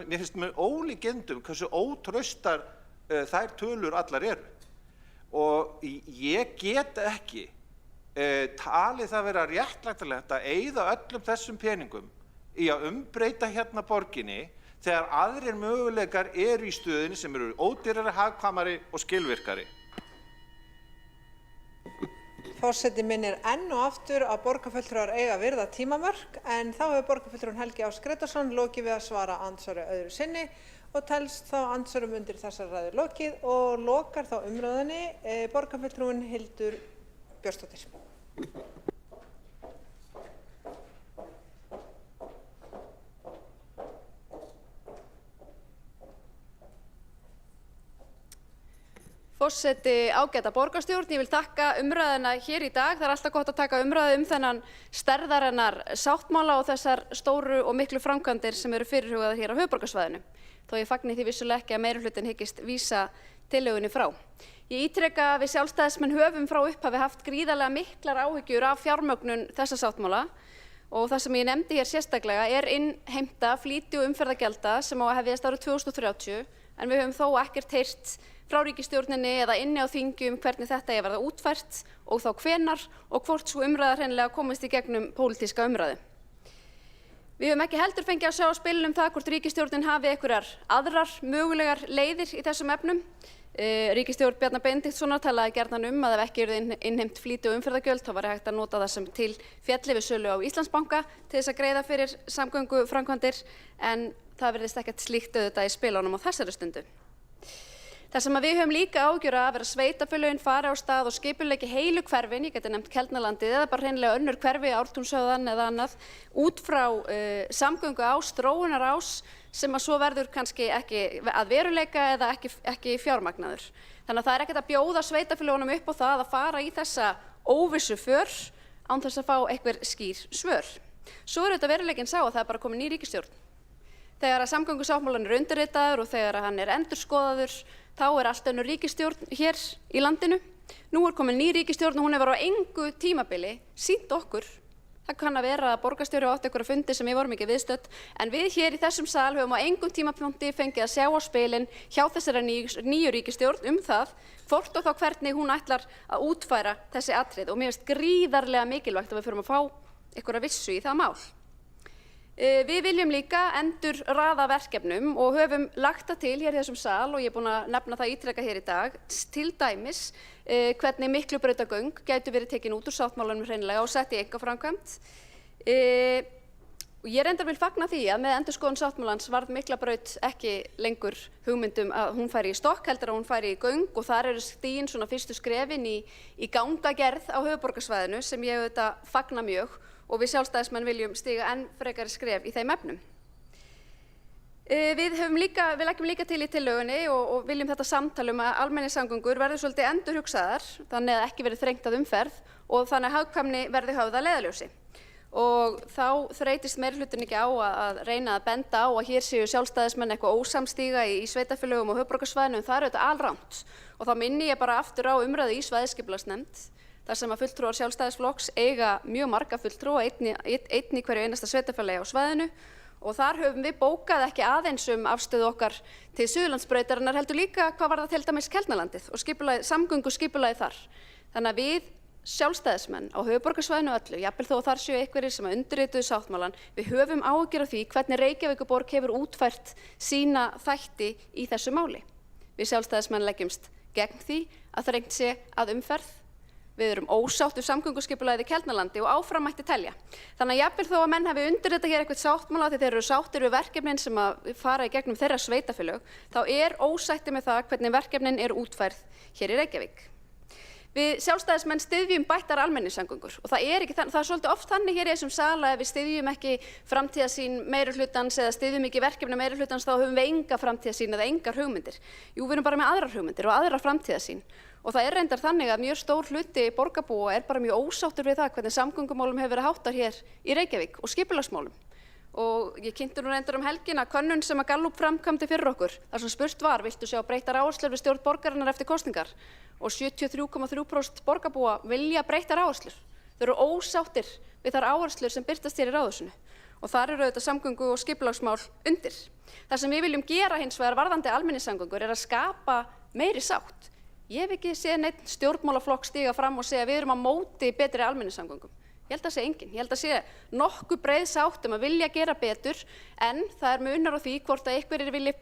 Mér finnst með ólíkindum hversu ótraustar þær tölur allar eru og ég get ekki talið það vera réttlætanlegt að eyða öllum þessum peningum í að umbreyta hérna borginni þegar aðrir möguleikar eru í stöðinni sem eru ódýrari, hagkvæmari og skilvirkari. Forseti minnir enn og aftur að borgarfulltrúar eiga að virða tímamörk en þá hefur borgarfulltrúinn Helgi Árs Grétarsson lokið við að svara andsvari öðru sinni og telst þá andsvörum undir þessar ræður lokið og lokar þá umræðunni borgarfulltrúinn Hildur Björnsdóttir. Forseti, ágæta borgarstjórn, ég vil þakka umræðuna hér í dag. Það er alltaf gott að taka umræðu þennan stærðarinnar sáttmála og þessar stóru og miklu framkvæmdir sem eru fyrirhugaðar hér á höfuðborgarsvæðinu. Þó ég fagni því vissulega ekki að meirihlutinn hyggist vísa tillögunni frá. Ég ítreka að við sjálfstæðismenn höfum frá upphafi haft gríðarlega miklar áhyggjur af fjármögnun þessa sáttmála og það sem ég nefndi hér sérstaklega er innheimta flýti- og umferðargjalda sem á að hefjast árið 2030 en við höfum þó ekkert heyrt frá ríkisstjórninni eða inni á þingi hvernig þetta eigi að verða útfært og þá hvenær og hvort sú umræða hreinlega komist í gegnum pólitíska umræðu. Við höfum ekki heldur fengið að sjá á spilinu það hvort ríkisstjórnin hafi einhverjar aðrar mögulegar leiðir í þessum efnum. Ríkisstjórn Bjarna Benediktssonar talaði gjarnan að ef ekki yrði innheimt flýti- og umferðargjöld þá væri hægt að nota það sem til félli við sölu á Íslandsbanka til þess að greiða fyrir samgönguframkvæmdir en það virðist ekkert slíkt auðvitað í spilunum á þessari stundu. Það sem við höfum líka áhyggjur af er að sveitarfélögin fari á stað og skipuleggi heilu hverfin, ég geti nefnt Keldnalandið eða bara hreinlega önnur hverfi, Ártúnshöfðann eða annað, út frá samgönguás, þróunarás sem að svo verður kannski ekki að veruleika eða ekki fjármagnaður. Þannig að það er ekkert að bjóða sveitarfélögunum upp á það að fara í þessa óvissu för án þess að fá einhver skýr svör. Svo er þetta veruleikinn sá að það er bara komin ný ríkisstjórn. Þegar að samgöngusáttmálinn er undirritaður og þegar að hann er endurskoðaður, þá er allt önnur ríkisstjórn hér í landinu. Nú er komin ný ríkisstjórn og hún hefur á engu tímabili sýnt okkur. Það kann að vera að borgarstjóri átti einhverja fundi sem við vorum ekki viðstödd, en við hér í þessum sal höfum á engum tímapunkti fengið að sjá á spilin hjá þessari nýju ríkisstjórn það hvort og þá hvernig hún ætlar að útfæra þessi atriði og mér finnst gríðarlega mikilvægt að við förum að fá einhverja vissu í það mál. Við viljum líka endurraða verkefnum og höfum lagt það til hér í þessum sal og ég er búin að nefna það ítrekað hér í dag, til dæmis hvernig Miklubrautagöng gætu verið tekin út úr sáttmálanum hreinlega og sett í einkaframkvæmd. Ég reyndar vil fagna því að með endurskoðun sáttmálans varð Miklabraut ekki lengur hugmyndum að hún færi í stokk, heldur að hún færi í göng og þar eru stigin svona fyrstu skrefin í gangagerð á höfuðborgarsvæðinu sem ég auðvitað fagna mjög og við sjálfstæðismenn viljum stiga enn frekari skref í þeim efnum. Við leggjum líka til í tillögunni og viljum þetta samtal að almenningssamgöngur verður svolítið endurhugsaðar þannig að ekki verði þrengt að umferð og þannig að hagkvæmni verði höfð að leiðarljósi. Og þá þreytist meirihlutinn ekki á að reyna að benda á að hér séu sjálfstæðismenn eitthvað ósamstíga í sveitarfélögum og höfuðborgarsvæðinu en það er auðvitað alrangt. Og þá minni ég bara aftur á umræðu í svæðisskipulagsnefnd þar sem að fulltrúar Sjálfstæðisflokks eiga mjög marga fulltrúa, einn í hverju einasta sveitarfélagi á svæðinu og þar höfum við bókað ekki aðeins afstöðu okkar til Suðurlandsbrautarinnar heldur líka hvað var það til dæmis Keldnalandið og samgönguskipulagið þar. Þannig að við Sjálfstæðismenn á höfuðborgarsvæðinu öllu, jafnvel þó að þar séu einhverjir sem undirrituðu sáttmálann, við höfum áhyggjur af því hvernig Reykjavíkurborg hefur útfært sína þætti í þessu máli. Við Sjálfstæðismenn leggjumst gegn því að þrengt sé að umferð. Við erum ósátt við samgönguskipulagið í Keldnalandi og áfram mætti telja. Þannig að jafnvel þó að menn hafi undirritað hér eitthvað sáttmála því þeir eru sáttir við verkefnin sem að fara í gegnum þeirra sveitarfélög, þá er ósætti með það hvernig verkefnin eru útfærð hér í Reykjavík. Við Sjálfstæðismenn styðjum bættar almenningssamgöngur og það er svolítið oft þannig hér í þessum sal að ef við styðjum ekki framtíðarsýn meirihlutans eða styðjum ekki verkefni meirihlutans þá höfum við enga framtíðarsýn eða engar hugmyndir. Jú, við erum bara með aðrar hugmyndir og aðra framtíðarsýn. Og það er reyndar þannig að mjög stór hluti borgarbúa er bara mjög ósáttur við það hvernig samgöngumálum hefur verið háttað hér í Reykjavík og skipulagsmálum. Og ég kynnti nú reyndar helgina könnun sem að Gallup framkvæmdi fyrir okkur. Þar sem spurt var, viltu sjá breyttar áherslur við stjórn borgarinnar eftir kosningar? Og 73,3% borgarbúa vilja breyttar áherslur. Þau eru ósáttir við þær áherslur sem birtast hér í Ráðhúsinu. Og þar eru auðvitað samgöngu og skipulagsmál undir. Það sem við viljum gera hins vegar varðandi almenningssamgöngur er að skapa meiri sátt. Ég hef ekki séð neitt stjórnmálaflokk stiga fram og segja við erum á móti betri almenningssamgöngum. Ég held að sé enginn. Ég held að sé nokkuð breið sátt að vilja gera betur en það er munar á því hvort að einhverjir vilja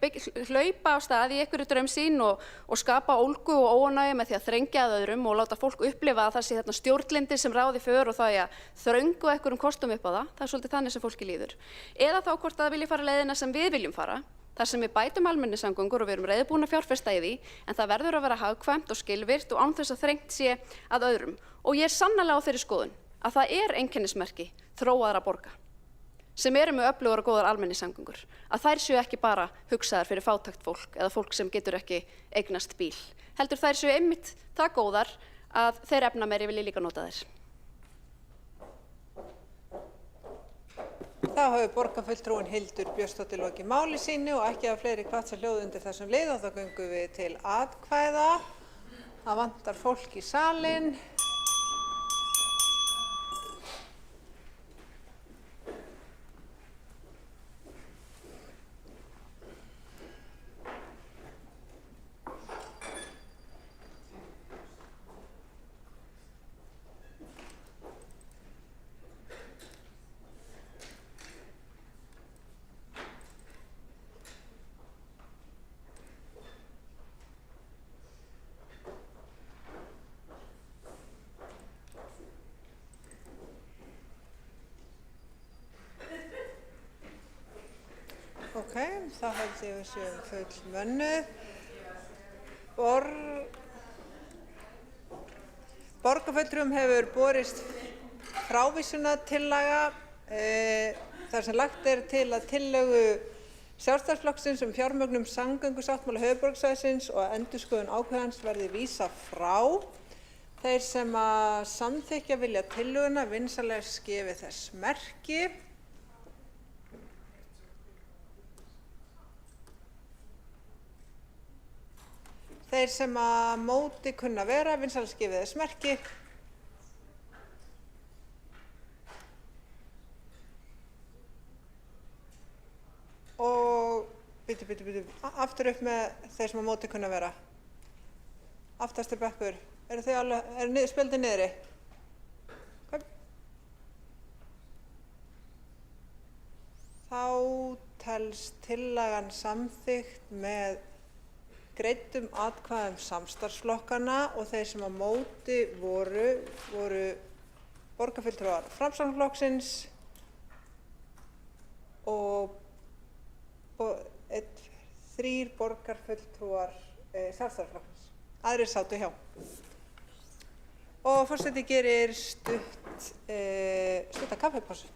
hlaupa á stað í einhverju draumsýn og skapa ólgu og óánægju með því að þrengja að öðrum og láta fólk upplifa að það sé þarna stjórnlyndi sem ráði för og það að þröngu einhverjum kostum upp á það. Það er svolítið þannig sem fólki líður. Eða þá hvort að það vilja fara leiðina sem við viljum fara. Þar sem við bætum almenningssamgöngur og við erum reiðubúin að fjárfesta í því, en það verður að vera hagkvæmt og skilvirkt og án þess að þrengt sé að öðrum. Og ég er sannarlega á þeirri skoðun að það er einkennismerki þróaðra borga sem eru með öflugar og góðar almenningssamgöngur, að þær séu ekki bara hugsaðar fyrir fátækt fólk eða fólk sem getur ekki eignast bíl. Heldur þær séu einmitt það góðar að þeir efnameiri vilji líka nota þær. Þá hefur borgarfulltrúinn Hildur Björnsdóttir lokið máli sínu og ekki að fleiri hvatt sem hljóð undir þessum lið og þá göngum við til atkvæða. Það vantar fólk í salinn. Ok, þá held ég að við séum full mönnuð. Borgarfulltrúum hefur borist frávísunartillaga þar sem lagt til að tillögu Sjálfstæðisflokksins fjármögnun samgöngusáttmála höfuðborgarsvæðisins og endurskoðun ákvæða hans verði vísað frá. Þeir sem að samþykkja vilja tillöguna vinsamlegast gefi þess merki. Þeir sem að móti kunna vera vinsamlegast gefi þess merki. Og aftur upp með þeir sem að móti kunna vera. Aftasti bekkur. Eru þið alveg, spjöldin niðri? Þá telst tillagan samþykkt með greiddum atkvæðum samstarfsflokkanna og þeir sem á móti voru borgarfulltrúar Framsóknarflokksins og 3 borgarfulltrúar Sjálfstæðisflokksins. Aðrir sátu hjá. Og forseti gerir stutta kaffipásu.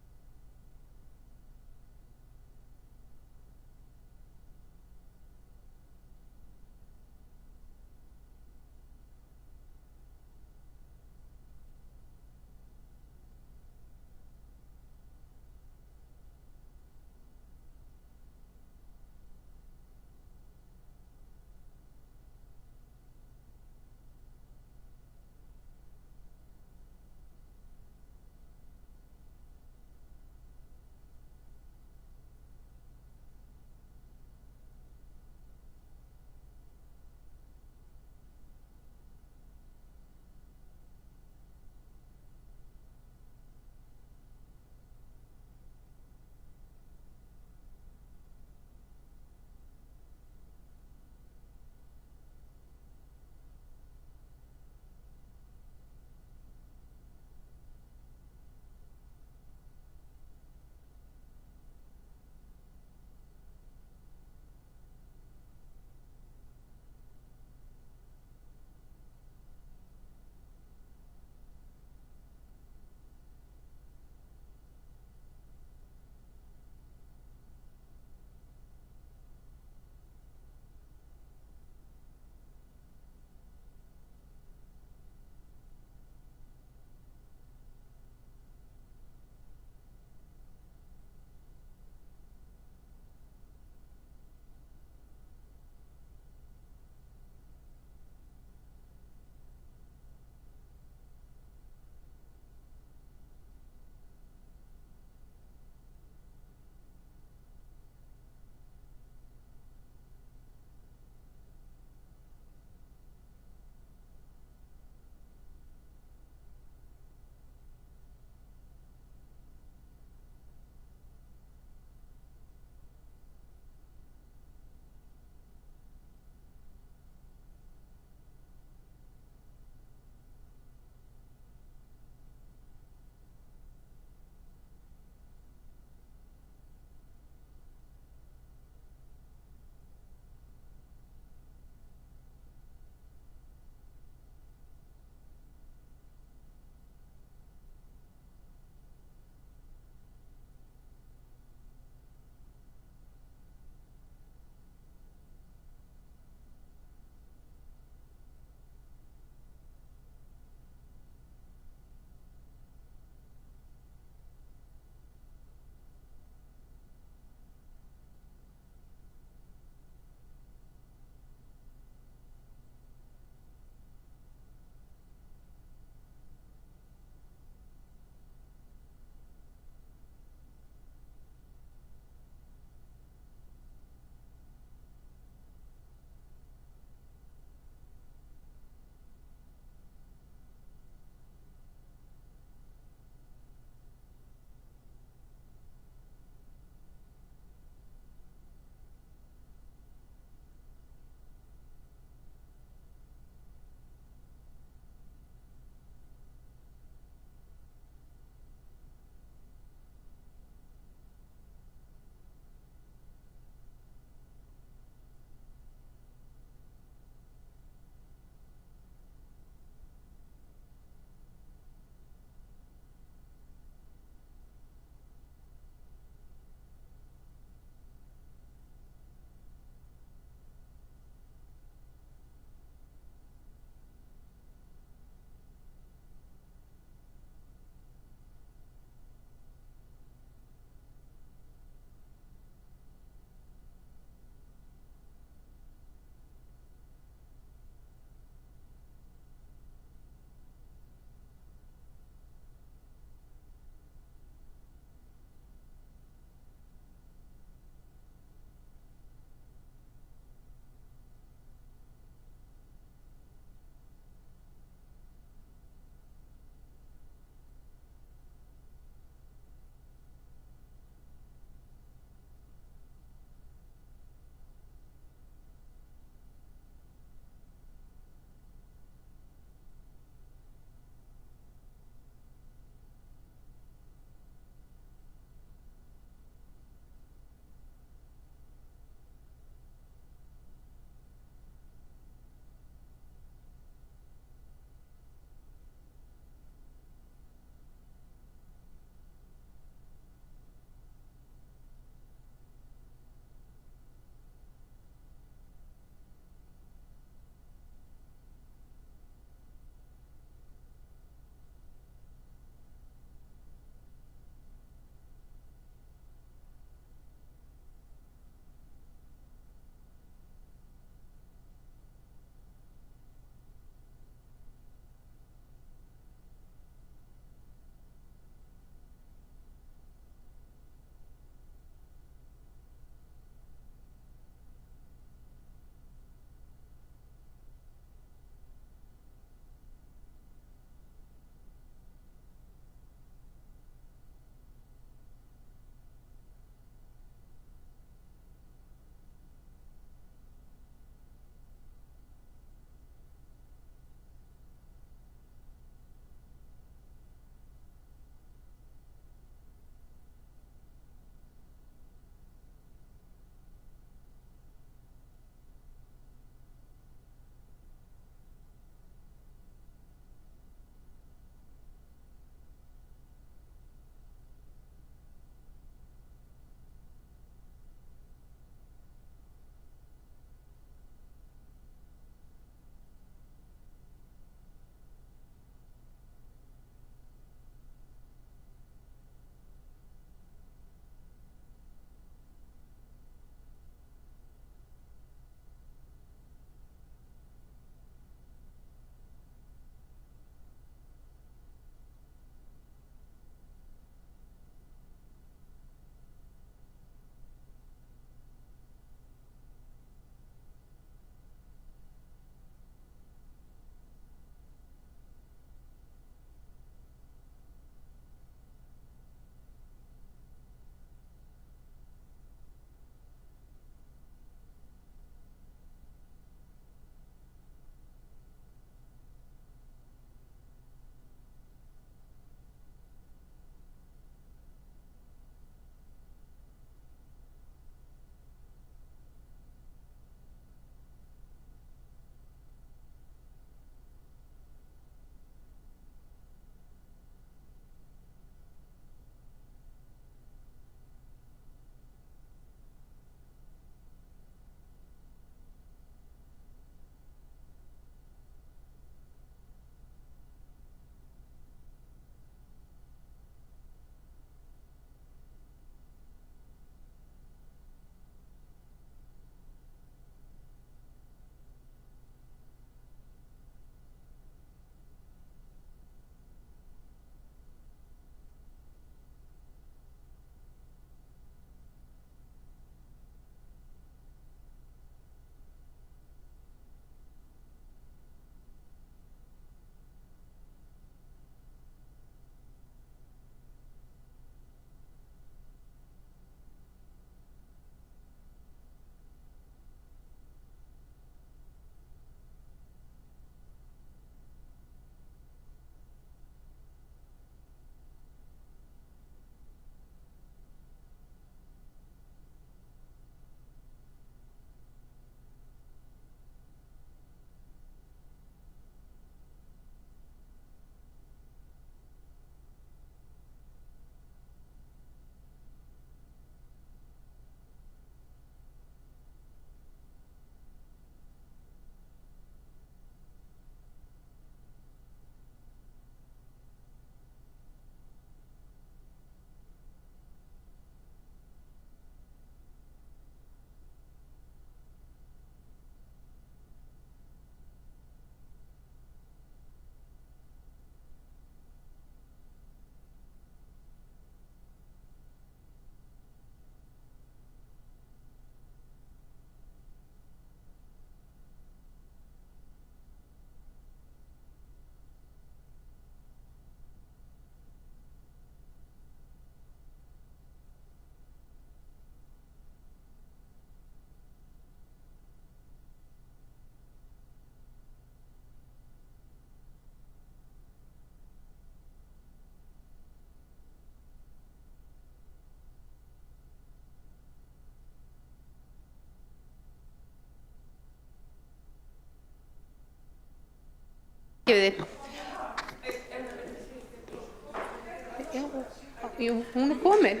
Jú, hún er komin.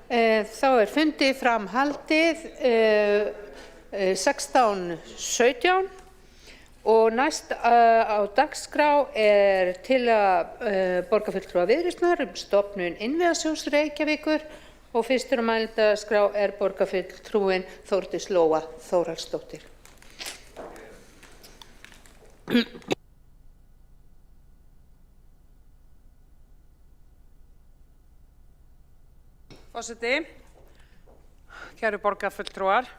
Þá er fundi fram haldið 16:17 og næst á dagskrá er tillaga borgarfulltrúa Viðreisnar stofnun Innviðasjóðs Reykjavíkur og fyrstur á mælendaskrá er borgarfulltrúin Þórdís Lóa Þórhallsdóttir. Forseti, kæru borgarfulltrúar,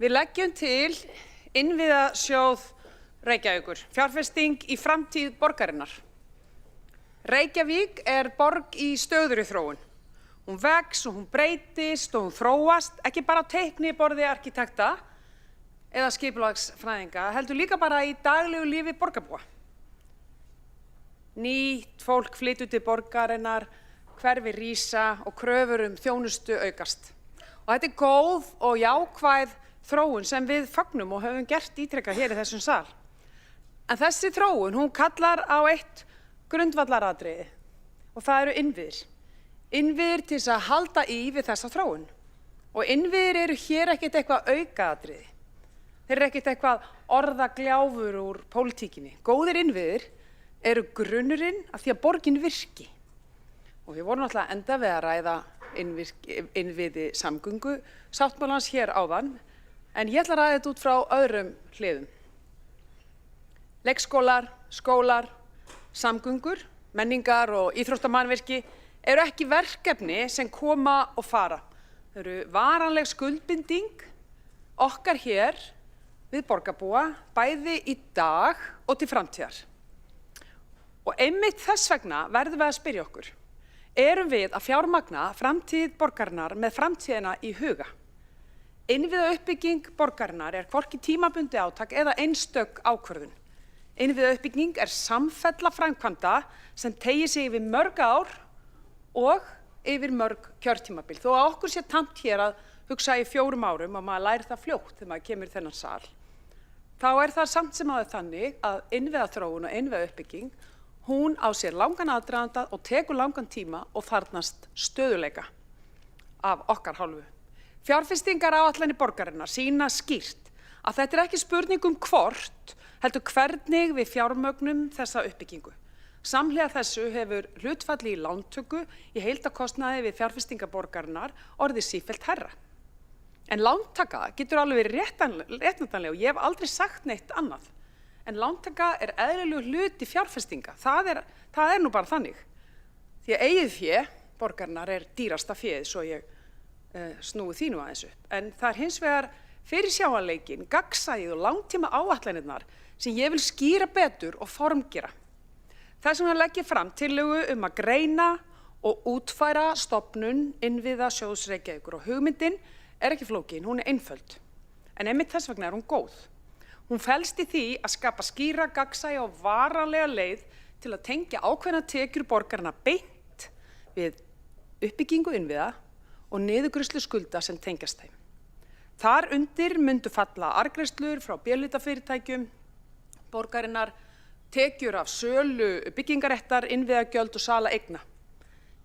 við leggjum til Innviðasjóð Reykjavíkur, fjárfesting í framtíð borgarinnar. Reykjavík er borg í stöðugri þróun. Hún vex og hún breytist og hún þróast, ekki bara á teikniborði arkitekta eða skipulagsfræðinga, heldur líka bara í daglegu lífi borgarbúa. Nýtt fólk flytur til borgarinnar, hverfi rísa og kröfur þjónustu aukast. Og þetta er góð og jákvæð þróun sem við fögnum og höfum gert ítrekað hér í þessum sal. En þessi þróun, hún kallar á eitt grundvallaratriði og það eru innviðir. Innviðir til þess að halda í við þessa þróun. Og innviðir eru hér ekkert eitthvað aukaatriði. Þeir eru ekkert eitthvað orðagljáfur úr pólitíkinni. Góðir innviðir eru grunnurinn af því að borgin virki. Og við vorum alltaf enda við að ræða innviði samgöngu sáttmálans hér áðan, en ég ætla að ræða þetta út frá öðrum hliðum. Leikskólar, skólar, samgöngur, menningar og íþróttamannvirki eru ekki verkefni sem koma og fara. Þau eru varanleg skuldbinding okkar hér við borgarbúa, bæði í dag og til framtíðar. Og einmitt þess vegna verðum við að spyrja okkur, erum við að fjármagna framtíð borgarinnar með framtíðina í huga? Innviðauppbygging borgarinnar er hvorki tímabundi átak eða einstök ákvörðun. Innviðauppbygging er samfella framkvæmda sem teygir sig yfir mörg ár og yfir mörg kjörtímabil. Þó að okkur sé tamt hér að hugsa í 4 árum og maður læri það fljótt þegar maður kemur í þennan sal, þá er það samt sem áður þannig að innviðaþróun og innviðauppbygging, hún á sér langan aðdraganda og tekur langan tíma og þarfnast stöðuleika af okkar hálfu. Fjárfestingaráætlanir borgarinnar sýna skýrt að þetta er ekki spurning hvort, heldur hvernig við fjármögnum þessa uppbyggingu. Samhliða þessu hefur hlutfalli í lántöku í heildarkostnaði við fjárfestingar borgarinnar orðið sífellt hærra. En lántaka getur alveg verið réttmætanleg og ég hef aldrei sagt neitt annað. En lántaka er eðlilegur hluti fjárfestinga. Það er nú bara þannig. Því að eigið fé borgarinnar er dýrasta féð, svo ég snúi því nú aðeins upp. En það er hins vegar fyrirsjáanleikinn, gagnsæið og langtíma áætlanirnar sem ég vil skýra betur og formgera. Þess vegna legg ég fram tillögu að greina og útfæra stofnun Innviðasjóðs Reykjavíkur og hugmyndin er ekki flókin, hún er einföld. En einmitt þess vegna er hún góð. Hún felst í því að skapa skýra, gagnsæja og varanlega leið til að tengja ákveðna tekjur borgarinnar beint við uppbyggingu innviða og niðurgreiðslu skulda sem tengjast þeim. Þar undir myndu falla arðgreiðslur frá B-hlutafyrirtækjum borgarinnar, tekjur af sölu byggingaréttar, innviðagjöld og sala eigna.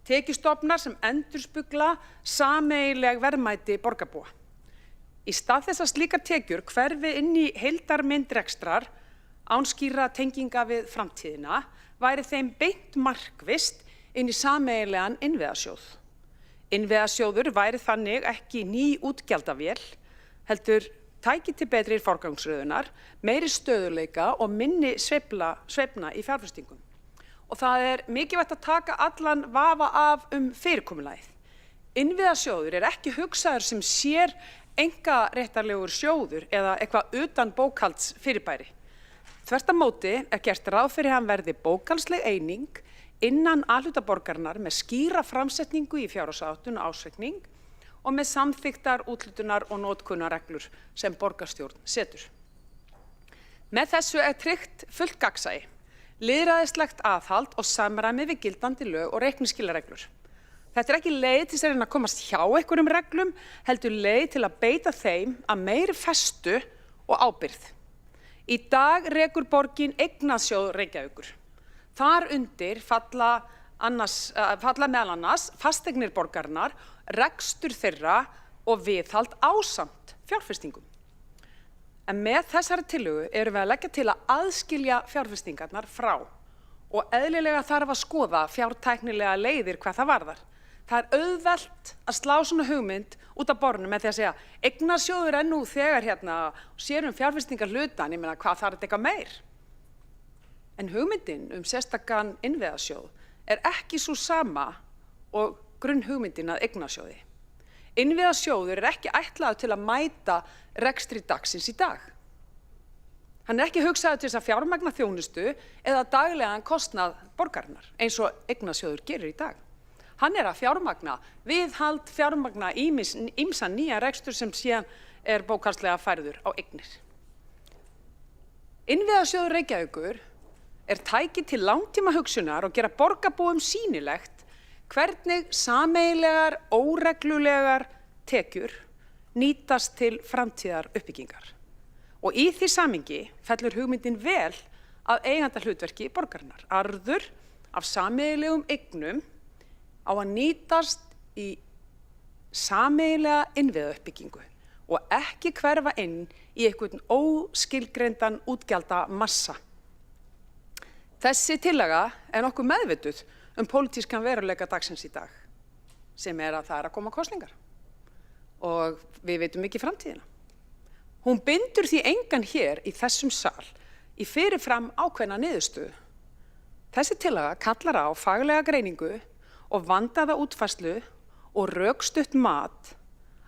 Tekjustofnar sem endurspegla sameiginleg verðmæti borgarbúa. Í stað þess að slíkar tekjur hverfi inn í heildarmynd rekstrar án skýrra tenginga við framtíðina væri þeim beint markvisst inn í sameiginlegan innviðasjóð. Innviðasjóður væri þannig ekki ný útgjaldavél, heldur tæki til betri forgangsröðunar, meiri stöðuleika og minni sveiflna í fjárfestingum. Og það er mikilvægt að taka allan vafa af fyrirkomulagið. Innviðasjóður er ekki hugsaður sem sér einkaréttarlegur sjóður eða eitthvað utan bókhalds fyrirbæri. Þvert á móti er gert ráð fyrir hann verði bókhaldsleg eining innan A-hluta borgarinnar með skýra framsetningu í fjárhagsáætlun og ársreikning og með samþykktar úthlutunar og notkunarreglur sem borgarstjórn setur. Með þessu er tryggt fullt gagnsæi, lýðræðislegt aðhald og samræmi við gildandi lög og reikningsskilareglur. Þetta er ekki leið til að reyna að komast hjá einhverjum reglum, heldur leið til að beita þeim að meiri festu og ábyrgð. Í dag rekur borgin Eignasjóð Reykjavíkur. Þar undir falla meðal annars fasteignir borgarinnar, rekstur þeirra og viðhald ásamt fjárfestingum. En með þessari tillögu erum við að leggja til að aðskilja fjárfestingarnar frá og eðlilega þarf að skoða fjártæknilega leiðir hvað það varðar. Það er auðvelt að slá svona hugmynd út af borðinu með því að segja Eignasjóður er nú þegar hérna og sér fjárfestingar hlutan, ég meina hvað þarf þetta eitthvað meir? En hugmyndin sérstakan innviðasjóð er ekki svo sama og grunnhugmyndin að Eignasjóði. Innviðasjóður er ekki ætlaður til að mæta rekstri dagsins í dag. Hann er ekki hugsaður til þess að fjármagna þjónustu eða daglegan kostnað borgarinnar eins og Eignasjóður gerir í dag. Hann er að fjármagna viðhald, fjármagna ýmsa nýja rekstur sem síðan er bókhaldslega færður á eignir. Innviðasjóður Reykjavíkur er tæki til langtíma hugsunar og gera borgarbúum sýnilegt hvernig sameiginlegar, óreglulegar tekjur nýtast til framtíðar uppbyggingar. Og í því samhengi fellur hugmyndin vel að eigendahlutverki borgarinnar. Arður af sameiginlegum eignum á að nýtast í sameiginlega innviðauppbyggingu og ekki hverfa inn í einhvern óskilgreindan útgjaldamassa. Þessi tillaga er nokkuð meðvituð pólitískan veruleika dagsins í dag, sem er að það er að koma kosningar og við veitum ekki framtíðina. Hún bindur því engan hér í þessum sal í fyrirfram ákveðna niðurstöðu. Þessi tillaga kallar á faglega greiningu og vandaða útfærslu og rökstutt mat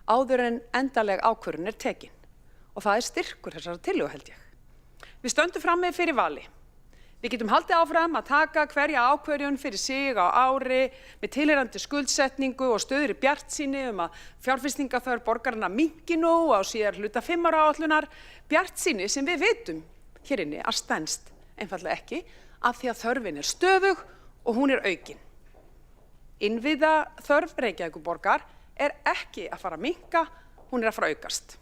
áður en endanleg ákvörðun er tekin. Og það er styrkur þessara tillögu held ég. Við stöndum frammi fyrir vali. Við getum haldið áfram að taka hverja ákvörðun fyrir sig á ári með tilheyrandi skuldsetningu og stöður í bjartsýni að fjárfestingarþörf borgarinnar minnki nú á síðar hluta 5 ára áætlunar, bjartsýni sem við vitum hér inni að stenst einfaldlega ekki af því að þörfin er stöðug og hún er aukin. Innviðaþörf Reykjavíkurborgar er ekki að fara að minnka, hún er að fara að aukast.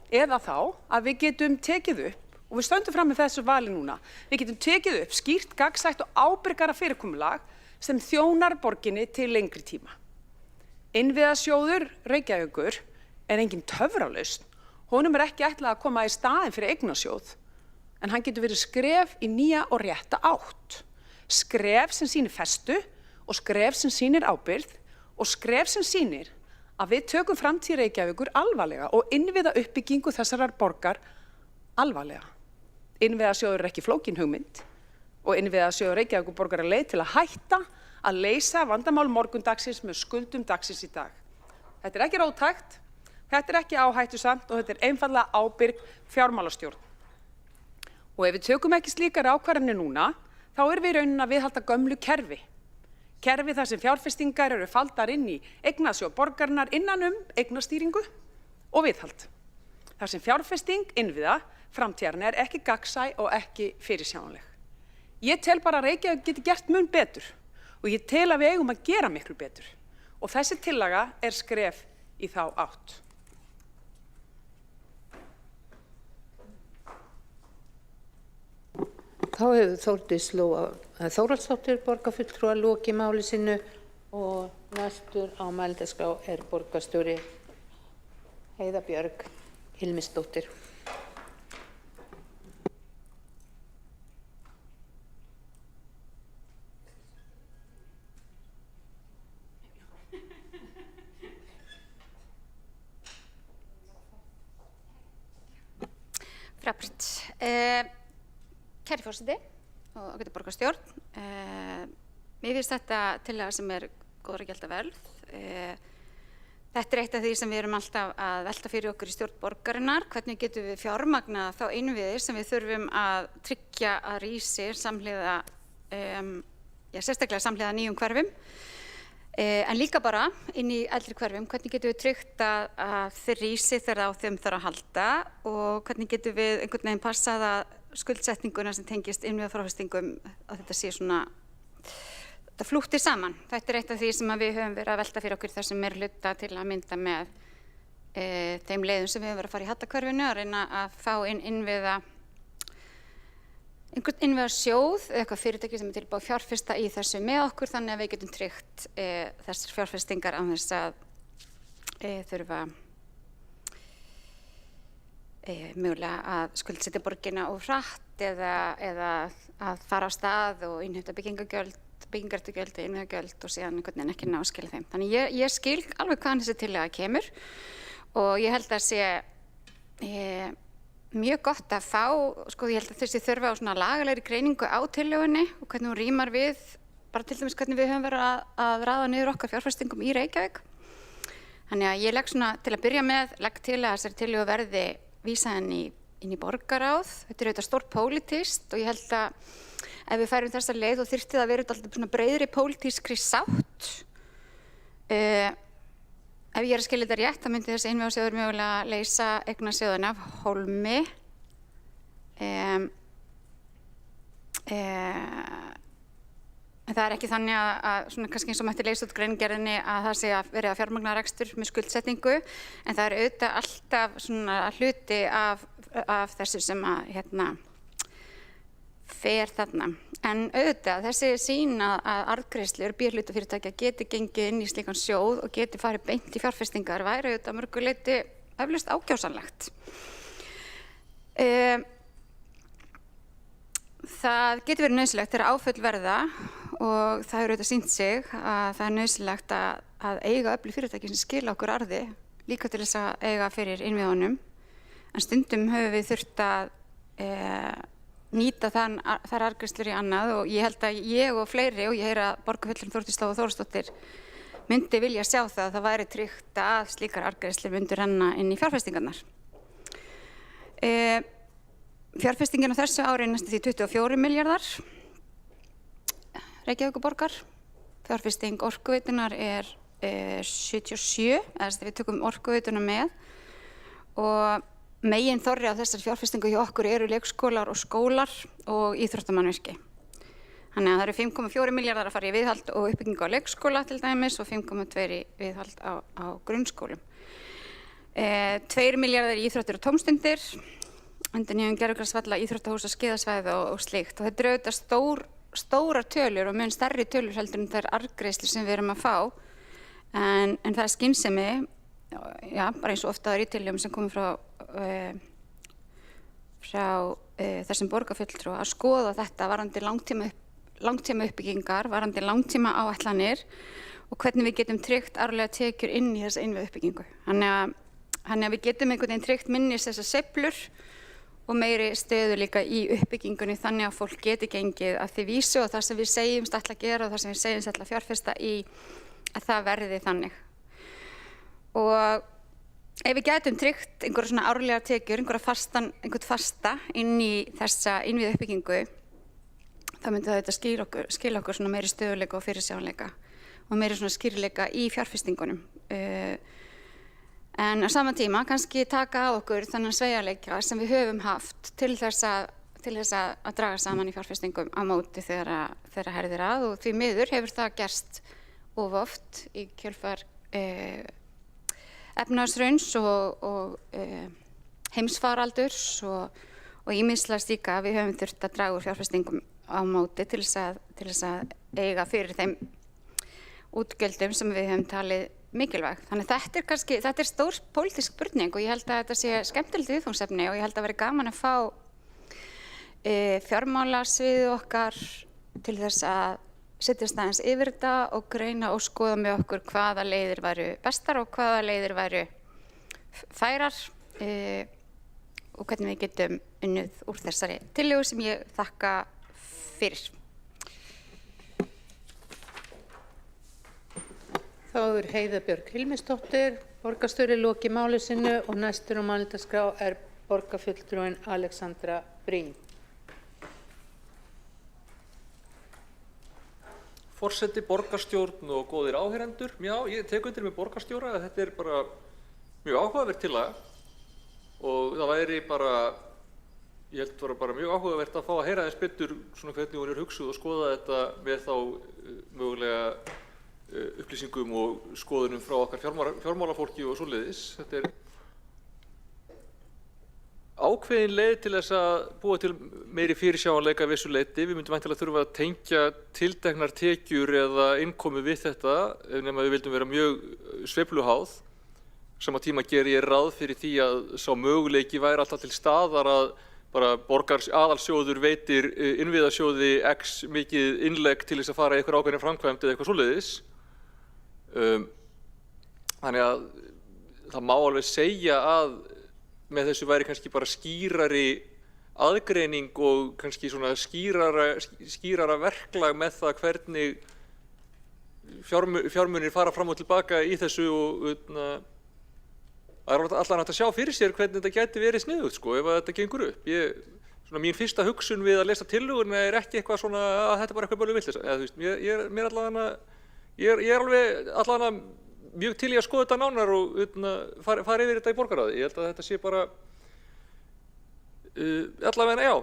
Eða þá að við getum tekið upp, og við stöndum fram með þessu vali núna, við getum tekið upp skýrt, gagnsætt og ábyrgara fyrirkomulag sem þjónar borginni til lengri tíma. Innviðasjóður Reykjavíkur er engin töfralausn, honum er ekki ætlað að koma í staðinn fyrir Eignasjóð, en hann getur verið skref í nýja og rétta átt. Skref sem sýnir festu og skref sem sýnir ábyrgð og skref sem sýnir að við tökum framtíð Reykjavíkur alvarlega og innviða uppbyggingu þessarar borgar alvarlega. Innviðasjóður er ekki flókin hugmynd og innviðasjóður Reykjavíkurborgar er leið til að hætta að leysa vandamál morgundagsins með skuldum dagsins í dag. Þetta er ekki róttækt, þetta er ekki áhættusamt og þetta er einfaldlega ábyrg fjármálastjórn. Og ef við tökum ekki slíkar ákvarðanir núna, þá erum við í rauninni að viðhalda gömlu kerfi. Kerfi þar sem fjárfestingar eru faldar inn í Eignasjóð borgarinnar innan eignastýringu og viðhald. Þar sem fjárfesting innviða framtíðarinnar er ekki gagnsæ og ekki fyrirsjáanleg. Ég tel bara að Reykjavík geti gert mun betur og ég tel að við eigum að gera miklu betur. Og þessi tillaga er skref í þá átt. Þá hefur Þórdís Lóa Þórhallsdóttir borgarfulltrúa lokið máli sínu og næstur á mælendaskrá er borgarstjóri Heiða Björg Hilmisdóttir. Frábært. Kæri forseti og ágæta borgarstjórn, mér finnst þetta tillaga sem er góðra gjalda verð. Þetta er eitt af því sem við erum alltaf að velta fyrir okkur í stjórn borgarinnar. Hvernig getum við fjármagnað þá innviði sem við þurfum að tryggja að rísi samhliða, sérstaklega samhliða nýjum hverfum, en líka bara inn í eldri hverfum. Hvernig getum við tryggt að þeir rísi þegar á þeim þarf að halda og hvernig getum við einhvern veginn passað að skuldsetninguna sem tengist innviðafjárfestingum að þetta sé svona, þetta flúttir saman. Þetta er eitt af því sem við höfum verið að velta fyrir okkur þessum meirihluta til að mynda með þeim leiðum sem við höfum verið að fara í Hattahverfinu, að reyna að fá inn einhvern innviðasjóð eða eitthvað fyrirtæki sem er tilbúið að fjárfesta í þessu með okkur, þannig að við getum tryggt þessar fjárfestingar án þess að þurfa mögulega að skuldsetja borgina of hratt eða að fara á stað og innheimta byggingargjöld, innviðagjöld og síðan einhvern veginn ekki ná að skila þeim. Þannig ég skil alveg hvaðan þessi tillaga kemur og ég held að sé mjög gott að fá, sko ég held að þessi þurfa á svona lagalegri greiningu á tillögunni og hvernig hún rímar við, bara til dæmis hvernig við höfum verið að raða niður okkar fjárfestingum í Reykjavík. Þannig að ég legg svona til að byrja með, legg til að þessari tillögu verði vísað inn í borgarráð. Þetta er auðvitað stórt pólitískt og ég held að ef við færum þessa leið og þyrfti það að vera alltaf svona breiðri pólitískri sátt. Ef ég er að skilja þetta rétt, þá myndi þessi innviðasjóður mögulega leysa eignasjóðinn af hólmi. En það er ekki þannig að svona kannski eins og mætti leysa út greingerðinni að það sé að verið að fjármagna rekstur með skuldsetningu, en það er auðvitað alltaf svona hluti af þessu sem að fer þarna. En auðvitað þessi sýn að arðgreiðslur B-hlutafyrirtækja geti gengið inn í slíkan sjóð og geti farið beint í fjárfestingar væri auðvitað að mörgu leyti eflaust ákjósanlegt. Það getur verið nauðsynlegt þegar áföll verða og það hefur auðvitað sýnt sig að það er nauðsynlegt að eiga öflug fyrirtæki sem skila okkur arði líka til þess að eiga fyrir innviðunum. En stundum höfum við þurft að nýta þær arðgreiðslur í annað og ég held að ég og fleiri, og ég heyra að borgarfulltrúinn Þórdís Lóa Þórsdóttir myndi vilja sjá það að það væri tryggt að slíkar arðgreiðslur myndu renna inn í fjárfestingarnar. Fjárfestingin á þessu ári er næstum því 24 milljarðar Reykjavíkurborgar. Fjárfesting Orkuveitunar er 77, eða við tökum Orkuveituna með, og megin þorri á þessar fjárfestingu hjá okkur eru leikskólar og skólar og íþróttamannvirki. Þannig að það eru 5,4 milljarðar að fara í viðhald og uppbyggingu á leikskóla til dæmis og 5,2 í viðhald á grunnskólum. 2 milljarðar í íþróttir og tómstundir, endurnýjun gervigrasvalla, íþróttahúsa, skíðasvæði og slíkt. Og þetta eru auðvitað stórar tölur og mun stærri tölur heldur en þær arðgreiðslur sem við erum að fá, en það er skynsemi, já, bara eins og ofta í tillögum sem komið frá þessum borgarfulltrúa að skoða þetta varðandi langtíma uppbyggingar, varðandi langtíma áætlanir og hvernig við getum tryggt árlega tekjur inn í þessa innviðauppbyggingu. Þannig að við getum einhvern veginn tryggt minnis þessar sveiflur og meiri stöðu líka í uppbyggingunni þannig að fólk geti gengið að því vísu og það sem við segjumst ætla að gera og það sem við segjumst ætla að fjárfesta í, að það verði þannig. Og ef við gætum tryggt einhverja svona árlega tekjur, einhvern fasta inn í þessa innviðauppbyggingu, þá myndi það skila okkur svona meiri stöðuleika og fyrirsjáanleika og meiri svona skýrleika í fjárfestingunum. En á sama tíma kannski taka á okkur þannig sveigjanleika sem við höfum haft til þess að draga saman í fjárfestingum á móti þegar herðir að, og því miður hefur það gerst of oft í kjölfar efnahagshrauns og heimsfaraldurs og ýmislegt líka. Við höfum þurft að draga úr fjárfestingum á móti til þess að eiga fyrir þeim útgjöldum sem við höfum talið mikilvægt. Þannig að þetta er stór pólitísk spurning og ég held að þetta sé skemmtilegt viðfangsefni og ég held að vera gaman að fá fjármálasviðið okkar til þess að setjast aðeins yfir þetta og greina og skoða með okkur hvaða leiðir væru bestar og hvaða leiðir væru færar og hvernig við getum unnið úr þessari tillögu sem ég þakka fyrir. Þá er Heiða Björg Hilmisdóttir, borgarstjóri, lokið máli sínu og næstur á mælendaskrá er borgarfulltrúinn Alexandra Brím. Forseti, borgarstjórn og góðir áheyrendur. Já, ég tek undir með borgarstjóra að þetta er bara mjög áhugavert tillaga og það væri bara, ég held bara mjög áhugavert að fá að heyra þess betur svona hvernig hún er hugsuð og skoða þetta með þá mögulega upplýsingum og skoðunum frá okkar fjármálafólki og svoleiðis. Þetta er ákveðin leið til þess að búa til meiri fyrirsjáanleika að vissu leyti. Við myndum væntanlega þurfa að tengja tilteknar tekjur eða innkomu við þetta nema við vildum vera mjög sveifluháð. Sama tíma geri ég ráð fyrir því að sá möguleiki væri alltaf til staðar að bara aðalsjóður veitir innviðasjóði X mikið innlegg til þess að fara í einhver ákveðin framkvæmd eða eitthvað svoleiðis. Þannig að það má alveg segja að með þessu væri kannski bara skýrari aðgreining og kannski svona skýrara verklag með það hvernig fjármunir fara fram og tilbaka í þessu og það er allan hægt að sjá fyrir sér hvernig þetta gæti verið sniðugt sko ef þetta gengur upp. Mín fyrsta hugsun við að lesa tillöguna er ekki eitthvað svona að þetta er bara eitthvað bölur vitleysa. Ég er alveg allan mjög til í að skoða þetta nánar og fara yfir þetta í borgarráði. Ég held að þetta sé bara allavega,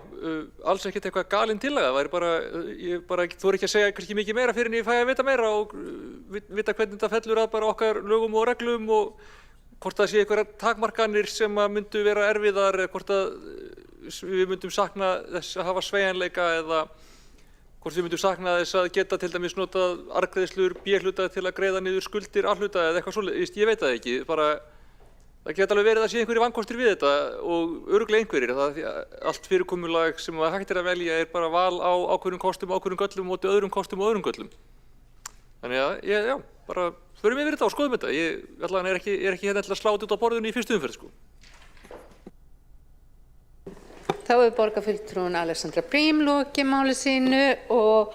alls ekkert eitthvað galin tillaga. Það væri bara, ég bara þori ekki að segja kannski mikið meira fyrir en ég fæ að vita meira og vita hvernig þetta fellur að bara okkar lögum og reglum og hvort það sé einhverjar takmarkanir sem að myndu vera erfiðar eða hvort að við myndum sakna þess að hafa sveigjanleika eða hvort við myndum sakna þess að geta til dæmis notað arðgreiðslur B-hluta til að greiða niður skuldir A-hluta eða eitthvað svoleiðis, ég veit það ekki. Bara, það geta alveg verið að sé einhverjir vankostir við þetta og örugglega einhverjir. Allt fyrirkomulag sem hægt er að velja er bara val á ákveðnum kostum, ákveðnum göllum móti öðrum kostum og öðrum göllum. Þannig að, bara förum yfir þetta og skoðum þetta. Ég allavega er ekki hérna til að sláta út á borðinu í fyrstu umferð, sko. Þá borgarfulltrúinn Alexandra Briem lokið máli sínu og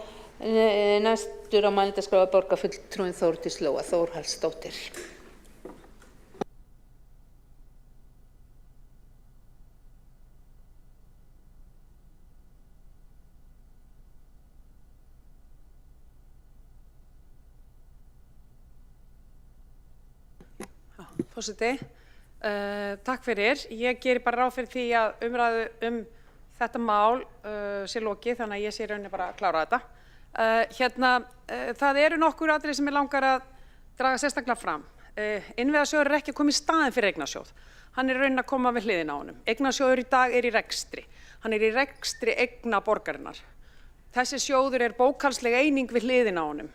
næstur á mælendaskrá borgarfulltrúinn Þórdís Lóa Þórhallsdóttir. Forseti, takk fyrir. Ég geri bara ráð fyrir því að umræðu þetta mál sé lokið, þannig að ég sé í rauninni bara að klára þetta. Það eru nokkur atriði sem ég langar að draga sérstaklega fram. Innviðasjóður er ekki að koma í staðinn fyrir eignasjóð. Hann er í rauninni að koma við hliðina á honum. Eignasjóður í dag er í rekstri. Hann er í rekstri eigna borgarinnar. Þessi sjóður er bókhaldsleg eining við hliðina á honum.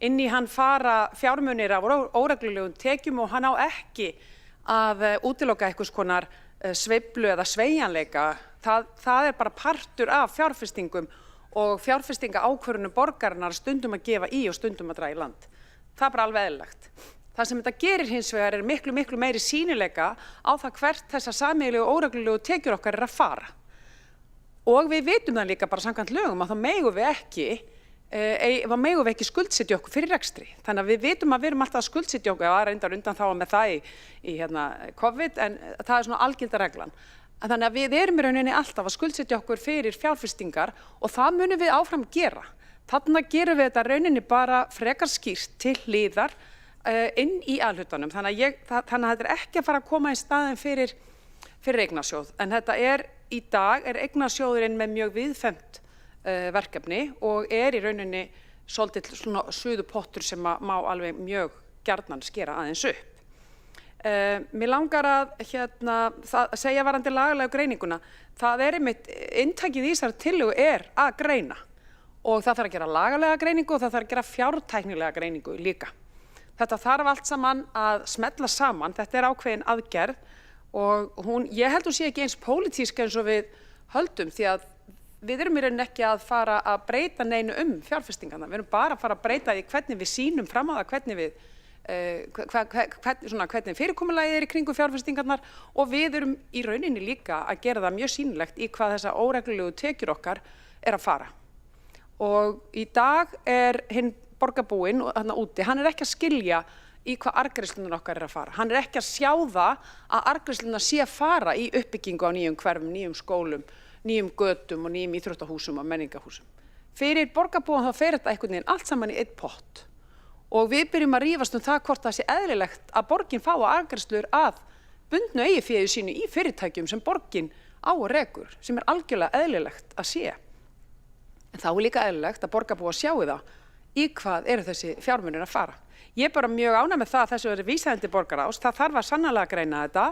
Inn í hann fara fjármunir af óreglulegum tekjum og hann á ekki að útiloka einhvers konar sveiflu eða sveigjanleika. Það er bara partur af fjárfestingum og fjárfestingaákvörðunum borgarinnar stundum að gefa í og stundum að draga í land. Það er bara alveg eðlilegt. Það sem þetta gerir hins vegar er miklu meiri sýnileika á það hvert þessar sameiginlegu og óreglulegu tekjur okkar er að fara. Og við vitum það líka bara samkvæmt lögum að þá megum við ekki skuldsetja okkur fyrir rekstri. Þannig að við vitum að við erum alltaf að skuldsetja okkur, það er reyndar undan þá með það í COVID, en það er svona algilda reglan. Þannig að við erum í rauninni alltaf að skuldsetja okkur fyrir fjárfestingar og það munum við áfram gera. Þannig gerum við þetta rauninni bara frekar skýrt til hliðar inn í A-hlutanum. Þannig að þetta er ekki að fara að koma í staðinn fyrir eignasjóð. En þetta í dag er eignasjóðurinn með mjög viðfemt verkefni og er í rauninni svolítið svona suðupottur sem má alveg mjög gjarnan skera aðeins upp. Mér langar að segja varðandi lagalegu greininguna. Það er einmitt, inntakið í þessari tillögu er að greina og það þarf að gera lagalega greiningu og það þarf að gera fjártæknilega greiningu líka. Þetta þarf allt saman að smella saman, þetta er ákveðin aðgerð og ég held hún sé ekki eins pólitísk eins og við höldum því að við erum í rauninni ekki að fara að breyta neinu fjárfestingarna. Við erum bara að fara að breyta því hvernig við sýnum fram á það, hvernig fyrirkomulagið er í kringum fjárfestingarnar og við erum í rauninni líka að gera það mjög sýnilegt í hvað þessa óreglulegu tekjur okkar er að fara. Og í dag er hinn borgarbúinn þarna úti, hann er ekki að skilja í hvað arðgreiðslurnar okkar er að fara. Hann er ekki að sjá það að arðgreiðslurnar sé að fara í uppbyggingu á nýjum hverfum, nýjum skólum, nýjum götum og nýjum íþróttahúsum og menningahúsum. Fyrir borgarbúan þá fer þetta einhvern veginn allt saman í einn pott og við byrjum að rífast það hvort það sé eðlilegt að borgin fái arðgreiðslur að bundnu eigið sínu í fyrirtækjum sem borgin á og rekur, sem er algjörlega eðlilegt að sé. En þá er líka eðlilegt að borgarbúar sjáu það í hvað eru þessi fjármunir að fara. Ég er bara mjög ánægð með það að þessu verið vísað til borgarráðs. Það þarf að sannarlega að greina þetta.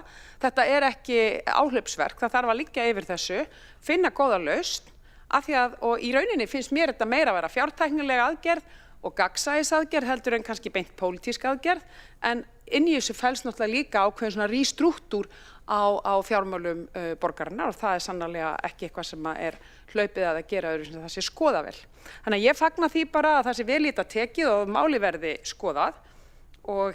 Þetta er ekki áhlaupsverk, það þarf að liggja yfir þessu, finna góða lausn, og í rauninni finnst mér þetta meira að vera fjártæknileg aðgerð og gagnsæisaðgerð heldur en kannski beint pólitísk aðgerð, en inn í þessu felst náttúrulega líka ákveðin svona rístrúktúr á fjármálum borgarinnar og það er sannarlega ekki eitthvað sem er hlaupið að gera öðru sem það sé skoða vel. Þannig að ég fagna því bara að það sé vel í þetta tekið og máli verði skoðað og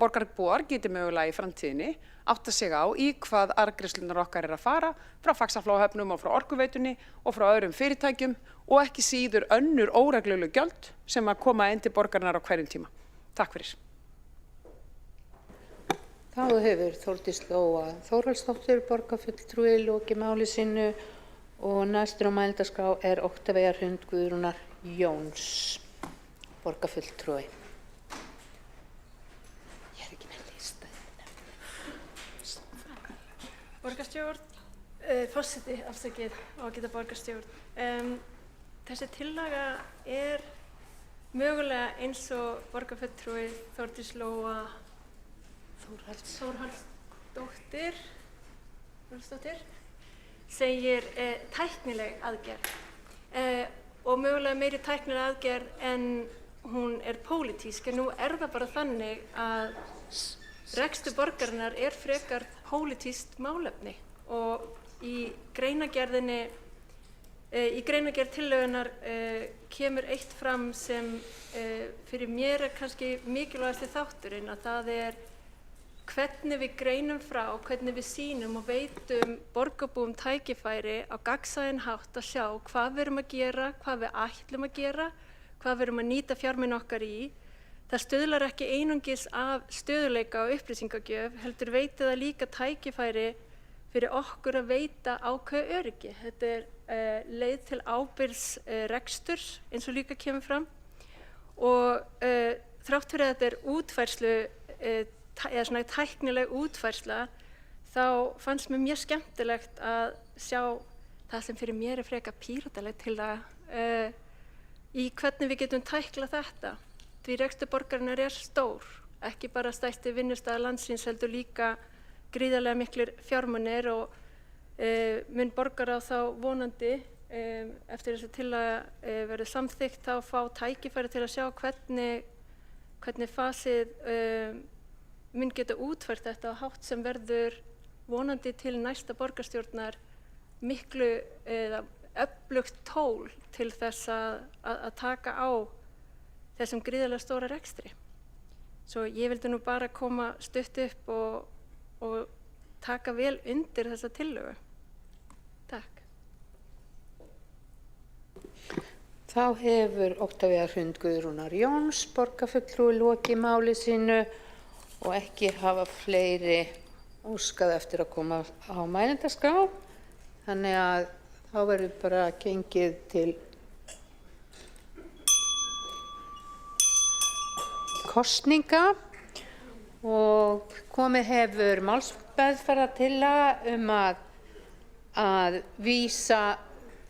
borgarbúar geti mögulega í framtíðinni átta sig á í hvað arðgreiðslurnar okkar er að fara frá Faxaflóahöfnum og frá Orkuveitunni og frá öðrum fyrirtækjum og ekki síður önnur óregluleg gjöld sem að koma inn til borgarinnar á hverjum tíma. Takk fyrir. Þá hefur Þórdís Lóa Þórhallsdóttir borgarfulltrúi lokið máli sínu og næstur á mælendaskrá er Oktavía Hrund Guðrúnar Jóns, borgarfulltrúi. Borgarstjórn, forseti, afsakið, ágæta borgarstjórn. Þessi tillaga er mögulega eins og borgarfulltrúi Þórdís Lóa Þórhallsdóttir segir tæknileg aðgerð og mögulega meiri tæknileg aðgerð en hún er pólitísk, en nú er það bara þannig að rekstur borgarinnar er frekar pólitískt málefni og í greinargerð tillögunnar kemur eitt fram sem fyrir mér er kannski mikilvægasti þátturinn, að það er hvernig við greinum frá, hvernig við sýnum og veitum borgarbúum tækifæri á gagnsæjan hátt að sjá hvað við erum að gera, hvað við ætlum að gera, hvað við erum að nýta fjármuni okkar í. Það stuðlar ekki einungis af stöðugleika og upplýsingagjöf, heldur veitir það líka tækifæri fyrir okkur að veita ákveðið öryggi. Þetta er leið til ábyrgs reksturs eins og líka kemur fram og þrátt fyrir að þetta er útfærslu eða svona tæknileg útfærsla, þá fannst mér mjög skemmtilegt að sjá það sem fyrir mér er frekar pírataleg til það í hvernig við getum tæklað þetta. Því rekstur borgarinnar er stór, ekki bara stærsti vinnustaður landsins heldur líka gríðarlega miklir fjármunir og mun borgarráð þá vonandi eftir þess að tillaga verður samþykkt þá fá tækifæri til að sjá hvernig fasið mun geta útfært þetta á hátt sem verður vonandi til næsta borgarstjórnar miklu öflugt tól til þess að taka á þessum gríðarlega stóra rekstri. Svo ég vildi nú bara koma stutt upp og taka vel undir þessa tillögu. Takk. Þá hefur Oktavía Hrund Guðrúnar Jóns, borgarfulltrúi, lokið máli sínu og ekki hafa fleiri óskað eftir að koma á mælendaskrá. Þannig að þá verður bara gengið til kosninga og komið hefur málsmeðferðartillaga að vísa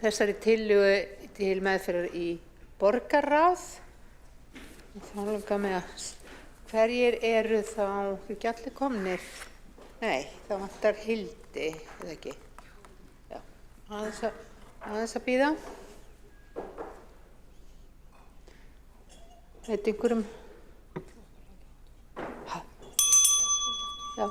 þessari tillögu til meðferðar í borgarráð. Þá langar mig að hverjir eru þá ekki allir komnir? Nei, það vantar Hildi, eða ekki? Já, aðeins að bíða. Veit einhverjum? Já.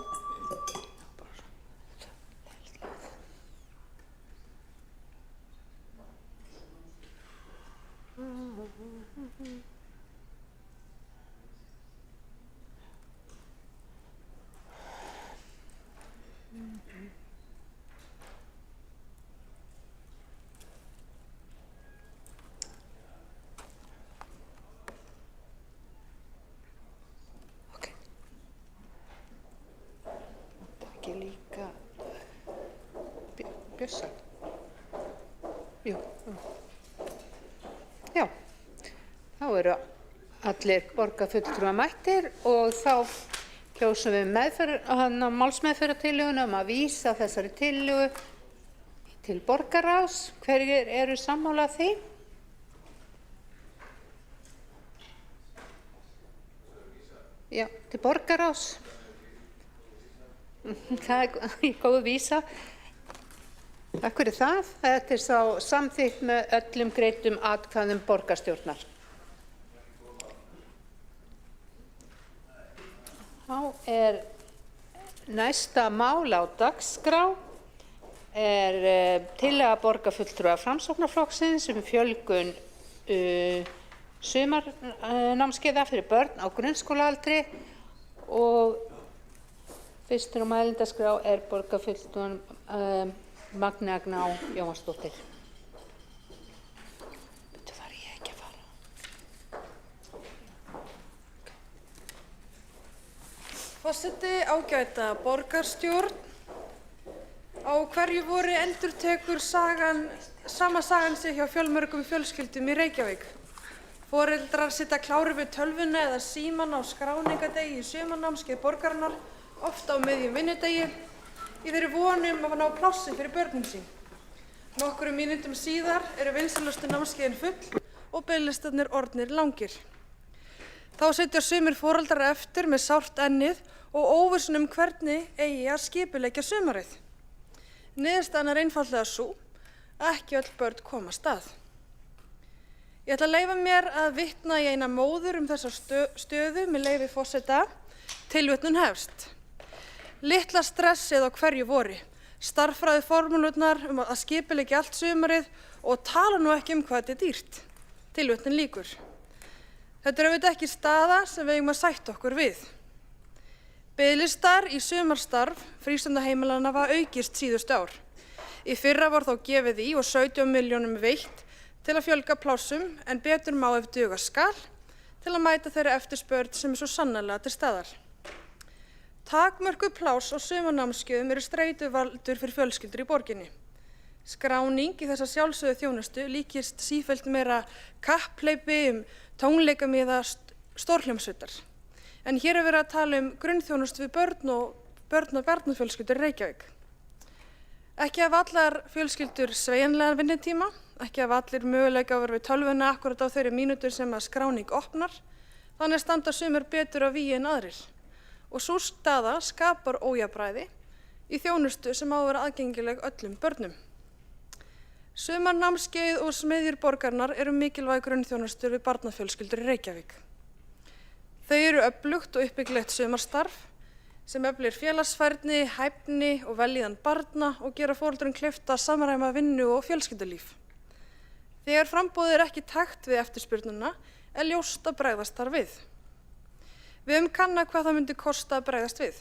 Ekki líka Bjössa. Jú. Já, þá eru allir borgarfulltrúar mættir og þá kjósum við málsmeðferðartillöguna að vísa þessari tillögu til borgarráðs. Hverjir eru sammála því? Já, til borgarráðs. Það er góð vísa. Takk fyrir það. Þetta er sá samþykkt með öllum greiddum atkvæðum borgarstjórnar. Þá er næsta mál á dagskrá tillaga borgarfulltrúa Framsóknarflokksins fjölgun sumarnámskeiða fyrir börn á grunnskólaaldri og fyrstur á mælendaskrá borgarfulltrúan Magnea Gná Jóhannsdóttir. Þarf ég ekki að fara? Forseti, ágæta borgarstjórn. Á hverju vori endurtekur sama sagan sig hjá fjölmörgum fjölskyldum í Reykjavík. Foreldrar sitja klárir við tölvuna eða símann á skráningadegi í sumarnámskeið borgarinnar, oft á miðjum vinnudegi, í þeirri vonum að ná plássi fyrir börnin sín. Nokkrum mínútum síðar eru vinsælustu námskeiðin full og biðlistarnir orðnir langir. Þá sitja sumir foreldrar eftir með sárt ennið og óvissun hvernig eigi að skipuleggja sumarið. Niðurstaðan er einfaldlega sú að ekki öll börn komast að. Ég ætla að leyfa mér að vitna í eina móður þessa stöðu með leyfi forseta. Tilvitnun hefst. Litla stressið á hverju vori, starffræði formúlurnar að skipuleggja allt sumarið og tala nú ekki hvað þetta er dýrt. Tilvitnun lýkur. Þetta er auðvitað ekki staða sem við eigum að sætta okkur við. Biðlistar í sumarstarf frístundaheimilanna var aukist síðustu ár. Í fyrra var þá gefið í og 17 milljónum veitt til að fjölga plássum en betur má ef duga skal til að mæta þeirri eftirspurn sem er svo sannarlega til staðar. Takmörkuð pláss á sumarnámskeiðum eru streituvaldur fyrir fjölskyldur í borginni. Skráning í þessa sjálfsögðu þjónustu líkist sífellt meira kapphlaupi tónleikamiða stórhljómsveitar. En hér er verið að tala grunnþjónustu við börn og barnafjölskyldur í Reykjavík. Ekki hafa allar fjölskyldur sveigjanlegan vinnutíma, ekki hafa allir möguleika að vera við tölvuna akkurat á þeirri mínútur sem að skráning opnar, þannig standa sumir betur á vígi en aðrir. Og sú staða skapar ójafnræði í þjónustu sem á að vera aðgengileg öllum börnum. Sumarnámskeið og smiðjur borgarinnar eru mikilvæg grunnþjónustur við barnafjölskyldur í Reykjavík. Þau eru öflugt og uppbyggilegt sumarstarf sem eflir félagsfærni, hæfni og vellíðan barna og gera foreldrum kleift að samræma vinnu og fjölskyldulíf. Þegar framboðið er ekki takt við eftirspurnina er ljóst að bregðast þar við. Við höfum kannað hvað það myndi kosta að bregðast við.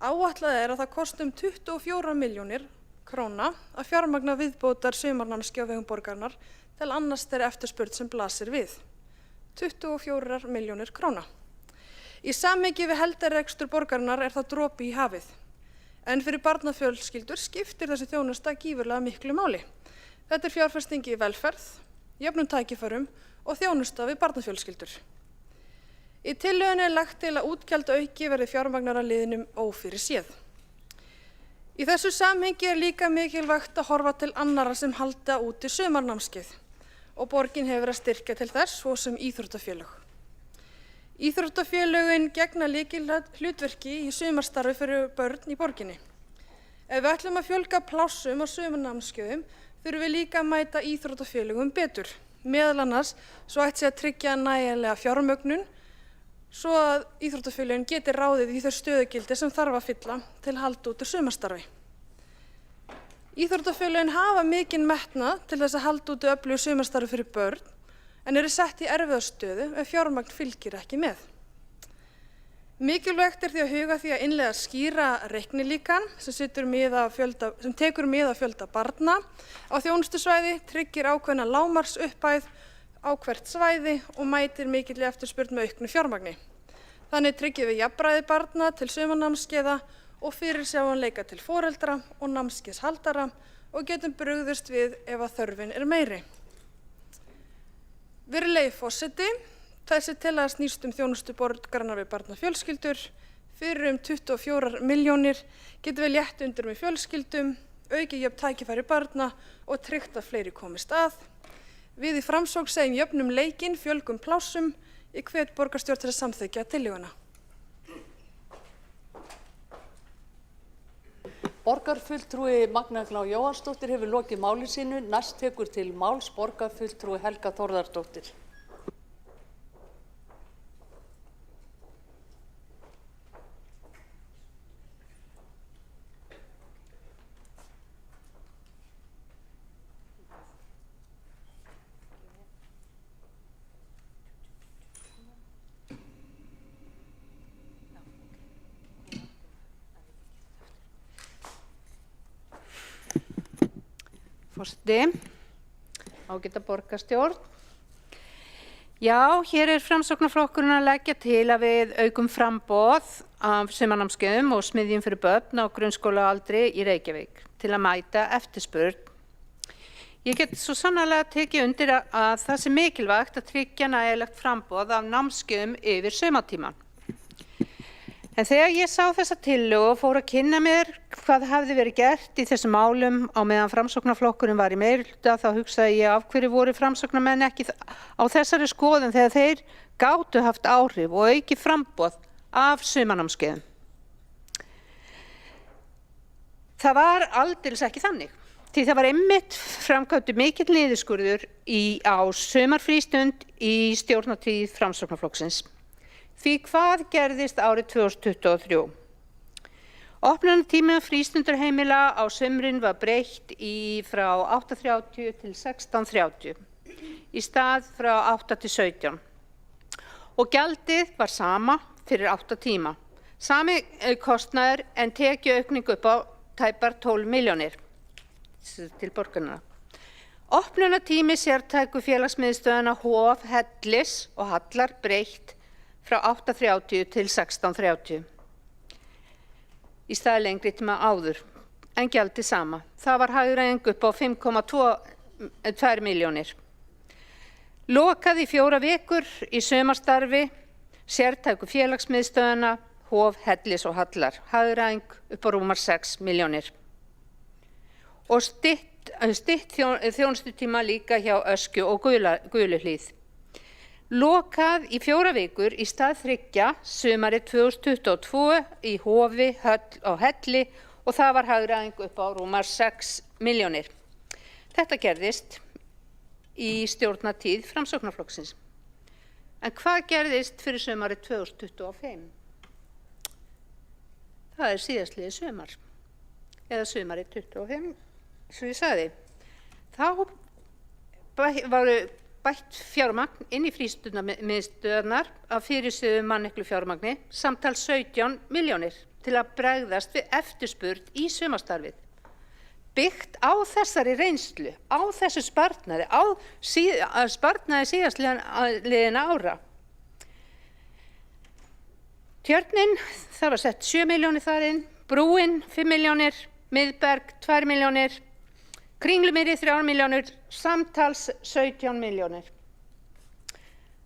Áætlað er að það kosti 24 milljónir króna að fjármagna viðbótar sumarnámskeið á vegum borgarinnar til annars þeirri eftirspurn sem blasir við. 24 milljónir króna. Í samhengi við heildarrekstur borgarinnar er það dropi í hafið. En fyrir barnafjölskyldur skiptir þessi þjónusta gífurlega miklu máli. Þetta er fjárfesting í velferð, jöfnum tækifærum og þjónusta við barnafjölskyldur. Í tillögunni er lagt til að útgjaldaauki verði fjármagnara liðnum ófyrirséð. Í þessu samhengi er líka mikilvægt að horfa til annarra sem halda úti sumarnámskeið og borgin hefur að styrkja til þess svo sem íþróttafélög. Íþróttafélögin gegna lykilhlutverki í sumarstarfi fyrir börn í borginni. Ef við ætlum að fjölga plássum á sumarnámskeiðum þurfum við líka að mæta íþróttafélögum betur, meðal annars svo ætti að tryggja nægilega fjármögnun svo að íþróttafélögin geti ráðið í þau stöðugildi sem þarf að fylla til að halda út sumarstarfi. Íþróttafélögin hafa mikinn metnað til þess að halda út öflugu sumarstarfi fyrir börn en eru sett í erfiða stöðu ef fjármagn fylgir ekki með. Mikilvægt er því að huga því að innleiða skýra reiknilíkan sem tekur mið af fjölda barna á þjónustusvæði, tryggir ákveðna lágmarksupphæð á hvert svæði og mætir mikilli eftirspurn með auknu fjármagni. Þannig tryggjum við jafnræði barna til sumarnámskeiða og fyrirsjáanleika til foreldra og námskeiðshaldara og getum brugðist við ef að þörfin er meiri. Virðulegi forseti, þessi tillaga snýst þjónustu borgarinnar við barnafjölskyldur. Fyrir 24 milljónir getum við létt undir með fjölskyldum, aukið jöfn tækifæri barna og tryggt að fleiri komist að. Við í Framsókn segjum jöfnum leikinn, fjölgum plássum. Ég hvet borgarstjórn til að samþykkja tillöguna. Borgarfulltrúi Magnea Glá Jóhannsdóttir hefur lokið máli sínu. Næst tekur til máls borgarfulltrúi Helga Þórðardóttir. Forseti, ágæta borgarstjórn. Já, hér Framsóknarflokkurinn að leggja til að við aukum framboð af sumarnámskeiðum og smiðjum fyrir börn á grunnskólaaldri í Reykjavík til að mæta eftirspurn. Ég get svo sannarlega tekið undir að það sé mikilvægt að tryggja nægilegt framboð af námskeiðum yfir sumartímann. En þegar ég sá þessa tillögu og fór að kynna mér hvað hafði verið gert í þessum málum á meðan Framsóknarflokkurinn var í meirihluta, þá hugsaði ég af hverju voru Framsóknarmenn ekki á þessari skoðun þegar þeir gátu haft áhrif og aukið framboð af sumarnámskeiðum. Það var aldeilis ekki þannig, því það var einmitt framkvæmdur mikill niðurskurður á sumarfrístund í stjórnartíð Framsóknarflokksins. Því hvað gerðist árið 2023? Opnunartími frístundarheimila á sumrin var breytt frá 8:30 til 16:30 í stað frá 8 til 17. Og gjaldið var sama fyrir 8 tíma. Sami kostnaður en tekjuaukning upp á tæpar 12 milljónir til borgarna. Opnunartími sértæku félagsmiðstöðvanna Hof, Hellis og Hallar breytt frá 8:30 til 16:30 í stað lengri tíma áður, en gjaldið sama. Það var hagræðing upp á 5,2 milljónir. Lokað í 4 vikur í sumarstarfi, sértæku félagsmiðstöðvanna Hof, Hellis og Hallar, hagræðing upp á rúmar 6 milljónir. Og stytt þjónustutíma líka hjá Öskju og Guluhlíð. Lokað í 4 vikur í stað 3 sumarið 2022 í Hofi, Höll og Helli og það var hagræðing upp á rúmar 6 milljónir. Þetta gerðist í stjórnartíð Framsóknarflokksins. En hvað gerðist fyrir sumarið 2025? Það síðastliðið sumar, eða sumarið 25, svo ég sagði. Þá varu bætt fjármagn inn í frístundamiðstöðvarnar af fyrirséðu manneklu fjármagni, samtals 17 milljónir til að bregðast við eftirspurn í sumarstarfið. Byggt á þessari reynslu, á þessu sparnaði, sparnaði síðastliðinna ára. Tjörnin, það var sett 7 milljónir þar inn, Brúin 5 milljónir, Miðberg 2 milljónir, Kringlumýri 3 milljónir, samtals 17 milljónir.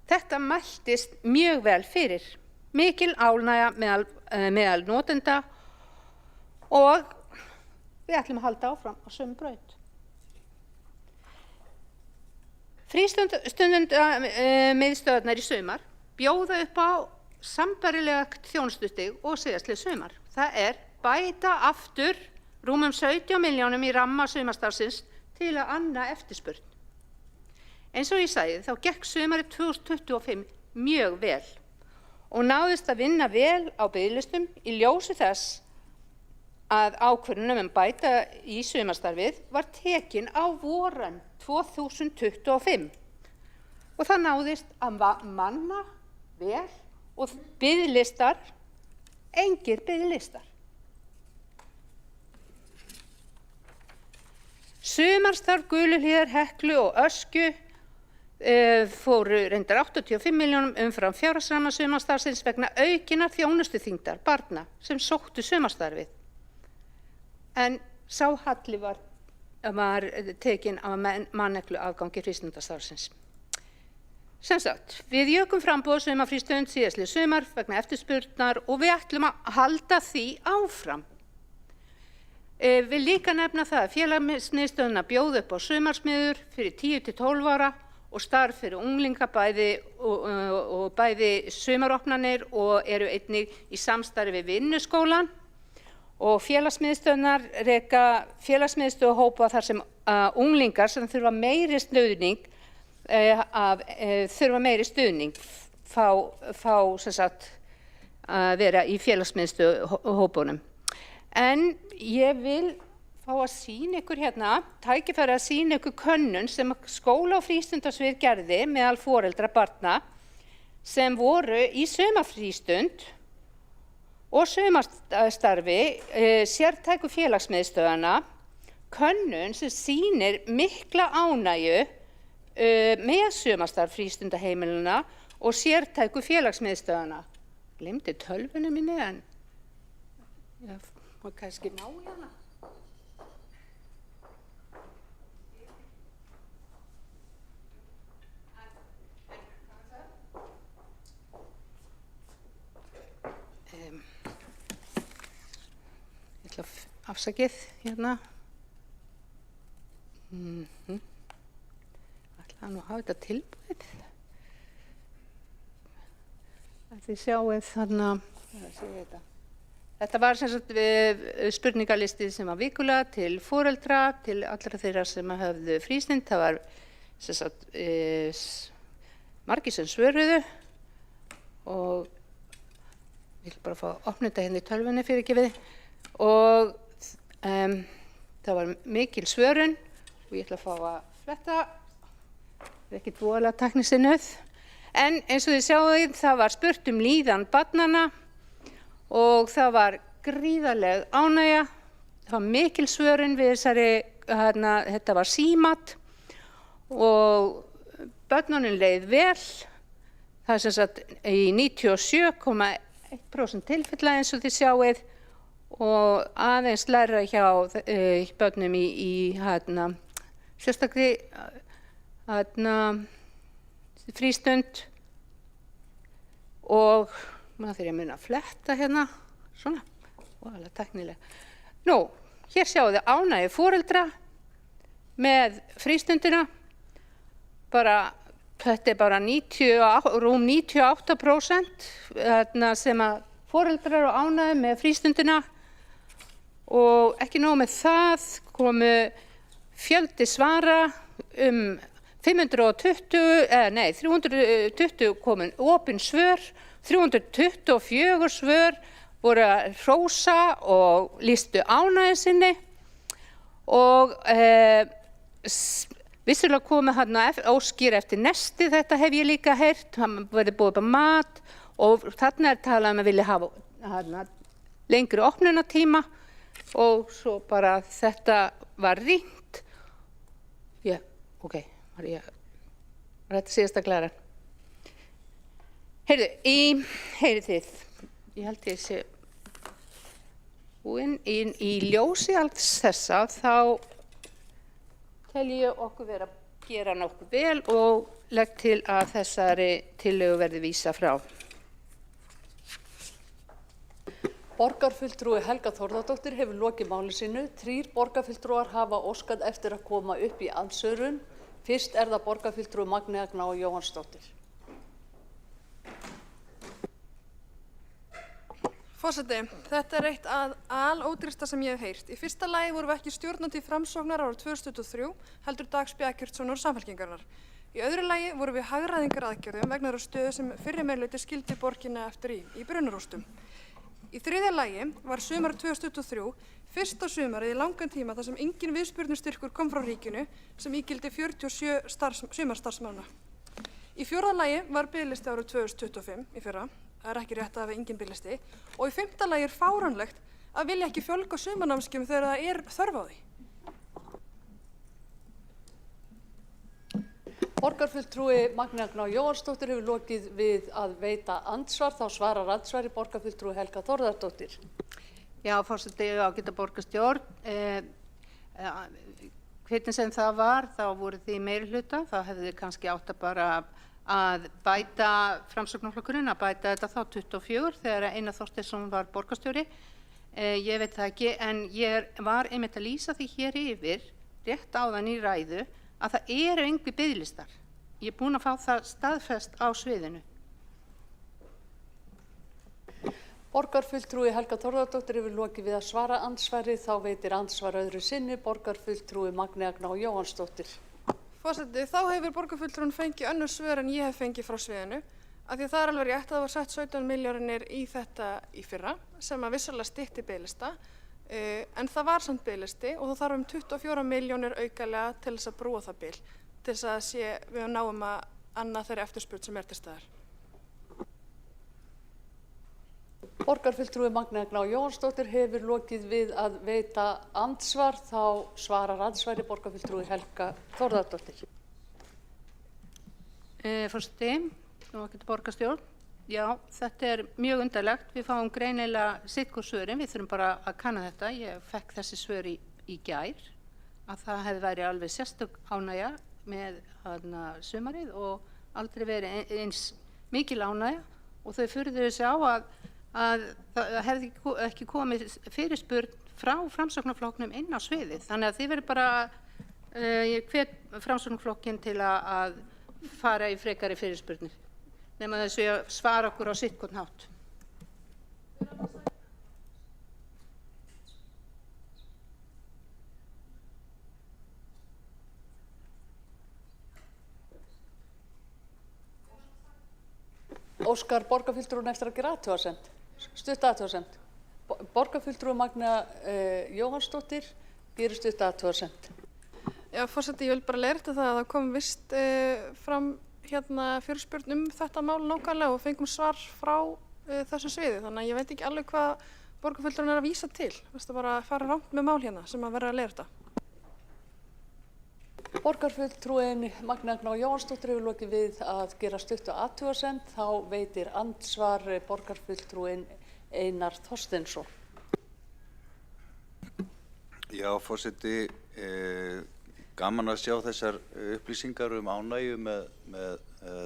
Þetta mæltist mjög vel fyrir, mikil ánægja meðal notenda og við ætlum að halda áfram á sömu braut. Frístundamiðstöðvarnar í sumar bjóða upp á sambærilegt þjónustustig og síðastlið sumar. Það bæta aftur rúmum 17 milljónum í ramma sumarstarfsins til að anna eftirspurn. Eins og ég sagði, þá gekk sumarið 2025 mjög vel og náðist að vinna vel á biðlistum í ljósi þess að ákvörðun bæta í sumarstarfið var tekin á voran 2025 og það náðist að manna vel og biðlistar, engir biðlistar. Sumarstarf Guluhlíðar, Heklu og Öskju fóru reyndar 85 milljónum umfram fjárhagsramma sumarstarfsins vegna aukinnar þjónustuþyngdar barna sem sóttu sumarstarfið. En sá halli var tekinn af manneklu afgangi frístundastarfsins. Sem sagt, við jökum framboð sumarfrístund síðastlið sumar vegna eftirspurnar og við ætlum að halda því áfram. Við líka nefna það að félagsmiðstöðvarnar bjóða upp á sumarsmiður fyrir 10 til 12 ára og starf fyrir unglinga bæði sumaropnanir og eru einnig í samstarfi við Vinnuskólann og félagsmiðstöðvar reka félagsmiðstöðahópa þar sem unglingar sem þurfa meiri stuðning fá sem sagt að vera í félagsmiðstöðahópunum. En ég vil fá að sýna ykkur hérna, tækifæri að sýna ykkur könnun sem skóla- og frístundasvið gerði meðal foreldra barna sem voru í sumarfrístund og sumarstarfi sértæku félagsmiðstöðvanna, könnun sem sýnir mikla ánægju með sumarstarf frístundaheimilina og sértæku félagsmiðstöðvanna. Gleymdi tölvunni minni en ég má kannski ná í hana. Ég ætla að afsakið hérna. Ætla nú að hafa þetta tilbúið. Þið sjáum þarna, þetta var sem sagt spurningalisti sem var vikulega til foreldra, til allra þeirra sem höfðu frístund. Það var sem sagt margir sem svöruðu og ég vil bara fá að opna þetta hérna í tölvunni fyrirgefið. Og það var mikil svörun og ég ætla að fá að fletta, það er ekkert voðalega tæknisinnuð. En eins og þið sjáum það var spurt líðan barnanna og það var gríðarleg ánægja, það var mikil svörun við þetta var símat og börnunum leið vel, það er sem sagt í 97,1% tilfella eins og þið sjáum og aðeins læra hjá börnum í sérstakri frístund og maður þegar ég mun að fletta hérna, svona, alveg tæknilega. Nú, hér sjáum þið ánægju foreldra með frístundina, þetta er bara rúm 98% sem að foreldrar eru ánægju með frístundina og ekki nóg með það komu fjöldi svara 320 komin opin svör, 324 svör voru að hrósa og lýstu ánægju sinni og vissulega komu óskir eftir nesti, þetta hef ég líka heyrt, það verði búið upp á mat og þarna er talað að vilja hafa lengri opnunartíma og svo bara þetta var rýnt. Var þetta síðasta glæran? Heyrðu þið, ég held ég sé búin í ljósi alls þessa, þá tel ég okkur vera að gera nokkuð vel og legg til að þessari tillögu verði vísað frá. Borgarfulltrúi Helga Þórðardóttir hefur lokið máli sínu. 3 borgarfulltrúar hafa óskað eftir að koma upp í andsvörun. Fyrst er það borgarfulltrúi Magnea Gná Jóhannsdóttir. Forseti, þetta er eitt alódýrasta sem ég hef heyrt. Í fyrsta lagi vorum við ekki stjórnandi Framsóknar árið 2023, heldur Dags B. Eggertssonar Samfylkingarinnar. Í öðru lagi vorum við hagræðingaraðgerðum vegna þeirrar stöðu sem fyrri meirihluti skildi borgina eftir í brunarústum. Í þriðja lagi var sumarið 2023 fyrsta sumarið í langan tíma þar sem engin viðspyrnustyrkur kom frá ríkinu sem ígildi 47 sumarstarfsmanna. Í fjórða lagi var biðlisti árið 2025 í fyrra, það er ekki rétt að hafa engin biðlisti, og í fimmta lagi er fáránlegt að vilja ekki fjölga sumarnámskeiðum þegar það er þörf á því. Borgarfulltrúi Magnea Gná Jóhannsdóttir hefur lokið við að veita andsvar, þá svarar andsvari borgarfulltrúi Helga Þórðardóttir. Já, forseti, ágæta borgarstjórn, hvernig sem það var, þá voru þið í meirihluta, þá hefði þið kannski átt að bara að bæta Framsóknarflokkurinn, að bæta þetta þá 24 þegar Einar Þorsteinsson var borgarstjóri. Ég veit það ekki, en ég var einmitt að lýsa því hér yfir, rétt áðan í ræðu, að það eru engir biðlistar. Ég er búin að fá það staðfest á sviðinu. Borgarfulltrúi Helga Þórðardóttir hefur lokið við að svara andsvari. Þá veitir andsvar öðru sinni borgarfulltrúi Magnea Gná Jóhannsdóttir. Forseti, þá hefur borgarfulltrúin fengið önnur svör en ég hef fengið frá sviðinu. Af því að það alveg rétt að það var sett 17 milljónir í þetta í fyrra sem að vissulega stytti biðlista. En það var samt biðlisti og það þarf 24 milljónir aukalega til þess að brúa það bil. Til þess að við náum að anna þeirri eftirspurn sem til staðar. Borgarfulltrúi Magnea Gná Jóhannsdóttir hefur lokið við að veita andsvar. Þá svarar andsvari borgarfulltrúi Helga Þórðardóttir. Forseti, ágæta borgarstjórn. Já, þetta er mjög undarlegt. Við fáum greinilega sitt hvor svörin. Við þurfum bara að kanna þetta. Ég fekk þessi svör í gær að það hefði verið alveg sérstök ánægja með sumarið og aldrei verið eins mikil ánægja og þau furðuðu sig á að það hefði ekki komið fyrirspurn frá Framsóknarflokknum inn á sviðið. Þannig að þið verður bara, ég hvet Framsóknarflokkinn til að fara í frekari fyrirspurnir, nema þessu að svara okkur á sitt hvorn hátt. Óskar borgarfulltrúin eftir að gera athugasemd, stutt athugasemd. Borgarfulltrúi Magnea Jóhannsdóttir gerir stutt athugasemd. Já, forseti, ég vil bara leiðrétta það að það kom vist fram fyrirspurn þetta mál nákvæmlega og fengum svar frá þessu sviði. Þannig að ég veit ekki alveg hvað borgarfulltrúin að vísa til. Það bara að fara rangt með mál sem að vera að leiðrétta. Borgarfulltrúin Magnea Gná Jóhannsdóttir hefur lokið við að gera stuttu athugasemd. Þá veitir andsvar borgarfulltrúin Einar Þorsteinsson. Já, forseti, gaman að sjá þessar upplýsingar ánægju með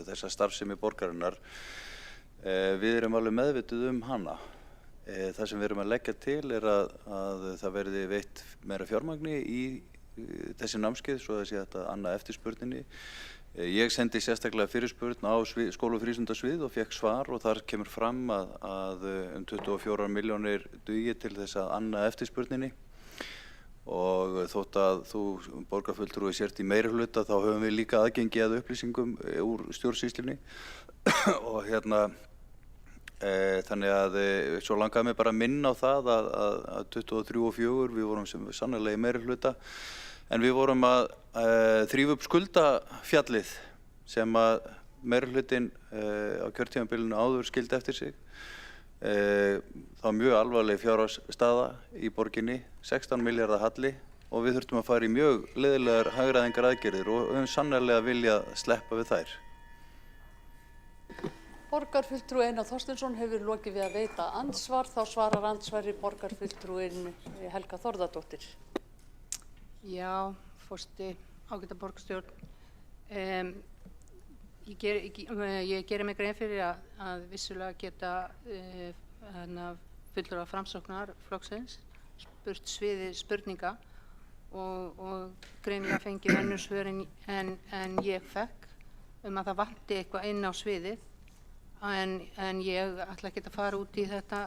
þessa starfsemi borgarinnar. Við erum alveg meðvituð hana. Það sem við erum að leggja til að það verði veitt meira fjármagni í þessi námskeið svo að sé þetta annað eftirspurninni. Ég sendi sérstaklega fyrirspurn á skóla- og frístundasvið og fekk svar og þar kemur fram að 24 milljónir dugi til þess að annað eftirspurninni. Og þótt að þú borgarfulltrúi sért í meirihluta þá höfum við líka aðgengi að upplýsingum úr stjórnsýslunni og þannig að svo langaði mig bara að minna á það að 23 og 4 við vorum sem sannarlega í meirihluta en við vorum að þrífa upp skuldafjallið sem að meirihlutin á kjörtímabilinu áður skildi eftir sig. Það var mjög alvarleg fjárhagsstaða í borginni, 16 milljarða halli og við þurftum að fara í mjög leiðilegar hagræðingar aðgerðir og höfum sannarlega viljað sleppa við þær. Borgarfulltrúi Einar Þorsteinsson hefur lokið við að veita andsvar. Þá svarar andsvari borgarfulltrúin Helga Þórðardóttir. Já, forseti, ágæta borgarstjórn. Ég geri mig grein fyrir að vissulega geta fulltrúar Framsóknarflokksins spurt sviði spurninga og greinilega fengið önnur svör en ég fekk að það vanti eitthvað inn á sviðið en ég ætla ekki að fara út í þetta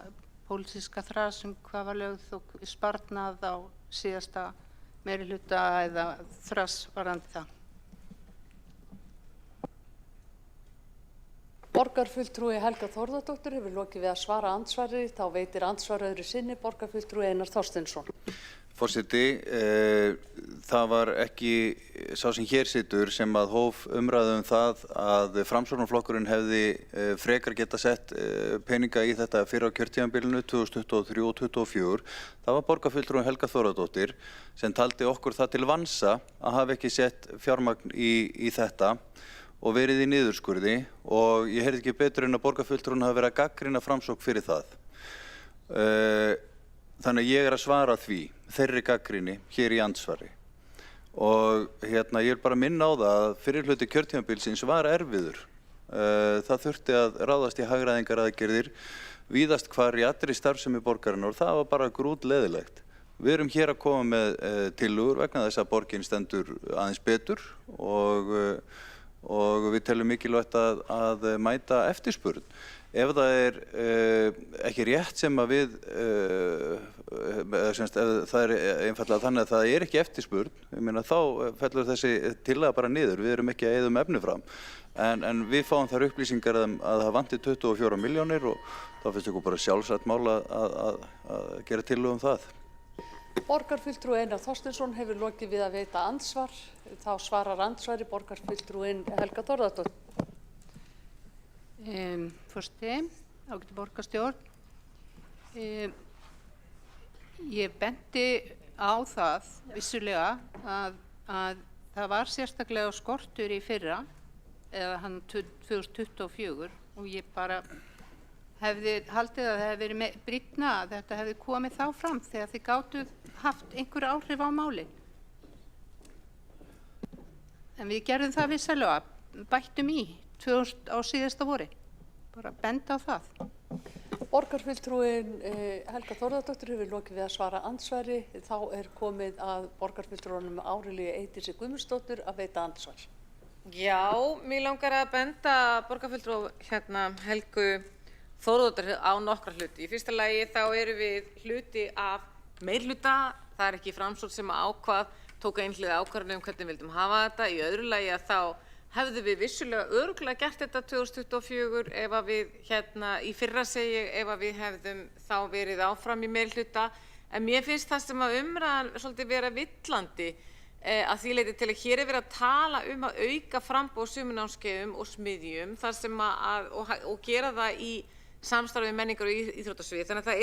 pólitíska þras hvað var lögð og sparnað á síðasta meirihluta eða þras varðandi það. Borgarfulltrúi Helga Þórðardóttir hefur lokið við að svara andsvari. Þá veitir andsvar öðru sinni borgarfulltrúi Einar Þorsteinsson. Forseti, það var ekki sá sem hér situr sem að hóf umræðu það að Framsóknarflokkurinn hefði frekar geta sett peninga í þetta fyrir á kjörtímabilinu 2023 og 2024. Það var borgarfulltrúi Helga Þórðardóttir sem taldi okkur það til vansa að hafa ekki sett fjármagn í þetta og verið í niðurskurði og ég heyrði ekki betur en að borgarfulltrúin hafi verið að gagnrýna Framsókn fyrir það. Þannig að ég að svara þeirri gagnrýni hér í andsvari. Og ég vil bara minna á það að fyrri hluti kjörtímabilsins var erfiður. Það þurfti að ráðast í hagræðingaraðgerðir víðast hvar í allri starfsemi borgarinnar og það var bara grútleðilegt. Við erum hér að koma með tillögur vegna þess að borgin stendur aðeins betur og við teljum mikilvægt að mæta eftirspurn. ef það er ekki rétt sem að við, ef það er einfallega þannig að það er ekki eftirspurn, ég meina þá fellur þessi tillaga bara niður, við erum ekki að eyða efni fram. En við fáum þær upplýsingar að það vanti 24 milljónir og þá finnst ykkur bara sjálfsagt mál að gera tillögu það. Borgarfulltrúi Einar Þorsteinsson hefur lokið við að veita andsvar. Þá svarar andsvari borgarfulltrúin Helga Þórðardóttir. Forseti, ágæti borgarstjórn. Ég benti á það vissulega að það var sérstaklega skortur í fyrra, eða hann 2024, og ég bara hefði haldið að það hefði verið brýnna að þetta hefði komið þá fram þegar þið gátuð haft einhver áhrif á málin. En við gerðum það vissulega, bættum í á síðasta vori, bara benda á það. Borgarfulltrúin Helga Þórðardóttir hefur lokið við að svara andsvari. Þá er komið að borgarfulltrúanum Árelíu Eydísi Guðmundsdóttur að veita andsvar. Já, mér langar að benda borgarfulltrú Helgu Þórðardóttir á nokkra hluti. Í fyrsta lagi þá erum við hluti af meirhluta, það er ekki Framsókn sem ákvað, tók einhliða ákvarðanir hvernig við vildum hafa þetta. Í öðru lagi að þá hefðum við vissulega örugglega gert þetta 2024 ef að við í fyrra segi ef að við hefðum þá verið áfram í meirhluta. En mér finnst það sem að umræðan svolítið vera villandi að því leyti til að hér er verið að tala að auka framboð sumunámskeiðum og smiðjum þar sem og gera það í samstarfi við menningar og íþróttasvið. Þannig að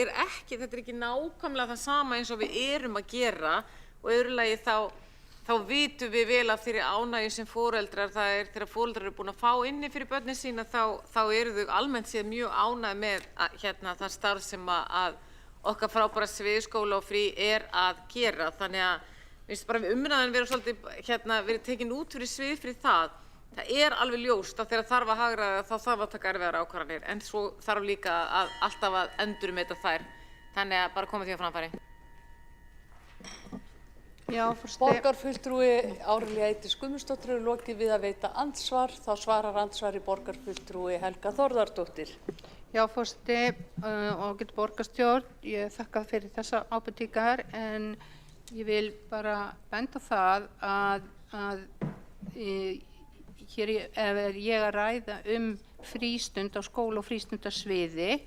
þetta er ekki nákvæmlega það sama eins og við erum að gera og öðru lagi þá vitum við vel að þeirri ánægju sem foreldrar, það er þegar foreldrar eru búin að fá inni fyrir börnin sína þá eru þau almennt séð mjög ánægð með það starf sem að okkar frábæra sviðskóla og frí er að gera. Þannig að finnst bara við umræðan vera svolítið verið tekin út fyrir svið fyrir það. Það er alveg ljóst að þegar þarf að hagræða þá þarf að taka erfiðar ákvarðanir en svo þarf líka alltaf að endurmeta þær. Þannig að bara koma því á framfæri. Borgarfulltrúi Árelíu Eydísi Guðmundsdóttir hefur lokið við að veita andsvar. Þá svarar andsvari borgarfulltrúi Helga Þórðardóttir. Já, forseti og ágæti borgarstjórn, ég þakka fyrir þessa ábendingar en ég vil bara benda á það að hér er ég að ræða frístund á skóla- og frístundasviði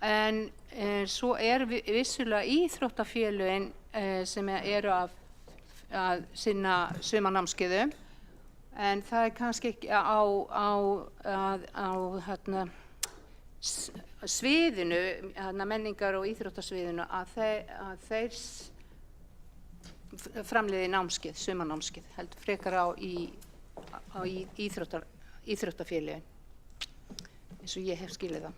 en svo er vissulega íþróttafélögin sem eru að sinna sumarnámskeiðum en það er kannski ekki á sviðinu, menningar- og íþróttasviðinu að þeir framleiði námskeið, sumarnámskeið, heldur frekar á íþróttafélögin eins og ég hef skilið það.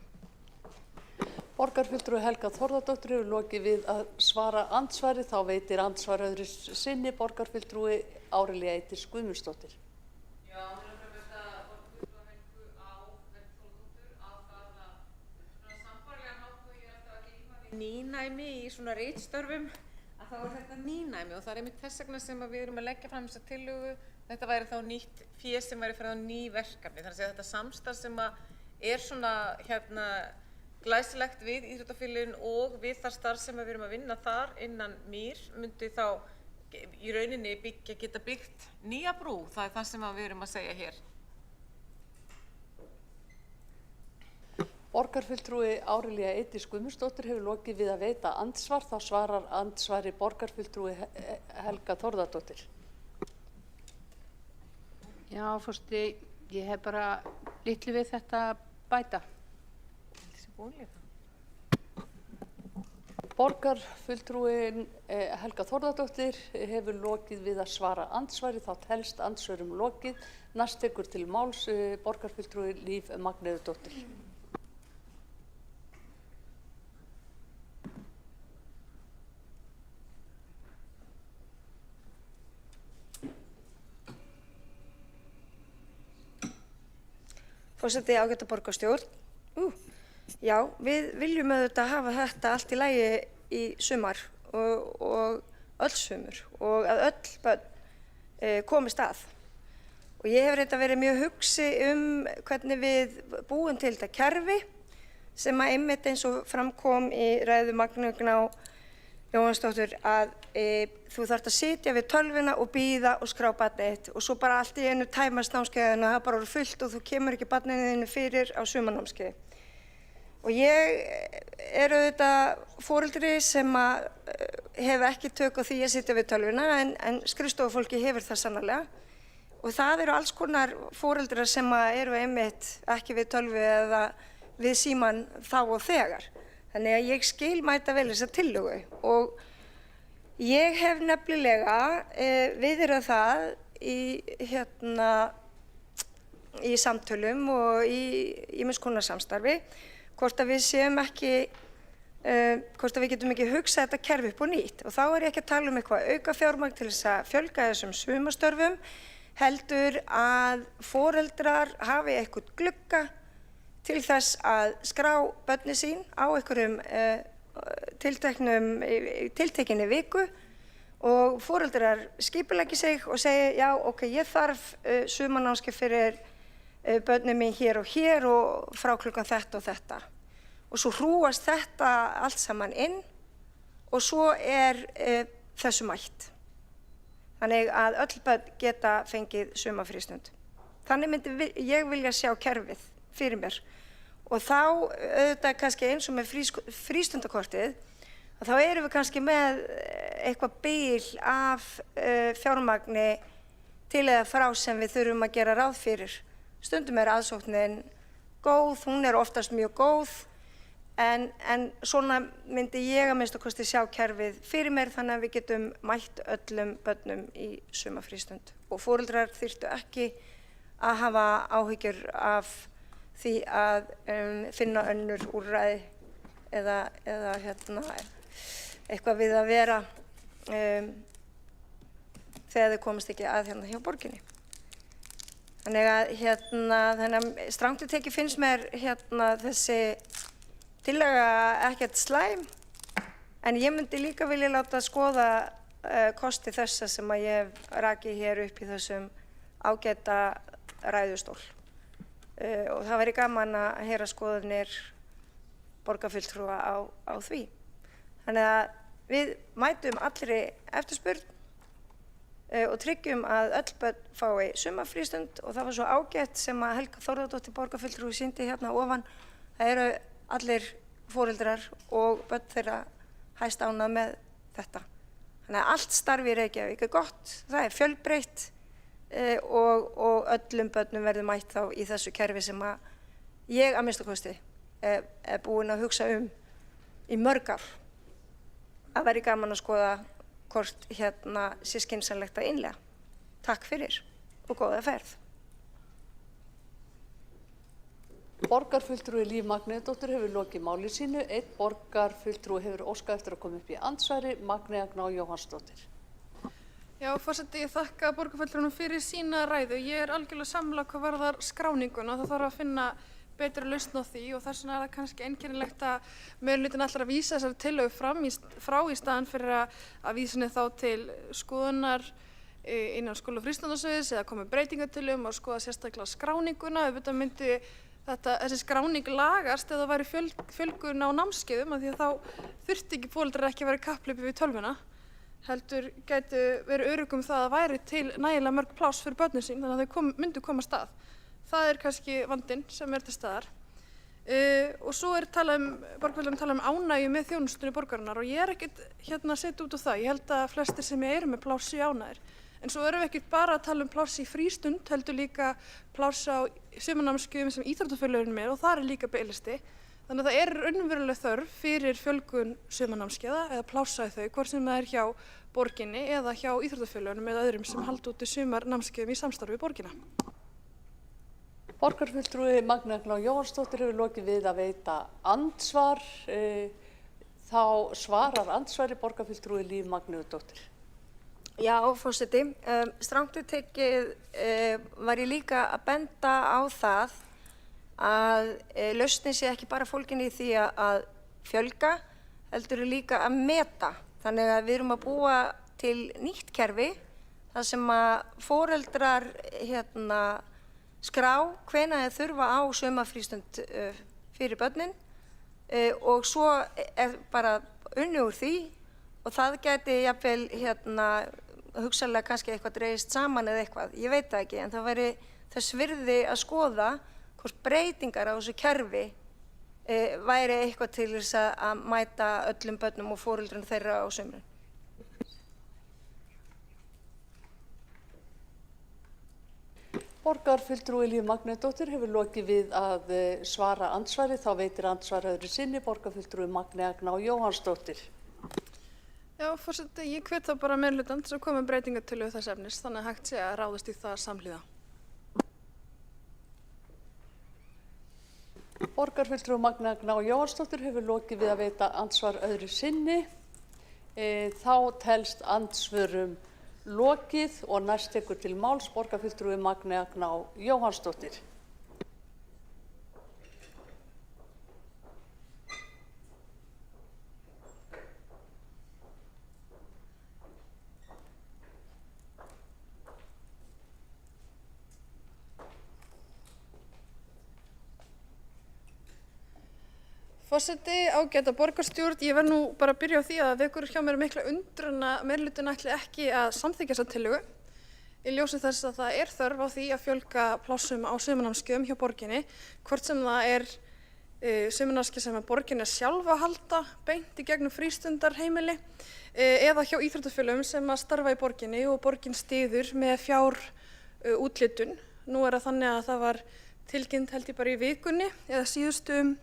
Borgarfulltrúi Helga Þórðardóttir hefur lokið við að svara andsvari. Þá veitir andsvar öðru sinni borgarfulltrúi Árelíu Eydísi Guðmundsdóttir. Já, mér langar að benda borgarfulltrúa Helgu á það að sambærilegan hátt og ég er alltaf að glíma við nýnæmi í svona ritstörfum að þá er þetta nýnæmi og það er einmitt þess vegna sem við erum að leggja fram þessa tillögu. Þetta væri þá nýtt fé sem væri fyrir ný verkefni. Þannig að þetta samstarf sem er svona glæsilegt við íþróttafélögin og við það starf sem við erum að vinna þar innan MÍR myndi þá í rauninni geta byggt nýja brú. Það er það sem við erum að segja hér. Borgarfulltrúi Árelíu Eydísi Guðmundsdóttir hefur lokið við að veita andsvar. Þá svarar andsvari borgarfulltrúi Helga Þórðardóttir. Já, forseti, ég hef bara litlu við þetta bæta. Borgarfulltrúin Helga Þórðardóttir hefur lokið við að svara andsvari. Þá telst andsvörum lokið. Næst tekur til máls borgarfulltrúi Líf Magneiðudóttir. Forseti, ágæta borgarstjórn. Já, við viljum auðvitað hafa þetta allt í lagi í sumar og öll sumur og að öll börn komist að. Og ég hef reynda verið mjög hugsi hvernig við búum til þetta kerfi sem að einmitt eins og framkom í ræðu Magneu Gná Jóhannsdóttur að þú þarft að sitja við tölvuna og bíða og skrá barnið þitt og svo bara allt í einu tæmast námskeiðinu og það bara voru fullt og þú kemur ekki barninu þínu fyrir á sumarnámskeiði. Og ég auðvitað foreldri sem að hef ekki tök á því að sitja við tölvuna en skrifstofufólki hefur það sannarlega. Og það eru alls konar foreldrar sem að eru einmitt ekki við tölvu eða við síman þá og þegar. Þannig að ég skil mæta vel þessa tillögu og ég hef nefnilega viðrað það í samtölum og í ýmiss konar samstarfi hvort að við séum ekki, hvort að við getum ekki hugsað þetta kerfi upp og nýtt. Og þá er ég ekki að tala um eitthvað auka fjármagn til þess að fjölga þessum sumastörfum, heldur að foreldrar hafi eitthvað glugga til þess að skrá börnin sín á einhverjum tiltekinni viku og foreldrar skipuleggi sig og segja já, ok, ég þarf sumarnámskeið fyrir börnin mín hér og frá klukkan þetta og þetta. Og svo hrúast þetta allt saman inn og svo þessu mætt. Þannig að öll börn geta fengið sumarfrístund. Þannig myndi ég vilja sjá kerfið fyrir mér. Og þá auðvitað kannski eins og með frístundakortið að þá erum við kannski með eitthvað bil af fjármagni til eða frá sem við þurfum að gera ráð fyrir. Stundum aðsóknin góð, hún oftast mjög góð en svona myndi ég að minnsta kosti sjá kerfið fyrir mér þannig að við getum mætt öllum börnum í sumarfrístund. Og foreldrar þyrftu ekki að hafa áhyggjur af því að finna önnur úrræði eða eitthvað við að vera þegar þau komast ekki að hjá borginni. Þannig að strangt til tekið finnst mér þessi tillaga ekkert slæm en ég myndi líka vilja láta skoða kosti þessa sem að ég hef rakið hér upp í þessum ágæta ræðustól. Og það væri gaman að heyra skoðanir borgarfulltrúa á því. Þannig að við mætum allri eftirspurn og tryggjum að öll börn fái sumarfrístund og það var svo ágætt sem að Helga Þórðardóttir borgarfulltrúi sýndi hérna ofan. Það eru allir foreldrar og börn þeirra hæst ánað með þetta. Þannig að allt starf í Reykjavík gott, það fjölbreytt og öllum börnum verður mætt þá í þessu kerfi sem að ég að minnsta kosti búin að hugsa í mörg ár. Það væri gaman að skoða hvort sé skynsamlegt að innleiða. Takk fyrir og góða ferð. Borgarfulltrúi Líf Magneuðdóttir hefur lokið máli sínu. Einn borgarfulltrúi hefur óskað eftir að koma upp í andsvari, Magnea Gná Jóhannsdóttir. Já, forseti, ég þakka borgarfulltrúnum fyrir sína ræðu. Ég algjörlega sammála hvað varðar skráninguna. Það þarf að finna betri lausn á því og þess vegna það kannski einkennilegt að meirihlutinn ætlar að vísa þessari tillögu frá í staðinn fyrir að vísa henni þá til skoðunar innan skóla- og frístundasviðs eða koma breytingartillögum og skoða sérstaklega skráninguna. Auðvitað myndi þessi skráning lagast eða það væri fjölgun á námskeiðum af því að þá þurfti ekki foreldrar ekki að vera í kapphlaupi við tölvuna. Heldur gætu verið öruggum það að væri til nægilega mörg pláss fyrir börnin sín þannig að þau myndu koma af stað. Það kannski vandinn sem til staðar. Og svo borgarfulltrúar tala ánægju með þjónustunni borgarinnar og ég ekkert að setja út á það. Ég held að flestir sem eru með pláss í ánægðir. En svo erum við ekkert bara að tala um pláss í frístund, heldur líka pláss á sumarnámskeiðum sem íþróttafélögin og það líka biðlisti. Þannig að það raunveruleg þörf fyrir fjölgun sumarnámskeiða eða plássaði þau, hvort sem það hjá borginni eða hjá íþróttafélögunum eða öðrum sem halda úti sumarnámskeiðum í samstarfi við borgina. Borgarfulltrúi Magnea Gná Jóhannsdóttir hefur lokið við að veita andsvar. Þá svarar andsvari borgarfulltrúi Líf Magneuðdóttir. Já, forseti. Strangt til tekið var ég líka að benda á það að lausnin sé ekki bara fólgin í því að fjölga, heldur líka að meta. Þannig að við erum að búa til nýtt kerfi þar sem að foreldrar skrá hvenær þeir þurfa á sumarfrístund fyrir börnin. og svo bara unnið úr því og það gæti jafnvel hugsanlega kannski eitthvað dreifist saman eða eitthvað, ég veit það ekki, en það væri þess virði að skoða hvort breytingar á þessu kerfi væri eitthvað til þess að mæta öllum börnum og foreldrum þeirra á sumrin. Borgarfulltrúi Líf Magnea-Dóttir hefur lokið við að svara andsvari, þá veitir andsvar öðru sinni borgarfulltrúi Magnea Gná Jóhannsdóttir. Já, forseti, ég hvet þá bara meirihlutann til að koma með breytingartillögu þess efnis, þannig að hægt sé að ráðast í það samhliða. Borgarfulltrúi Magnea Gná Jóhannsdóttir hefur lokið við að veita andsvar öðru sinni. Þá telst andsvörum lokið og næst tekur til máls borgarfulltrúi Magnea Gná Jóhannsdóttir. Forseti, ágæta borgarstjórn, ég verð nú bara að byrja á því að vekur hjá mér mikla undrun að meirihlutinn ætli ekki að samþykkja þessa tillögu. Í ljósi þess að það er þörf á því að fjölga plássum á sumarnámskeiðum hjá borginni, hvort sem það sumarnámskeið sem borgin sjálf að halda beint í gegnum frístundarheimili eða hjá íþróttafélögum sem að starfa í borginni og borgin styður með fjárúthlutun. Nú það þannig að það var tilkynnt held ég bara í vikunni eða síðustu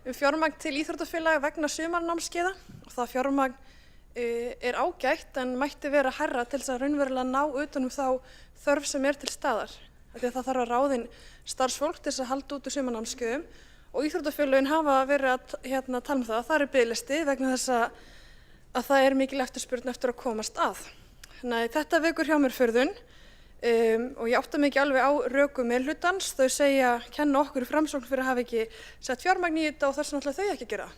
fjármagn til íþróttafélaga vegna sumarnámskeiða og það fjármagn er ágætt en mætti vera hærra til þess að raunverulega ná utan þá þörf sem er til staðar. Því að það þarf að ráðin starfsfólk til þess að halda út úr sumarnámskeiðum og íþróttafélögin hafa verið að tala um það er biðlisti vegna þess að það er mikil eftirspurn eftir að komast að. Þannig að þetta vekur hjá mér furðun. Og ég átta mig ekki alveg á rökum meirihlutans, þau kenna okkur í Framsókn fyrir að hafa ekki sett fjármagn í þetta og þess vegna ætla þau ekki að gera það,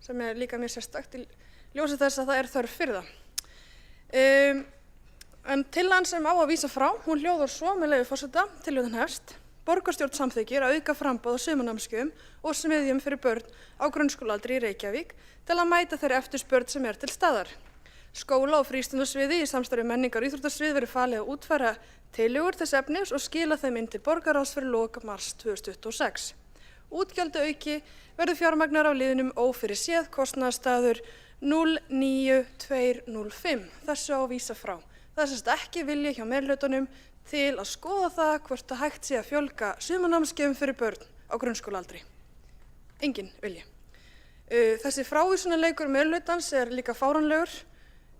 sem er líka mjög sérstakt í ljósi þess að það er þörf fyrir það. En tillagan sem á að vísa frá, hún hljóðar svo með leyfi forseta, tillögin hefst. Borgarstjórn samþykkir að auka framboð á sumarnámskeiðum og smiðjum fyrir börn á grunnskólaaldri í Reykjavík til að mæta þeirri eftirspurn sem er til staðar. Skóla- og frístundasviði í samstarfi menningar- og íþróttasvið verður falið að útfæra tillögur þess efnis og skila þeim inn til borgarráðs fyrir lok mars 2026. Útgjaldaauki verður fjármagnar á liðnum ófyrirséð kostnaðarstaður 09205. Þessu á að vísa frá. Það er sem sagt ekki vilji hjá meirihlutanum til að skoða það hvort að hægt sé að fjölga sumarnámskeiðum fyrir börn á grunnskólaaldri. Engin vilji. Þessi frávísunarleikur meirihlutans er líka fáránlegur.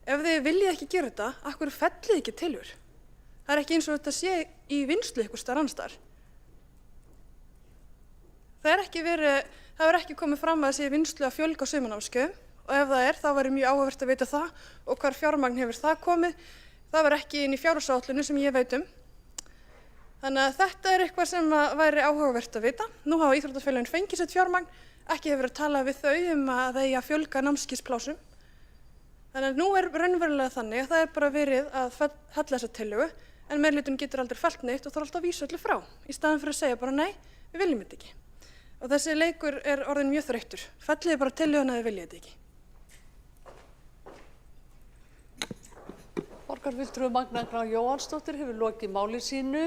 Ef þið viljið ekki gera þetta, af hverju fellið ekki tillögur? Það er ekki eins og þetta sé í vinnslu einhvers staðar annars staðar. Það er ekki komið fram að það sé í vinnslu að fjölga sumarnámskeiðum og ef það þá væri mjög áhugavert að vita það og hvar fjármagn hefur það komið. Það var ekki inn í fjárhagsáætlun sem ég veit um. Þannig að þetta er eitthvað sem væri áhugavert að vita. Nú hafa íþróttafélögin fengið sitt fjármagn, ekki hefur verið að tala við þau að þeir að fjölga námskeiðsplásum. Þannig að nú er raunverulega þannig að það er bara verið að hella þessa tillögu en meirihlutinn getur aldrei fellt neitt og þarf alltaf að vísa öllu frá í staðinn fyrir að segja bara nei, við viljum þetta ekki. Og þessi leikur er orðinn mjög þreyttur. Fellið bara tillöguna að þið viljið þetta ekki. Borgarfulltrúi Magnea Gná Jóhannsdóttir hefur lokið máli sínu.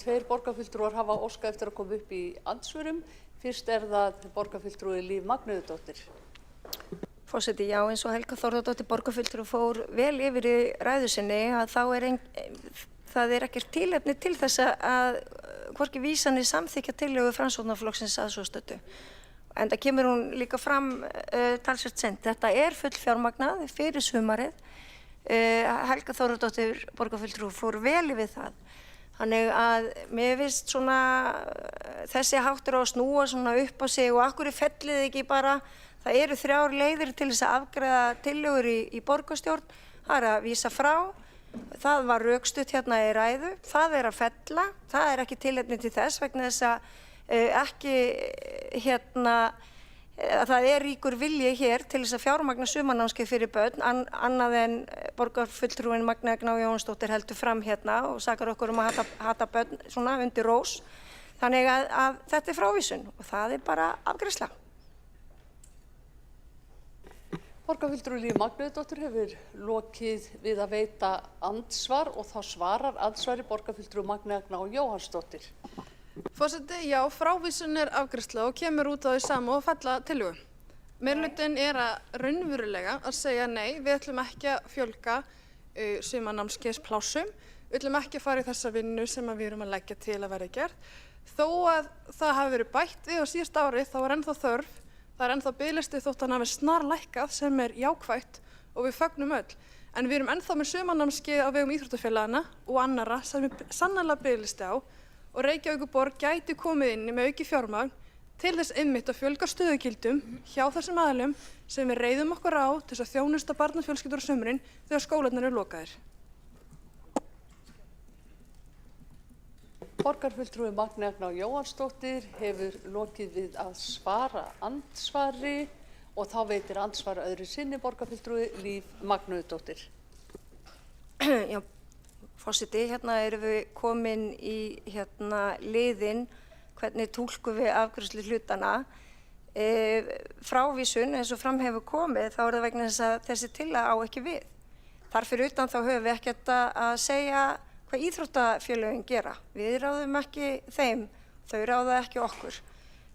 2 borgarfulltrúar hafa óskað eftir að koma upp í andsvörum. Fyrst það borgarfulltrúi Líf Magneu-Dóttir. Forseti, já, eins og Helga Þórðardóttir borgarfulltrúi fór vel yfir í ræðu sinni að það er ekkert tilefni til þess að hvorki vísanir samþykkja tillögu Framsóknarflokksins að svo stöddu. En það kemur hún líka fram talsvert seint. Þetta er fullfjármagnað fyrir sumarið. Helga Þórðardóttir borgarfulltrúi fór vel yfir það. Þannig að mér finnst þessi háttur á að snúa upp á sig og af hverju fellið ekki bara. Það eru 3 leiðir til þess að afgreiða tillögur í borgarstjórn. Það er að vísa frá, það var rökstutt hérna í ræðu, það er að fella, það er ekki tilefni til þess vegna þess að það er ríkur vilji hér til þess að fjármagna sumarnámskeið fyrir börn annað en borgarfulltrúin Magnea Gná Jóhannsdóttir heldur fram hérna og sakar okkur að hata börn undir rós. Þannig að þetta er frávísun og það er bara afgreiðsla. Borgarfulltrúi Líf Magnúðardóttir hefur lokið við að veita andsvar og þá svarar andsvari borgarfulltrúi Magnea Jóhannsdóttir. Forseti, já, frávísun er afgreiðsla og kemur út á því sama og fella tillögu. Meirihlutinn er að raunverulega að segja nei, við ætlum ekki að fjölga sumarnámskeiðsplássum, við ætlum ekki að fara í þessa vinnu sem við erum að leggja til að vera gert. Þó að það hafi verið bætt við á síðasta ári þá er ennþá þörf, það er ennþá biðlisti þótt hann hafi snarlækkað sem er jákvætt og við fögnum öll. En við erum ennþá með sumarnámskeið á vegum íþróttafélaganna og annarra sem er sannarlega biðlisti á og Reykjavíkurborg gæti komið inn með auki fjármagn til þess einmitt að fjölga stöðugildum hjá þessum aðilum sem við reiðum okkur á til þess að þjónusta barnafjölskyldur á sumrin þegar skólarnir eru lokaðir. Borgarfulltrúi Magnea Jóhannsdóttir hefur lokið við að svara andsvari og þá veitir andsvar öðru sinni borgarfulltrúi Líf Magnúðardóttir. Já, forseti, hérna erum við komin í liðinn hvernig túlkum við afgreiðslu hlutana. Frávísun eins og fram hefur komið þá er það vegna þess að þessi tillaga á ekki við. Þar fyrir utan þá höfum við ekkert að segja hvað íþróttafélögin gera. Við ráðum ekki þeim, þau ráða ekki okkur.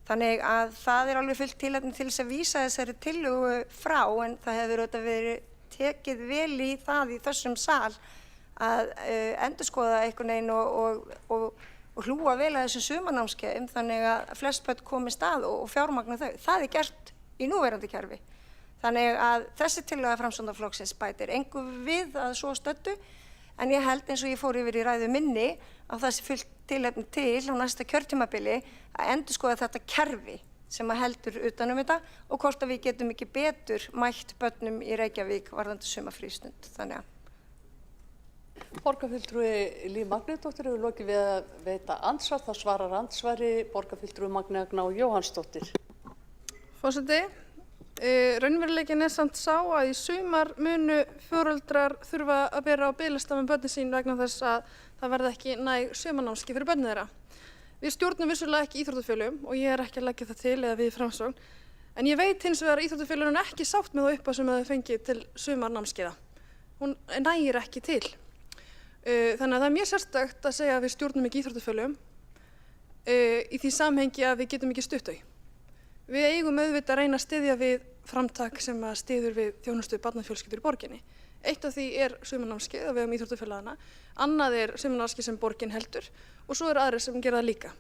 Þannig að það er alveg fullt tilefni til þess að vísa þessari tillögu frá en það hefur auðvitað verið tekið vel í það í þessum sal að endurskoða einhvern veginn og hlúa vel að þessum sumarnámskeiðum þannig að flest börn komist að og fjármagna þau. Það er gert í núverandi kerfi. Þannig að þessi tillaga Framsóknarflokksins bætir engu við að svo stöddu en ég held eins og ég fór yfir í ræðu minni að það sé fullt tilefni til á næsta kjörtímabili að endurskoða þetta kerfi sem að heldur utan þetta og hvort að við getum ekki betur mætt börnum í Reykjavík varðandi sumarfrístund. Þannig að Borgarfulltrúi Líf Magnúðardóttir hefur lokið við að veita andsvar, þá svarar andsvari borgarfulltrúi Magnea Jóhannsdóttir. Forseti, raunveruleikinn er samt sá að í sumar munu foreldrar þurfa að bera á biðlista með börnin sín vegna þess að það verða ekki næg sumarnámskeið fyrir börnin þeirra. Við stjórnum vissulega ekki íþróttafélögum og ég er ekki að leggja það til eða við Framsókn, en ég veit hins vegar að íþróttafélögin er ekki sátt með þá upphæð sem þau fengið til sumarnámskeiða. Hún nægir ekki til. Þannig að það er mjög sérstakt að segja að við stjórnum ekki íþróttafélögum í því samhengi að við getum ekki stutt þau. Við eigum auðvitað að reyna að styðja við framtak sem að styður við þjónustu barnafjölskyldur í borginni. Eitt af því er sumarnámskeið á vegum íþróttafélagana, annað er sumarnámskeið sem borgin heldur og svo eru aðrir sem gera það líka.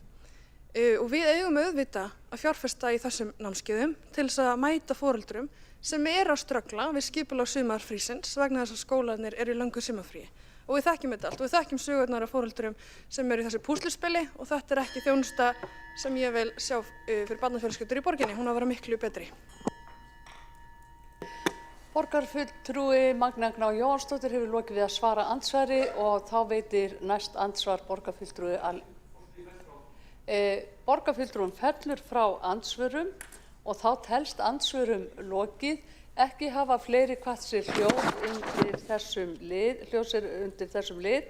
Og við eigum auðvitað að fjárfesta í þessum námskeiðum til þess að mæta foreldrum sem eru að ströggla við skipulag sumarfrísins vegna þess að skólarnir eru í löngu sumarfríi. Og við þekkjum þetta allt og við þekkjum sögurnar af foreldrum sem eru í þessu púsluspili og þetta er ekki þjónusta sem ég vil sjá fyrir barnafjölskyldur í borginni. Hún á að vera miklu betri. Borgarfulltrúi Magnea Jóhannsdóttir hefur lokið við að svara andsvari og þá veitir næst andsvar borgarfulltrúi borgarfulltrúin fellur frá andsvörum og þá telst andsvörum lokið. Ekki hafa fleiri kvatt sér hljóð undir þessum lið,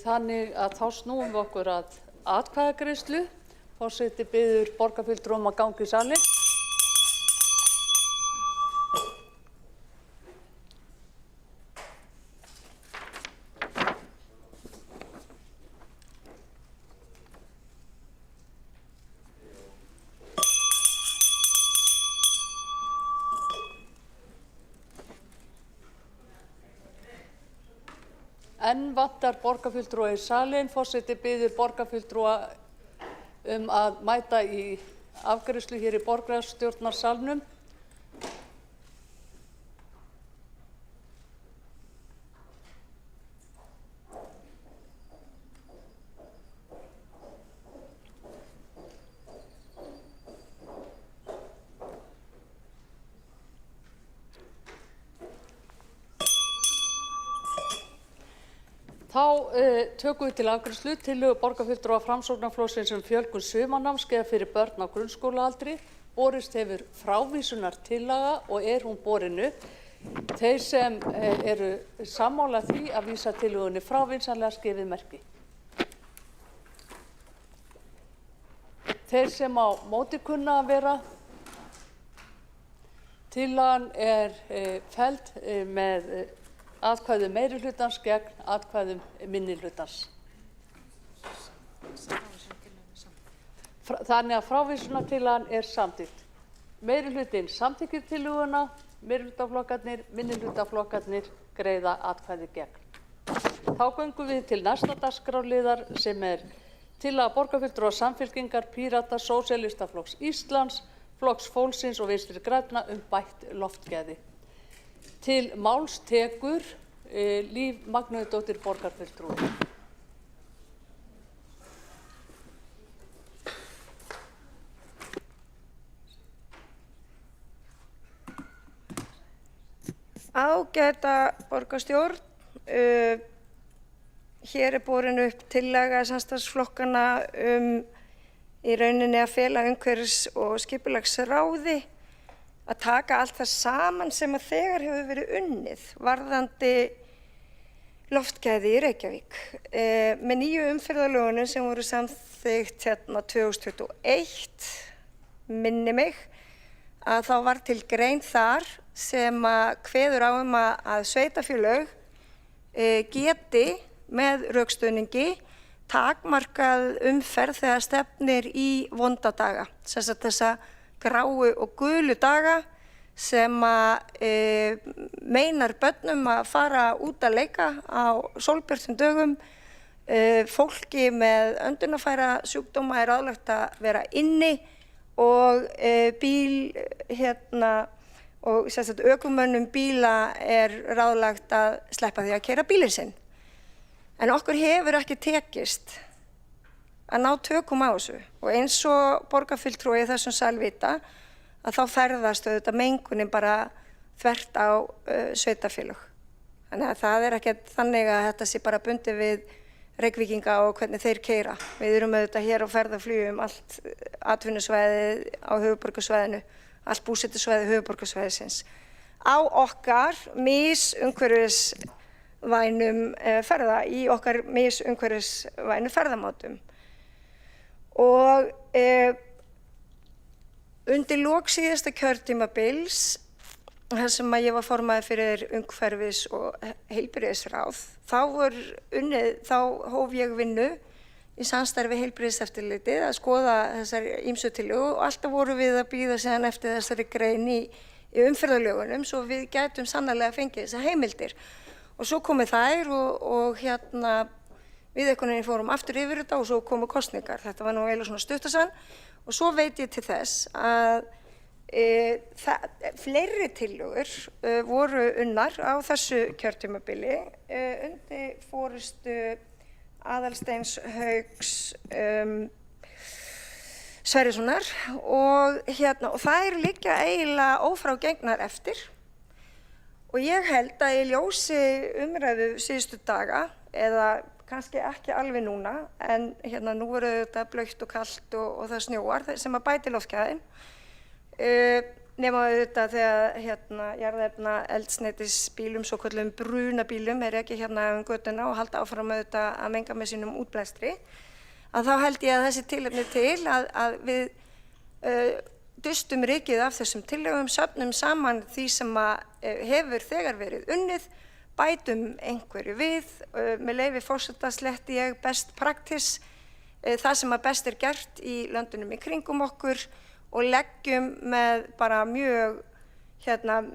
þannig að þá snúum við okkur að atkvæðagreiðslu. Forseti biður borgarfulltrúa að ganga í salinn. Enn vantar borgarfulltrúa í salinn. Forseti biður borgarfulltrúa að mæta í afgreiðslu hér í borgarstjórnarsalnum. Þá tökum við til afgreiðslu tillögu borgarfulltrúa Framsóknarflokksins fjölgun sumarnámskeiða fyrir börn á grunnskólaaldri. Borist hefur frávísunartillaga og er hún borin upp. Þeir sem eru sammála því að vísa tillögunni frá vinsamlega skefið merki. Þeir sem á móti kunna að vera Tillagan er felld með atkvæðum meirihlutans gegn atkvæðum minnihlutans. Þannig að frávísunartillagan er samþykkt. Meirihlutinn samþykkir tillöguna, meirihlutaflokkarnir, minnihlutaflokkarnir greiða atkvæði gegn. Þá göngum við til næsta dagskrárliðar sem er tillaga borgarfulltrúa Samfylkingar, Pírata, Sósíalistaflokks Íslands, Flokks fólksins og Vinstri grænna bætt loftgæði. Til máls tekur Líf Magnúðardóttir borgarfulltrúi. Ágæta borgarstjórn, hér borin upp tillaga samstarfsflokkanna í rauninni að fela umhverfis- og skipulagsráði að taka allt það saman sem að þegar hefur verið unnið varðandi loftgæði í Reykjavík. Með nýju umferðarlögunum sem voru samþykkt 2021, minni mig, að þá var til grein þar sem að kveður á að sveitarfélög geti með rökstuðningi takmarkað umferð þegar stefnir í vonda daga. Sem sagt þessa gráu og gulu daga sem að meinar börnum að fara út að leika á sólbjörtum dögum. Fólki með öndunarfæra sjúkdóma er ráðlagt að vera inni og og ökumönnum bíla er ráðlagt að sleppa því að keyra bílinn sinn. En okkur hefur ekki tekist að ná tökum á þessu og eins og borgarfulltrúi í þessum sal vita að þá ferðast auðvitað mengunin bara þvert á sveitarfélög. Þannig að það er ekkert þannig að þetta sé bara bundið við Reykvíkinga og hvernig þeir keyra. Við erum auðvitað hér á ferðaflugi allt atvinnusvæðið á höfuðborgarsvæðinu, allt búsetusvæði höfuðborgarsvæðisins. Á okkar í okkar misumhverfisvænu ferðamátum. Og undir lok síðasta kjörtímabils, þar sem að ég var formaður fyrir umhverfis- og heilbrigðisráð, þá hóf ég vinnu í samstarfi heilbrigðiseftirlitið að skoða þessar ýmsu tillögur og alltaf vorum við að bíða síðan eftir þessari grein í umferðarlögunum svo við gætum sannarlega fengið þessar heimildir. Og svo komu þær og við einhvern veginn fórum aftur yfir þetta og svo komu kosningar. Þetta var nú eiginlega svona stuttasann og svo veit ég til þess að fleiri tillögur voru unnar á þessu kjörtímabili undir forystu Aðalsteins Hauks Sverrissonar og þær liggja eiginlega ófrágengnar eftir og ég held að í ljósi umræðu síðustu daga eða kannski ekki alveg núna en nú eru þetta blautt og kalt og það snjóar sem að bæti loftgæðin nema auðvitað þegar jarðefna eldsneytisbílum, svokölluðum brunabílum ekki götuna og halda áfram auðvitað að menga með sínum útblæstri, að þá held ég að þessi tilefni til að við dustum rykið af þessum tillögum, söfnum saman því sem hefur þegar verið unnið, bætum einhverju við, með leyfi forseta sletti ég best practice, það sem að best er gert í löndunum í kringum okkur, og leggjum með bara mjög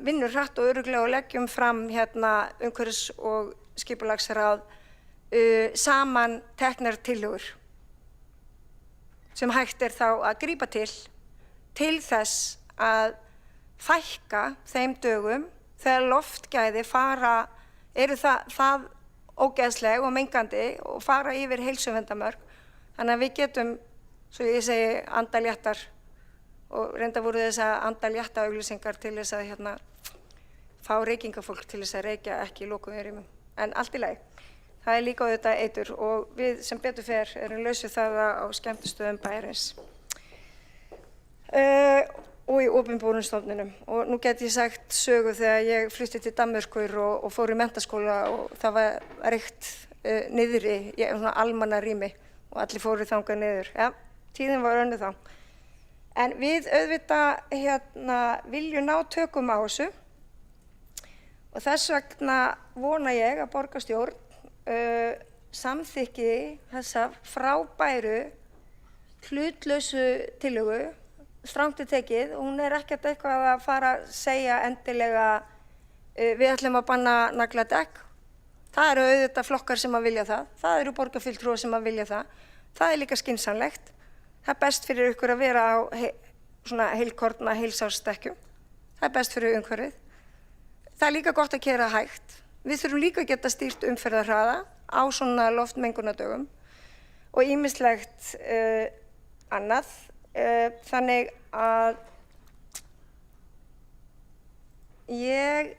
vinnur hratt og örugglega og leggjum fram umhverfis- og skipulagsráð saman teknar tillögur sem hægt er þá að grípa til þess að fækka þeim dögum þegar loftgæði eru það ógeðsleg og mengandi og fara yfir heilsuverndarmörk þannig að við getum, svo ég segi, andaléttar og reynda voru þess að andalétta auglýsingar til þess að fá reykingafólk til þess að reykja ekki í lokuðum rýmum. En allt í lagi. Það er líka auðvitað eitur og við sem betur fer erum lausið það á skemmtistöðum bæjarins og í opinberum stofnunum. Og nú get ég sagt sögu þegar ég flutti til Danmerkur og fór í menntaskóla og það var reykt niðri í svona almanna rými og allir fóru þangað niður. Ja, tíðin var önnur þá. En við auðvitað viljum ná tökum á þessu og þess vegna vona ég að borgarstjórn samþykki þessa frábæru hlutlausu tillögu, strangt til tekið. Hún ekkert eitthvað að fara að segja endilega við ætlum að banna nagladekk. Það eru auðvitað flokkar sem að vilja það. Það eru borgarfulltrúar sem að vilja það. Það líka skynsamlegt. Það best fyrir ykkur að vera á svona heilkorna heilsársdekkjum. Það best fyrir umhverfið. Það líka gott að keyra hægt. Við þurfum líka að geta stýrt umferðarhraða á svona loftmengunardögum og ýmislegt annað. Þannig að ég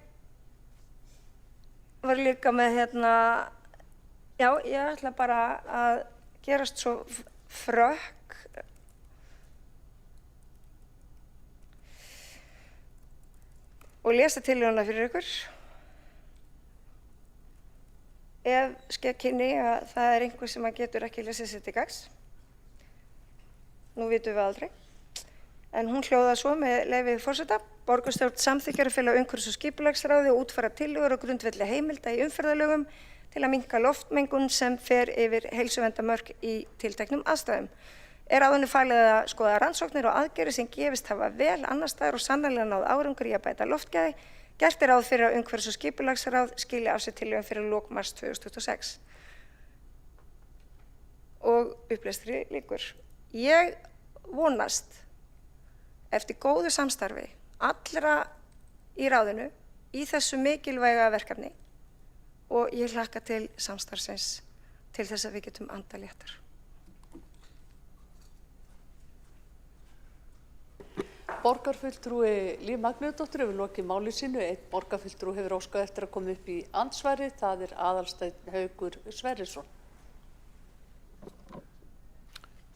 var líka með já, ég ætla bara að gerast svo frökk og lesa tillöguna fyrir ykkur. Ef skekkinni að það einhver sem getur ekki lesið sér til gagns. Nú vitum við aldrei. En hún hljóðar svo með leyfi forseta. Borgarstjórn samþykkir að fela umhverfis- og skipulagsráði og útfæra tillögur á grundvelli heimilda í umferðarlögum til að minnka loftmengun sem fer yfir heilsuverndarmörk í tilteknum aðstæðum. Ráðinu falið að skoða rannsóknir og aðgerðir sem gefist hafa vel annars staðar og sannarlega náð árangri í að bæta loftgæði. Gert ráð fyrir að umhverfis- og skipulagsráð skili af sér tillögum fyrir lok mars 2026. Og upplestri lýkur. Ég vonast eftir góðu samstarfi allra í ráðinu í þessu mikilvæga verkefni og ég hlakka til samstarfsins til þess að við getum andað léttar. Borgarfulltrúi Líf Magnúsdóttir hefur lokið máli sínu. Einn borgarfulltrúi hefur óskað eftir að koma upp í andsvari. Það Aðalsteinn Haukur Sverrisson.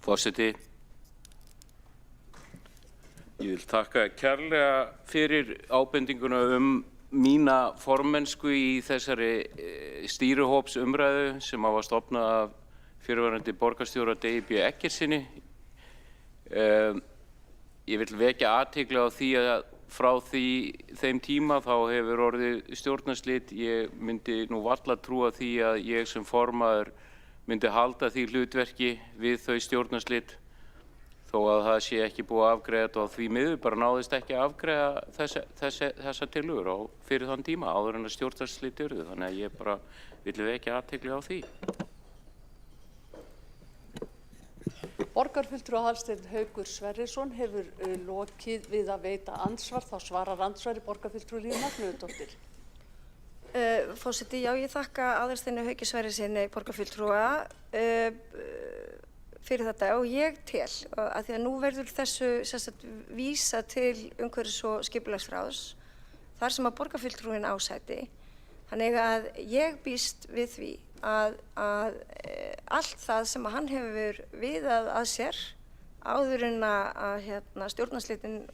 Forseti, ég vil þakka kærlega fyrir ábendinguna mína formennsku í þessari stýrihópsumræðu sem var stofnað af fyrrverandi borgarstjóra Degi B. Eggertssyni. Ég vil vekja athygli á því að frá þeim tíma þá hefur orðið stjórnarslit. Ég myndi nú varla trúa því að ég sem formaður myndi halda því hlutverki við þau stjórnarslit þó að það sé ekki búið að afgreiða þetta og því miður bara náðist ekki að afgreiða þessa tillögur fyrir þann tíma áður en að stjórnarslit urðu. Þannig að ég bara vil vekja athygli á því. Borgarfulltrúi Aðalsteinn Haukur Sverrisson hefur lokið við að veita andsvar. Þá svarar andsvari borgarfulltrúi Líf Magnúsdóttir. Forseti, já, ég þakka Aðalsteini Hauki Sverrissyni borgarfulltrúa fyrir þetta og ég tel að því að nú verður þessu vísa til umhverfis- og skipulagsráðs þar sem að borgarfulltrúin á sæti. Þannig að ég býst við því að allt það sem hann hefur viðað að sér áður en að stjórnarslitin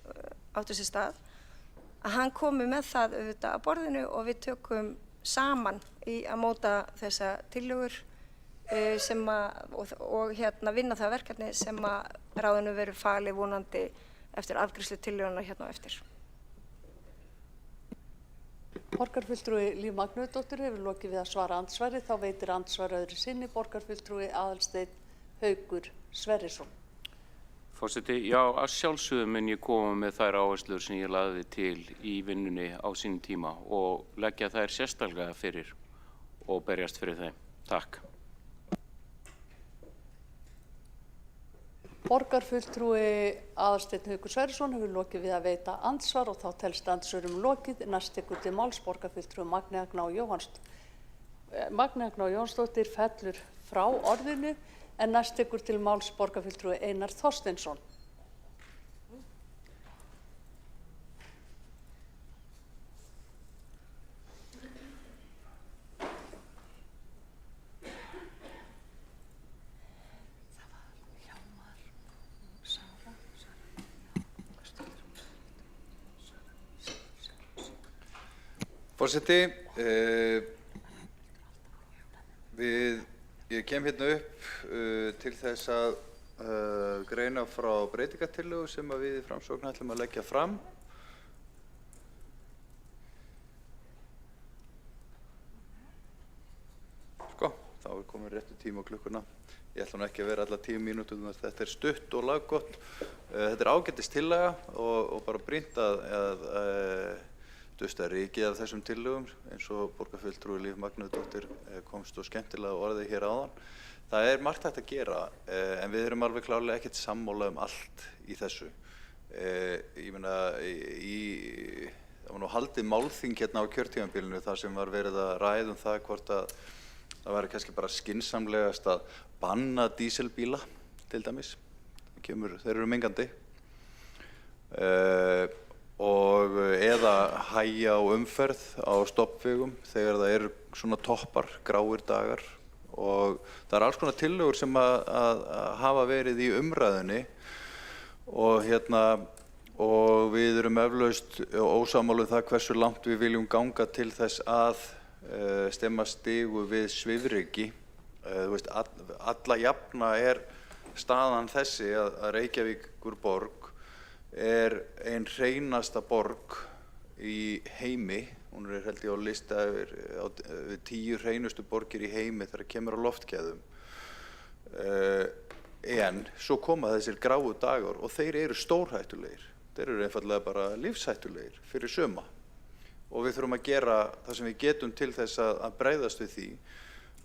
áttu sér stað, að hann komi með það auðvitað að borðinu og við tökum saman í að móta þessa tillögur og vinna það verkefni sem að ráðinu verður falið vonandi eftir afgreiðslu tillöguna á eftir. Borgarfulltrúi Líf Magnúsdóttir hefur lokið við að svara andsvari. Þá veitir andsvar öðru sinni borgarfulltrúi Aðalsteinn Haukur Sverrisson. Forseti, já, að sjálfsögðu mun ég koma með þær áherslur sem ég lagði til í vinnunni á sínum tíma og leggja þær sérstaklega fyrir og berjast fyrir þeim. Takk. Borgarfulltrúi Aðalsteinn Haukur Sverrisson hefur lokið við að veita andsvar og þá telst andsvörum lokið. Næst tekur til máls borgarfulltrúi Magnea Gná Jóhannsdóttir fellur frá orðinu en næst tekur til máls borgarfulltrúi Einar Þorsteinsson. Forseti, ég kem hérna upp til þess að greina frá breytingartillögu sem að við í Framsókn ætlum að leggja fram. Þá er komin réttu tíma á klukkuna. Ég ætla nú ekki að vera alla 10 mínútur, þetta er stutt og laggott. Þetta er ágætis tillaga og bara brýnt að dusta rykið af þessum tillögum eins og borgarfulltrúi Líf Magnúsdóttir komst og skemmtilega orðið hér áðan. Það er margt hægt að gera en við erum alveg klárlega ekkert sammála allt í þessu. Ég meina, það var nú haldið málþing hérna á kjörtímabilinu þar sem var verið að ræða það hvort að það væri kannski bara skynsamlegast að banna díselbíla til dæmis. Þeir eru mengandi. Og eða hægja á umferð á stoppvegum þegar það eru svona toppar, gráir dagar. Og það er alls konar tillögur sem að hafa verið í umræðunni og við erum eflaust ósammála um það hversu langt við viljum ganga til þess að stemma stigu við svifryki. Þú veist, alla jafna er staðan þessi að Reykjavíkur borg er ein hreinasta borg í heimi. Hún er held ég á lista yfir 10 hreinustu borgir í heimi þegar kemur á loftgæðum. En svo koma þessir gráu dagar og þeir eru stórhættulegir. Þeir eru einfallega bara lífshættulegir fyrir suma. Og við þurfum að gera það sem við getum til þess að bregðast við því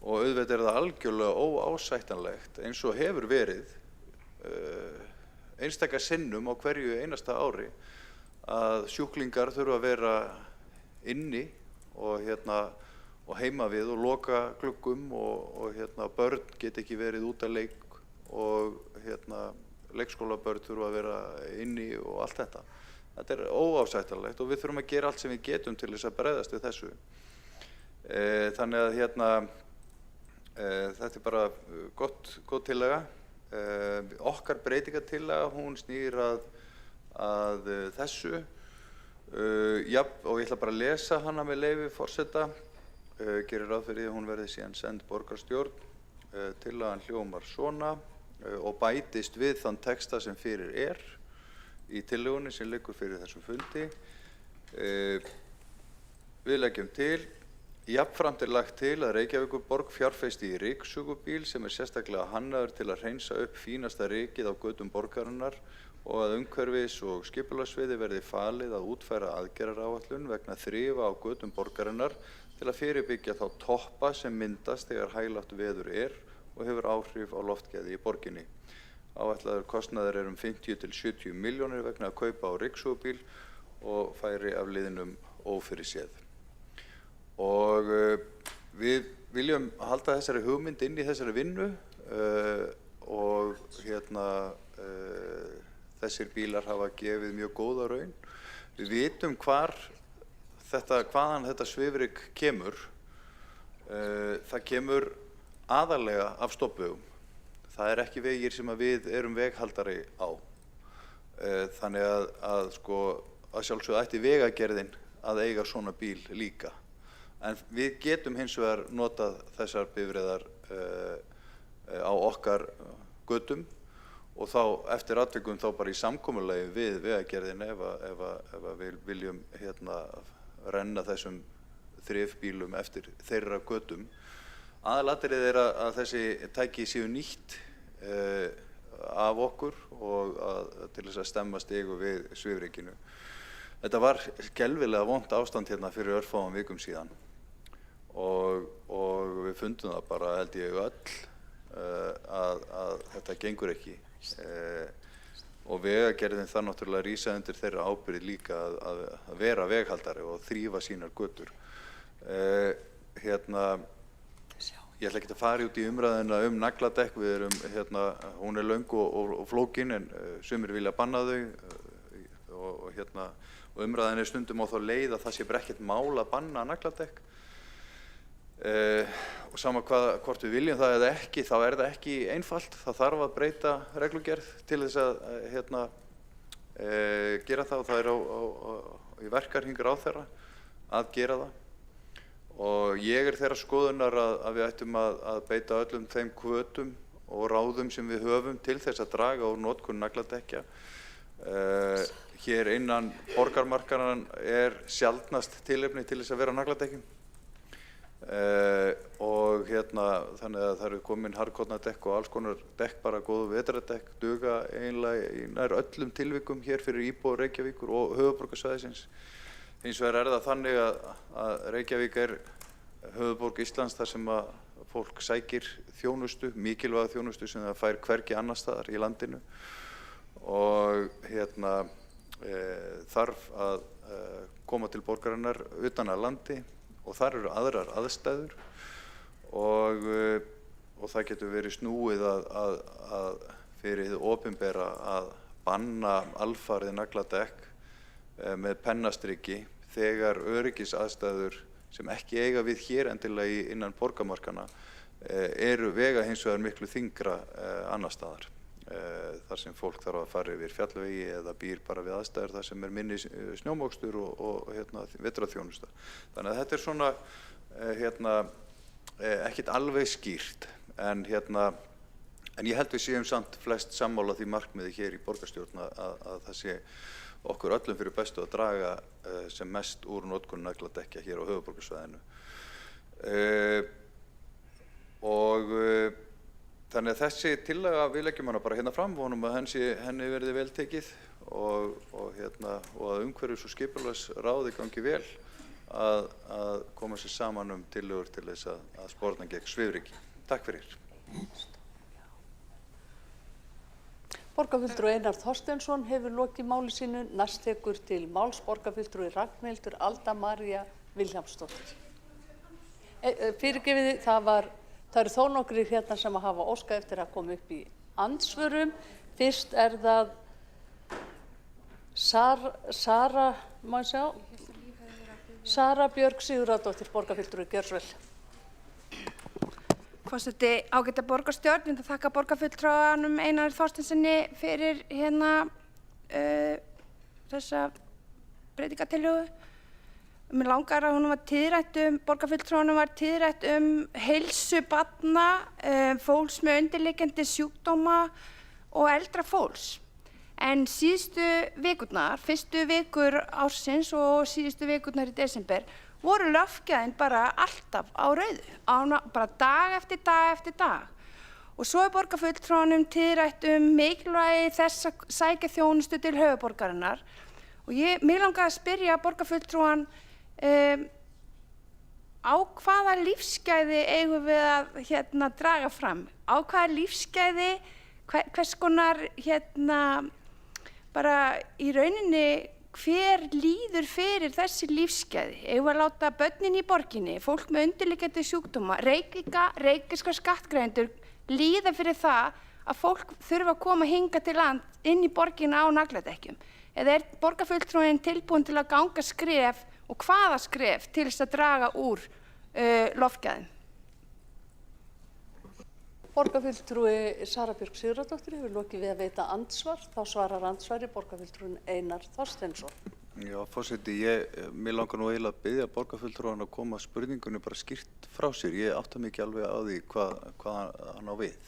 og auðvitað er það algjörlega óásættanlegt eins og hefur verið einstaka sinnum á hverju einasta ári að sjúklingar þurfa að vera inni og heima við og loka gluggum og börn get ekki verið út að leik og leikskólabörn þurfa að vera inni og allt þetta. Þetta er óásættanlegt og við þurfum að gera allt sem við getum til þess að bregðast við þessu. Þannig að þetta er bara góð tillaga. Okkar breytingartillaga, hún snýr að þessu. Og ég ætla bara að lesa hana með leyfi forseta. Gerir ráð fyrir því að hún verði síðan send borgarstjórn. Tillagan hljómar svona og bætist við þann texta sem fyrir er í tillögunni sem liggur fyrir þessum fundi. Við leggjum til, jafnframt er lagt til að Reykjavíkurborg fjárfesti í ryksugubíl sem er sérstaklega hannaður til að hreinsa upp fínasta rykið á götum borgarinnar og að umhverfis- og skipulagssviði verði falið að útfæra aðgerðaráætlun vegna þrifa á götum borgarinnar til að fyrirbyggja þá toppa sem myndast þegar hæglátt veður er og hefur áhrif á loftgæði í borginni. Áætlaður kostnaður er 50 til 70 milljónir vegna að kaupa á ryksugubíl og færi af liðnum ófyrirséð. Og við viljum halda þessari hugmynd inn í þessari vinnu og þessir bílar hafa gefið mjög góða raun. Við vitum hvaðan þetta svifryk kemur. Það kemur aðallega af stoppvegum. Það er ekki vegir sem við erum veghaldari á. Þannig að sjálfsögðu ætti vegagerðin að eiga svona bíl líka. En við getum hins vegar notað þessar bifreiðar á okkar götum og þá eftir atvikum þá bara í samkomulagi við vegagerðin ef við viljum renna þessum þrifbílum eftir þeirra götum. Aðalatriðið er að þessi tæki séu nýtt af okkur og til þess að stemma stigu við svifrykinu. Þetta var skelfilega vont ástand hérna fyrir örfáum vikum síðan og við fundum það bara held ég öll að þetta gengur ekki og vegagerðin þarf náttúrulega að rísa undir þeirra ábyrgð líka að vera veghaldari og þrífa sínar götur. Ég ætla ekki að fara út í umræðina nagladekk, hún er löng og flókin en sumir vilja banna þau og umræðin er stundum á þá leið að það sé bara ekkert mál að banna nagladekk. Og sama hvort við viljum það eða ekki, þá er það ekki einfalt. Það þarf að breyta reglugerð til þess að gera það og það er í verkahring ráðherra að gera það. Og ég er þeirrar skoðunar að við ættum að beita öllum þeim hvötum og ráðum sem við höfum til þess að draga úr notkun nagladekkja. Hér innan borgarmarkanan sjaldnast tilefni til þess að vera á nagladekkjum. Og þannig að það eru komin harðkornadekk og alls konar dekk, bara góðu vetradekk, duga eiginlega í nær öllum tilvikum hér fyrir íbúa Reykjavíkur og höfuðborgarsvæðisins. Hins vegar það þannig að Reykjavík höfuðborg Íslands þar sem að fólk sækir þjónustu, mikilvæga þjónustu sem það fær hvergi annars staðar í landinu, og þarf að koma til borgarinnar utan að landi, og þar eru aðrar aðstæður, og það getur verið snúið að fyrir hið opinbera að banna alfarið nagladekk með pennastriki þegar öryggisaðstæður sem ekki eiga við hér endilega innan borgarmarkana vega hins vegar miklu þyngra annars staðar, þar sem fólk þarf að fara yfir fjallvegi eða býr bara við aðstæður þar sem minni snjómokstur og vetrarþjónusta. Þannig að þetta svona ekkert alveg skýrt, en ég held við séum samt flest sammála því markmiði hér í borgarstjórn að það sé okkur öllum fyrir bestu að draga sem mest úr notkun nagladekkja hér á höfuðborgarsvæðinu. Þannig að þessi tillaga, við leggjum hana bara hérna fram, vonum að henni verði vel tekið og að umhverfis- og skipulagsráði gangi vel að koma sér saman tillögur til þess að sporna gegn svifryki. Takk fyrir. Borgarfulltrúi Einar Þorsteinsson hefur lokið máli sínu. Næst tekur til máls borgarfulltrúi Ragnhildur Alda María Vilhjálmsdóttir. Fyrirgefiði, það eru þó nokkrir hérna sem hafa óskað eftir að koma upp í andsvörum. Fyrst það Sara Björg Sigurðardóttir, borgarfulltrúi, gjörðu svo vel. Forseti, ágæta borgarstjórn, ég þakka borgarfulltrúanum Einari Þorsteinsssyni fyrir þessa breytingartillögu. Mér langar að borgarfulltrúanum var tíðrætt heilsu barna, fólks með undirliggjandi sjúkdóma og eldra fólks. En síðustu vikurnar, fyrstu vikur ársins og síðustu vikurnar í desember, voru lögfgæðin bara alltaf á rauðu, bara dag eftir dag eftir dag. Og svo borgarfulltrúanum tíðrætt mikilvægi þess að sækja þjónustu til höfuðborgarinnar. Og mig langaði að spyrja borgarfulltrúan á hvaða lífsgæði eigum við að draga fram? Á hvaða lífsgæði, hvers konar bara í rauninni hver líður fyrir þessi lífsgæði? Eigum við að láta börnin í borginni, fólk með undirliggjandi sjúkdóma, reykvíska skattgreiðendur líða fyrir það að fólk þurfa að koma hingað til land inn í borgina á nagladekkjum? Eða borgarfulltrúinn tilbúinn til að ganga skref og hvaða skref til þess að draga úr loftgæðum? Borgarfulltrúi Sara Björg Sigurðardóttir hefur lokið við að veita andsvar. Þá svarar andsvari borgarfulltrúin Einar Þorsteinsson. Já, forseti, mér langar nú eiginlega að biðja borgarfulltrúan að koma spurningunni bara skýrt frá sér. Ég átta mig ekki alveg á því hvað hann á við.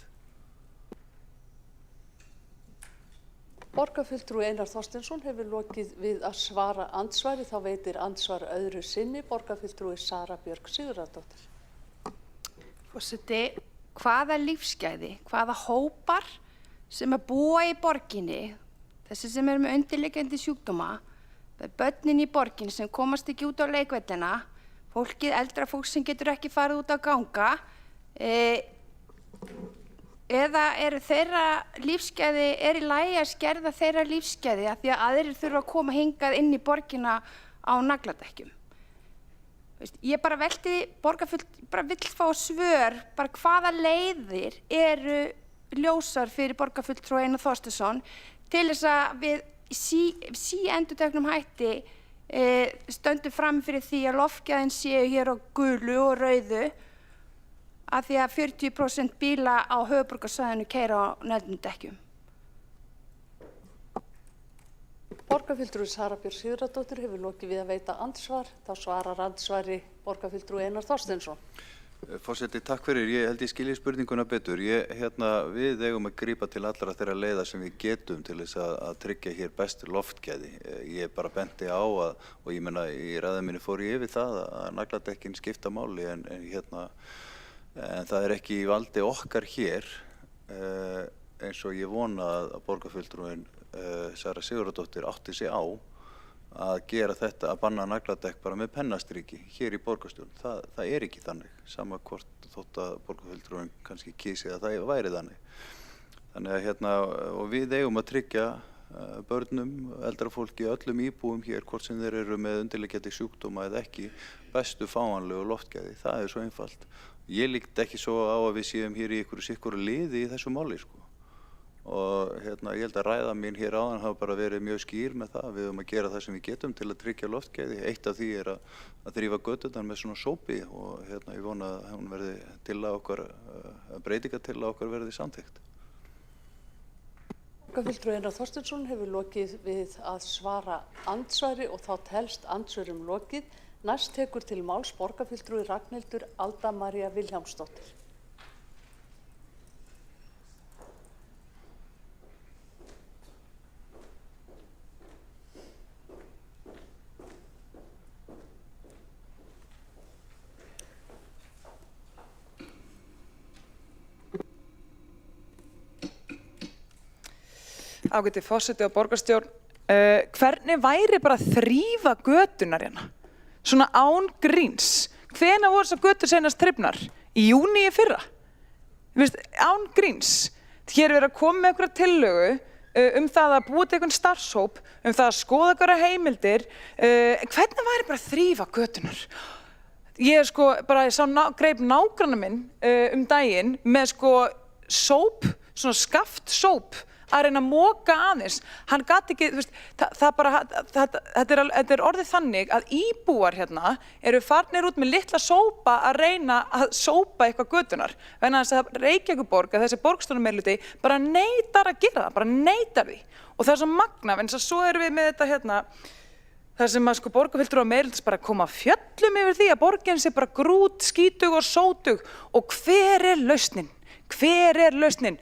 Borgarfulltrúi Einar Þorsteinsson hefur lokið við að svara andsvari. Þá veitir andsvar öðru sinni borgarfulltrúi Sara Björg Sigurðardóttir. Forseti, hvaða lífsgæði, hvaða hópar sem að búa í borginni, þessi sem eru með undirliggjandi sjúkdóma, börnin í borginni sem komast ekki út á leikvellina, fólkið, eldra fólk sem getur ekki farið út að ganga, eða eru þeirra lífsgæði, í lagi að skerða þeirra lífsgæði af því að aðrir þurfa að koma hingað inn í borgina á nagladekkjum? Ég bara velti, bara vill fá svör, bara hvaða leiðir eru ljósar fyrir borgarfulltrúa Einar Þorsteinsson til þess að við síendurteknum hætti stöndum fram fyrir því að loftgæðin séu hér á gulu og rauðu af því að 40% bíla á höfuðborgarsvæðinu keyra á negldum dekkjum. Borgarfulltrúi Sara Björg Sigurðardóttir hefur lokið við að veita andsvar. Þá svarar andsvari borgarfulltrúi Einar Þorsteinsson. Forseti, takk fyrir. Ég held ég skilji spurninguna betur. Við eigum að grípa til allra þeirra leiða sem við getum til þess að tryggja hér best loftgæði. Ég bara benti á og ég meina í ræðu minni fór ég yfir það að nagladekkin skipta máli en það er ekki í valdi okkar hér eins og ég vona að borgarfulltrúinn Sara Sigurðardóttir átti sig á að gera þetta, að banna nagladekk bara með pennastriki hér í borgarstjórn. Það er ekki þannig, sama hvort þótt að borgarfulltrúinn kannski kysi að það væri þannig. Þannig að og við eigum að tryggja börnum, eldra fólki, öllum íbúum hér, hvort sem þeir eru með undirliggjandi sjúkdóma eða ekki, bestu fáanlegu loftgæði. Það er svo einfalt. Ég líkt ekki svo á að við séum hér í einhverju liði í þessu máli, sko. Og ég held að ræða mín hér áðan hafa bara verið mjög skýr með það. Við höfum að gera það sem við getum til að tryggja loftgæði. Eitt af því er að þrífa göturnar með svona sópi og ég vona að hún verði breytingartillaga okkar verði samþykkt. Borgarfulltrúi Einar Þorsteinsson hefur lokið við að svara andsvari og þá telst andsvörum lokið. Næst tekur til máls borgarfulltrúi Ragnhildur Alda María Vilhjálmsdóttir. Ágæti forseti og borgarstjórn, hvernig væri bara að þrífa götunar hérna? Svona án gríns. Hvenær voru þessar götur seinast þrifnar? Í júní í fyrra? Án gríns. Hér er verið að koma með einhverja tillögu það að búa til einhvern starfshóp, það að skoða einhverja heimildir. Hvernig væri bara að þrífa götunar? Ég greip nágranna minn daginn með sóp, svona skaftsóp, að reyna að moka aðeins. Hann gat ekki, þetta er orðið þannig að íbúar hérna eru farnir út með litla sópa að reyna að sópa eitthvað götunar. Vegna þess að Reykjavíkurborg, þessi borgarstjórnarmeirihluti, bara neitar að gera það, bara neitar því. Og það er svo magnað, en svo erum við með þetta hérna, þar sem að borgarfulltrúar meirihlutis bara koma fjöllum yfir því að borgin sé bara grút, skítug og sótug. Og hver er lausnin? Hver er lausnin?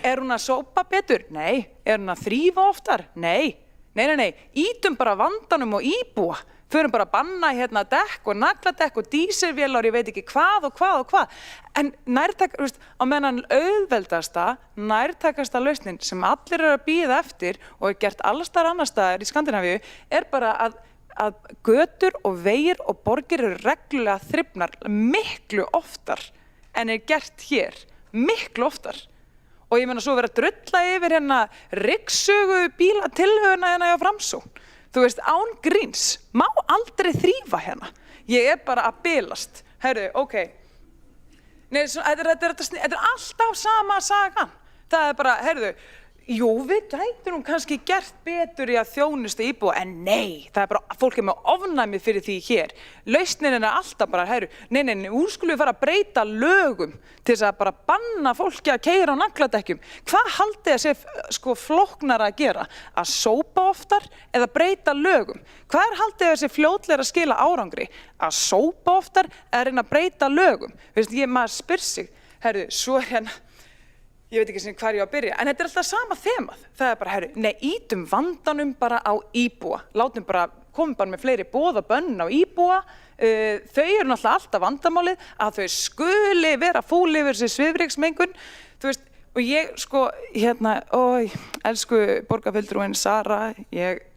Er hún að sópa betur? Nei. Er hún að þrífa oftar? Nei. Nei. Ítum bara vandanum og íbúa. Förum bara að banna hérna dekk og nagladekk og dísilvélar, ég veit ekki hvað og hvað. En á meðan auðveldasta, nærtækasta lausnin sem allir eru að bíða eftir og er gert alls staðar annars staðar í Skandinavíu er bara að götur og vegir og borgir eru reglulega þrifnar miklu oftar en er gert hér. Miklu oftar. Og ég meina svo verið að drulla yfir hérna ryksugu bílatilhöfuna hérna hjá Framsókn. Þú veist, án gríns, má aldrei þrífa hérna. Ég er bara að bilast. Heyrðu, ok. Nei, þetta er alltaf sama sagan. Það er bara, heyrðu, jú, við gætum kannski gert betur í að þjónusta íbúa, en nei, það er bara, fólk er með ofnæmi fyrir því hér. Lausnin er alltaf bara, heyrðu, nei, úr skulum við fara að breyta lögum til þess að bara banna fólki að keyra á nagladekkjum. Hvað haldið að sé flóknara að gera? Að sópa oftar eða breyta lögum? Hvað er haldið að sé fljótlegra að skila árangri? Að sópa oftar eða reyna að breyta lögum? Maður spyr sig, heyrðu, svo hérna, ég veit ekki sem hvar ég á að byrja, en þetta er alltaf sama þemað. Það er bara, nei, ítum vandanum bara á íbúa. Komum bara með fleiri boð og bönn á íbúa. Þau eru náttúrulega alltaf vandamálið að þau skuli vera fúl yfir þessi svifryksmengun. Þú veist, og ég, elsku borgarfulltrúin Sara,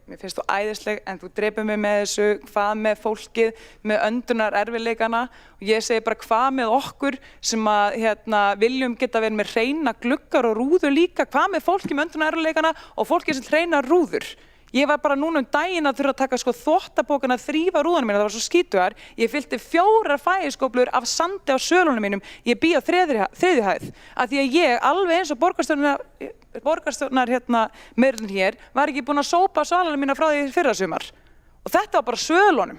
mér finnst þú æðisleg, en þú drepur mig með þessu, hvað með fólkið, með öndunar erfiðleikana. Og ég segi bara hvað með okkur sem að viljum geta verið með hreina gluggar og rúður líka, hvað með fólki með öndunar erfiðleikana og fólki sem hreina rúður. Ég var bara núna daginn að þurfa að taka þvottabókana að þrífa rúðanum mína, það var svo skítugar. Ég fyllti 4 fægiskóflur af sandi á sölunum mínum, ég bý á 3. hæð. Af því að ég, alveg eins og borgarstjórnar meirihlutin hér, var ekki búin að sópa svalunum mína frá því fyrrasumar. Og þetta var bara sölunum,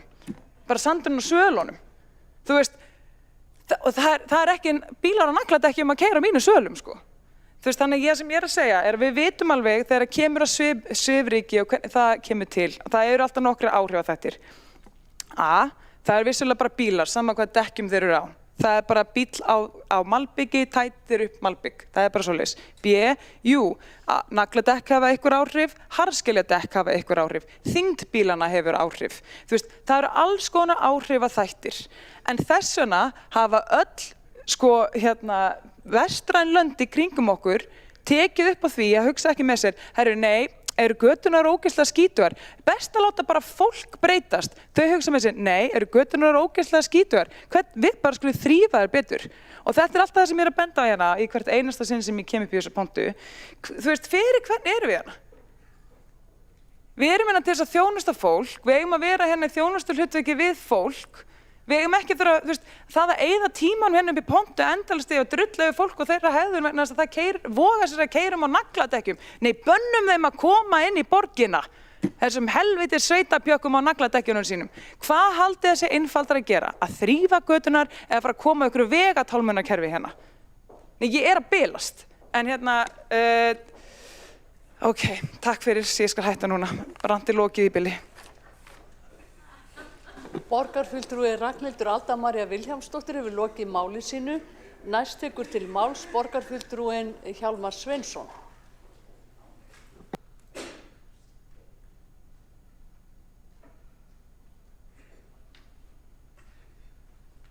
bara sandurinn á sölunum. Þú veist, og það er ekki bílar á nagladekkjum að keyra mínu sölum, sko. Þú veist, þannig sem ég er að segja er að við vitum alveg þegar kemur að svifryki og hvernig það kemur til. Það eru alltaf nokkra áhrifaþættir. Það er vissulega bara bílar, sama hvað dekkjum þeir eru á. það er bara bíll á malbyggi, tætir upp malbygg, það er bara svoleiðis. B, jú, nagladekk hafa einhver áhrif, harðskelja-dekk hafa einhver áhrif, þyngd bílana hefur áhrif. Þú veist, það eru alls konar áhrifaþættir. En þess vegna hafa öll, vestræn lönd í kringum okkur tekið upp á því að hugsa ekki með sér, herru, nei, eru götunar ógeðslega skítugar? Best að láta bara fólk breytast. Þau hugsa með sér, nei, eru götunar ógeðslega skítugar? Við bara skulum þrífa þær betur. Og þetta er alltaf það sem ég er að benda á hérna í hvert einasta sinn sem ég kem upp í þessu pontu. Þú veist, fyrir hvern erum við hérna? Við erum hérna til þess að þjónusta fólk, við eigum að vera hérna í þjónustuhlutverki við fólk. Við eigum ekki þurfa, þú veist, það að eyða tímanum hérna upp í pontu endalaust í að drulla yfir fólk og þeirra hegðun vegna þess að það voga sér að keyra á nagladekkjum. Nei, bönnum þeim að koma inn í borgina, þessum helvitis sveitapjökkum á nagladekkjunum sínum. Hvað haldið þessi einfaldar að gera? Að þrífa götunar eða fara að koma ykkur vegatálmunarkerfi hérna? Nei, ég er að bilast. En hérna, ok, takk fyrir, ég skal hætta núna. Randi lokið í bili. Borgarfulltrúi Ragnhildur Alda María Vilhjálmsdóttir hefur lokið máli sínu. Næst tekur til máls borgarfulltrúin Hjálmar Sveinsson.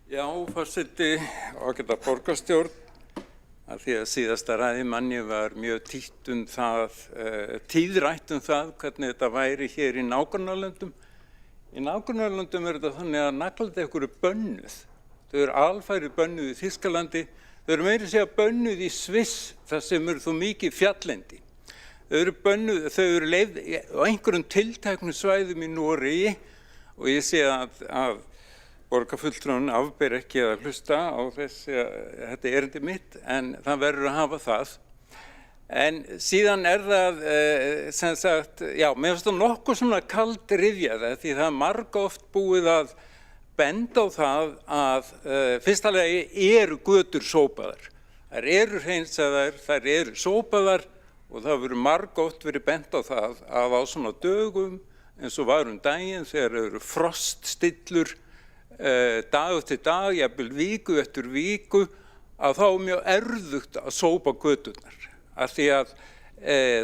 Já, forseti, ágæta borgarstjórn, að því að síðasta ræðimanni var mjög tíðrætt það hvernig þetta væri hér í nágrannalöndum. Í nágrannalöndum þetta þannig að nagladekk eru bönnuð. Þau eru alfæri bönnuð í Þýskalandi, þau eru meira að segja bönnuð í Sviss, þar sem eru þó mikið fjalllendi. Þau eru bönnuð, þau eru leyfð á einhverjum tilteknum svæðum í Noregi og ég sé að borgarfulltrúin afber ekki að hlusta á þetta erindi mitt, en það verður að hafa það. En síðan það, sem sagt, já, mér finnst það nokkuð svona kald rifjaða því það margoft búið að benda á það að fyrsta lagi eru götur sópaðar. Þær eru hreinsaðar, þær eru sópaðar og það verður margoft verið bent á það að á svona dögum eins og var daginn þegar eru froststillur dag eftir dag, jafnvel viku eftir viku, að þá er mjög erfitt að sópa göturnar. Af því að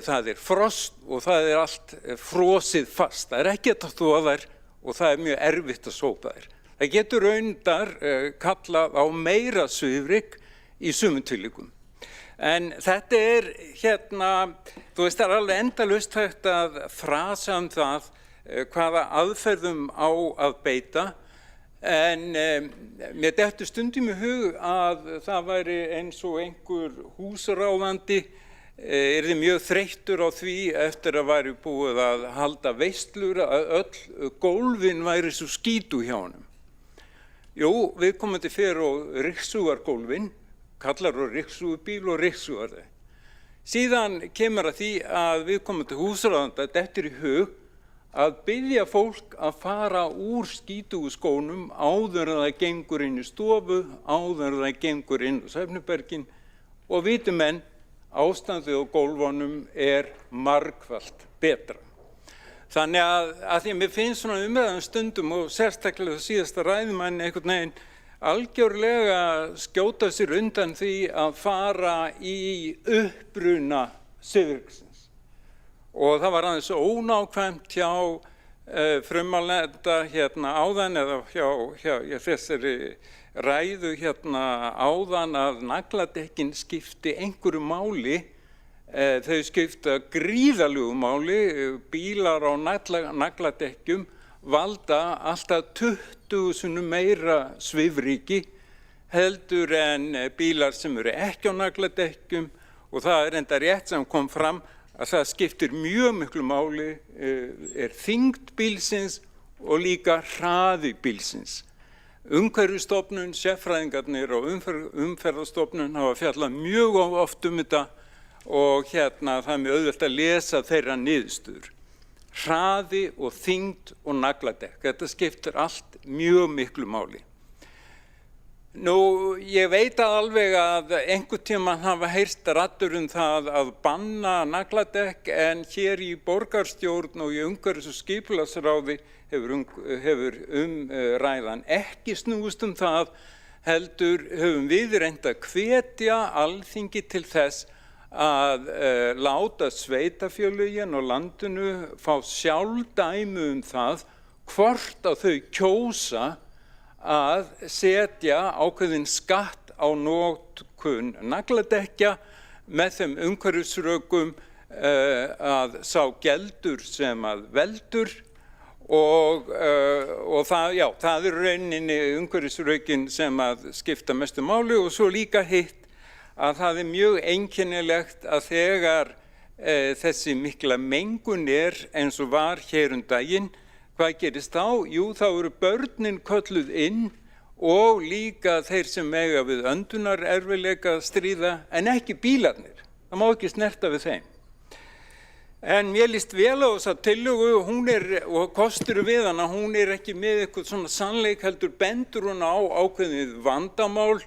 það er frost og það er allt frosið fast. Það er ekki að þóa þær og það er mjög erfitt að sópa þær. Það getur raunar kallað á meira svifryk í sumum tilvikum. En þetta er hérna, þú veist, það er alveg endalaust hægt að frasa það hvaða aðferðum á að beita. En mér dettur stundum í hug að það væri eins og einhver húsráðandi yrði mjög þreyttur á því eftir að væri búið að halda veislur að öll gólfin væri svo skítu hjá honum. Jú, viðkomandi fer og ryksugar gólfin, kallar og ryksugubíl og ryksugar þau. Síðan kemur að því að viðkomandi húsráðanda dettur í hug að biðja fólk að fara úr skítugu skónum áður en það gengur inn í stofu, áður en það gengur inn á svefnherbergin og viti menn, ástandið á gólfunum er margfalt betra. Þannig að því að mér finnst svona umræðan stundum og sérstaklega síðasta ræðumanni einhvern veginn algjörlega skjóta sér undan því að fara í uppruna svifryksins. Og það var aðeins ónákvæmt hjá frummælenda hérna áðan eða hjá þessari ræðu hérna áðan að nagladekkin skipti einhverju máli, þau skipta gríðalegu máli, bílar á nagladekkjum valda alltaf 20 sinnum meira svifryki heldur en bílar sem eru ekki á nagladekkjum og það er enda rétt sem kom fram að það skiptir mjög miklu máli er þyngd bílsins og líka hraði bílsins. Umhverfisstofnun, sérfræðingarnir og umferðarstofnun hafa fjallað mjög oft þetta og hérna það er mjög auðvelt að lesa þeirra niðurstöður. Hraði og þyngd og nagladekk, þetta skiptir allt mjög miklu máli. Nú, ég veit alveg að einhvern tímann hafa heyrt raddir það að banna nagladekk en hér í borgarstjórn og í umhverfis- og skipulagsráði hefur ræðan ekki snúist það heldur höfum við reynt að hvetja Alþingi til þess að láta sveitarfélögin og landinu fá sjálfdæmi það hvort að þau kjósa að setja ákveðinn skatt á notkun nagladekkja með þeim umhverfisrökum að sá geldur sem að veldur og það rauninni umhverfisrökin sem að skipta mestu máli og svo líka hitt að það mjög einkennilegt að þegar þessi mikla mengun eins og var hér daginn, hvað gerist þá? Jú, þá eru börnin kölluð inn og líka þeir sem eiga við öndunarerfiðleika að stríða en ekki bílarnir. Það má ekki snerta við þeim. En mér líst vel á þessa tillögu og kostur við hana, hún ekki með eitthvað svona sannleik heldur bendur hún á ákveðið vandamál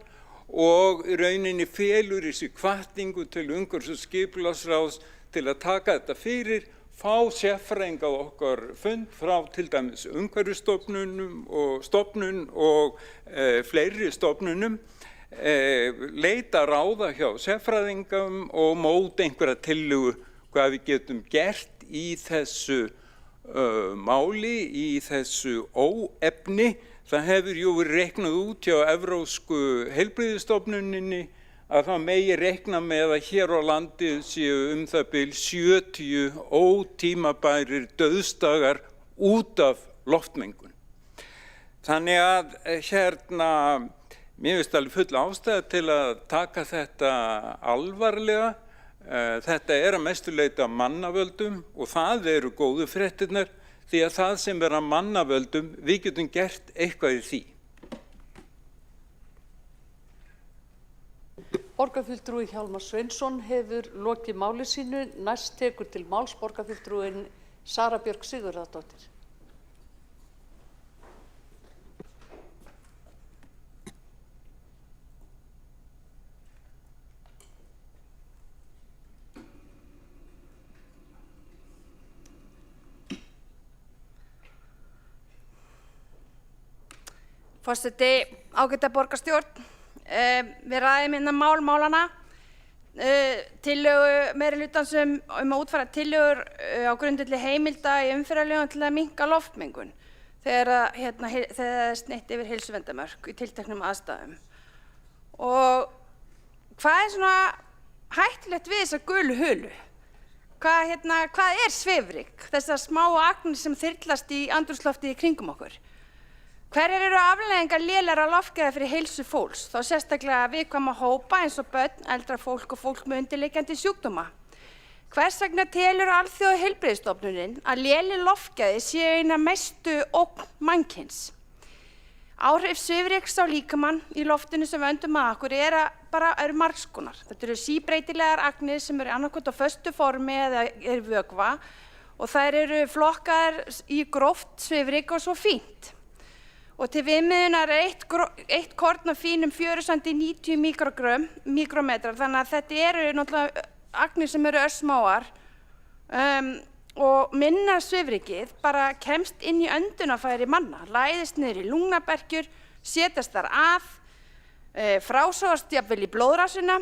og rauninni felur í sig hvatningu til umhverfis- og skipulagsráðs til að taka þetta fyrir, fá sérfræðinga á okkar fund frá til dæmis umhverfisstofnunum og stofnun og fleiri stofnunum, leita ráða hjá sérfræðingum og móta einhverja tillögu hvað við getum gert í þessu máli, í þessu óefni. Það hefur jú verið reiknað út hjá Evrópsku heilbrigðisstofnuninni að það megi reikna með að hér á landi séu það bil 70 ótímabærir dauðsdagar út af loftmengun. Þannig að mér finnst alveg full ástæða til að taka þetta alvarlega. Þetta að mestu leyti af mannavöldum og það eru góðu fréttirnar því að það sem af mannavöldum, við getum gert eitthvað í því. Borgarfulltrúi Hjálmar Sveinsson hefur lokið máli sínu. Næst tekur til máls borgarfulltrúin Sara Björk Sigurðardóttir. Forseti, ágæta borgarstjórn, við ræðum málana, tillögu meirihlutans að útfæra tillögur á grundvelli heimilda í umferðarlögum til að minnka loftmengun þegar það sneitt yfir heilsuverndarmörk í tilteknum aðstæðum. Og hvað svona hættulegt við þessa gulu hulu? Hvað svifryk? Þessar smáu agnir sem þyrlast í andrúmsloftið í kringum okkur. Hverjar eru afleiðingar lélegra loftgæða fyrir heilsu fólks, þá sérstaklega viðkvæma hópa eins og börn, eldra fólk og fólk með undirliggjandi sjúkdóma? Hvers vegna telur Alþjóðaheilbrigðisstofnunin að léleg loftgæði séu eina mestu ógn mannkyns? Áhrif svifryks á líkamann í loftinu sem við öndum að okkur eru margs konar. Þetta eru síbreytilegar agnir sem eru annaðhvort á föstu formi eða vökva og þær eru flokkaðar í gróft svifryk og svo fínt. Og til viðmiðunar eitt korn af fínum fjörusandi 90 mikrometrar, þannig að þetta eru náttúrulega agnir sem eru örsmáar og minna svifrykið bara kemst inn í öndunarfæri manna, læðist niður í lungnaberkjur, setjast þar að, frásogast jafnvel í blóðrásina.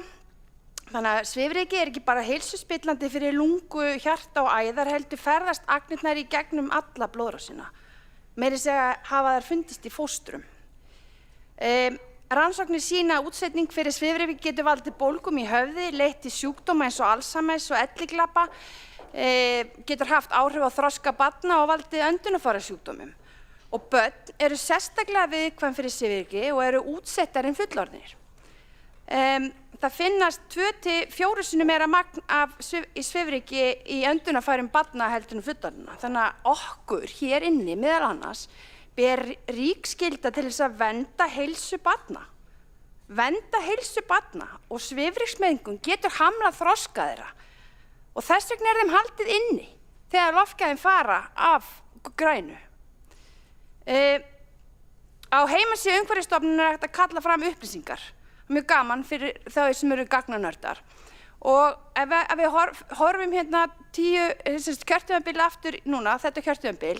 Þannig að svifrykið ekki bara heilsuspillandi fyrir lungu, hjarta og æðar heldur ferðast agnirnar í gegnum alla blóðrásina. Meira segja hafa þær fundist í fóstrum. Rannsóknir sýna að útsetning fyrir svifryk getur valdið bólgum í höfði, leitt til sjúkdóma eins og Alzheimers og elliglappa, getur haft áhrif á þroska barna og valdið öndunarfærasjúkdómum. Og börn eru sérstaklega viðkvæm fyrir svifryki og eru útsettari en fullorðnir. Það finnast 2–4 sinnum meira magn í svifryki í öndunarfærum barna heldur en fullorðinna. Þannig að okkur hér inni meðal annars ber rík skylda til þess að vernda heilsu barna. Vernda heilsu barna og svifryksmengun getur hamlað þroska þeirra. Og þess vegna þeim haldið inni þegar loftgæðin fara af grænu. Á heimasíðu Umhverfisstofnunar er hægt að kalla fram upplýsingar. Mjög gaman fyrir þau sem eru gagnanördar. Og ef við horfum hérna 10 kjörtímabil aftur núna, þetta kjörtímabil,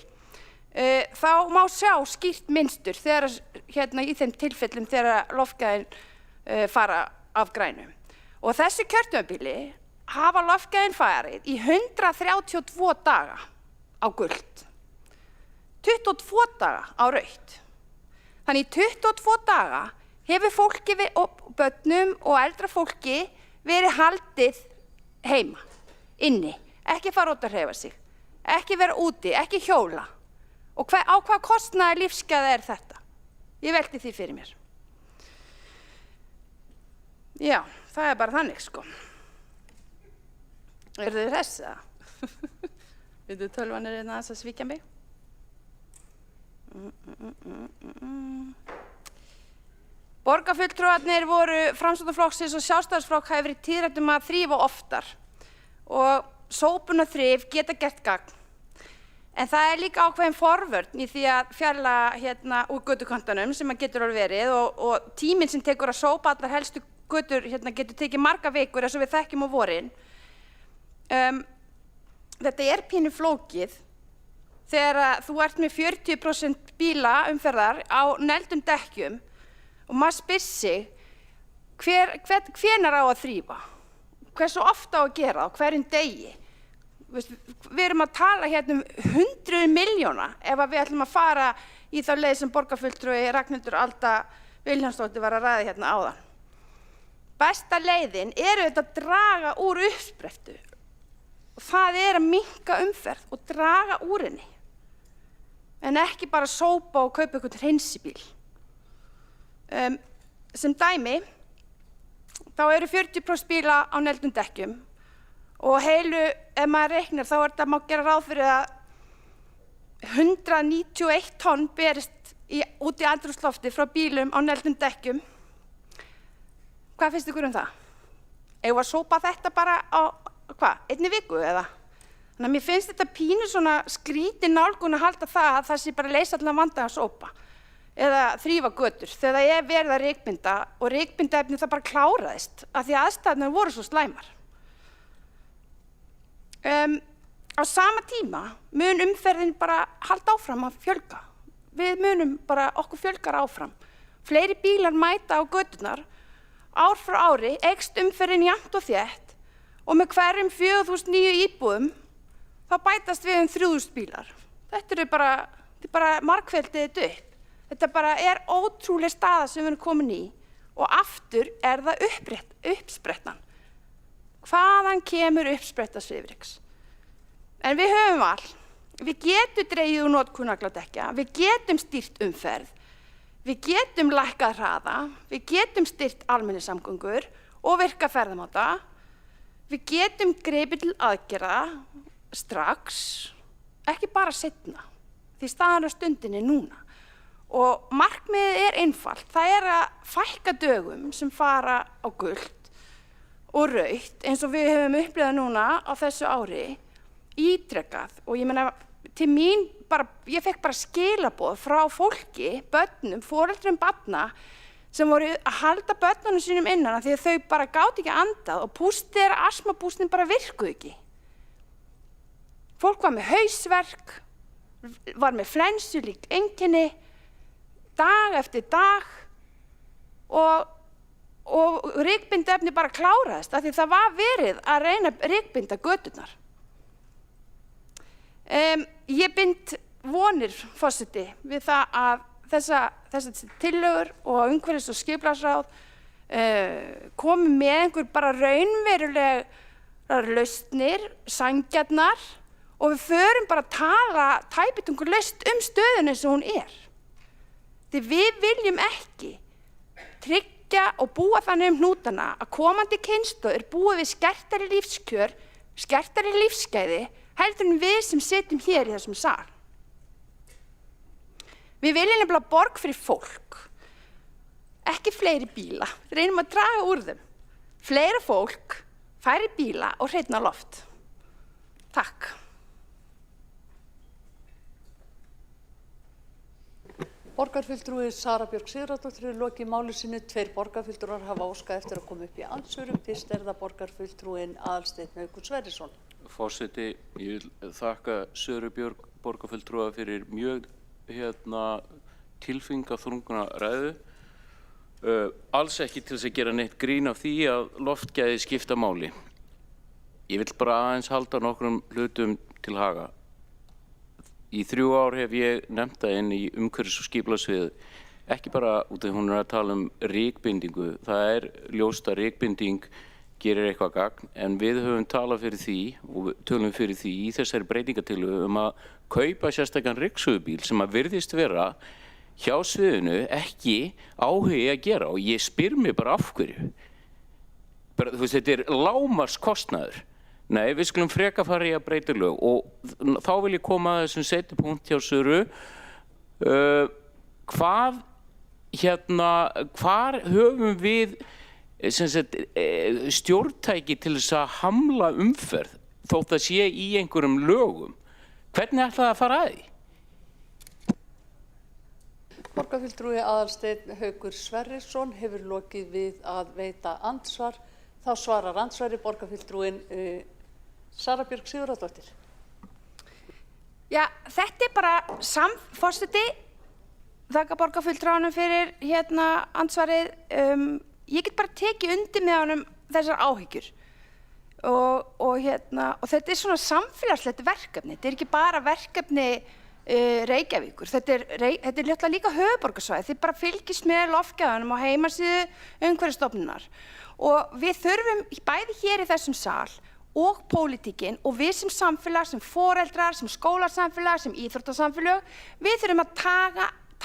þá má sjá skýrt mynstur þegar, í þeim tilfellum þegar loftgæðin fara af grænu. Og þessi kjörtímabili hafa loftgæðin farið í 132 daga á gult, 22 daga á rautt. Þannig í 22 daga hefur fólki og börnum og eldra fólki verið haldið heima, inni, ekki fara út að hreyfa sig, ekki vera úti, ekki hjóla. Og á hvað kostnaði lífsgæða er þetta? Ég velti því fyrir mér. Já, það er bara þannig, sko. Eru þið hress, eða? Veitu, tölvan er aðeins að svíkja mig. Borgarfulltrúarnir voru Framsóknarflokksins og Sjálfstæðisflokks hafa verið tíðrætt að þrífa oftar og sópunarþrif geta gert gagn. En það er líka ákveðin forvörn í því að fjarlægja úr götukantanum sem að getur alveg verið og tíminn sem tekur að sópa allar helstu götur getur tekið marga vikur eins og við þekkjum á vorin. Þetta er pínu flókið þegar þú ert með 40% bíla umferðar á negldum dekkjum og maður spyr sig hvenær á að þrífa, hversu ofta á að gera það á hverjum degi. Við erum að tala um 100 milljóna ef við ætlum að fara í þá leið sem borgarfulltrúi Ragnhildur Alda Vilhjálmsdóttir var að ræða áðan. Besta leiðin er auðvitað að draga úr uppsprettu og það er að minnka umferð og draga úr henni en ekki bara sópa og kaupa einhvern hreinsibíl. Sem dæmi þá eru 40% bíla á negldum dekkjum og heilu, ef maður reiknar, þá þetta má gera ráð fyrir að 191 tonn berist út í andrúmsloftið frá bílum á negldum dekkjum. Hvað finnst ykkur það? Eigum við að sópa þetta bara á, einni viku eða? Þannig að mér finnst þetta pínu svona skrítin nálgun að halda það sé bara að leysa allan vanda að sópa eða þrífa götur þegar það er verið að rykbinda og rykbindaefni það bara kláraðist af því að aðstæðurnar voru svo slæmar. Á sama tíma mun umferðin bara halda áfram að fjölga. Við munum bara, okkur fjölgar áfram. Fleiri bílar mæta á göturnar, ár frá ári, eykst umferðin jafnt og þétt og með hverjum 4.009 íbúðum þá bætast við 3.000 bílar. Þetta er bara margfeldið þetta upp. Þetta bara er ótrúleg staða sem við erum komin í og aftur er það uppsprettan. Hvaðan kemur uppspretta svifryks? En við höfum val. Við getum dregið úr notkun nagladekkja, við getum stýrt umferð, við getum lækkað hraða, við getum stýrt almenningssamgöngur og virka ferðamáta, við getum gripið til aðgerða strax, ekki bara seinna, því staðan á stundinni núna. Og markmiðið er einfalt, það er að fækka dögum sem fara á gult og rautt eins og við höfum upplifað núna á þessu ári ítrekað og ég meina til mín ég fekk bara skilaboð frá fólki, börnum, foreldrum barna sem voru að halda börnunum sínum innan því að þau bara gátu ekki andað og pústið þeirra astmapústin bara virkuðu ekki. Fólk var með hausverk, var með flensulík einkenni dag eftir dag og rykbindaefni bara kláraðist af því það var verið að reyna að rykbinda göturnar. Ég bind vonir, forseti, við það að þessar tillögur og umhverfis- og skipulagsráð komi með einhver bara raunverulegar lausnir, sanngjarnar og við förum bara að tala tæpitungulaust stöðuna sem hún er. Því við viljum ekki tryggja og búa þannig hnútana að komandi kynslóðir búi við skertari lífskjör, skertari lífsgæði heldur en við sem sitjum hér í þessum sal. Við viljum nefnilega borg fyrir fólk, ekki fleiri bíla, við reynum að draga úr þeim. Fleira fólk, færri bíla og hreinna loft. Takk. Borgarfulltrúi Sara Björk Sigurðardóttir hefur lokið máli sínu. 2 borgarfulltrúar hafa óskað eftir að koma upp í andsvörum. Fyrst er það borgarfulltrúinn Aðalsteinn Haukur Sverrisson. Forseti, ég vil þakka Söru Björg borgarfulltrúa fyrir mjög tilfinningaþrungna ræðu. Alls ekki til þess að gera neitt grín af því að loftgæði skipta máli. Ég vil bara aðeins halda nokkrum hlutum til haga. Í 3 ár hef ég nefnt það inn í umhverfis- og skipulagssviðið, ekki bara út af hún að tala rykbindingu. Það ljóst að rykbinding gerir eitthvað gagn, en við höfum talað fyrir því og tölum fyrir því í þessari breytingatillögu að kaupa sérstakann ryksuðubíl sem að virðist vera hjá sviðinu ekki áhugi að gera, og ég spyr mig bara af hverju. Bara, þú veist, þetta lágmarkskostnaður. Nei, við skulum freka fara í að breyta lög, og þá vil ég koma að þessum seinni punkt hjá Söru. Hvar höfum við stjórntæki til þess að hamla umferð þótt það sé í einhverjum lögum? Hvernig ætla það að fara að því? Borgarfulltrúi Aðalsteinn Haukur Sverrisson hefur lokið við að veita andsvar. Þá svarar andsvari borgarfulltrúin Sara Björk Sigurðardóttir. Já, þetta bara forseti, þakka borgarfulltrúanum fyrir andsvarið. Ég get bara tekið undir með honum þessar áhyggjur og þetta svona samfélagslegt verkefni. Þetta ekki bara verkefni Reykjavíkur, þetta er líka höfuðborgarsvæði. Þið bara fylgist með loftgæðunum á heimasíðu Umhverfisstofnunar, og við þurfum bæði hér í þessum sal og pólitíkin og við sem samfélag, sem foreldrar, sem skólasamfélag, sem íþróttasamfélög, við þurfum að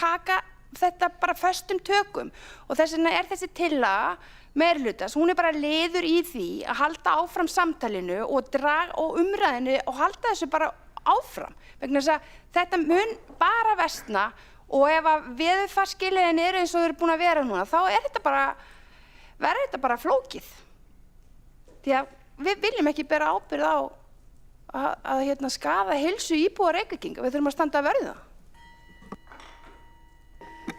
taka þetta bara föstum tökum, og þess vegna þessi tillaga meirihlutans, hún bara liður í því að halda áfram samtalinu og umræðinu og halda þessu bara áfram, vegna þess að þetta mun bara versna, og ef að veðurfarsskilyrðin eins og þau eru búin að vera núna, þá verður þetta bara flókið. Því að við viljum ekki bera ábyrgð á að skaða heilsu íbúa Reykvíkinga, við þurfum að standa að verða það.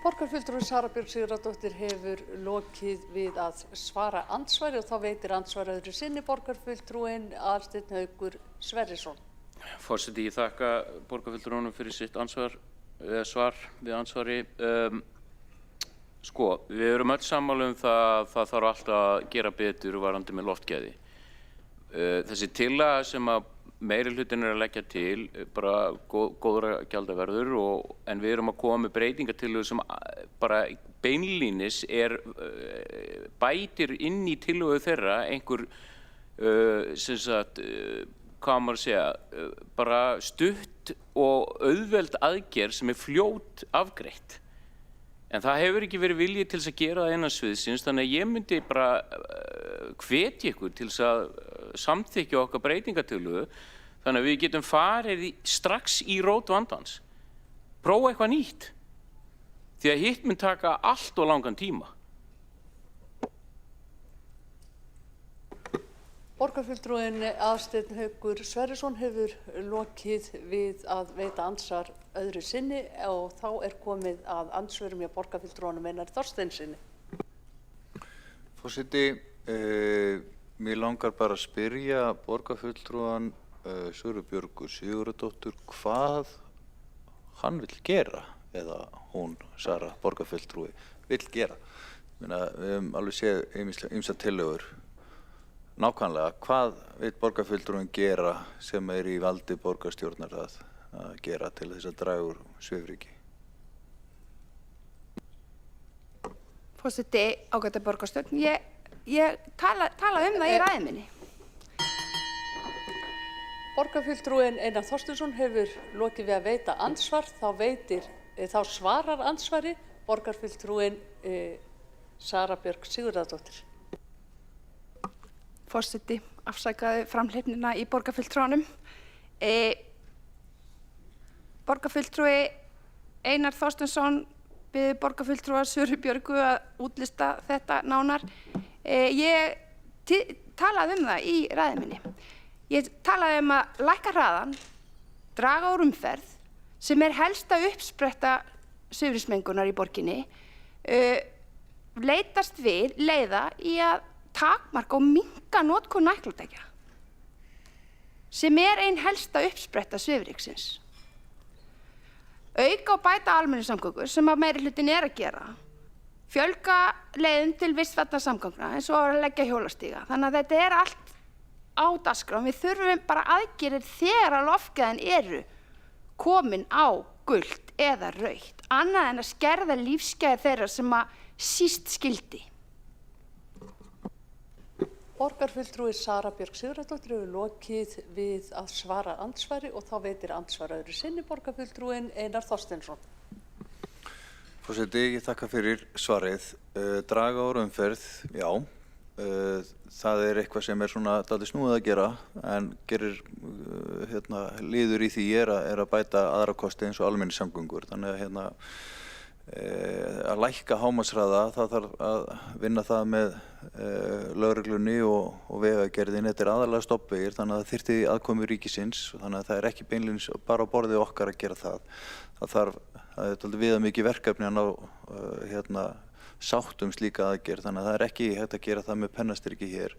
Borgarfulltrúi Sara Björk Sigurðardóttir hefur lokið við að svara andsvari, og þá veitir andsvar öðru sinni borgarfulltrúin Aðalsteinn Haukur Sverrisson. Forseti, ég þakka borgarfulltrúanum fyrir sitt svar við ansvari. Við erum öll sammála það þarf alltaf að gera betur varðandi með loftgæði. Þessi tillaga sem að meirihlutinn að leggja til, bara góðra gjaldaverður, en við erum að koma með breytingatillögu sem bara beinlínis bætir inn í tillögu þeirra einhver, hvað maður segja, bara stutt og auðveld aðgerð sem fljót afgreitt. En það hefur ekki verið vilji til þess að gera það innan sviðsins, þannig að ég myndi bara hvetja ykkur til þess að samþykkja okkar breytingatillögu, þannig að við getum farið strax í rót vandans. Prófa eitthvað nýtt, því að hitt mun taka allt og langan tíma. Borgarfulltrúin Aðalsteinn Haukur Sverrisson hefur lokið við að veita andsvar öðru sinni, og þá komið að andsvörum hjá borgarfulltrúanum Einari Þorsteinssyni. Forseti, mér langar bara að spyrja borgarfulltrúan Söru Björgu Sigurðardóttur hvað hann vill gera, eða hún, Sara, borgarfulltrúi, vill gera. Við höfum alveg séð ýmsar tillögur. Nákvæmlega, hvað vill borgarfulltrúin gera sem í valdi borgarstjórnar að gera til þess að draga úr svifryki? Forseti, ágæta borgarstjórn, ég tala það í ræðu minni. Borgarfulltrúin Einar Þorsteinsson hefur lokið við að veita andsvar, þá svarar andsvari borgarfulltrúin Sara Björk Sigurðardóttir. Forseti, afsakaði framhleypnina í borgarfulltrúanum. Borgarfulltrúi Einar Þorsteinsson biður borgarfulltrúa Söru Björgu að útlista þetta nánar. Ég talaði það í ræðu minni. Ég talaði að lækka hraðan, draga úr umferð, sem helsta uppspretta svifryksmengunar í borginni, leitast við leiða í að takmarka og minnka notkun næturtækja. sem ein helsta uppspretta svifryksins. Auka og bæta almenningssamgöngur sem að meiri hlutin að gera. Fjölga leiðum til vistvænna samgangna eins og að leggja hjólastíga. Þannig að þetta allt á dagskrá. Við þurfum bara aðgerðir þegar að loftgæðin eru komin á gult eða rautt. Annað en að skerða lífsgæði þeirra sem að síst skildi. Borgarfulltrúi Sara Björk Sigurðardóttir hefur lokið við að svara andsvari og þá veitir andsvar öðru sinni borgarfulltrúin Einar Þorsteinsson. Forseti, ég þakka fyrir svarið. Draga úr umferð, já. Það eitthvað sem svona dálítið snúið að gera, en gerir liður í því að bæta aðra kosti eins og almenningssamgöngur. Þannig að lækka hámarkshraða, það þarf að vinna það með lögreglunni og vegagerðin. Þetta aðalega stoppvegir, þannig að það þyrfti aðkomu ríkisins, þannig að það ekki beinlínis bara á borðið okkar að gera það. Það er viðamikið verkefni að ná sátt slíka aðgerð, þannig að það ekki hægt að gera það með pennastyrki hér.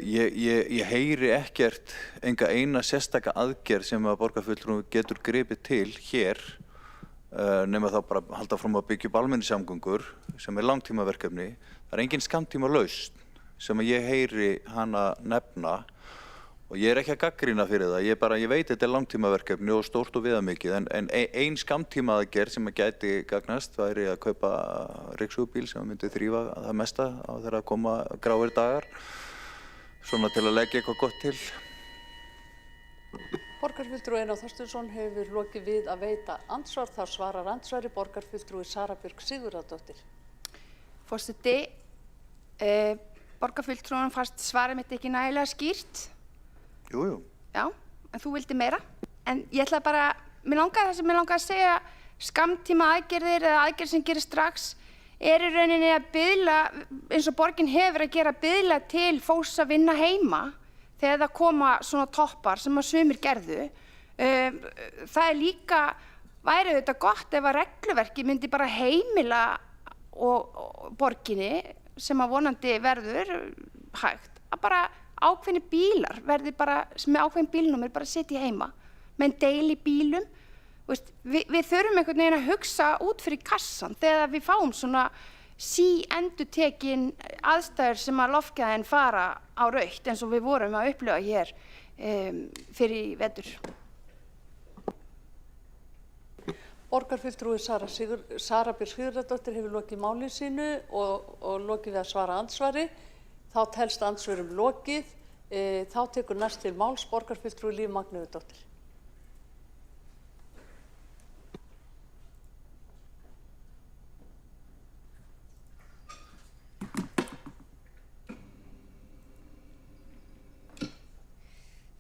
Ég heyri ekkert enga eina sérstaka aðgerð sem að borgarfulltrúi getur gripið til hér, nema þá bara halda fram að byggja upp almenningssamgöngur sem langtímaverkefni. Það engin skammtíma lausn sem að ég heyri hana nefna og ég ekki að gagnrýna fyrir það. Ég veit þetta langtímaverkefni og stórt og viðamikið, en ein skammtíma aðgerð sem að gæti gagnast væri að kaupa ryksugbíl sem myndi þrífa það mesta á þegar að koma gráir dagar, svona til að leggja eitthvað gott til. Borgarfulltrúi Einar Þorsteinsson hefur lokið við að veita andsvar. Þá svarar andsvari borgarfulltrúi Sara Björk Sigurðardóttir. Forseti, borgarfulltrúin fannst svarið mitt ekki nægilega skýrt. Jú. Já, en þú vildi meira. En ég ætla bara, mér langaði að segja, skammtíma aðgerðir eða aðgerð sem gerir strax í rauninni að biðla, eins og borgin hefur að gera, biðla til fólks að vinna heima þegar það koma svona toppar sem að sumir gerðu. Það líka, væri þetta gott ef að regluverki myndi bara heimila og borginni, sem að vonandi verður hægt, að bara ákveðni bílar verði bara, sem ákveðin bílnúmer bara sitja heima með deili bílum. Við þurfum einhvern veginn að hugsa út fyrir kassan þegar við fáum svona endurtekin aðstæður sem að loftgæðin fara á rautt eins og við vorum að upplifa hér fyrir vetur. Borgarfulltrúi Sara Björk Sigurðardóttir hefur lokið máli sínu og lokið við að svara andsvari. Þá telst andsvörum lokið. Þá tekur næst til máls borgarfulltrúi Líf Magnúðardóttir.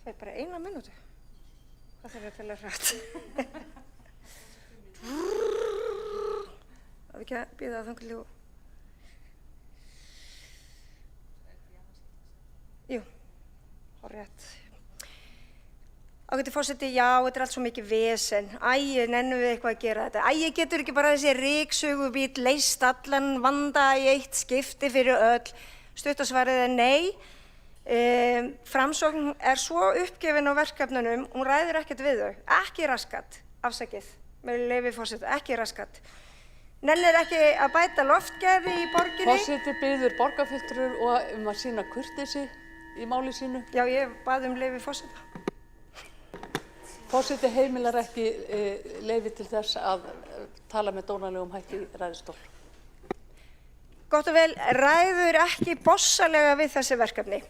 Það bara 1 mínútu. Hvað þarf ég að tala hratt? Það ekki að bíða þangað til og... Jú, rétt. Ágæti forseti, já, þetta allt svo mikið vesen. Nennum við eitthvað að gera þetta. Getur ekki bara þessi ryksugubíll leyst allan vanda í eitt skipti fyrir öll? Stuttasvarið nei. Framsókn svo uppgefin á verkefnunum, hún ræður ekkert við þau. Ekki raskat, afsakið, með leyfi forseta, ekki raskat. Nennir ekki að bæta loftgæði í borginni. Forseti biður borgarfulltrúa að sýna kurteisi í máli sínu. Já, ég bað leyfi forseta. Forseti heimilar ekki leyfi til þess að tala með dónalegum hætti í ræðustól. Gott og vel, ræður ekki bossalega við þessi verkefni.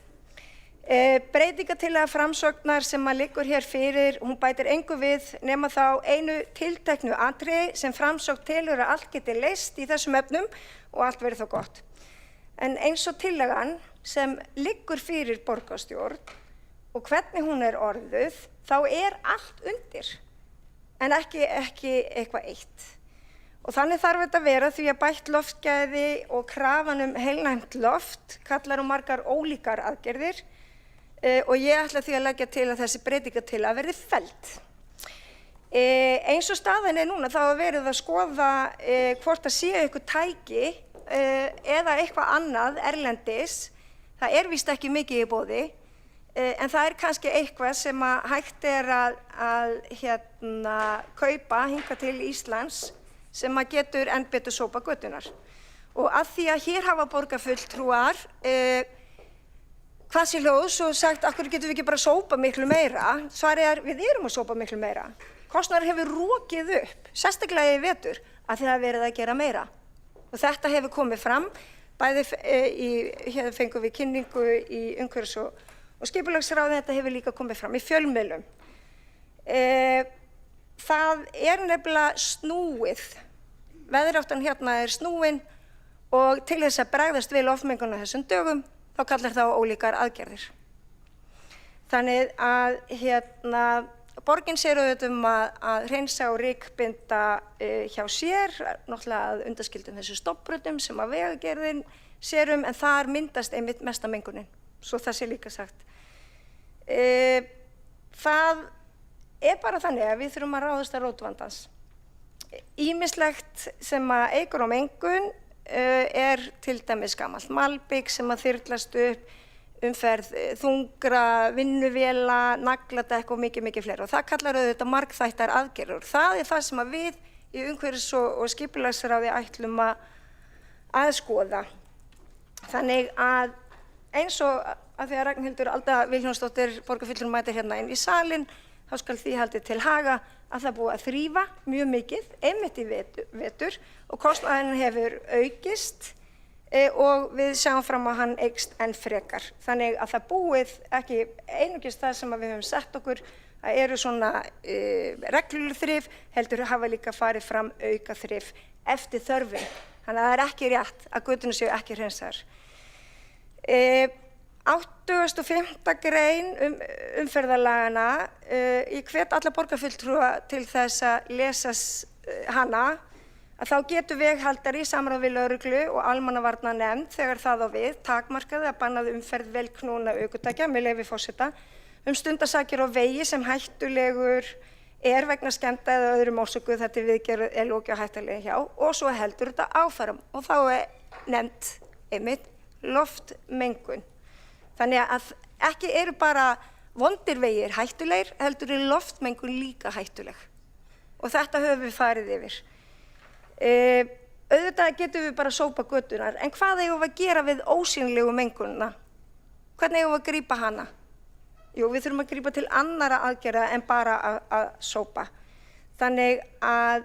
Breytingatillaga Framsóknar sem liggur hér fyrir, hún bætir engu við nema þá einu tilteknu atriði sem Framsókn telur að allt geti leyst í þessum efnum og allt verið þá gott. En eins og tillagan sem liggur fyrir borgarstjórn og hvernig hún orðuð, þá allt undir en ekki eitthvað eitt. Og þannig þarf þetta að vera því að bætt loftgæði og krafan heilnæmt loft kallar margar ólíkar aðgerðir og ég ætla því að leggja til að þessi breytingatillaga verði felld. Eins og staðan núna þá verið að skoða hvort það sé eitthvað tæki eða eitthvað annað erlendis. Það víst ekki mikið í boði. En það er kannski eitthvað sem að hægt að kaupa hingað til Íslands sem að getur enn betur sópa götunar. Og að því að hér hafa borgarfulltrúar hvað sé hljóðs og sagt af hverju getum við ekki bara sópa miklu meira. Svarið við erum að sópa miklu meira. Kostnaður hefur rokið upp, sérstaklega í vetur, að því það er verið að gera meira. Og þetta hefur komið fram, bæði hér fengum við kynningu í umhverfis- og skipulagsráði, þetta hefur líka komið fram í fjölmiðlum. Það er nefnilega snúið, veðráttan hérna er snúin og til þess að bregðast við loftmengun á þessum dögum, þá kallar það á ólíkar aðgerðir. Þannig að borgin sér auðvitað að hreinsa og rykbinda hjá sér, náttúrulega að undanskildum þessu stofnbrautum sem að Vegagerðin sér en þar myndast einmitt mesta mengunin, svo það sé líka sagt. Það er bara þannig að við þurfum að ráðast að rót vandans. Ýmislegt sem að eykur á mengun er til dæmis gamalt malbik sem að þyrlast upp, umferð þungra, vinnuvéla, nagladekk og mikið fleira. Og það kallar auðvitað margþættar aðgerðir. Það er það sem að við í umhverfis- og skipulagsráði ætlum að skoða. Þannig að eins og að því að Ragnhildur Alda Vilhjálmsdóttir borgarfulltrúi mætir hérna inn í salinn, þá skal því haldið til haga að það búið að þrífa mjög mikið, einmitt í vetur og kostnaðurinn hefur aukist og við sjáum fram að hann eykst enn frekar. Þannig að það búið ekki einungis það sem við höfum sett okkur að eru svona regluleg þrif, heldur hafa líka farið fram auka þrif eftir þörfum. Þannig að það er ekki rétt að göturnar séu ekki hreinsaðar. 85. grein umferðarlagana, ég hvet alla borgarfulltrúa til þess að lesa hana, að þá getur veghaldari í samráði við lögreglu og almannavarnanefnd þegar það á við takmarkaði að bannað umferð vélknúinna ökutækja, með leyfi forseta, stundarsakir á vegi sem hættulegur er vegna skemmda eða öðrum orsökum þar til viðgerð er lokið á hættulega hjá og svo heldur þetta áfram og þá er nefnt einmitt loftmengun. Þannig að ekki eru bara vondir vegir hættulegir, heldur er loftmengun líka hættuleg. Og þetta höfum við farið yfir. Auðvitað getum við bara sópa götunar, en hvað eigum við að gera við ósýnilegu mengunina? Hvernig eigum við að grípa hana? Jú, við þurfum að grípa til annara aðgerða en bara að sópa. Þannig að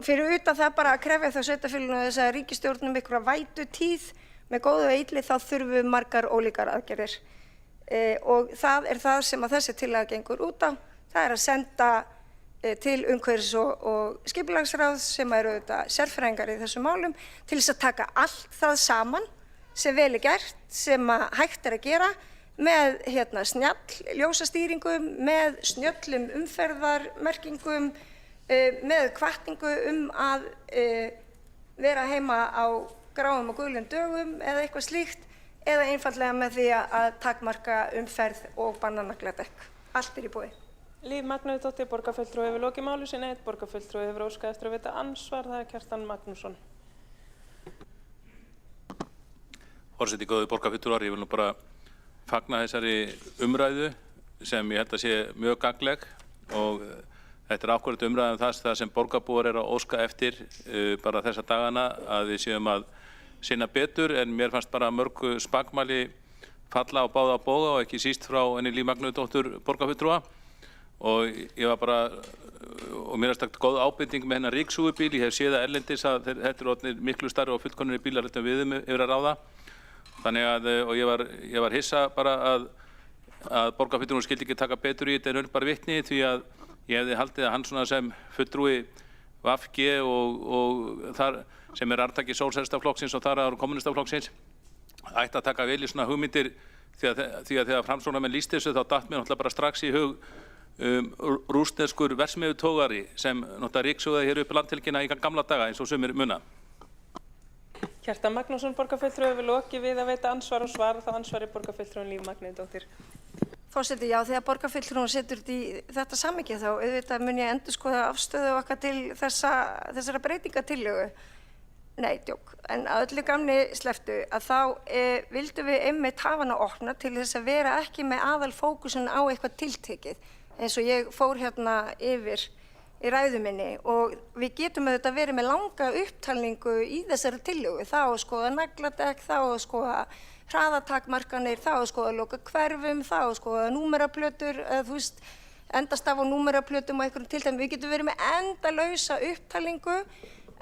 fyrir utan það bara að krefja þá sveitarfélögin og þess að ríkisstjórnum ykkur að vætu tíð með góðu og illi, þá þurfum við margar ólíkar aðgerðir. Og það er það sem að þessi tillaga gengur út á. Það er að senda til umhverfis- og skipulagsráðs sem eru auðvitað sérfræðingar í þessum málum til þess að taka allt það saman sem vel er gert, sem að hægt er að gera með snjall ljósastýringum, með snjöllum umferðarmerkingum, með hvatningu að vera heima á gráum og gulum dögum eða eitthvað slíkt, eða einfallega með því að takmarka umferð og banna nagladekk. Allt er í boði. Líf Magnúsdóttir, borgarfulltrúi hefur lokið máli sínu, einn borgarfulltrúi hefur óskað eftir að veita ansvar, það er Kjartan Magnússon. Forseti, góðir borgarfulltrúar, ég vil nú bara fagna þessari umræðu sem ég held að sé mjög gagnleg og þetta er akkúrat umræðan það sem borgarbúar eru að óska eftir bara þessa dagana, að við séum að sinna betur, en mér fannst bara mörgu spakmæli falla á báða bóga og ekki síst frá henni Líf Magnúsdóttur borgarfulltrúa. Og ég var bara, og mér er stakt góð ábending með hennar ríksúgubíl, ég hef séð að erlendis að þetta eru orðnir miklu stærri og fullkomnari bílar en við yfir að ráða. Þannig að, og ég var hissa bara að borgarfulltrúin skildi ekki taka betur í þetta en bara vitni, því að ég hefði haldið að hann svona sem fulltrúi VG og þar sem er arftaki Sósíalistaflokksins og þar er Kommúnistaflokksins, ætti að taka vel í svona hugmyndir, því að þegar framsóknarmenn lýsti þessu þá datt mér náttúrulega bara strax í hug rússneskur verksmiðjutógari sem náttúrulega ríksugaði hér upp landhelgina í gamla daga eins og sumir muna. Kjartan Magnússon, borgarfulltrúi hefur lokið við að veita ansvar og svar, þá ansvari borgarfulltrúin Líf Magnúsdóttir. Forseti, já, þegar borgarfulltrúin setur í þetta samhengi þá auðvitað mun ég endurskoða afstöðu okkar til þessara breytingatillögu. nei, djók, en að öllu gamni sleftu að þá vildum við einmitt hafa hana opna til þess að vera ekki með aðal fókusun á eitthvað tiltekið eins og ég fór hérna yfir í ræðu minni og við getum auðvitað verið með langa upptalningu í þessari tillögu, þá að skoða nagladekk, þá að skoða hraðatakmarkanir, þá að skoða loka hverfum, þá að skoða númeraplötur, þú veist, endastaf á númeraplötum og einhverjum tilteknum. Við getum verið með endalausa upptalningu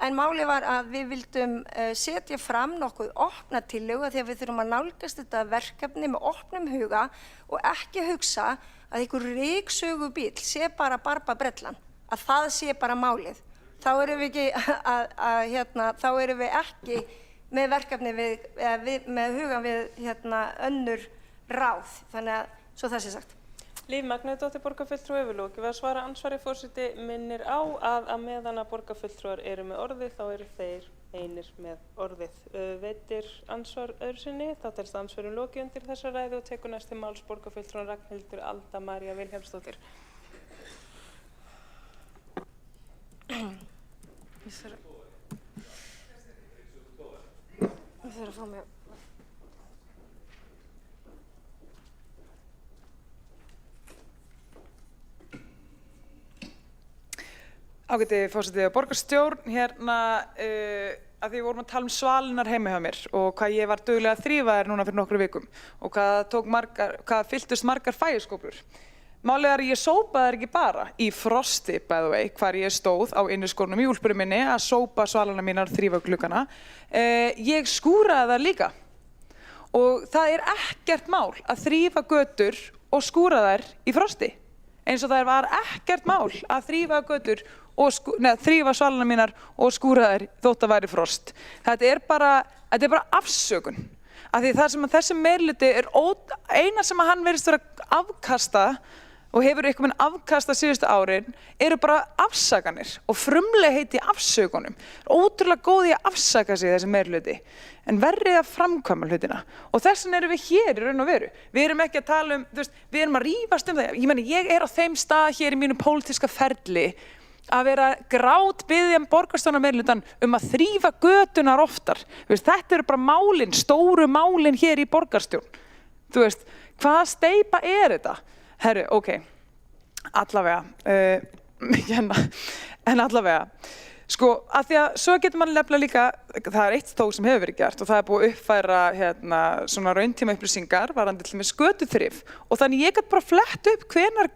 en málið var að við vildum setja fram nokkuð opna tillögu því að við þurfum að nálgast þetta verkefni með opnum huga og ekki hugsa að einhver ryksugubíll sé bara barbabrellan, að það sé bara málið. Þá erum við ekki, þá erum við ekki með verkefni með hugan við önnur ráð, þannig að svo það sé sagt. Líf Magnúsdóttir borgarfulltrúi hefur lokið við að svara andsvari. Forseti minnir á að meðan að borgarfulltrúar eru með orðið þá eru þeir einir með orðið. Veitir ansvar öðru sinni, þá telst ansvarum lokið undir þessa ræðu og tekur næst til máls borgarfulltrúan Ragnhildur Alda María Vilhelmsdóttir. Ég þarf að fá mig. Ágæti forseti og borgarstjórn, hérna að því við vorum að tala svalinar heima hjá mér og hvað ég var duglega að þrífa þær núna fyrir nokkru vikum og hvað fylltust margar fægiskóflur. Málið er að ég sópaði þær ekki bara í frosti, by the way, hvar ég stóð á inniskórnum í úlpunni minni að sópa svalana mínar, þrífa gluggana. Ég skúraði þær líka og það er ekkert mál að þrífa götur og skúra þær í frosti. Eins og það var ekkert mál að þrífa götur og þrífa svalana mínar og skúra þær þótt að væri frost. Þetta er bara afsökun. Af því það sem þessi meirihluti er eina sem hann virðist vera að afkasta og hefur einhvern veginn afkasta síðustu árin eru bara afsakanir og frumlegheit í afsökunum. Ótrúlega góð í að afsaka sig þessi meirihluti en verrið að framkvæma hlutina. Og þess vegna erum við hér í raun og veru. Við erum ekki að tala við erum að rífast það. Ég meina, ég er á þeim stað hér í mínu pólitíska ferli að vera grátbiðja borgarstjórnarmeirihlutann að þrífa götunar oftar. Þetta eru bara málin, stóru málin hér í borgarstjórn. Hvaða steypa er þetta? Herru, ok, allavega, en allavega, sko, að því að svo getur mann nefnilega líka, það er eitt þó sem hefur verið gert og það er búið að uppfæra svona rauntíma upplýsingar varðandi til með götuþrif og þannig ég gæti bara flett upp hvenær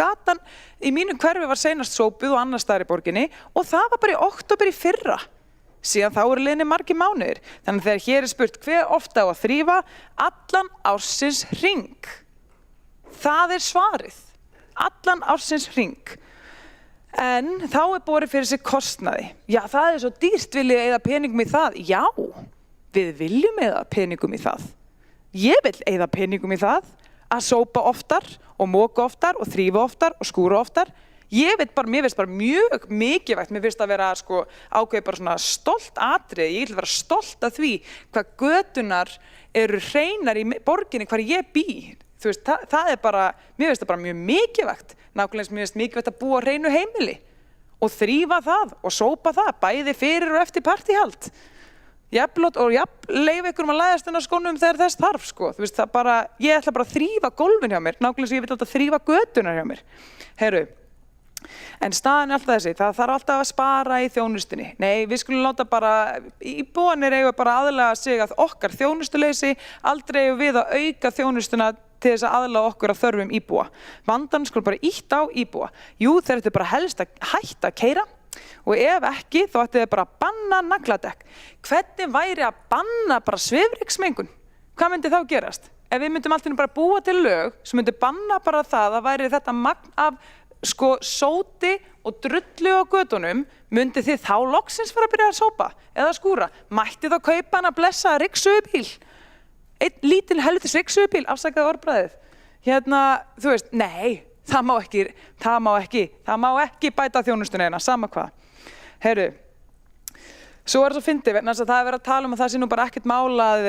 gatan í mínum hverfi var seinast sópuð og annars staðar í borginni og það var bara í október í fyrra. Síðan þá eru liðnir margir mánuðir. Þannig þegar hér er spurt hve ofta á að þrífa allan ársins hring. Það er svarið, allan ársins hring. En þá er borið fyrir sig kostnaði. Já, það er svo dýrt, viljið eyða peningum í það? Já, við viljum eyða peningum í það. Ég vil eyða peningum í það að sópa oftar og moka oftar og þrífa oftar og skúra oftar. Mér finnst bara mjög mikilvægt, mér finnst að vera ákveðið bara svona stolt atriði, ég vil vera stolt af því hvað götunar eru hreinar í borginni hvar ég bý. Það er bara, mér finnst það bara mjög mikilvægt, nákvæmlega eins og mér finnst mikilvægt að búa á hreinu heimili og þrífa það og sópa það, bæði fyrir og eftir partíhald. Jafnlót og leyfa ykkur að læðast inn á skónum þegar þess þarf, sko. Ég ætla bara að þrífa gólfin hjá mér, nákvæmlega eins og ég vil þrífa götunar hjá mér. Heyrðu, en staðan er alltaf þessi, það þarf alltaf að spara í þjónustunni. Nei, við skulum láta bara, íbúarnir eiga bara aðlaga sig að okkar þjónustuleysi, aldrei eigum við að auka þjónustuna til þess að aðlaga okkur að þörfum íbúa. Vandanum skulum bara ýtt á íbúa. Jú, þeir ættu bara helst að hætta að keyra og ef ekki, þá ættu þeir bara að banna nagladekk. Hvernig væri að banna bara svifryksmengun? Hvað myndi þá gerast? Ef við myndum alltaf bara búa til lög sem myndi banna bara það að væri þetta magn af sóti og drullu á götunum, myndi þið þá loksins fara að byrja að sópa eða skúra? Mætti þá kaupa hann að blessa ryksugjubíl? Einn lítil helvitis ryksugjubíl, afsakaðu orðbragðið. Nei, það má ekki bæta þjónustuna hérna, sama hvað. Heyrðu, Svo er það svo fyndið vegna þess að það er verið að tala um að það sé nú bara ekkert mál að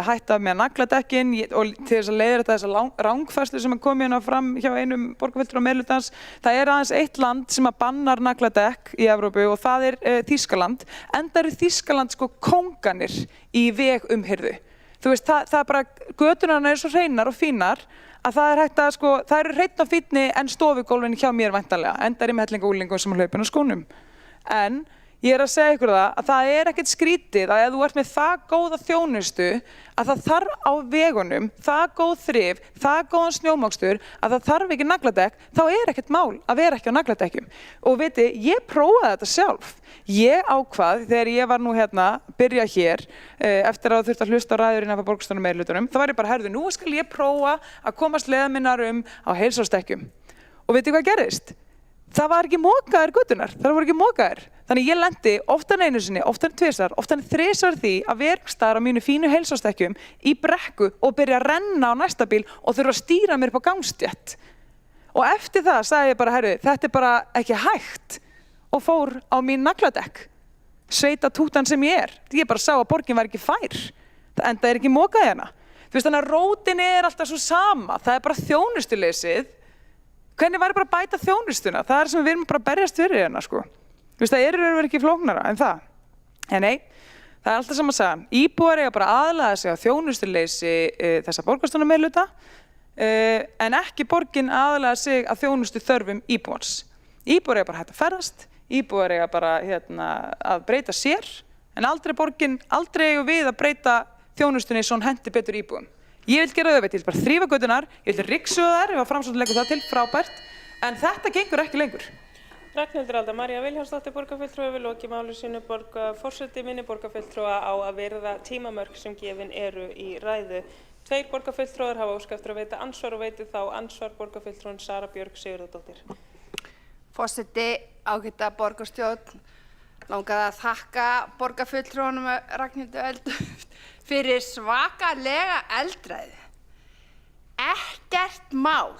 hætta með nagladekkin og til þess að leiðrétta þessa rangfærslu sem er komið hérna fram hjá einum borgarfulltrúa meirihlutans. Það er aðeins eitt land sem að bannar nagladekk í Evrópu og það er Þýskaland. Enda eru Þýskaland sko kónganir í vegumhirðu. Þú veist, það er bara, göturnar eru svo hreinar og fínar að það er hægt að sko, það eru hreinn og fínni en stofugólfin hjá mér væntanlega. Enda er ég með hellinga úlingum sem hlaupin á skónum. En ég er að segja ykkur að það er ekkert skrítið að ef þú ert með það góða þjónustu að það þarf á vegunum, það góð þrif, það góðan snjómokstur, að það þarf ekki nagladekk, þá er ekkert mál að vera ekki á nagladekkjum. Og viti, ég prófaði þetta sjálf. Ég ákvað, þegar ég var nú hérna, byrja hér, eftir að þurfti að hlusta á ræðurinn af borgarstjórnar meirihlutanum, þá var ég bara, herðu, nú skal ég prófa að komast leiðar minnar á heilsársdekkjum. Og viti hvað gerðist? Það var ekki mokaðir göturnar, það voru ekki mokaðir. Þannig ég lendi oftar en einu sinni, oftar en tvisvar, oftar en þrisvar því að vera einhvers staðar á mínu fínu heilsársdekkjum í brekku og byrja að renna á næsta bíl og þurfa að stýra mér upp á gangstétt. Og eftir það sagði ég bara, herru, þetta er bara ekki hægt og fór á mín nagladekk. Sveita tútan sem ég er. Ég bara sá að borgin var ekki fær. Það enda er ekki mokað hérna. Þú veist, þannig að rótin er alltaf svo sama. Það er bara þjónustuleysið. Hvernig væri bara að bæta þjónustuna? Það er sem við erum bara að berjast fyrir hérna, sko. Þú veist, það er ekki flóknara en það. En nei, það er alltaf sama sagan. Íbúar eiga bara aðlaga sig á þjónustuleysi þessa borgarstjórnarmeirihluta, en ekki borgin aðlaga sig að þjónustu þörfum íbúans. Íbúar eiga bara hægt að ferðast, íbúar eiga bara að breyta sér, en aldrei eigum við að breyta þjónustunni svo hann hendi betur íbúum. Ég vil gera auðvitað, ég vil bara þrífa göturnar, ég vil ryksuga þær, ef að Framsókn leggur það til, frábært, en þetta gengur ekki lengur. Ragnhildur Alda María Vilhjálmsdóttir borgarfulltrúi hefur lokið máli sínu. Forseti minni borgarfulltrúa á að virða tímamörk sem gefin eru í ræðu. 2 borgarfulltrúar hafa óskað eftir að veita ansvar og veitir þá ansvar borgarfulltrúin Sara Björg Sigurðardóttir. Forseti, ágæta borgarstjórn, langaði að þakka borgarfulltrúanum Ragnhildi Öldu fyrir svakalega eldræðu. Ekkert mál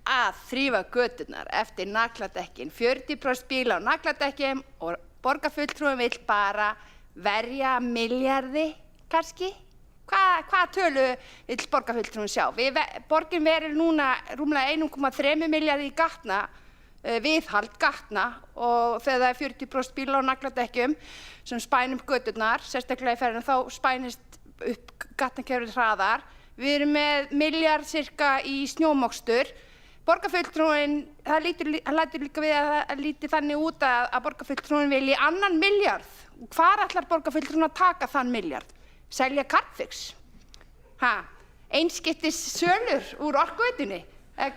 að þrífa göturnar eftir nagladekkin. 40% bíla á nagladekkjum og borgarfulltrúin vill bara verja milljarði, kannski? Hvað tölu vill borgarfulltrúin sjá? Borgin verður núna rúmlega 1,3 milljarði í gatna, viðhald gatna, og þegar það er 40% bíla á nagladekkjum sem spænum göturnar, sérstaklega í ferðinu, þá spænist upp gatnakerfið hraðar. Við erum með milljarð cirka í snjómokstur. Borgarfulltrúin, það lætur líka við að það líti þannig út að borgarfulltrúin vilji 2 milljarð. Hvar ætlar borgarfulltrúin að taka þann milljarð? Selja Carbfix? Einskiptis sölur úr orkuveitunni?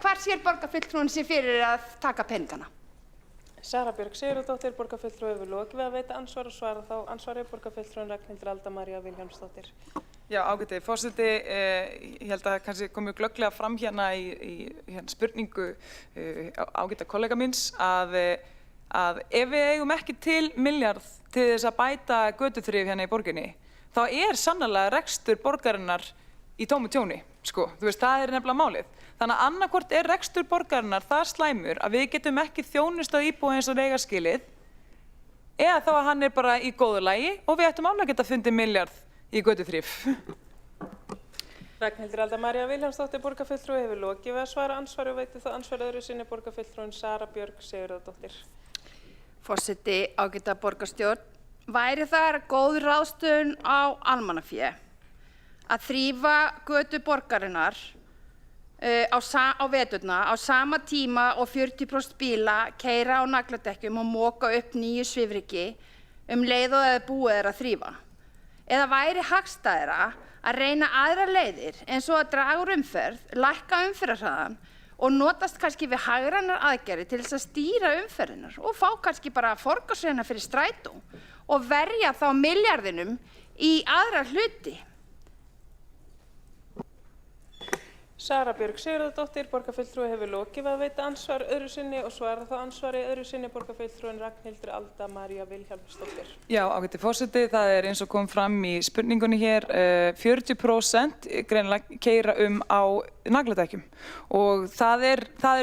Hvar sér borgarfulltrúin sér fyrir að taka peningana? Sara Björg Sigurðardóttir borgarfulltrúi hefur lokið við að veita ansvar og svara þá ansvarið borgarfulltrúin Ragnhildur Alda María Vilhjálmsdóttir. Já, ágæti. Forseti, ég held að það kannski komið glögglega fram hérna í spurningu ágæta kollega míns að ef við eigum ekki til milljarð til þess að bæta götuþrif hérna í borginni, þá er sannarlega rekstur borgarinnar í tómu tjóni, sko. Þú veist, það er nefnilega málið. Þannig að annarkvort er rekstur borgarinnar það slæmur að við getum ekki þjónustað íbúa eins og eiga skilið, eða þá að hann er bara í góðu lagi og við ættum alveg að geta fundið milljarð í götuþrif. Ragnhildur Alda María Vilhjálmsdóttir borgarfulltrúi hefur lokið við að svara ansvari og veitir þá ansvar öðru sinni borgarfulltrúin Sara Björg Sigurðardóttir. Forseti, ágæta borgarstjórn, væri það góð ráðstöfun á almannafé að þrífa götur borgarinnar á veturna á sama tíma og 40% bíla keyra á nagladekkjum og moka upp nýju svifryki leið og það er búið að þrífa? Eða væri hagstæðara að reyna aðrar leiðir eins og að draga úr umferð, lækka umferðarhraðann og notast kannski við hagrænar aðgerðir til þess að stýra umferðinnar og fá kannski bara forgangsröðina fyrir strætó og verja þá milljarðinum í aðra hluti? Sara Björg Sigurðardóttir borgarfulltrúi hefur lokið við að veita ansvar öðru sinni og svara þá ansvari öðru sinni borgarfulltrúin Ragnhildur Alda María Vilhjálmsdóttir. Já, ágæti forseti, það er eins og kom fram í spurningunni hér, 40% greinilega keyra á nagladekkjum og það er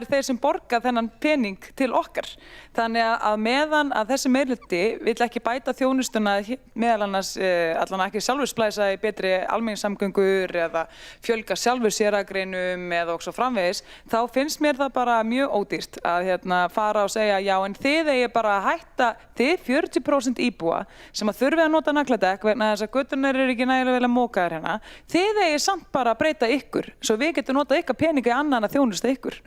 þeir sem borga þennan pening til okkar. Þannig að meðan að þessi meirhluti vill ekki bæta þjónustuna meðal annars allan ekki sjálfur splæsa í betri almenningssamgöngur eða fjölga sjálfur séragreinum eða og svo framvegis, þá finnst mér það bara mjög ódýrt að fara og segja já en þið eigi bara að hætta, þið 40% íbúa sem að þurfi að nota nagladekk vegna þess að göturnar eru ekki nægilega vel að mókaðar hérna, þið eigi samt bara að breyta ykkur svo við getum notað ykkar peninga í annan að þjónusta ykkur.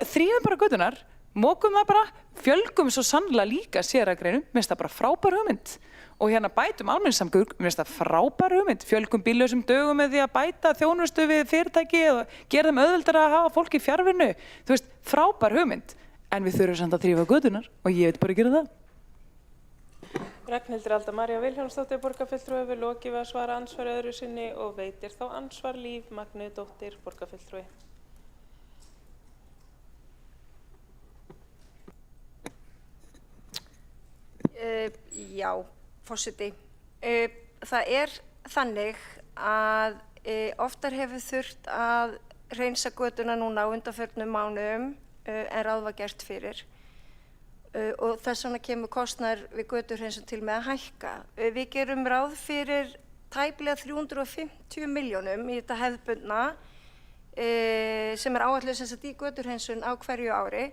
Þrífum bara göturnar, mókum það bara, fjölgum svo sannlega líka séragreinum, mér finnst það bara frábær hugmynd og bætum almenningssamgöngur, mér finnst það frábær hugmynd, fjölgum bíllausum dögum með því að bæta þjónustu við fyrirtæki og gera þeim auðveldara að hafa fólk í fjarvinnu, frábær hugmynd, en við þurfum samt að þrífa göturnar og ég veit bara að gera það. Ragnhildur Alda María Vilhjálmsdóttir, borgarfulltrúi, hefur lokið við að svara andsvari öðru sinni og veitir þá andsvar Líf Magnúsdóttir, borgarfulltrúi. Já, forseti. Það er þannig að oftar hefur þurft að hreinsa götuna núna á undanförnum mánuðum en ráð var gert fyrir. Og þess vegna kemur kostnaður við götuhreinsun til með að hækka. Við gerum ráð fyrir tæplega 350 milljónum í þetta hefðbundna sem er áætluð sem sagt í götuhreinsun á hverju ári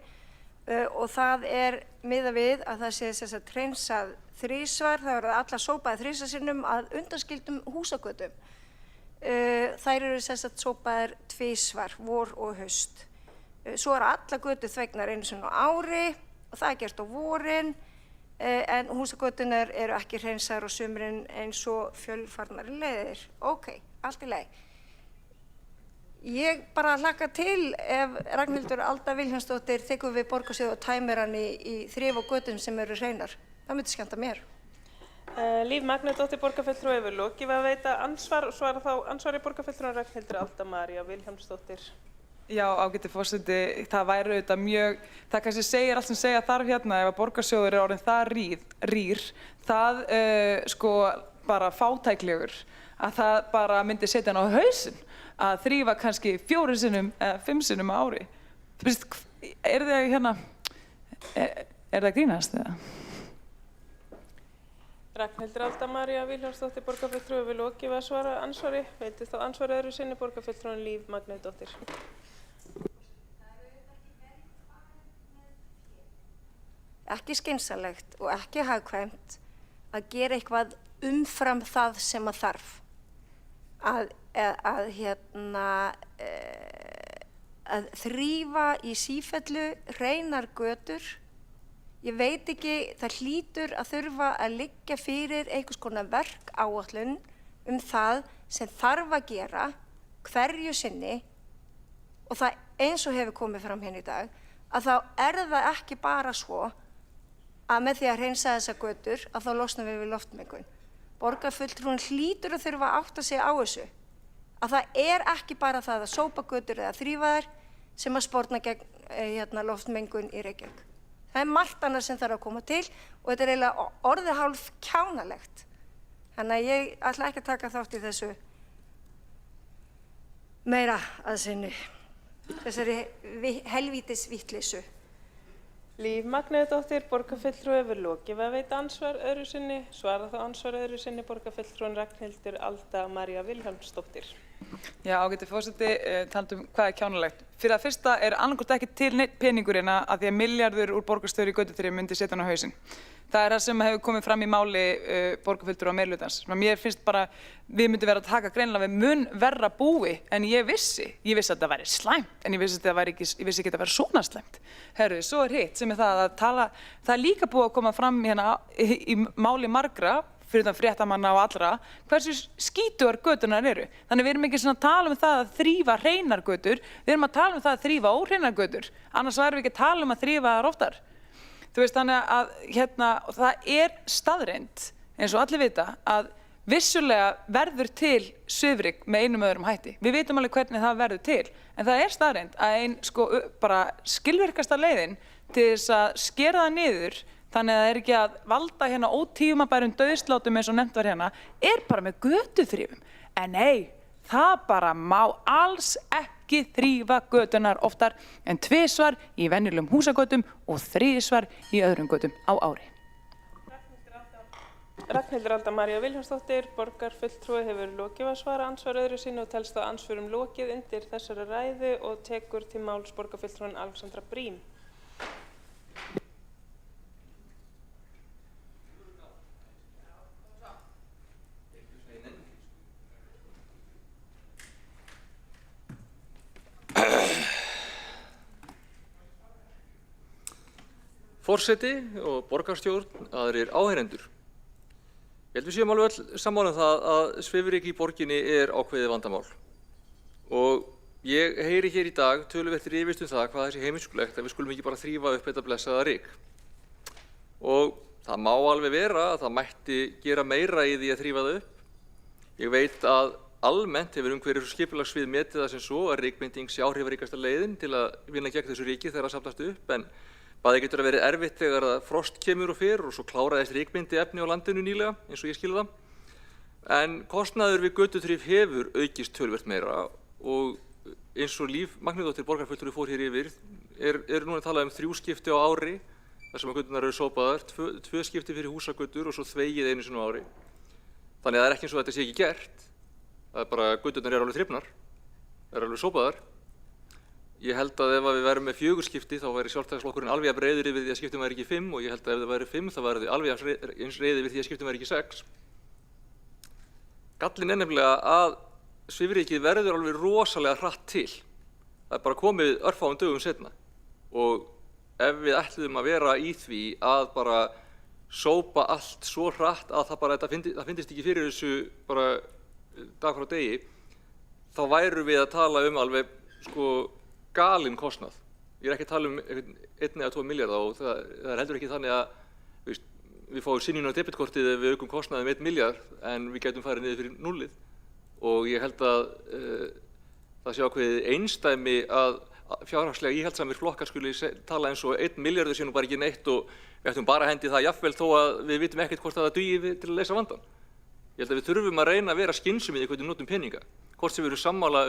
og það er miðað við að það sé sem sagt hreinsað þrisvar, það verða allar sópaðir þrisvarsinnum að undanskildum húsagötum. Þær eru sem sagt sópaðir tvisvar, vor og haust. Svo eru allar götur þvegnar einu sinni á ári og það er gert á vorin en húsagöturnar eru ekki hreinsaðar á sumrin eins og fjölfarnari leiðir. Ok, allt í lagi. Ég bara hlakka til ef Ragnhildur Alda Vilhjálmsdóttir tekur við borgarsjóð og tæmir hann í þrif og götum sem eru hreinar. Það myndi skemmta mér. Líf Magnúsdóttir, borgarfulltrúi, hefur lokið við að veita ansvar og svara þá ansvari borgarfulltrúi Ragnhildur Alda María Vilhjálmsdóttir. Já, ágæti forseti, það væri auðvitað mjög, það kannski segir allt sem segja þarf hérna ef að borgarsjóður er orðinn það rýr, það sko bara fátæklegur að það bara myndi setja hann á hausinn að þrífa kannski 4 sinnum eða 5 sinnum á ári. Er það hérna, er það grínast eða? Ragnhildur Alda María Vilhjálmsdóttir, borgarfulltrúi, hefur lokið við að svara ansvari. Veitir þá ansvari öðru sinni borgarfulltrúin Líf Magnúsdóttir. Ekki skynsamlegt og ekki hagkvæmt að gera eitthvað umfram það sem að þarf. Að þrífa í sífellu hreinar götur. Ég veit ekki, það hlýtur að þurfa að liggja fyrir einhvers konar verkáætlun það sem þarf að gera hverju sinni og það eins og hefur komið fram hérna í dag að þá er það ekki bara svo að með því að hreinsa þessa götur að þá losnum við loftmengun. Borgarfulltrúin hlýtur að þurfa að átta sig á þessu. Að það er ekki bara það að sópa götur eða þrífa þær sem að sporna gegn loftmengun í Reykjavík. Það er margt annað sem þarf að koma til og þetta er eiginlega orðið hálf kjánalegt. Þannig að ég ætla ekki að taka þátt í þessu meira að sinni, þessari helvítis vitleysu. Líf Magnúsdóttir, borgarfulltrúi, hefur lokið við að veita ansvar öðru sinni. Svara þá ansvar öðru sinni borgarfulltrúin Ragnhildur Alda María Vilhjálmsdóttir. Já, ágæti forseti, talandi hvað er kjánalegt. Fyrir að fyrsta er annarkvort ekki til neitt peningurinn að því að milljarður úr borgarstjóri í götuþrif myndi setja hann á hausinn. Það er það sem hefur komið fram í máli borgarfulltrúa meirhlutans. Mér finnst bara, við myndum vera að taka greinilega við mun verra búi en ég vissi að þetta væri slæmt en ég vissi ekki að þetta væri svona slæmt. Herru, svo er hitt sem er það að tala, það er líka búið að koma fram hérna í máli margra, fyrir þann fréttamanna og allra, hversu skítugar göturnar eru. Þannig við erum ekki svona að tala um það að þrífa hreinar götur, við erum að tala um það að þrífa óhreinar götur, annars værum við ekki að tala um að þrífa þær oftar. Þú veist, þannig að það er staðreynd, eins og allir vita, að vissulega verður til svifryk með einum öðrum hætti. Við vitum alveg hvernig það verður til, en það er staðreynd að bara skilvirkasta leiðin til þess að skera það niður, þannig að það er ekki að valda hérna ótímabærum dauðslátum eins og nefnt var hérna, er bara með götuþrifum. En nei, Það bara má alls ekki þrífa götunar oftar en 2 svar í venjulegum húsagötum og 3 svar í öðrum götum á ári. Ragnhildur Alda María Vilhjálmsdóttir, borgarfulltrúi, hefur lokið að svara andsvar öðru sinni og telst að andsvörum lokið undir þessari ræðu og tekur til máls borgarfulltrúin Alexandra Brím. Forseti og borgarstjórn, aðrir áheyrendur. Ég held við séum alveg öll sammála um það að svifryk í borginni ákveðið vandamál. Og ég heyri hér í dag töluvert rifist það hvað þessi heimskulegt að við skulum ekki bara þrífa upp þetta blessaða ryk. Og það má alveg vera að það mætti gera meira í því að þrífa það upp. Ég veit að almennt hefur umhverfis- og skipulagssvið metið það sem svo að rykmynding sé áhrifaríkasta leiðin til að vinna gegn þessu ryki þegar það safnast upp, en bæði getur að verið erfitt þegar að frost kemur og fer og svo kláraðist rykmyndi efni á landinu nýlega, eins og ég skil það. En kostnaður við götuþrif hefur aukist töluvert meira og eins og Líf Magnúsdóttir borgarfulltrúi fór hér yfir, núna að tala um 3 skipti á ári, þar sem að göturnar eru sópaðar, 2 skipti fyrir húsagötur og svo þvegið einu sinni á ári. Þannig að það er ekki eins og þetta sé ekki gert, það er bara göturnar eru alveg þrifnar, eru alveg sópaðar. Ég held að ef við værum með 4 skipti þá væri Sjálfstæðisflokkurinn alveg jafn reiður yfir því að skiptum væri ekki 5 og ég held að ef það væri 5 þá væri þau alveg eins reiðir yfir því að skiptum væri ekki 6. Gallinn er nefnilega að svifrykið verður alveg rosalega hratt til. Það er bara komið örfáum dögum seinna og ef við ætluðum að vera í því að bara sópa allt svo hratt að það fyndist ekki fyrir þessu bara dag frá degi, þá værum við að tala um alveg galinn kostnað. Ég er ekki að tala um 1 eða 2 milljarða og það er heldur ekki þannig að við fáum synjun á debitkortið ef við aukum kostnaðum 1 milljarð en við getum farið niður fyrir 0. Og ég held að það sé ákveðið einsdæmi að fjárhagslega íhaldsamir flokkar skuli tala eins og 1 milljarður sé nú bara ekki neitt og við ættum bara að hendi það jafnvel þó að við vitum ekkert hvort það dugi til að leysa vandann. Ég held að við þurfum að reyna að vera skynsöm í því hvernig við notum peninga. Hvort sem við erum sammála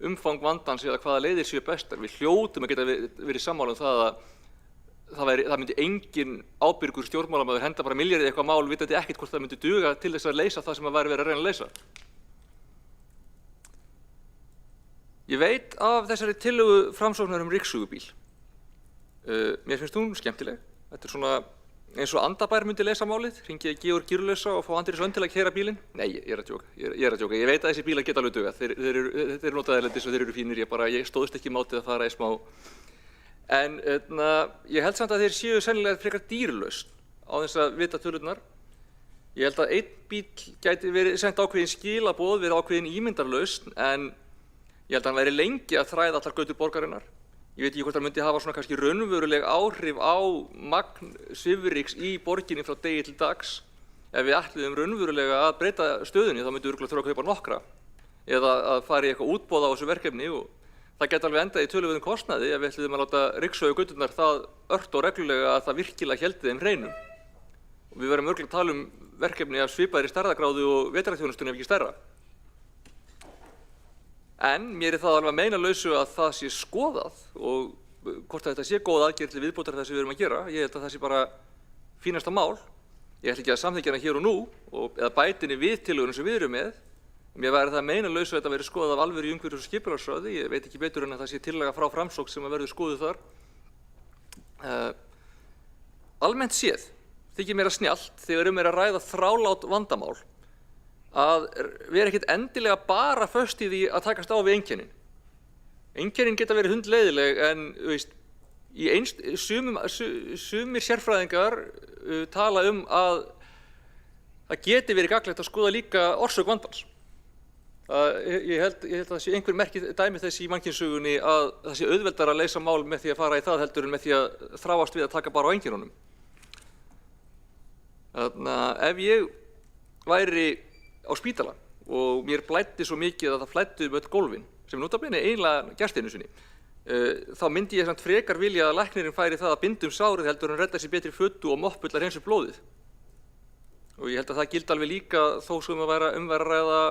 umfang vandans eða hvaða leiðir séu bestar. Við hljótum að geta verið sammála um það að það myndi engin ábyrgur stjórnmálamaður henda bara milljarði eitthvað mál vitandi ekkert hvort það myndi duga til þess að leysa það sem að væri verið að reyna að leysa. Ég veit af þessari tillögu Framsóknar ryksugbíl. Mér finnst hún skemmtileg. Þetta er svona eins og Andabær myndi leysa málið, hringi Georg Gírlausa og fá Andrés Önd til að keyra bílinn. Nei, ég er að djóka. Ég veit að þessi bílar geta alveg dugað. Þeir eru notaðir erlendis og þeir eru fínir. Ég stóðst ekki mátið að fara í smá. En ég held samt að þeir séu sennilega frekar dýrlausn á þess að vita tölurnar. Ég held að 1 bíl gæti verið sent ákveðin skilaboð, verið ákveðin ímyndarlausn, en ég held að hann væri lengi að þræða allar götur borgarinnar. Ég veit ekki hvort það myndi hafa svona kannski raunveruleg áhrif á magn svifryks í borginni frá degi til dags. Ef við ætluðum raunverulega að breyta stöðunni þá myndum við örugglega þurfa að kaupa nokkra eða að fara í eitthvað útboð á þessu verkefni og það geti alveg endað í töluverðum kostnaði ef við ætluðum að láta ryksauga göturnar það ört og reglulega að það virkilega héldi þeim hreinum. Og við verðum örugglega að tala um verkefni af svipaðri stærðargráðu og vetrarþjónustunni ef ekki stærra. En mér er það alveg að meinalausu að það sé skoðað og hvort þetta sé góð aðgerð til viðbótar þess að við erum að gera. Ég held að það sé bara fínasta mál. Ég ætla ekki að samþykkja hana hér og nú eða bætinni við tillögunum sem við erum með. Mér væri það meinalausu að þetta verið skoðað af alvöru í umhverfis- og skipulagsráði. Ég veit ekki betur en að það sé tillaga frá Framsókn sem að verður skoðuð þar. Almennt séð þykir mér að snjallt þegar er að ræða þrálát vandamál að vera ekkert endilega bara föst í því að takast á við einkennin. Einkennin geta verið hundleiðileg en sumir sérfræðingar tala um að það geti verið gagnlegt að skoða líka orsök vandans. Ég held að það sé einhver merki dæmi þess í mannkynssögunni að það sé auðveldara að leysa mál með því að fara í það heldur en með því að þráast við að taka bara á einkennunum. Þannig að ef ég væri á spítala og mér blæddi svo mikið að það flæddi öll gólfin, sem nota bene eiginlega gerst einu sinni, þá myndi ég samt frekar vilja að læknirinn færi það að binda sárið heldur en redda sér betri fötu og moppullar hreinsa blóðið. Og ég held að það gildi alveg líka þó sem að vera að ræða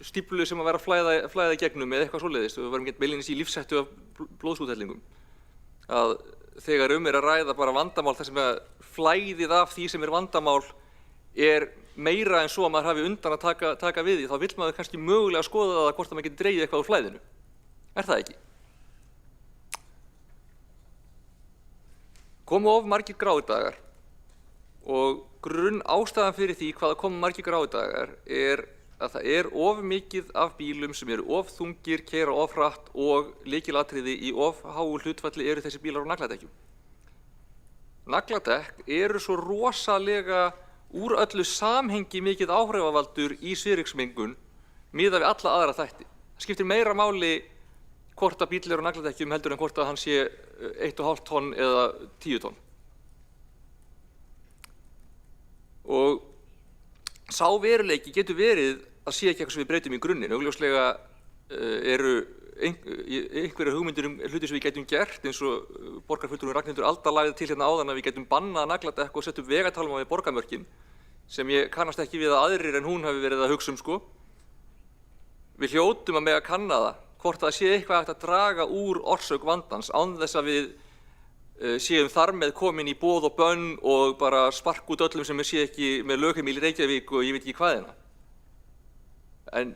stíflu sem að vera að flæða í gegnum eða eitthvað svoleiðis, við varum ekki beinlínis í lífshættu af blóðsúthellingum. Að þegar að ræða bara vandamál þar sem að flæðið af því sem vandamál meira en svo að maður hafi undan að taka við því, þá vill maður kannski mögulega skoða það hvort að maður geti dregið eitthvað úr flæðinu. Það ekki? Komu of margir gráudagar og ástæðan fyrir því hvað komu margir gráudagar að það of mikið af bílum sem eru of þungir, keyra of hratt og lykilatriði í of háu hlutfalli eru þessi bílar á nagladekkjum. Nagladekk eru svo rosalega úr öllu samhengi mikið áhrifavaldur í svifryksmengun miðað við alla aðra þætti. Það skiptir meira máli hvort að bíll á nagladekkjum heldur en hvort að hann sé 1,5 tonn eða 10 tonn. Og sá veruleiki getur verið að sé ekki eitthvað sem við breytum í grunninn. Augljóslega eru einhverjar hugmyndir hluti sem við getum gert, eins og borgarfulltrúinn Ragnhildur Alda lagði til hérna áðan að við getum bannað nagladekk og sett upp vegatálma við borgarmörkin, sem ég kannast ekki við að aðrir en hún hafi verið að hugsa sko. Við hljótum að mega kanna það, hvort það sé eitthvað hægt að draga úr orsök vandans án þess að við séum þar með komin í boð og bönn og bara spark út öllum sem sé ekki með lögheimili í Reykjavík og ég veit ekki hvað hérna. En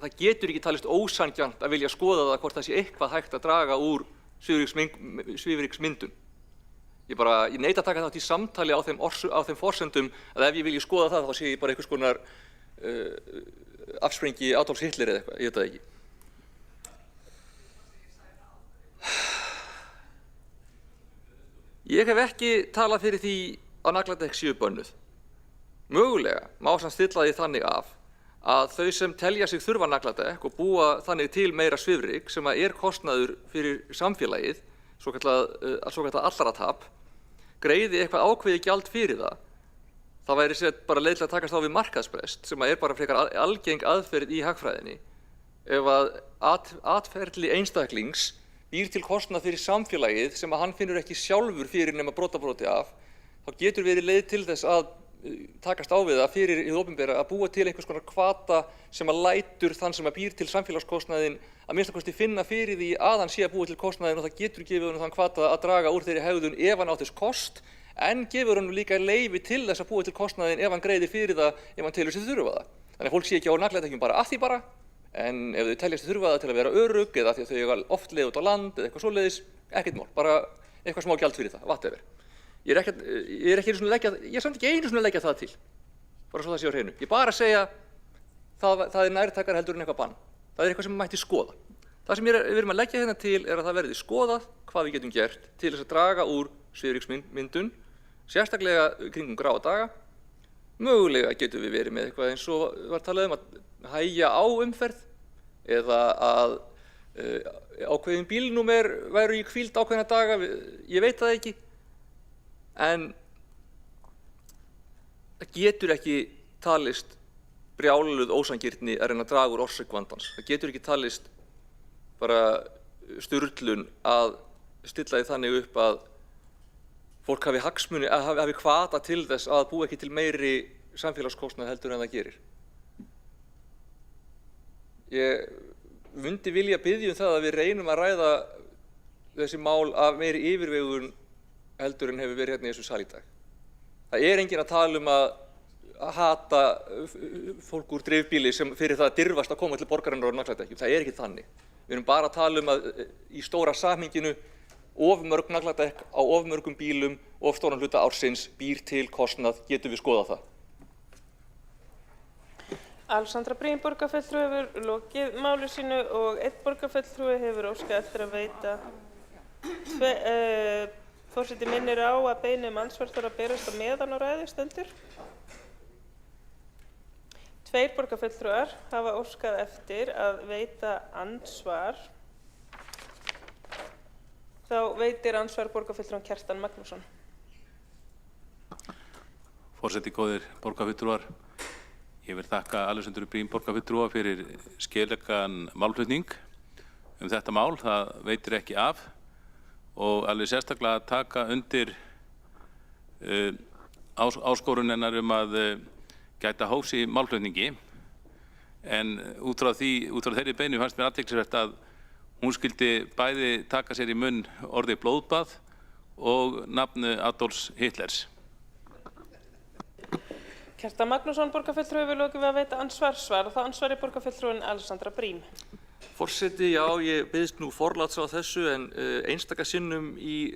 það getur ekki talist ósanngjarnt að vilja skoða það hvort það sé eitthvað hægt að draga úr svifryksmyndun. Ég neita að taka þátt í samtali á þeim forsendum að ef ég vilji skoða það þá sé ég bara einhvers konar afsprengi Adolfs Hitler eða eitthvað, ég veit það ekki. Ég hef ekki talað fyrir því að nagladekk séu bönnuð. Mögulega má samt stilla því þannig af að þau sem telja sig þurfa nagladekk og búa þannig til meira svifryk sem kostnaður fyrir samfélagið, svokallað allra tap, greiði eitthvað ákveðið gjald fyrir það. Það væri bara leið til að takast á við markaðsbrest sem bara frekar algeng aðferð í hagfræðinni. Ef að atferli einstaklings býr til kostnað fyrir samfélagið sem að hann finnur ekki sjálfur fyrir nema brotabróti af, þá getur verið leið til þess að takast á við það fyrir hið opinbera að búa til einhvers konar hvata sem að lætur þann sem að býr til samfélagskostnaðinn að minnsta kosti finna fyrir því að hann sé að búa til kostnaðinn og það getur gefið honum þann hvata að draga úr þeirri hegðun ef hann á þess kost, en gefur honum líka leyfi til þess að búa til kostnaðinn ef hann greiðir fyrir það ef hann telur sig þurfa það. Þannig að fólk sé ekki á nagladekkjum bara að því bara, en ef þau teljast þurfa það til að vera örugg eða því að þau eiga oft leið út á land eða eitthvað svoleiðis, ekkert mál, bara eitthvað smá gjald fyrir það, whatever. Ég er samt ekki einu sinni að leggja það til, bara svo það sé á hreinu. Ég bara segja það nærtækara heldur en eitthvað bann. Það eitthvað sem mætti skoða. Það sem við erum að leggja hérna til að það verði skoðað hvað við getum gert til þess að draga úr svifryksmyndun, sérstaklega kringum gráa daga. Mögulega getum við verið með eitthvað eins og var talað að hægja á umferð eða að ákveðin bílnúmer væru í hvíld ákveðna daga, ég veit það ekki. En það getur ekki talist brjáluð ósanngirni að reyna að draga úr orsök vandans. Það getur ekki talist bara sturlun að stilla því þannig upp að fólk hafi hagsmuni, hafi hvata til þess að búa ekki til meiri samfélagskostnað heldur en það gerir. Ég myndi vilja biðja það að við reynum að ræða þessi mál af meiri yfirvegun heldur en hefur verið hérna í þessu sal í dag. Það enginn að tala að hata fólk úr dreifbíli sem fyrir það að dirfast að koma til borgarinnar á nagladekkjum. Það ekki þannig. Við erum bara að tala að í stóra samhenginu of mörg nagladekk á of mörgum bílum, of stóran hluta ársins býr til kostnað, getum við skoðað það. Alexandra Briem borgarfulltrúi hefur lokið máli sínu og einn borgarfulltrúi hefur óskað eftir að veita forseti minnir á að beiðni andsvar þarf að berast á meðan á ræðustendur. 2 borgarfulltrúar hafa óskað eftir að veita andsvar. Þá veitir andsvar borgarfulltrúinn Kjartan Magnússon. Forseti, góðir borgarfulltrúar, ég vil þakka Alexandru Briem borgarfulltrúa fyrir skeiðlegan málflutning þetta mál. Það veitir ekki af og alveg sérstaklega að taka undir áskorun hennar að gæta hófs í málflutningi. En út frá þeirri beiðni fannst mér athyglisvert að hún skyldi bæði taka sér í munn orðið blóðbað og nafn Adolfs Hitlers. Kjartan Magnússon, borgarfulltrúi, hefur lokið við að veita andsvar og þá ansvari borgarfulltrúin Alexandra Brím. Forseti, já, ég biðst nú forláts á þessu en einstaka sinnum í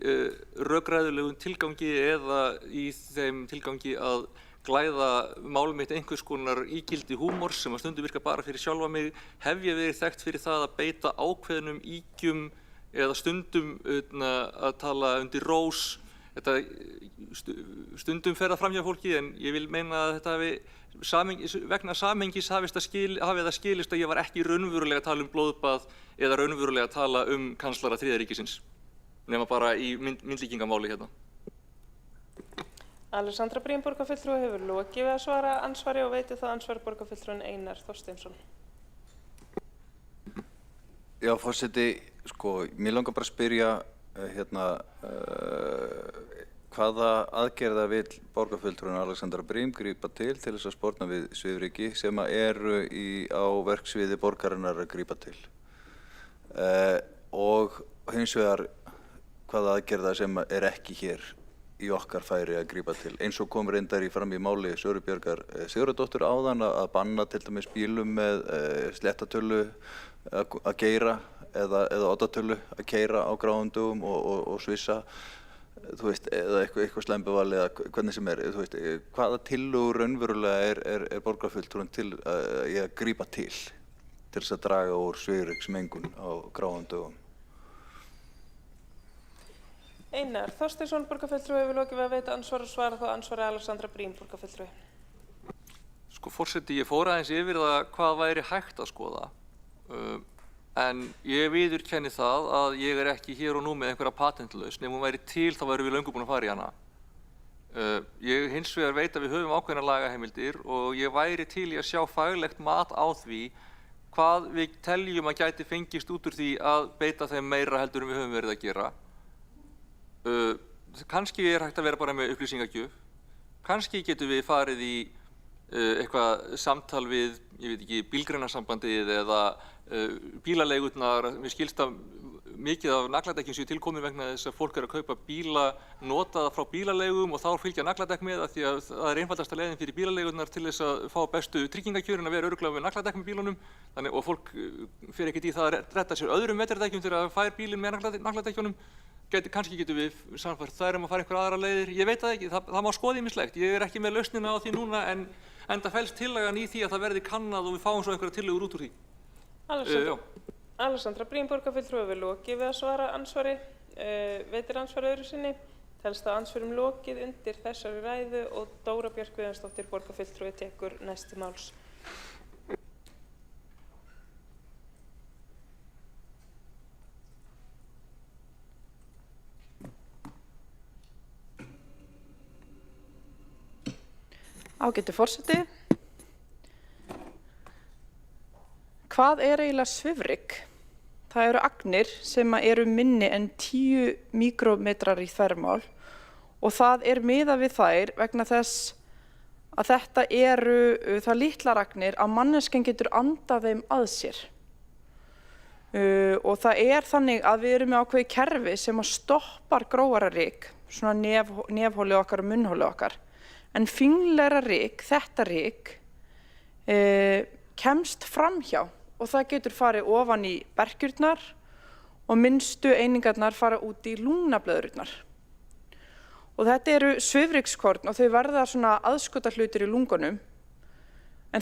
rökræðulegum tilgangi eða í þeim tilgangi að glæða mál mitt einhvers konar ígildi húmors sem að stundum virka bara fyrir sjálfa mig, hef ég verið þekkt fyrir það að beita ákveðnum ígjum eða stundum að tala undir rós. Þetta stundum fer það fram hjá fólki en ég vil meina að þetta vegna samhengis hafi það skilist að ég var ekki raunverulega að tala um blóðbað eða raunverulega að tala um kanslara Þriðja ríkisins, nema bara í myndlíkingamáli hérna. Alexandra Brím, borgarfulltrúi, hefur lokið við að svara ansvari og veitir það ansvar borgarfulltrúin Einar Þorsteinsson. Já, forseti, mér langar bara að spyrja hvaða aðgerða vill borgarfulltrúin Alexandra Brím grípa til þess að sporna við svifryki sem eru á verksviði borgarinnar að grípa til. Og hins vegar hvaða aðgerða sem er ekki hér í okkar færi að grípa til. Eins og kom reyndar fram í máli Söru Bjargar Sigurðardóttur áðan að banna til dæmis bílum með sléttatölu að keyra eða oddatölu að keyra á gráum dögum og svissa, eða eitthvað slæmbival eða hvernig sem er. Hvaða tillögur raunverulega er borgarfulltrúin til að grípa til þess að draga úr svifryksmengun á gráum dögum? Einar Þorsteinsson, borgarfulltrúi, hefur lokið við að veita ansvar og svara þá ansvari Alexandra Brím, borgarfulltrúi. Forseti, ég fór aðeins yfir það hvað væri hægt að skoða. En ég viðurkenni það að ég er ekki hér og nú með einhverja patentlausn. Ef hún væri til þá værum við löngu búin að fara í hana. Ég hins vegar veit að við höfum ákveðnar lagaheimildir og ég væri til í að sjá faglegt mat á því hvað við teljum að gæti fengist út úr því að beita þeim meira heldur en við höfum verið að gera. Kannski er hægt að vera bara með upplýsingagjöf. Kannski getum við farið í eitthvað samtal við, ég veit ekki, bílgreinasambandið eða bílaleigurnar. Mér skilst að mikið af nagladekkjum séu tilkomin vegna þess að fólk er að kaupa bíla notaða frá bílaleigum og þá fylgja nagladekk með af því að það er einfaldasta leiðin fyrir bílaleigurnar til þess að fá bestu tryggingakjörin að vera örugglega með nagladekk með bílunum. Og fólk fer ekkert í það að redda sér öðrum vetrardekkjum þegar það fær bílinn með nagladekkjunum. Kannski getum við sannfært þær að fara einhver aðra leiðir. Ég veit það ekki, það má skoða ýmislegt. Ég er ekki með lausnina á því núna en enda felst tillagan í því að það verði kannað og við fáum svo einhverja tillögur út úr því. Alexandra Brím, borgarfulltrúi, hefur lokið við að svara ansvari, veitir ansvar öðru sinni. Telst að ansvörum lokið undir þessari ræðu og Dóra Björk Guðjónsdóttir, borgarfulltrúi, tekur næsti máls. Ágæti forseti. Hvað er eiginlega svifryk? Það eru agnir sem eru minni en 10 mikrómetrar í þvermál og það er miðað við þær vegna þess að þetta eru það litlar agnir að manneskjan getur andað þeim að sér. Og það er þannig að við erum með ákveðið kerfi sem að stoppar grófara ryk, svona nefhóli okkar og munnhóli okkar. En fínlegra ryk, þetta ryk, kemst framhjá og það getur farið ofan í berkjurnar og minnstu einingarnar fara út í lungnablöðrurnar. Og þetta eru svifrykskorn og þau verða svona aðskotahlutir í lungunum. En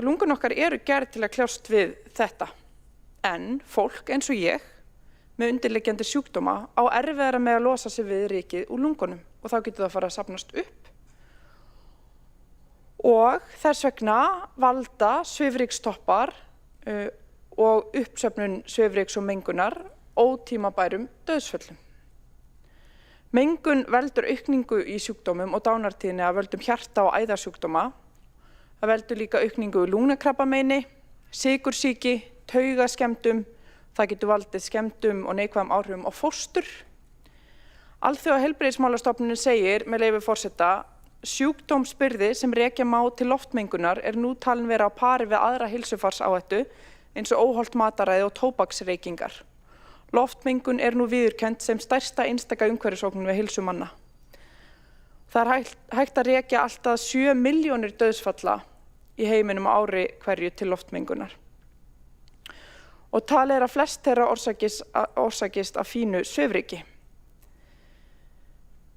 lungun okkar eru gerð til að kljást við þetta. En fólk eins og ég með undirliggjandi sjúkdóma á erfiðara með að losa sig við rykið úr lungunum og þá getur það að fara að safnast upp. Og þess vegna valda svifrykstoppar og uppsöfnun svifryks og mengunar ótímabærum dauðsföllum. Mengun veldur aukningu í sjúkdómum og dánartíðni af völdum hjarta- og æðasjúkdóma. Það veldur líka aukningu í lungnakrabbameini, sykursýki, taugaskemmdum. Það getur valdið skemmdum og neikvæðum áhrifum á fóstur. Alþjóðaheilbrigðismálastofnunin segir, með leyfi forseta, sjúkdómsbyrði sem rekja má til loftmengunar nú talin vera á pari við aðra heilsufarsáhættu eins og óhollt mataræði og tóbaksreykingar. Loftmengun nú viðurkennd sem stærsta einstaka umhverfisógn við heilsu manna. Það hægt að rekja allt að 7 milljónir dauðsfalla í heiminum á ári hverju til loftmengunar. Og talið að flest þeirra orsakist af fínu svifryki.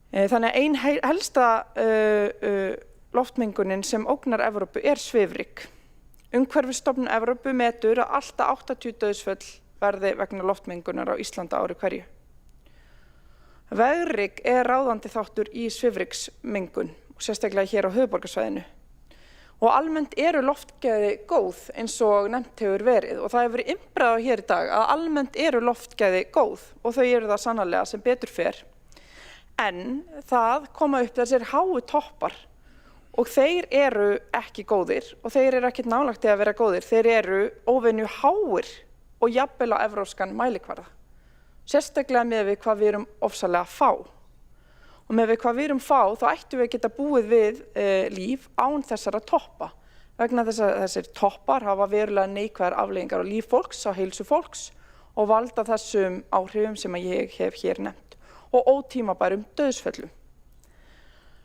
Þannig að ein helsta loftmengunin sem ógnar Evrópu svifryk. Umhverfisstofnun Evrópu metur að allt að 80 dauðsföll verði vegna loftmengunar á Íslandi á ári hverju. Veðrið ráðandi þáttur í svifryksmengun, sérstaklega hér á höfuðborgarsvæðinu. Og almennt loftgæði góð eins og nefnt hefur verið og það hefur verið innbregðað hér í dag að almennt loftgæði góð og þau það sannarlega sem betur fer. En það koma upp þessir háu toppar og þeir ekki góðir og þeir ekkert nálægt að vera góðir. Þeir óvenju háir og jafnvel á evrópskan mælikvarða. Sérstaklega með við hvað við ofsalega fá. Og með við hvað við fá þá ættum við geta búið við líf án þessara toppa. Vegna þess að þessir toppar hafa verulega neikvæðar afleiðingar á líf fólks, á heilsu fólks og valda þessum áhrifum sem ég hef hér nefnt. Og ótímabærum dauðsföllum.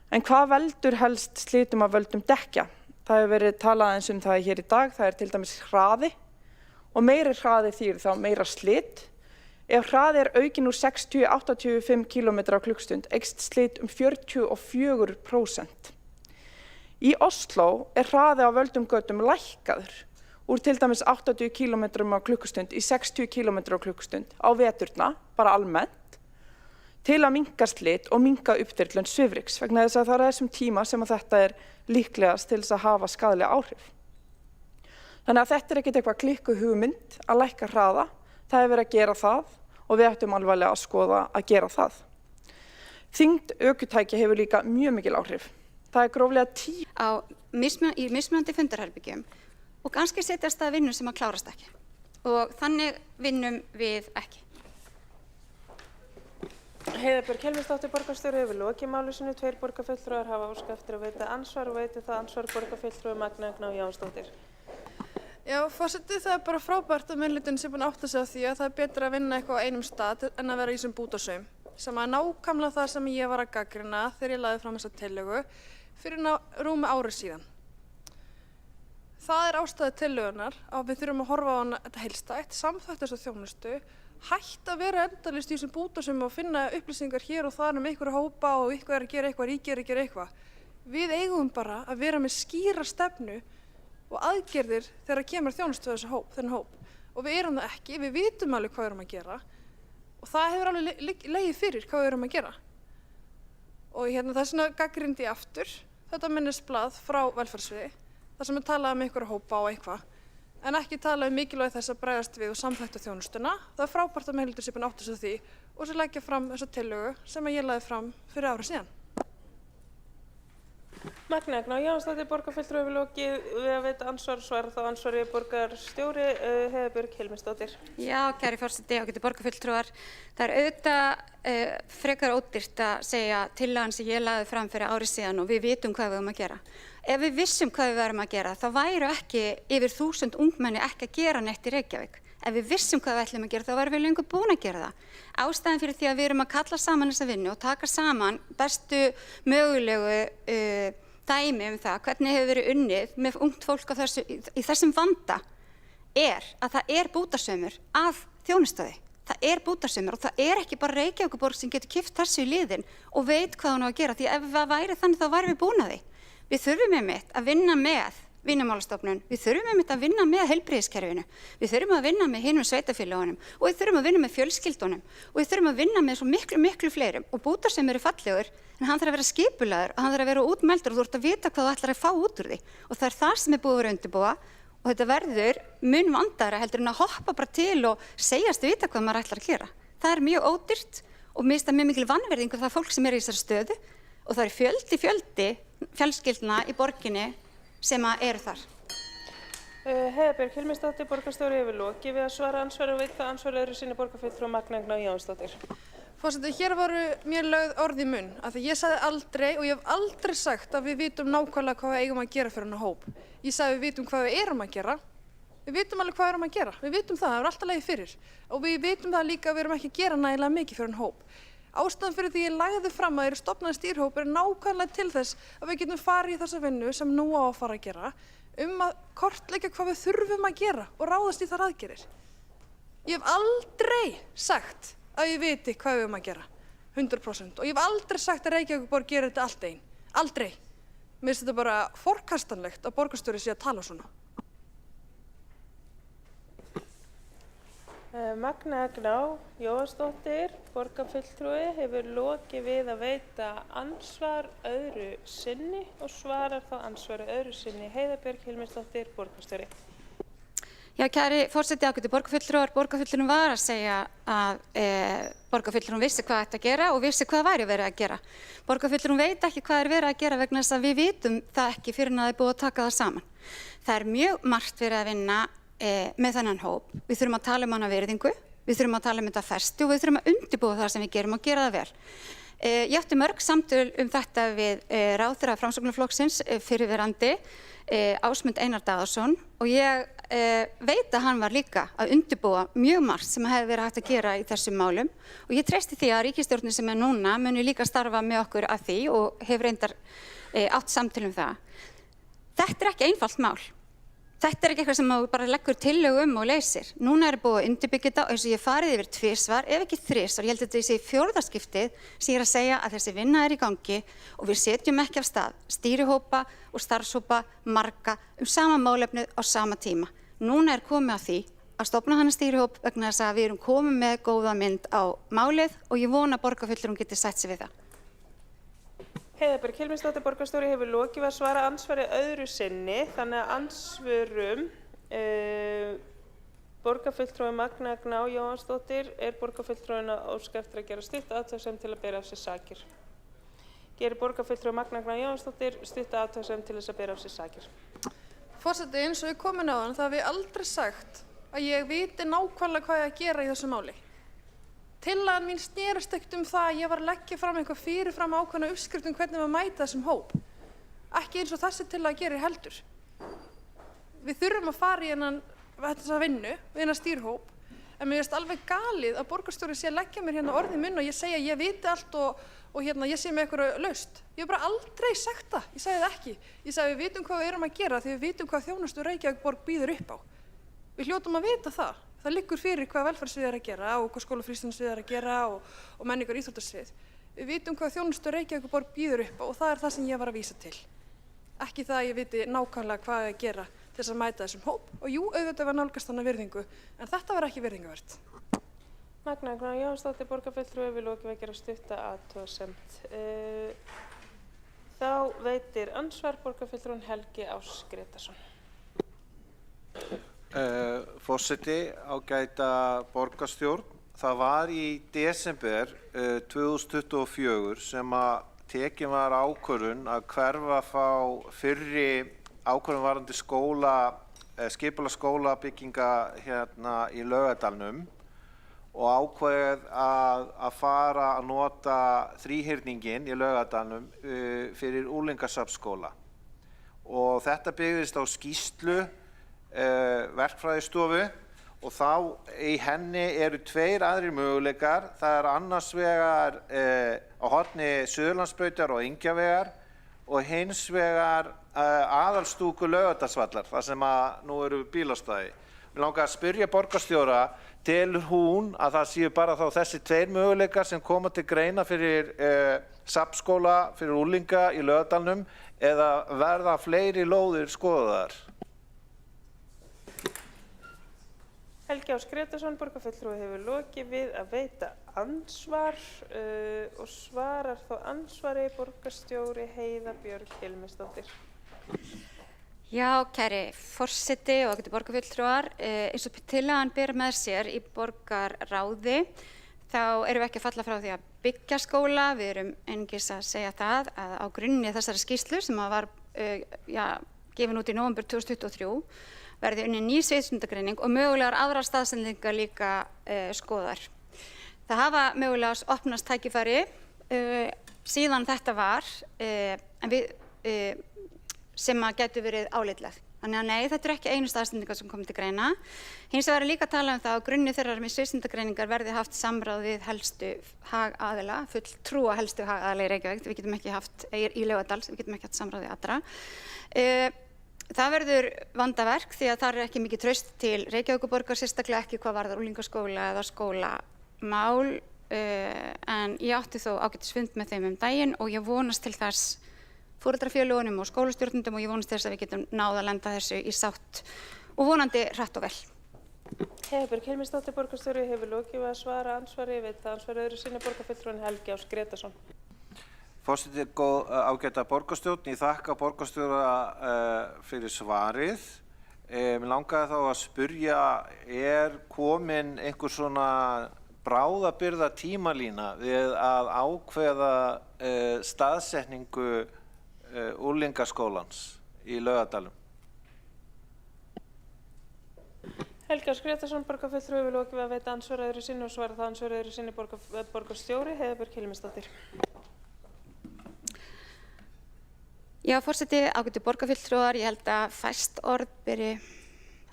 En hvað veldur helst slitum af völdum dekkja? Það hefur verið talað eins það hér í dag, það til dæmis hraði og meiri hraði þýðir þá meira slit. Ef hraði aukinn úr 60–85 km/klukkstund eykst slit 44%. Í Osló hraði á völdum götum lækkaður úr til dæmis 80 km/klukkstund í 60 km/klukkstund á veturna, bara almennt, til að minnka slit og minnka uppþyrlun svifryks vegna þess að það þessum tíma sem að þetta líklegast til þess að hafa skaðleg áhrif. Þannig að þetta ekkert eitthvað klikku hugmynd að lækka hraða, það hefur verið að gera það og við ættum alvarlega að skoða að gera það. Þyngd ökutækja hefur líka mjög mikil áhrif. Það gróflega 10 í mismunandi fundarherbyggjum og kannski setjast það vinnu sem að klárast ekki og þannig vinnum við ekki. Heiða Björg Hilmisdóttir borgarstjóri hefur lokið máli sínu. 2 borgarfulltrúar hafa óskað eftir að veita ansvar og veitir það ansvar borgarfulltrúi Magnea Gná Jónsdóttir. Já, forseti, það bara frábært að meirihlutinn sé búinn að átta sig á því að það betra að vinna eitthvað á einum stað en að vera í þessum bútasaum. Sem nákvæmlega það sem ég var að gagnrýna þegar ég lagði fram þessa tillögu fyrir rúmi ári síðan. Það ástæða tillögunnar að við þurfum að horfa á þetta heildstætt, samþætta þessa þjónustu, hætt að vera endalaust í þessum bútasum og finna upplýsingar hér og þar einhverja hópa og eitthvað að gera eitthvað, ríkið að gera eitthvað. Við eigum bara að vera með skýra stefnu og aðgerðir þegar kemur þjónustu við þennan hóp. Og við það ekki, við vitum alveg hvað við erum að gera og það hefur alveg legið fyrir hvað við erum að gera. Og þess vegna gagnrýndi ég aftur þetta minnisblað frá velferðarsviði, þar sem talað einhverja hópa og eitthvað. En ekki tala mikilvægi þess að bregðast við og samþætta þjónustuna. Það frábært að meirihlutinn sé búinn að átta sig á því og svo leggja fram þessa tillögu sem ég lagði fram fyrir ári síðan. Magnea Gná Jónsdóttir borgarfulltrúi hefur lokið við að veita ansvar og svara þá ansvari borgarstjóri Heiða Björg Hilmisdóttir. Já, kæri forseti, ágætu borgarfulltrúar. Það auðvitað frekar ódýrt að segja tillagan sem ég lagði fram fyrir ári síðan og við vitum hvað við erum að gera. Ef við vissum hvað við erum að gera, þá væru ekki yfir 1000 ungmenni ekki að gera neitt í Reykjavík. Ef við vissum hvað við ætlum að gera, þá værum við löngu búin að gera það. Ástæðan fyrir því að við erum að kalla saman þessa vinnu og taka saman bestu mögulegu dæmi það hvernig hefur verið unnið með ungt fólk í þessum vanda að það bútasaumur að þjónustöði. Það bútasaumur og það ekki bara Reykjavíkurborg sem getur kippt þessu í liðinn og veit hvað hún á að gera, því ef það væri þannig þá værum við búin að því. Við þurfum einmitt að vinna með Vinnumálastofnun, við þurfum einmitt að vinna með heilbrigðiskerfinu, við þurfum að vinna með hinum sveitarfélögunum og við þurfum að vinna með fjölskyldunum og við þurfum að vinna með svo miklu fleirum og bútasaumur fallegur en hann þarf að vera skipulagður og hann þarf að vera útmældur og þú ert að vita hvað þú ætlar að fá út úr því og það það sem búið að vera undirbúa og þetta verður mun vandaðra heldur en að hoppa bara til og segjast vita hvað maður ætlar að gera. Það mjög ódýrt og mér finnst það mjög mikil vanvirðing það fólk sem í þessari stöðu og það fjöldi fjölskyldna í borginni sem þar. Heiða Björg Hilmisdóttir borgarstjóri hefur lokið við að svara ansvari og veita ansvari öðru sinni borgarfulltrúi Magnea Gná Jónsdóttir. Forseti, hér voru mér lögð orð í munn af því ég sagði aldrei og ég hef aldrei sagt að við vitum nákvæmlega hvað við eigum að gera fyrir hennar hóp. Ég sagði við vitum hvað við erum að gera. Við vitum alveg hvað við erum að gera. Við vitum það er alltaf legið fyrir. Og við vitum það líka að við erum ekki að gera nægilega mikið fyrir hennar hóp. Ástæðan fyrir því ég lagði fram að stofnaði stýrihóp er nákvæmlega til þess að við getum farið í þessa vinnu sem nú á að fara að gera að kortleggja hvað við þurfum að gera og ráðast í þær aðgerðir. Ég hef aldrei sagt að ég viti hvað við að gera, 100%. Og ég hef aldrei sagt að Reykjavíkurborg gerir þetta allt einn. Aldrei. Mér finnst þetta bara forkastanlegt að borgarstjóri sé að tala svona. Magna Gná Jóhannsdóttir, borgarfulltrúi, hefur lokið við að veita ansvar öðru sinni og svarar þá ansvari öðru sinni Heiða Björg Hilmisdóttir, borgarstjóri. Já, kæri forseti, ágætu borgarfulltrúar, borgarfulltrúin var að segja að borgarfulltrúin vissi hvað ætti að gera og vissi hvað væri verið að gera. Borgarfulltrúin veit ekki hvað verið að gera vegna þess að við vitum það ekki fyrir en að það búið að taka það saman. Það er mjög margt verið að vinna með þennan hóp. Við þurfum að tala hana virðingu, við þurfum að tala þetta festu og við þurfum að undirbúa það sem við gerum og gera það vel. Ég átti mörg samtöl þetta við ráðherra Framsóknarflokksins fyrrverandi Ásmund Einar Daðason og ég veit að hann var líka að undirbúa mjög margt sem hefði verið hægt að gera í þessum málum og ég treysti því að ríkisstjórnin sem núna muni líka starfa með okkur að því og hefur reyndar átt samtöl það. Þetta er ekki einfalt mál. Þetta er ekki eitthvað sem maður bara leggur tillögu og leysir. Núna er búið að undirbyggja þetta og eins og ég farið yfir tvisvar, ef ekki þrisvar, ég held að þetta sé fjórða skiptið sem ég er að segja að þessi vinna er í gangi og við setjum ekki af stað stýrihópa og starfshópa marga sama málefnið á sama tíma. Núna er komið að því að stofna hana stýrihóp vegna þess að við erum komið með góða mynd á málið og ég vona að borgarfulltrúin geti sætt sig við það. Heiða Björg Hilmisdóttir, borgarstjóri, hefur lokið við að svara ansvari öðru sinni, þannig að ansvörum borgarfulltrúi Magna Gná Jóhannsdóttir er borgarfulltrúin að óska eftir að gera stutt athugasemd til að bera af sér sakir. Gerir borgarfulltrúi Magna Gná Jóhannsdóttir stutt athugasemd til þess að bera af sér sakir. Forseti, eins og ég komin á þann, það hef ég aldrei sagt að ég viti nákvæmlega hvað ég að gera í þessu máli. Tillagan mín snerist ekkert það að ég var að leggja fram eitthvað fyrirfram ákveðna uppskrift hvernig maður mæta þessum hóp. Ekki eins og þessi tillaga gerir heldur. Við þurfum að fara í þessa vinnu, við þennan stýrhóp, en mér finnst alveg galið að borgarstjóri sé að leggja mér orð í munn og ég segja að ég viti allt og ég sé með eitthvað laust. Ég hef bara aldrei sagt það, ég segi það ekki. Ég segi við vitum hvað við erum að gera því við vitum hvað þjónustu Reykjavíkurborg býður upp á. Við hljótum að vita það. Það liggur fyrir hvað velferðarsvið er að gera og hvað skólafrístundasvið er að gera og menningar íþróttasvið. Við vitum hvað þjónustu Reykjavíkurborg býður upp á og það er það sem ég var að vísa til. Ekki það að ég viti nákvæmlega hvað að gera til þess að mæta þessum hóp og jú, auðvitað var nálgast hana virðingu, en þetta var ekki virðingavert. Magna Gná Jóhannsdóttir, borgarfulltrúi, hefur lokið við að gera stutta athugasemd. Þá veitir ansvar borgarfulltrúin Helgi Ás Gretarsson. Forseti, ágæta borgarstjórn, það var í desember 2024 sem að tekin var ákvörðun að hverfa frá fyrri ákvörðun varðandi skipulags skólabygginga hérna í Laugardalnum og ákveðið að fara að nota þríhyrningin í Laugardalnum fyrir unglingasafnsskóla. Og þetta byggðist á skýrslu verkfræðistofu og þá í henni eru tveir aðrir möguleikar. Það er annars vegar á horni Suðurlandsbrautar og Engjavegar og hins vegar aðalstúku Laugardalsvallar, þar sem að nú eru bílastæði. Mér langar að spyrja borgarstjóra, telur hún að það séu bara þá þessi tveir möguleikar sem koma til greina fyrir safnskóla fyrir unglinga í Laugardalnum eða verða fleiri lóðir skoðaðar? Helgi Ás Gretarsson, borgarfulltrúi, hefur lokið við að veita ansvar og svarar þá ansvari borgarstjóri Heiða Björg Hilmisdóttir. Já, kæri forseti og ágætu borgarfulltrúar, eins og tillagan ber með sér í borgarráði, þá erum við ekki að falla frá því að byggja skóla. Við erum einungis að segja það að á grunni þessari skýrslu sem var gefin út í nóvember 2023 verði unnin ný sviðsmyndagreining og mögulegar aðrar staðsendingar líka skoðar. Það hafa mögulega opnast tækifæri síðan þetta var sem að getur verið álitleg. Þannig að nei, þetta ekki einu staðsendingar sem komið til greina. Hins vegar líka að tala það á grunni þeirrar með sviðsmyndagreiningar verði haft samráð við helstu hagaðila, fulltrúa helstu hagaðila í Reykjavík. Við getum ekki haft í Laugardal, við getum ekki haft samráð við allra. Það verður vandaverk því að það ekki mikið traust til Reykjavíkurborgar, sérstaklega ekki hvað varðar unglingaskóla eða skólamál. En ég átti þó ágætisfund með þeim daginn og ég vonast til þess foreldrafélögunum og skólastjórnendum og ég vonast þess að við getum náð að lenda þessu í sátt og vonandi hratt og vel. Heiða Björg Hilmisdóttir borgarstjóri hefur lokið við að svara andsvari, veit það ansvari öðru sinni borgarfulltrúinn Helgi Ás Grétarsson. Forseti, ágæta borgarstjórn, ég þakka borgarstjóra fyrir svarið. Mér langaði þá að spyrja, komin einhver svona bráðabirgða tímalína við að ákveða staðsetningu unglingaskólans í Laugardalum? Helgi Ás Grétarsson borgarfulltrúi hefur lokið við að veita ansvari öðru sinni og svara það ansvari öðru sinni borgarstjóri Heiða Björg Hilmisdóttir. Já, forseti, ágætu borgarfulltrúar, ég held að fæst orð beri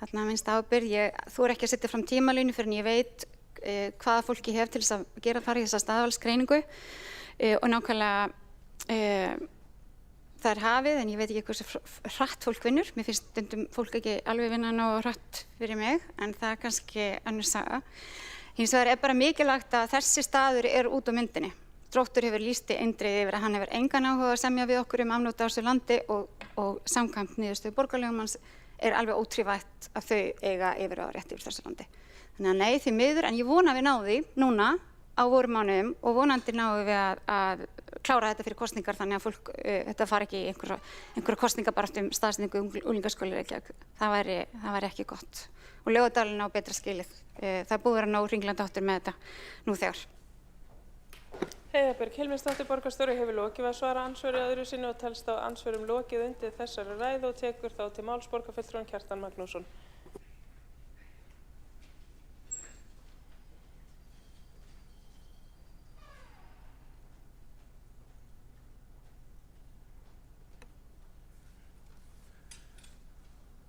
þarna minnst ábyrgð. Ég þori ekki að setja fram tímalínu fyrr en ég veit hvaða fólki hef til þess að fara í þessa staðvalsgreiningu og nákvæmlega það hafið, en ég veit ekki hversu hratt fólk vinnur. Mér finnst stundum fólk ekki alveg vinna nógu hratt fyrir mig, en það kannski önnur saga. Hins vegar bara mikilvægt að þessi staður út á myndinni. Þróttur hefur lýst eindregið yfir að hann hefur engan áhuga að semja við okkur afnot á þessu landi og samkvæmt niðurstöðu borgarlögmanns alveg ótvírætt að þau eiga yfirráðarétt yfir þessu landi. Þannig að nei, því miður, en ég vona við náum því núna á vorumánuðum og vonandi náum við að klára þetta fyrir kosningar þannig að fólk, þetta fari ekki í einhverja kosningar bara um staðsetningu unglingaskóla í Reykjavík. Það væri ekki gott. Og Laugardalinn á betra skilið. Það búið að ná Hringland áttur með þetta nú þegar. Heiða Björg Hilmisdóttir borgarstjóri hefur lokið við að svara ansvari öðru sinni og telst á ansvörum lokið undir þessari ræðu og tekur þá til máls borgarfulltrúinn Kjartan Magnússon.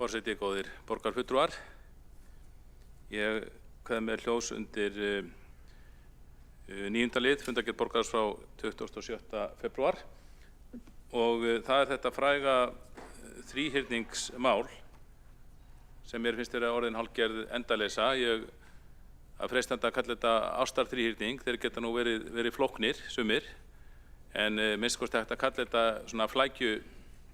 Forseti, góðir borgarfulltrúar. Ég kveð mér hljós undir 9. lið fundargerð borgarráðs frá 27. febrúar og það þetta fræga þríhyrningsmál sem mér finnst orðin hálfgerð endaleysa. Ég freistandi að kalla þetta ástarþríhyrning, þeir geta nú verið flóknir sumir, en minnst kosti hægt að kalla þetta svona flækju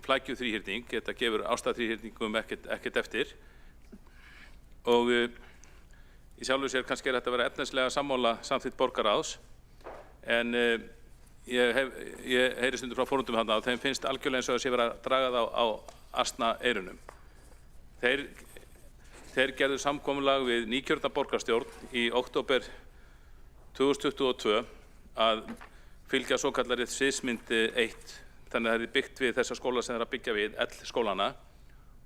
þríhyrning, þetta gefur ástarþríhyrningum ekkert eftir og í sjálfu sér kannski þetta að vera efnislega sammála samþykkt borgarráðs, en ég heyri stundum frá forundum þarna og þeim finnst algjörlega eins og að sé vera að draga það á asna eyrunum. Þeir gerðu samkomulag við nýkjörna borgarstjórn í október 2022 að fylgja svokallari sviðsmynd 1, þannig að það er byggt við þessa skóla sem það er að byggja við, skólana.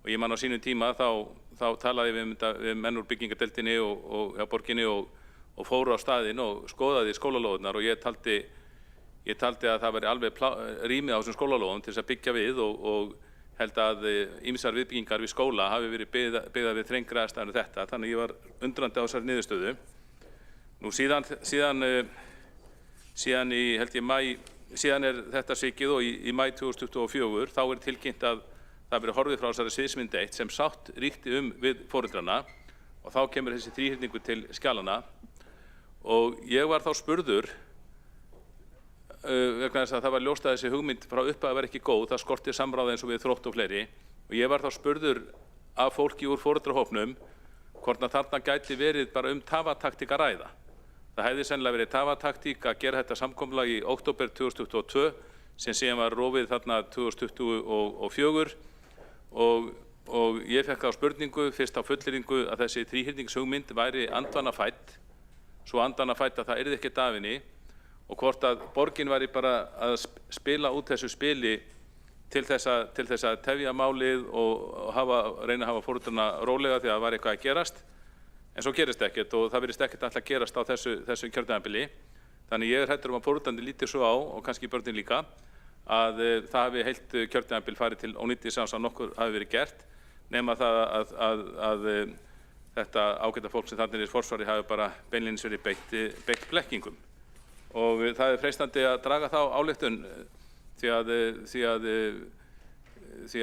Og ég man á sínum tíma þá talaði við menn úr byggingadeildinni og hjá borginni og fóru á staðinn og skoðaði skólalóðurnar og ég taldi að það væri alveg rými á þessum skólalóðum til þess að byggja við og held að ýmsar viðbyggingar við skóla hafi verið byggðar við þrengri aðstæður en þetta, þannig ég var undrandi á þessari niðurstöðu. Nú síðan þetta svikið og í maí 2024 þá tilkynnt að það verið horfið frá þessari sviðsmynd 1 sem sátt ríkti við foreldrana og þá kemur þessi þríhyrningu til skjalana og ég var þá spurður vegna þess að það var ljóst að þessi hugmynd frá upphafi var ekki góð, það skorti samráð eins og við Þrótt og fleiri og ég var þá spurður af fólki úr foreldrahópnum hvort að þarna gæti verið bara tafataktík að ræða. Það hefði sennilega verið tafataktík að gera þetta samkomulag í október 2022 sem síðan var rofið þarna 2024 og ég fekk þá spurningu fyrst á fullyrðingu að þessi þríhyrningshugmynd væri andvana fædd, svo andvana fædd að það yrði ekki dafinni og hvort að borgin væri bara að spila út þessu spili til þess að tefja málið og reyna að hafa foreldrana rólega því að það var eitthvað að gerast. En svo gerist ekkert og það virðist ekkert alltaf gerast á þessu kjörtímabili. Þannig ég hræddur að forritandi líti svo á, og kannski börnin líka, að það hafi heilt kjörtímabil farið til ónýtis án þess að nokkur hafi verið gert, nema það að þetta ágæta fólk sem þarna er í forsvari hafi bara beinlínis verið beitt blekkingum. Og það er freistandi að draga þá ályktun því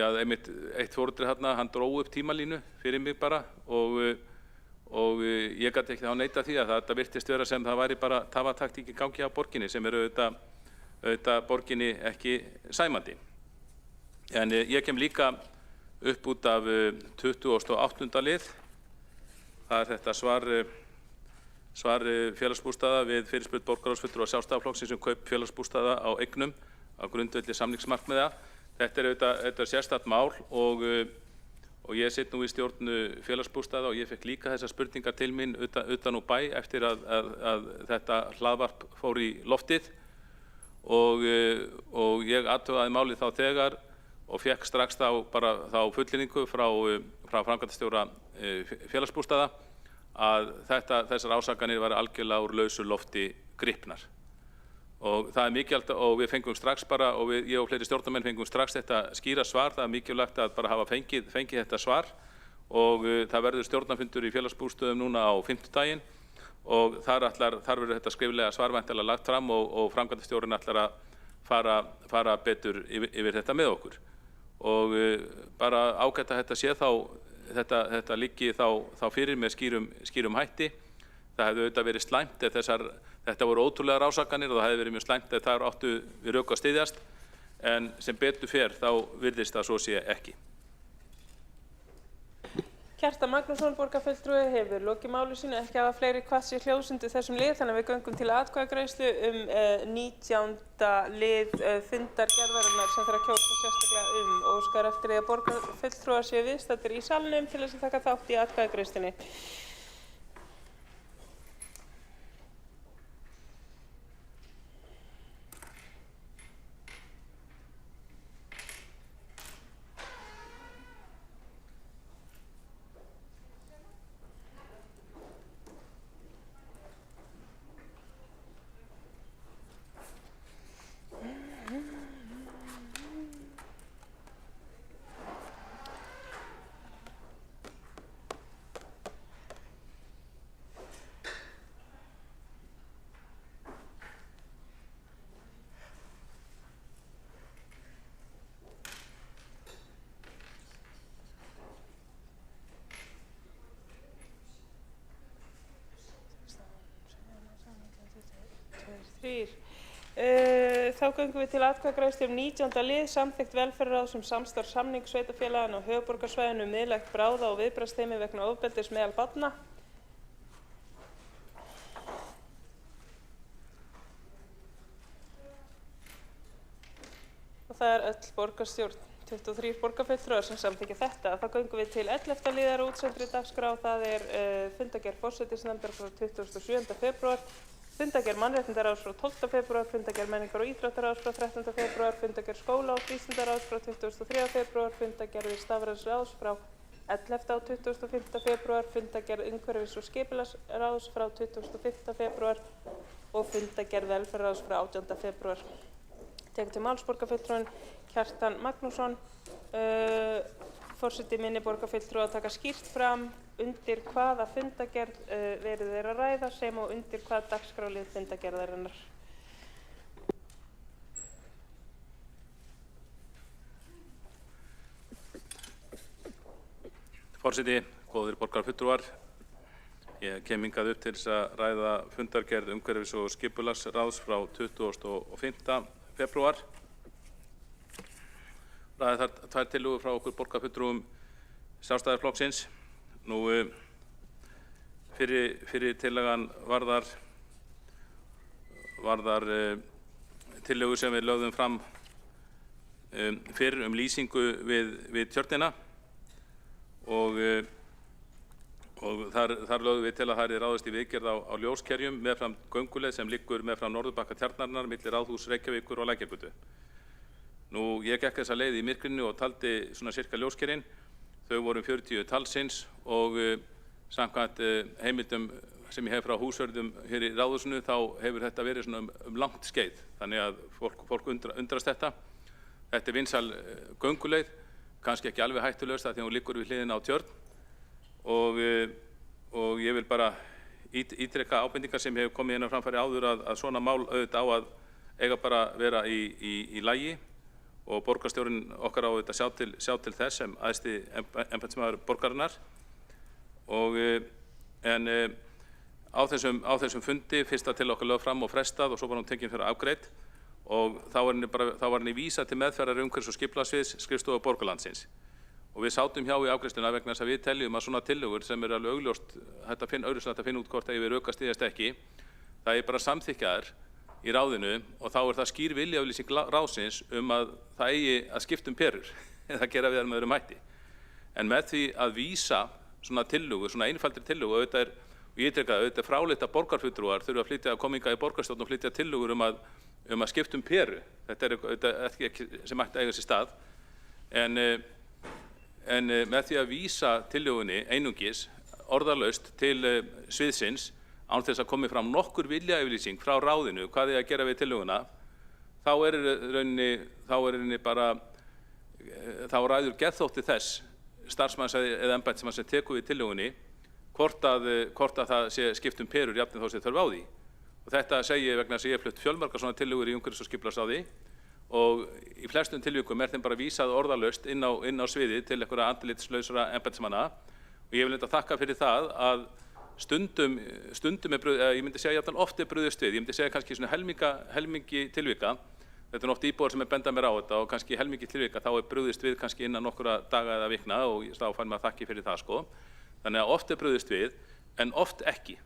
að einmitt eitt foreldri þarna, hann dró upp tímalínu fyrir mig bara og ég gat ekki þá neita því að þetta virtist vera sem það væri bara tafataktík í gangi á borginni sem er auðvitað borginni ekki sæmandi. En ég kem líka upp út af 28. lið. Það er þetta svar félagsbústaða við fyrirspurn borgarráðsfulltrúa Sjálfstæðisflokksins kaup félagsbústaða á eignum á grundvelli samningsmarkmiða. Þetta er sérstakt mál og ég sitt nú í stjórn félagsbústaða og ég fekk líka þessar spurningar til mín utan úr bæ eftir að þetta hlaðvarp fór í loftið og ég athugaði málið þá þegar og fekk strax þá fullyrðingu frá framkvæmdastjóra félagsbústaða að þessar ásakanir væru algjörlega úr lausu lofti gripnar. Og það er mikilvægt og við fengum strax bara, og ég og fleiri stjórnarmenn fengum strax þetta skýra svar, það er mikilvægt að bara hafa fengið þetta svar og það verður stjórnarfundur í félagsbústöðum núna á 5. daginn og þar verður þetta skriflega svar væntanlega lagt fram og framkvæmdastjórinn ætlar að fara betur yfir þetta með okkur. Og bara ágætt að þetta sé þetta liggi þá fyrir með skýrum hætti. Það hefði auðvitað verið slæmt ef þetta voru ótrúlegar ásakanir og það hefði verið mjög slæmt ef þar áttu við rök að styðjast, en sem betur fer þá virðist það svo sé ekki. Kjartan Magnússon, borgarfulltrúi, hefur lokið máli sínu, ekki hafa fleiri kvast sér hljóðsundi þessum lið, þannig að við göngum til atkvæðagreiðslu 19. lið fundargerðarinnar sem þarf að kjósa sérstaklega og óskar eftir því að borgarfulltrúar séu viðstaddir í salnum til þess að taka þátt í atkvæðagreiðslunni. Þá göngum við til atkvæðagreiðslu 19. lið samþykkt velferðarráðs samstarfssamning sveitarfélaganna á höfuðborgarsvæðinu miðlægt bráða- og viðbragðsteymi vegna ofbeldis meðal barna. Og það er öll borgarstjórn, 23 borgarfulltrúar sem samþykkja þetta. Þá göngum við til 11. liðar útsendri dagskrá, það er fundargerð forsætisnefndar frá 27. febrúar. Fundargerð mannréttindaráðs frá 12. febrúar, fundargerð menningar- og íþróttaráðs frá 13. febrúar, fundargerð skóla- og frístundaráðs frá 23. febrúar, fundargerð stafrænsráðs frá 11. og 25. febrúar, fundargerð umhverfis- og skipulagsráðs frá 25. febrúar og fundargerð velferðarráðs frá 18. febrúar. Tekur til máls borgarfulltrúinn Kjartan Magnússon. Forseti minni borgarfulltrúa að taka skýrt fram undir hvaða fundargerð verið er að ræða sem og undir hvaða dagskrárlið fundargerðarinnar. Forseti, góðir borgarfulltrúar, ég kem hingað upp til þess að ræða fundargerð umhverfis- og skipulagsráðs frá 25. febrúar. Ræði þar tvær tillögur frá okkur borgarfulltrúum Sjálfstæðisflokksins. Nú, fyrir tillagan varðar tillögu sem við lögðum fram fyrr lýsingu við tjörnina og þar lögðum við til að það yrði ráðist í viðgerð á ljóskerjum meðfram gönguleið sem liggur meðfram norðurbakka Tjarnarinnar milli Ráðhúss Reykjavíkur og Lækjargötu. Nú, ég gekk þessa leið í myrkrinu og taldi svona cirka ljóskerjin. Þau voru 40 talsins og Samkvæmt heimildum sem ég hef frá húsvörðum hér í Ráðhúsinu þá hefur þetta verið svona langt skeið. Þannig að fólk undrast þetta. Þetta vinsæl gönguleið, kannski ekki alveg hættulegst því hún liggur við hliðina á Tjörn og ég vil bara ítreka ábendingar sem hefur komið inn á framfæri áður að svona mál auðvitað á að eiga bara vera í lagi og borgarstjórinn okkar á auðvitað sjá til þess sem æðsti embættismaður borgarinnar en á þessum fundi fyrsta til okkar lögð fram og frestað og svo var hún tekin fyrir afgreidd og þá var henni vísað til meðferðar umhverfis- og skipulagssviðs skrifstofu Borgarlandsins. Og við sátum hjá í afgreiðsluna vegna þess að við teljum að svona tillögur sem eru alveg augljóst hægt að finna út hvort eigi við rök að styðjast ekki, það er bara samþykkjaðar í ráðinu og þá er það skýr viljayfirlýsing ráðsins að það eigi að skipta perur eða gera við það með öðrum hætti. En með því að vísa svona tillögu, svona einfaldri tillögu, auðvitað er, og ég ítreka auðvitað fráleitt að borgarfulltrúar þurfa að koma hingað í borgarstjórn og flytja tillögur að skipta peru. Þetta er auðvitað ekki sem ætti að eiga sér stað. En með því að vísa tillögunni einungis orðalaust til sviðsins án þess að komi fram nokkur viljayfirlýsing frá ráðinu hvað er að gera við tillöguna, þá ræður geðþótti þess starfsmanns eða embættismanns sem tekur við tillögunni hvort að það sé skipt perur jafnvel þó sé þörf á því. Og þetta segi ég vegna þess að ég hef flutt fjölmargar svona tillögur í umhverfis- og skipulagsráði og í flestum tilvikum er þeim bara vísað orðalaust inn á sviði til einhverja andlitslausra embættismanna og ég vil þetta þakka fyrir það að stundum er brugðið, ég myndi segja jafnvel oft er brugðist við, ég myndi segja kannski svona helmingi tilvika, þetta er oft íbúar sem er benda mér á þetta og kannski helmingi tilvika þá er brugðist við kannski innan nokkura daga eða vikna og þá fær maður þakki fyrir það sko. Þannig að oft er brugðist við en oft ekki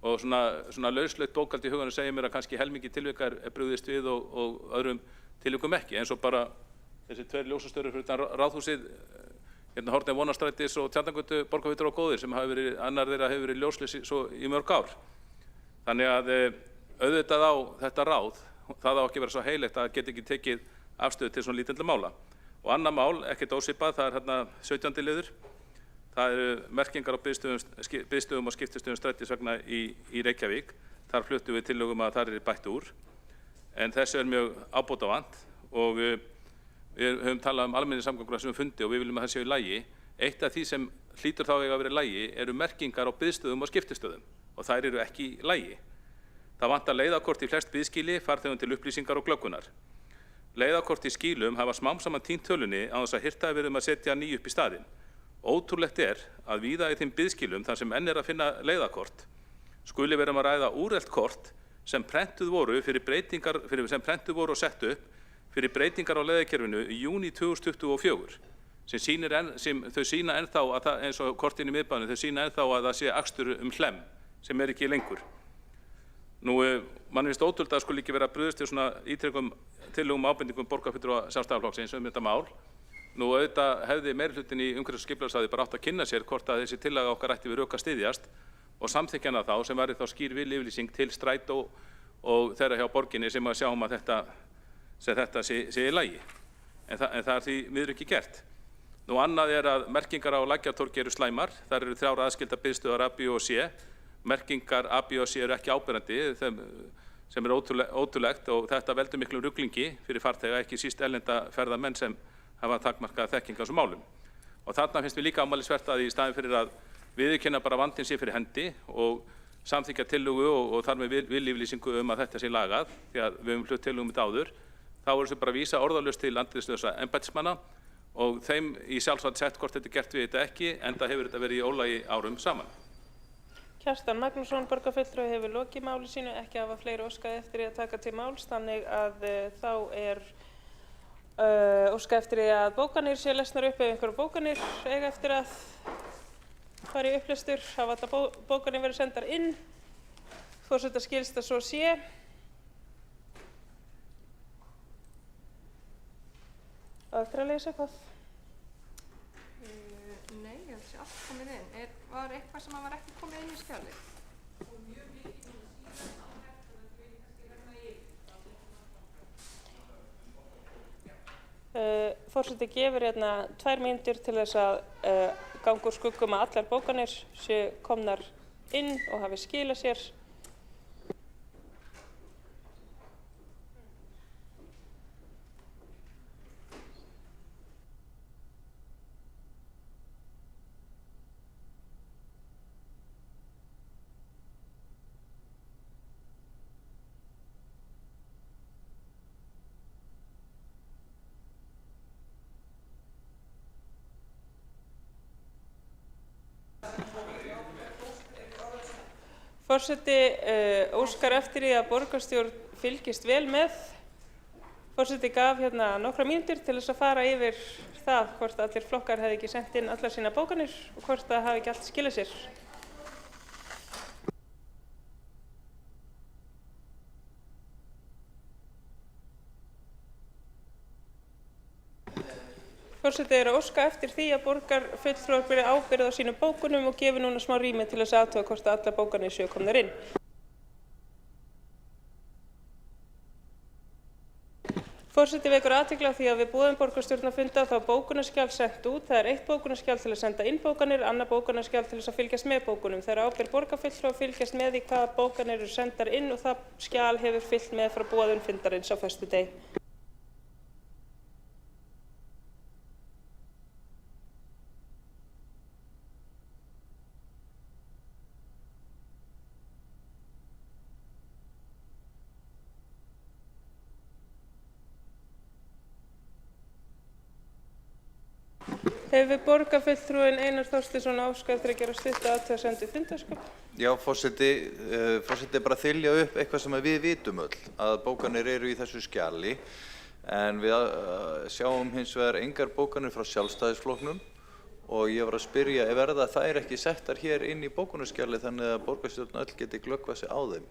og svona lauslegt bókald í huganum segir mér að kannski helmingi tilvika er brugðist við og öðrum tilvikum ekki eins og bara þessi tveir ljósastörur fyrir utan Ráðhúsið hérna horfni Vonarstrætis og Tjarnargötu borgarfulltrúar og góðir sem annar þeirra hefur verið ljósleysi svo í mörg ár. Þannig að auðvitað á þetta ráð, það á ekki vera svo heilegt að geta ekki tekið afstöðu til svona lítilla mála. Og annað mál, ekkert ósvipað, það er hérna 17. liður. Það eru merkingar á biðstöðum og skiptistöðum strætisvagna í Reykjavík. Þar fluttum við tillögum að þar er bætt úr. En þessu er mjög ábótavant og við höfum talað almenningssamgöngur á þessum fundi og við viljum að það séu í lagi. Eitt af því sem hlýtur þá eiga að vera í lagi eru merkingar á biðstöðum og skiptistöðum og þær eru ekki í lagi. Það vantar leiðakort í flest biðskýli, farþegum til upplýsingar og glöggunar. Leiðakort í skýlum hafa smám saman týnt tölunni án þess að hirta hafi verið að setja ný upp í staðinn. Ótrúlegt er að víða í þeim biðskýlum þar sem enn er að finna leiðakort skuli vera að ræða úrelt kort sem prentuð voru og sett upp fyrir breytingar á leiðakerfinu í júní 2024 sem þau sýna ennþá að það, eins og kortin í miðbænum, þau sýna ennþá að það sé akstur Hlemm sem er ekki lengur. Nú, mann finnst ótrúlegt að skuli ekki vera að brugðist til svona ítrekum tillögum ábendingum borgarfulltrúa Sjálfstæðisflokksins þetta mál. Nú auðvitað hefði meirihlutin í umhverfis- og skipulagsráði bara átt að kynna sér hvort að þessi tillaga okkar ætti við rök að styðjast og samþykkjana þá sem væri þá skýr viljayfirlýsing til Strætó og þeirra hjá borginni sem að sjáum að þetta sé í lagi. En það er því miður ekki gert. Nú annað er að merkingar á Lækjartorgi eru slæmar. Þar eru 3 aðskildar biðstöðvar A, B og C. Merkingar A, B og C eru ekki áberandi sem er ótrúlegt og þetta veldur miklum ruglingi fyrir farþega, ekki síst erlenda ferðamenn sem hafa takmarkað þekking á þessum málum. Og þarna finnst mér líka ámælisvert að í staðinn fyrir að viðurkenna bara vandinn sé fyrir hendi og samþykkja tillögu og þar með viljayfirlýsingu að þetta sé lagað, því að við höfum flutt tillögum þetta áður, þá er þessu bara að vísa orðalaust til andlitslausra embættismanna og þeim í sjálfsvald sett hvort þetta er gert við þetta ekki, enda hefur þetta verið í ólagi árum saman. Kjartan Magnússon, borgarfulltrúi, hefur lokið máli sínu, ekki hafa fleiri óskað eftir að taka til máls, þannig að þá er óskað eftir að bókanir séu lesnar upp ef einhverjar bókanir eiga eftir að fara í upplestur, hafa þetta bókanir verið sendar inn. Forseta skilst að svo sé. Eftir að lesa eitthvað? Nei, ég held að sé allt komið inn. Var eitthvað sem var ekki komið inn í skjalið? Forseti gefur hérna 2 mínútur til þess að ganga úr skuggum að allar bókanir séu komnar inn og hafi skilað sér. Forseti óskar eftir því að borgarstjórn fylgist vel með. Forseti gaf hérna nokkra mínútur til þess að fara yfir það hvort allir flokkar hefði ekki sent inn allar sína bókanir og hvort það hafi ekki allt skilað sér. Forseti er að óska eftir því að borgarfulltrúar beri ábyrgð á sínum bókunum og gefi núna smá rými til þess að athuga hvort allar bókanir séu komnar inn. Forseti vekur athygli á því að við boðun borgarstjórnarfunda þá bókunarskjal sent út. Það er eitt bókunarskjal til að senda inn bókanir, annað bókunarskjal til þess að fylgjast með bókunum. Það er ábyrgð borgarfulltrúa að fylgjast með í hvaða bókanir eru sendar inn og það skjal hefur fylgt með frá boðun fundarins á föstudegi. Hefur borgarfulltrúinn Einar Þorsteinsson óskað eftir að gera stutta athugasemd við fundarskap? Já, forseti er bara að þylja upp eitthvað sem við vitum öll, að bókanir eru í þessu skjali, en við sjáum hins vegar engar bókanir frá Sjálfstæðisflokknum og ég var að spyrja, verða þær ekki settar hér inn í bókunarskjali þannig að borgarstjórn öll geti glöggvað sig á þeim?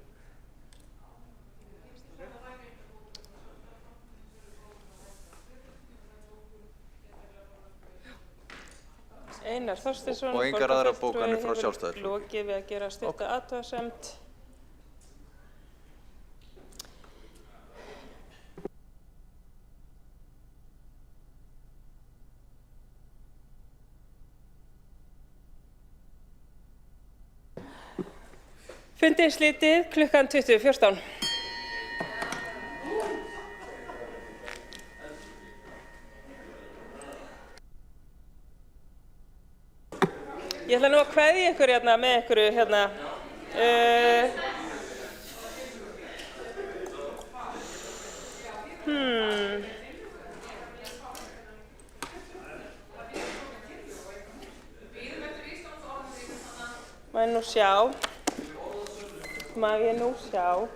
Einar Þorsteinsson, og engar aðrar bókanir frá Sjálfstæðisflokknum. Lokið við að gera stutta athugasemd. Fundi slitið klukkan 20:14. Ég ætla nú að kveðja ykkur hérna með ykkur hérna. Má ég nú sjá.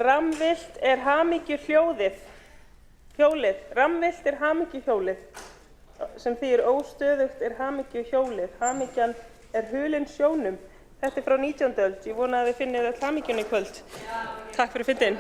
Rammvillt er hamingjuhjólið. Rammvillt er hamingjuhjólið, sem þýðir óstöðugt er hamingjuhjólið. Hamingjan er hulin sjónum. Þetta er frá 19. öld. Ég vona að þið finnið öll hamingjuna í kvöld. Takk fyrir fundinn.